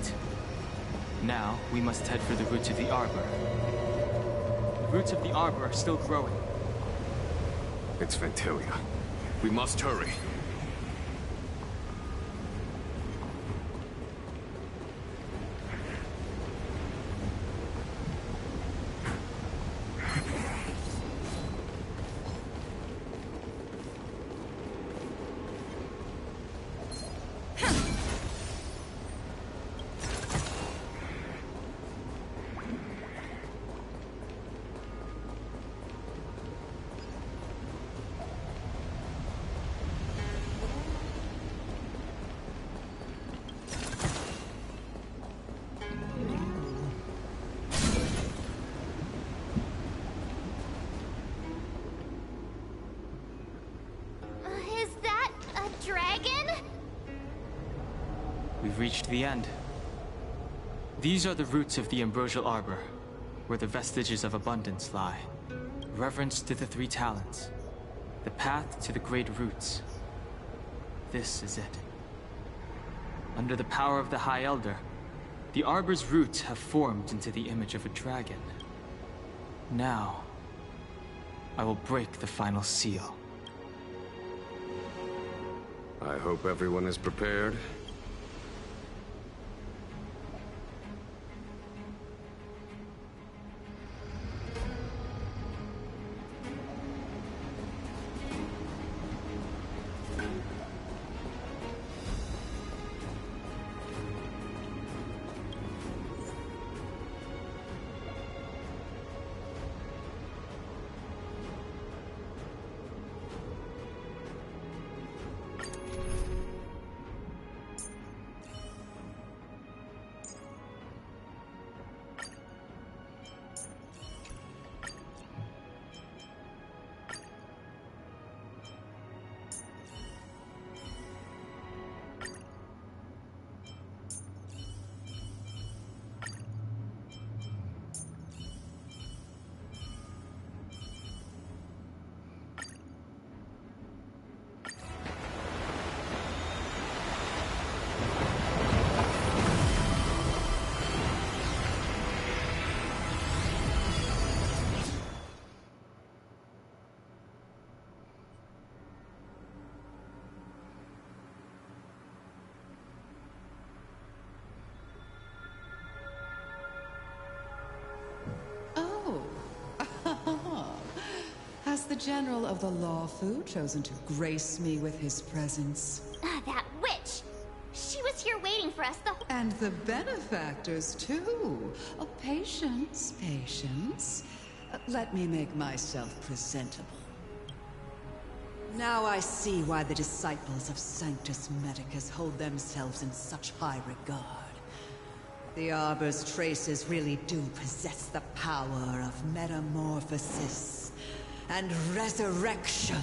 Now, we must head for the roots of the arbor. The roots of the arbor are still growing. It's Ventilia. We must hurry. reached the end. These are the roots of the Ambrosial Arbor, where the vestiges of abundance lie. Reverence to the three talents. The path to the great roots. This is it. Under the power of the High Elder, the Arbor's roots have formed into the image of a dragon. Now, I will break the final seal. I hope everyone is prepared. Has the General of the Lawfu chosen to grace me with his presence? That witch! She was here waiting for us the whole— And the benefactors, too. Oh, patience, patience. Let me make myself presentable. Now I see why the disciples of Sanctus Medicus hold themselves in such high regard. The Arbor's traces really do possess the power of metamorphosis and resurrection.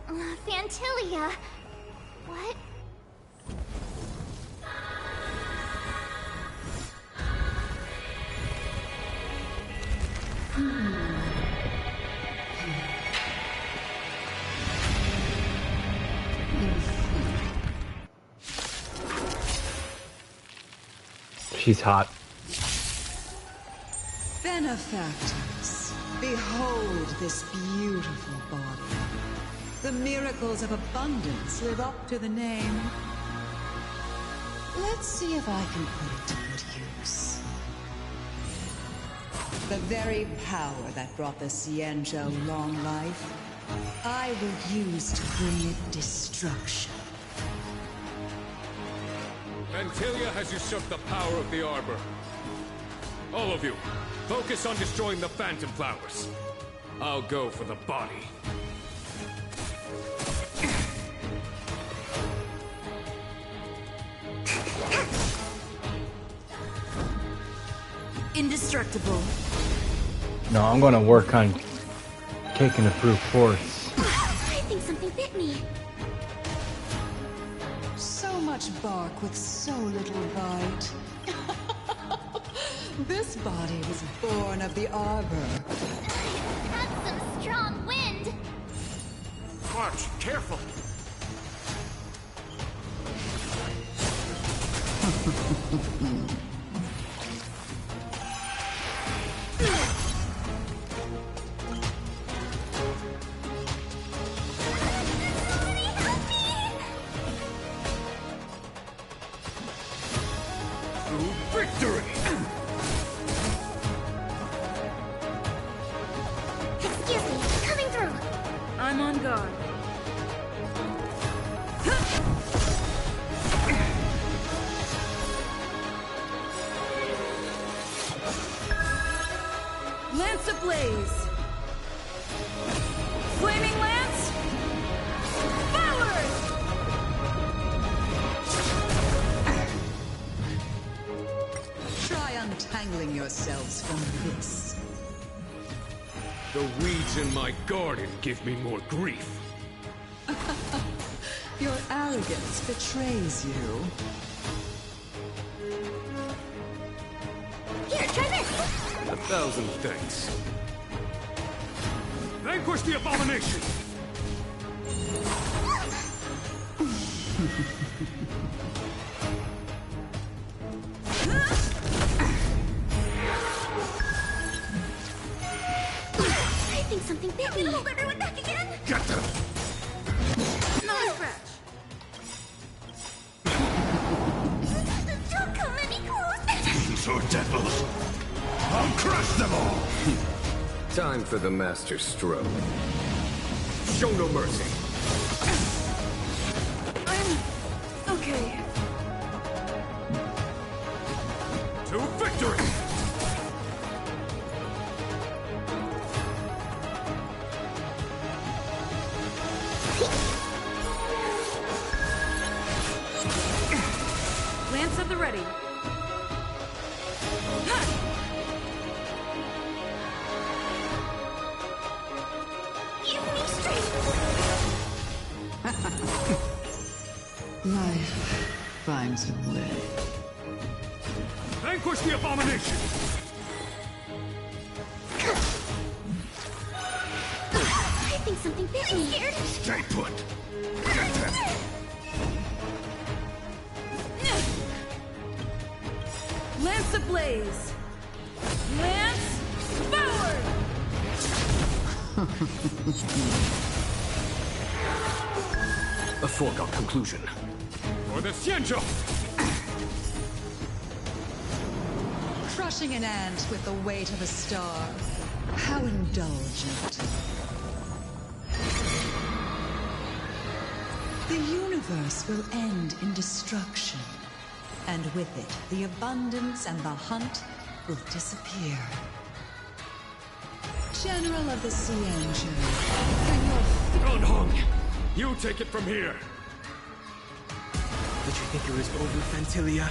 Phantilia! What? She's hot. Benefactors, behold this beautiful body. The miracles of abundance live up to the name. Let's see if I can put it to good use. The very power that brought the Xianzhou long life, I will use to bring it destruction. Phantilia has usurped the power of the Arbor. All of you, focus on destroying the Phantom Flowers. I'll go for the body. Indestructible. No, I'm gonna work on taking the brute force. I think something bit me. So much bark with so little bite. This body was born of the Arbor. That's some strong wind! March, careful! Victory! Excuse me, coming through! I'm on guard. Lance ablaze! Flaming lance! Forward! Try untangling yourselves from this. The weeds in my garden give me more grief. Your arrogance betrays you. 1,000 thanks. Vanquish the abomination! I think something bit me. Hold everyone back again. Get them! Nice scratch. Don't come any closer. Fiends or devils! I'll crush them all! Time for the master stroke. Show no mercy. Okay. To victory! Lance at the ready. Give me strength. Life finds a way. Vanquish the abomination! I think something bit me. Scared. Stay put! Get them! Lance ablaze. Lance forward. A foregone conclusion. For the Xianzhou! Crushing an ant with the weight of a star. How indulgent. The universe will end in destruction. And with it, the abundance and the hunt will disappear. General of the Xianzhou, can your... Dan Heng! You take it from here! Did you think it was over, Phantilia?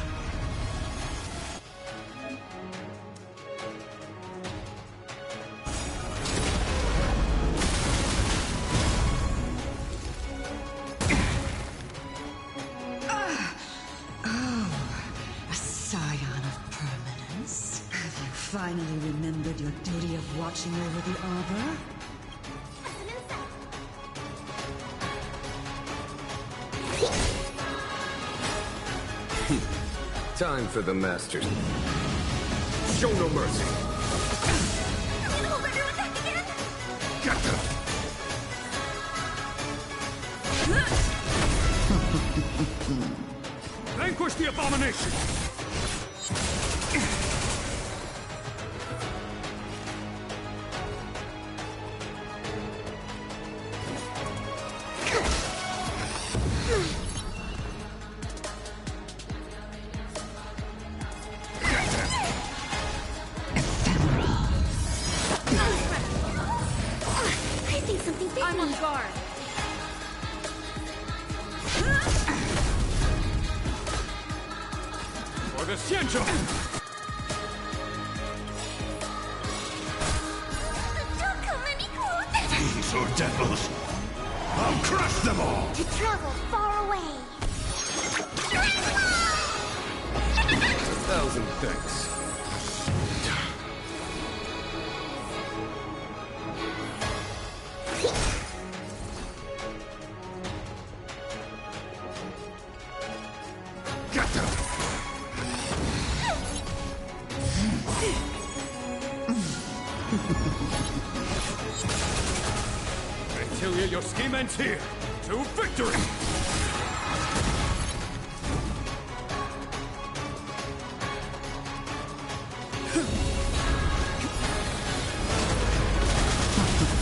A scion of permanence. Have you finally remembered your duty of watching over the Arbor? Time for the masters. Show no mercy! Hold everyone back again. Get them! Vanquish the abomination! I think something bit I'm me. on guard. For the Xianzhou! Don't come any closer. Fiends or devils! I'll crush them all! To travel far away. 1,000 thanks. Get them! Phantilia, your scheme ends here! To victory!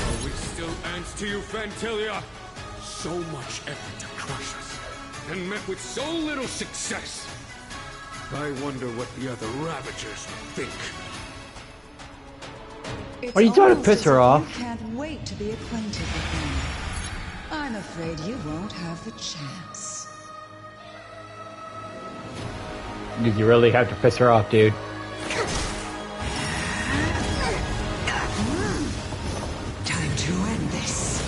Are we still ants to you, Phantilia? So much effort to crush us, and met with so little success. I wonder what the other Ravagers think. Are you trying to piss her off? You can't wait to be acquainted with me. I'm afraid you won't have the chance. Did you really have to piss her off, dude? Time to end this.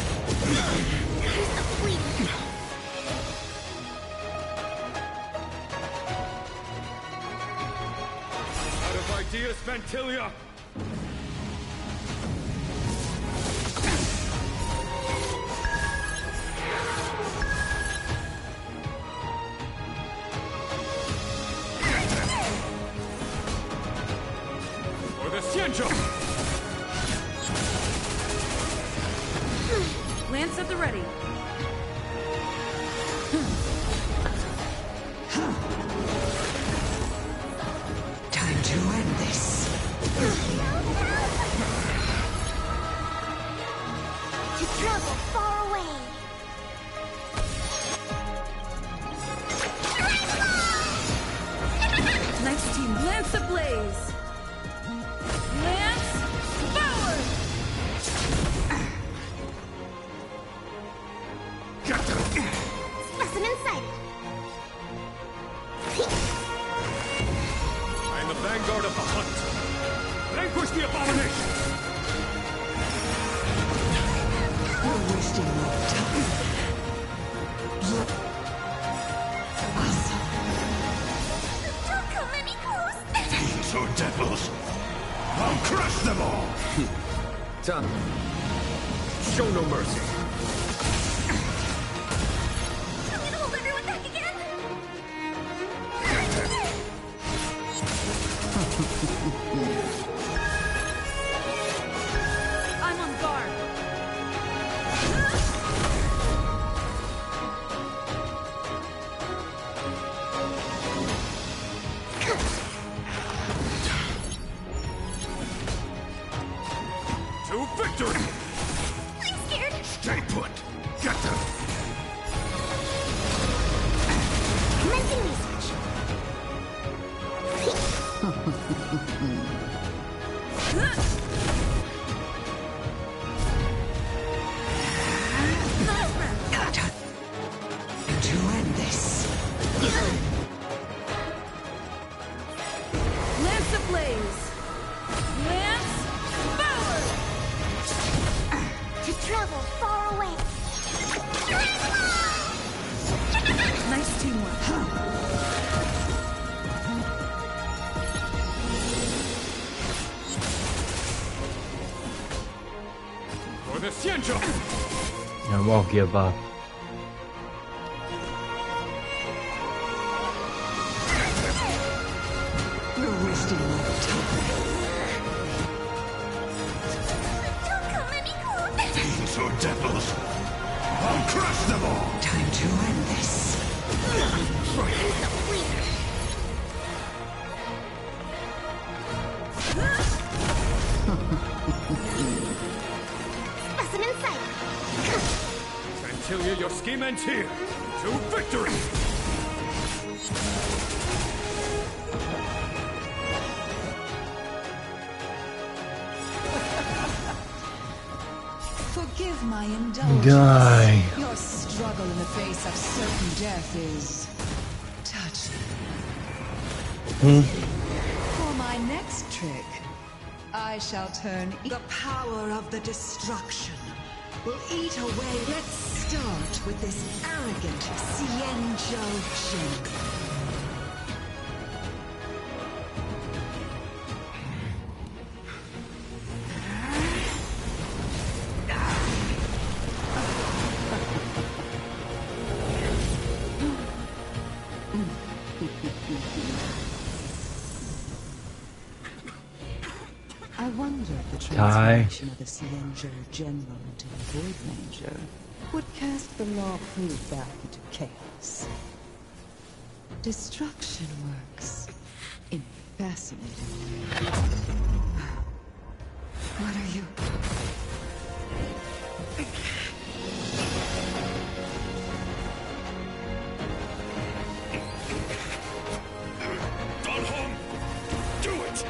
Out of ideas, Phantilia? Lance at the ready. Time to end this. To travel far away. Nice team. Lance ablaze. Lance forward. Specimen sighted. I am the vanguard of the hunt. Vanquish the abomination! You're wasting your time. Don't come any close. Fiends or devils! I'll crush them all! Tom, show no mercy. I'm gonna hold everyone back again. I'm on guard. To victory! I'm scared. Stay put! Get them! Commencing research. To end this. Lance ablaze. Lance forward. To travel far away. Nice teamwork. For the Xianzhou! I won't give up. You're wasting your time. Don't come any close. Fiends or devils! I'll crush them all! Time to end this. Specimen sighted. Fantilia, your scheme ends here! To victory! Forgive my indulgence. Die. Your struggle in the face of certain death is touching. For my next trick, I shall turn the power of the destruction will eat away. Let's start with this arrogant Xianzhou Jin. I wonder if the transformation of the Xianzhou General into a Void Ranger would cast the Law Fu back into chaos. Destruction works in fascinating ways. What are you? Dan Heng! Do it!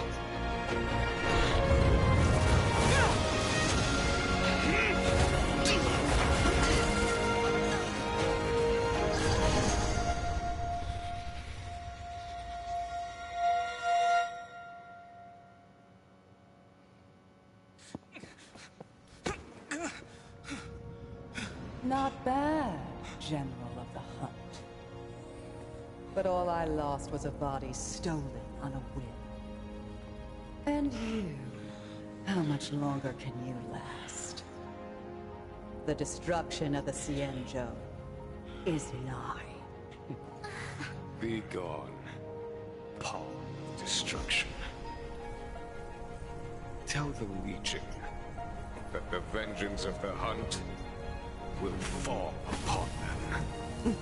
Not bad, General of the Hunt. But all I lost was a body stolen on a whim. And you, how much longer can you last? The destruction of the Xianzhou is nigh. Be gone, power of destruction. Tell the Legion that the vengeance of the Hunt will fall upon them.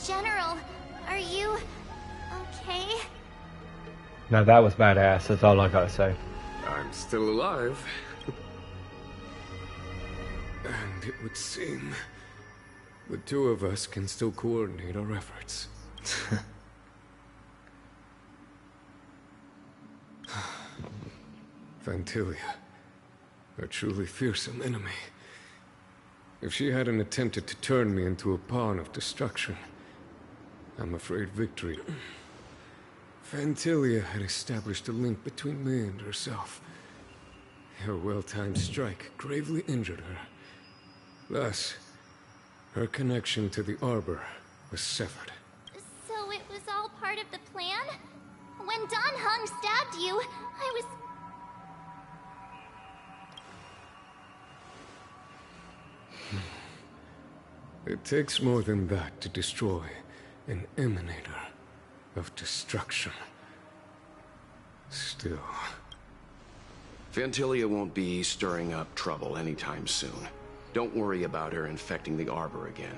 General, are you okay? Now that was badass, that's all I gotta say. I'm still alive. And it would seem the two of us can still coordinate our efforts. Phantilia, a truly fearsome enemy. If she hadn't attempted to turn me into a pawn of destruction, I'm afraid victory. Phantilia had established a link between me and herself. Her well-timed strike gravely injured her. Thus, her connection to the Arbor was severed. So it was all part of the plan? When Dan Heng stabbed you, I was... It takes more than that to destroy an emanator of destruction. Still... Phantilia won't be stirring up trouble anytime soon. Don't worry about her infecting the Arbor again.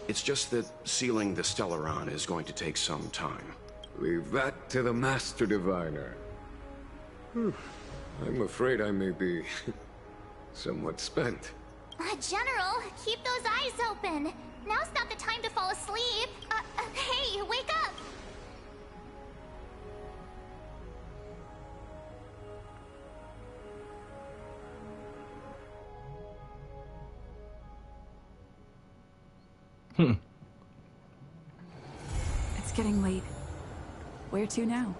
It's just that sealing the Stellaron is going to take some time. Leave that to the Master Diviner. I'm afraid I may be somewhat spent. General, keep those eyes open. Now's not the time to fall asleep. Hey, wake up! It's getting late. Where to now?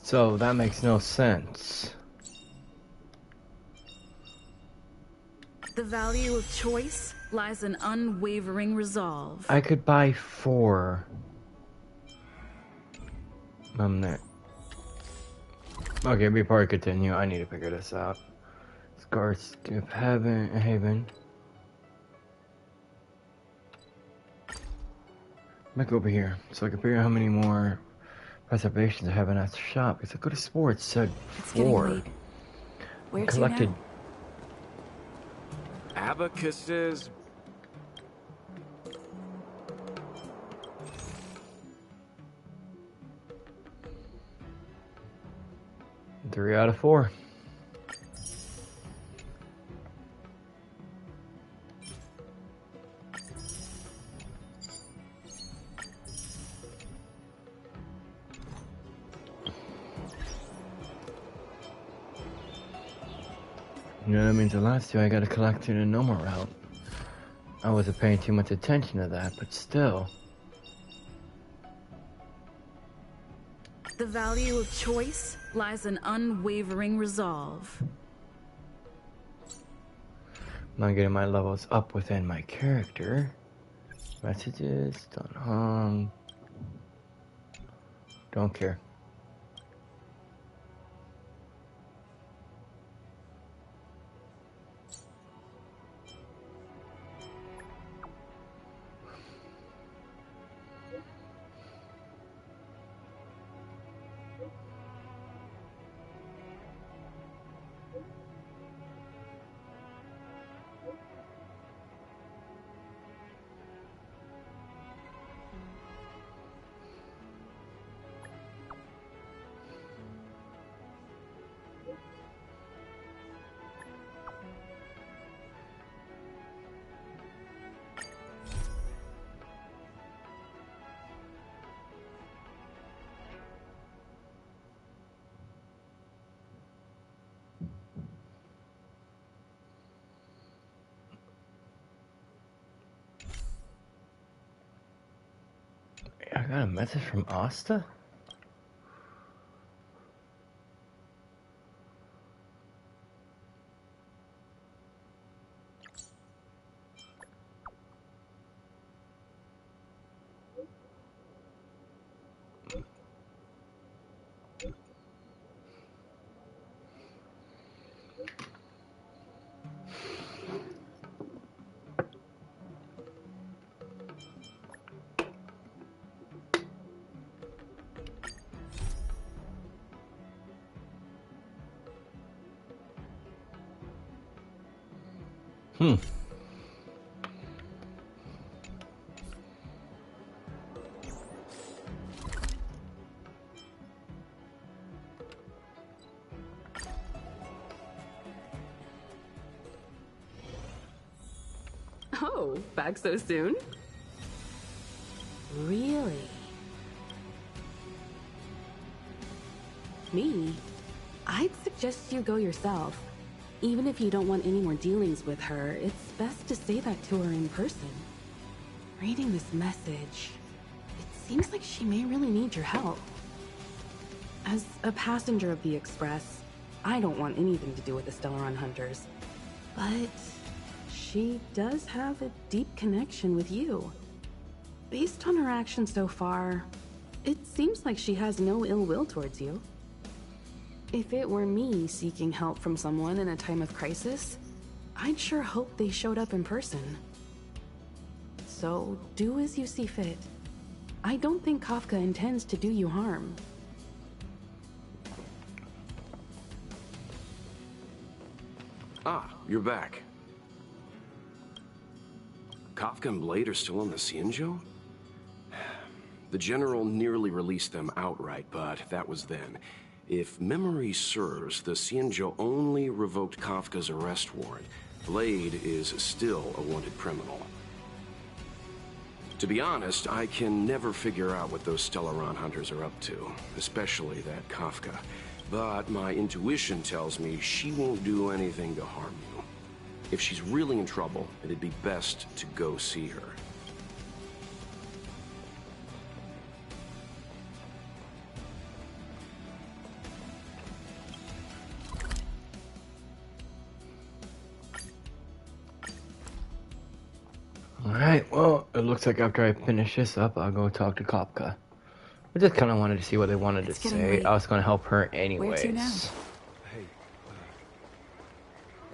So that makes no sense. The value of choice lies in unwavering resolve. I could buy 4. I'm there. Okay, before I continue, I need to figure this out. Scars of Haven. Back over here, so I can figure out how many more preservations I have in that shop. Because I go to sports, said 4. Where collected. to now? Abacuses. Three out of 4. You know, that means the last 2 I gotta collect in a normal route. I wasn't paying too much attention to that, but still. The value of choice lies in unwavering resolve. I'm not getting my levels up within my character. Messages, Dan Heng. Don't care. I got a message from Asta? Oh, back so soon? Really? Me? I'd suggest you go yourself. Even if you don't want any more dealings with her, it's best to say that to her in person. Reading this message, it seems like she may really need your help. As a passenger of the Express, I don't want anything to do with the Stellaron Hunters. But she does have a deep connection with you. Based on her actions so far, it seems like she has no ill will towards you. If it were me seeking help from someone in a time of crisis, I'd sure hope they showed up in person. So, do as you see fit. I don't think Kafka intends to do you harm. Ah, you're back. Kafka and Blade are still on the Xianzhou? The General nearly released them outright, but that was then. If memory serves, the Xianzhou only revoked Kafka's arrest warrant. Blade is still a wanted criminal. To be honest, I can never figure out what those Stellaron Hunters are up to, especially that Kafka. But my intuition tells me she won't do anything to harm you. If she's really in trouble, it'd be best to go see her. Alright, well, it looks like after I finish this up, I'll go talk to Kafka. I just kind of wanted to see what they wanted to say. I was going to help her anyways. Where to now? Hey,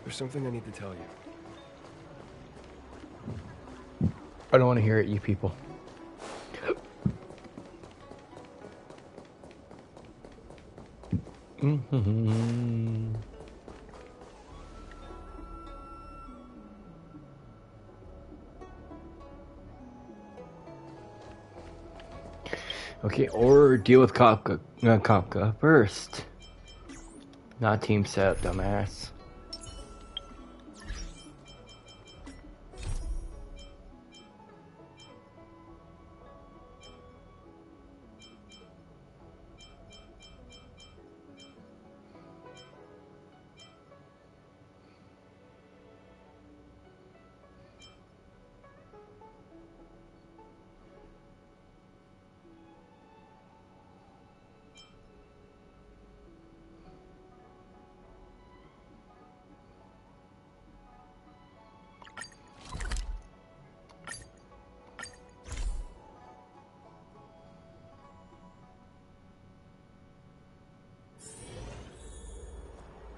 there's something I need to tell you. I don't want to hear it, you people. Okay, or deal with Kafka first. Not team setup, dumbass.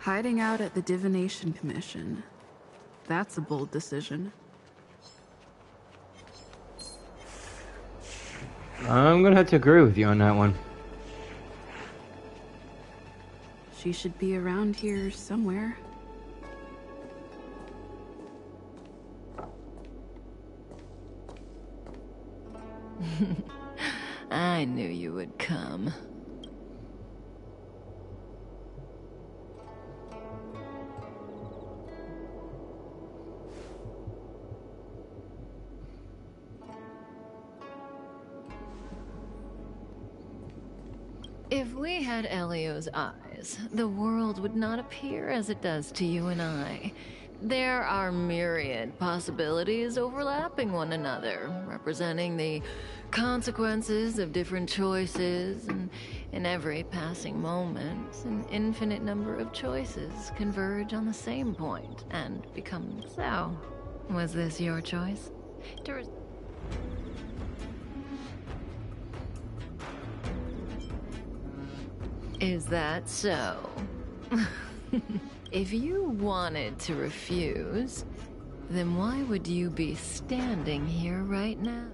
Hiding out at the Divination Commission. That's a bold decision. I'm gonna have to agree with you on that one. She should be around here somewhere. I knew you would come. If we had Elio's eyes, the world would not appear as it does to you and I. There are myriad possibilities overlapping one another, representing the consequences of different choices, and in every passing moment, an infinite number of choices converge on the same point and become so. Was this your choice? Is that so? If you wanted to refuse, then why would you be standing here right now?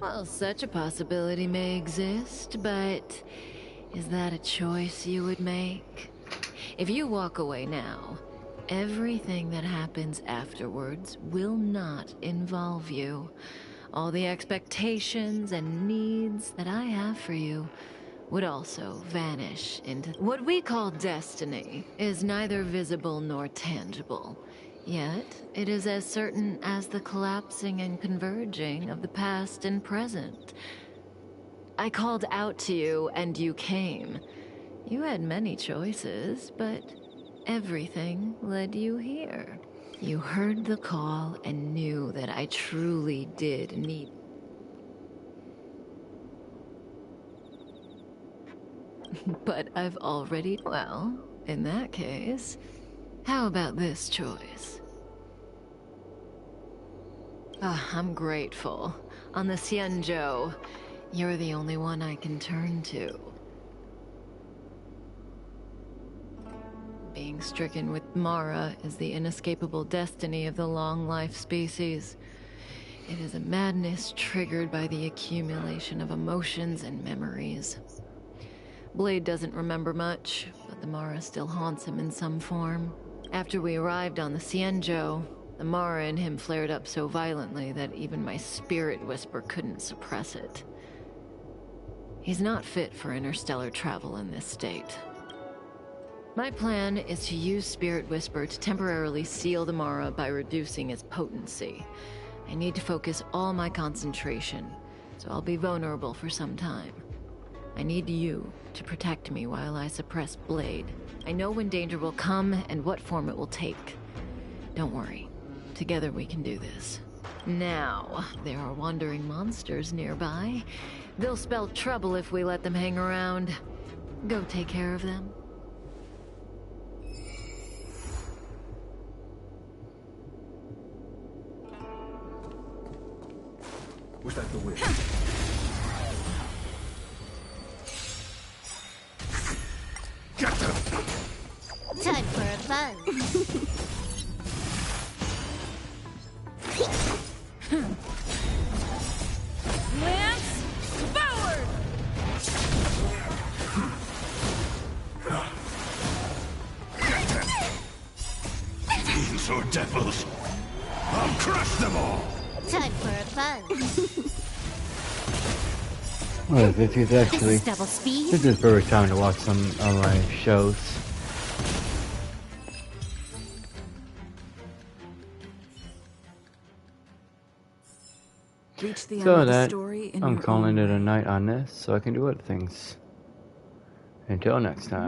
Well, such a possibility may exist, but is that a choice you would make? If you walk away now, everything that happens afterwards will not involve you. All the expectations and needs that I have for you would also vanish into... What we call destiny is neither visible nor tangible. Yet, it is as certain as the collapsing and converging of the past and present. I called out to you, and you came. You had many choices, but everything led you here. You heard the call and knew that I truly did need... But I've already... Well, in that case, how about this choice? I'm grateful. On the Xianzhou, you're the only one I can turn to. Being stricken with Mara is the inescapable destiny of the long-life species. It is a madness triggered by the accumulation of emotions and memories. Blade doesn't remember much, but the Mara still haunts him in some form. After we arrived on the Xianzhou, the Mara in him flared up so violently that even my spirit whisper couldn't suppress it. He's not fit for interstellar travel in this state. My plan is to use Spirit Whisper to temporarily seal the Mara by reducing its potency. I need to focus all my concentration, so I'll be vulnerable for some time. I need you to protect me while I suppress Blade. I know when danger will come and what form it will take. Don't worry. Together we can do this. Now, there are wandering monsters nearby. They'll spell trouble if we let them hang around. Go take care of them. Was that the wind? Time for a fun. Lance, forward! Fiends or devils, I'll crush them all! Time for a fun. Well, this is actually... This is Double Speed. This is very time to watch some online shows. Reach the end So of the that, story in I'm your calling own it a night on this, so I can do other things. Until next time.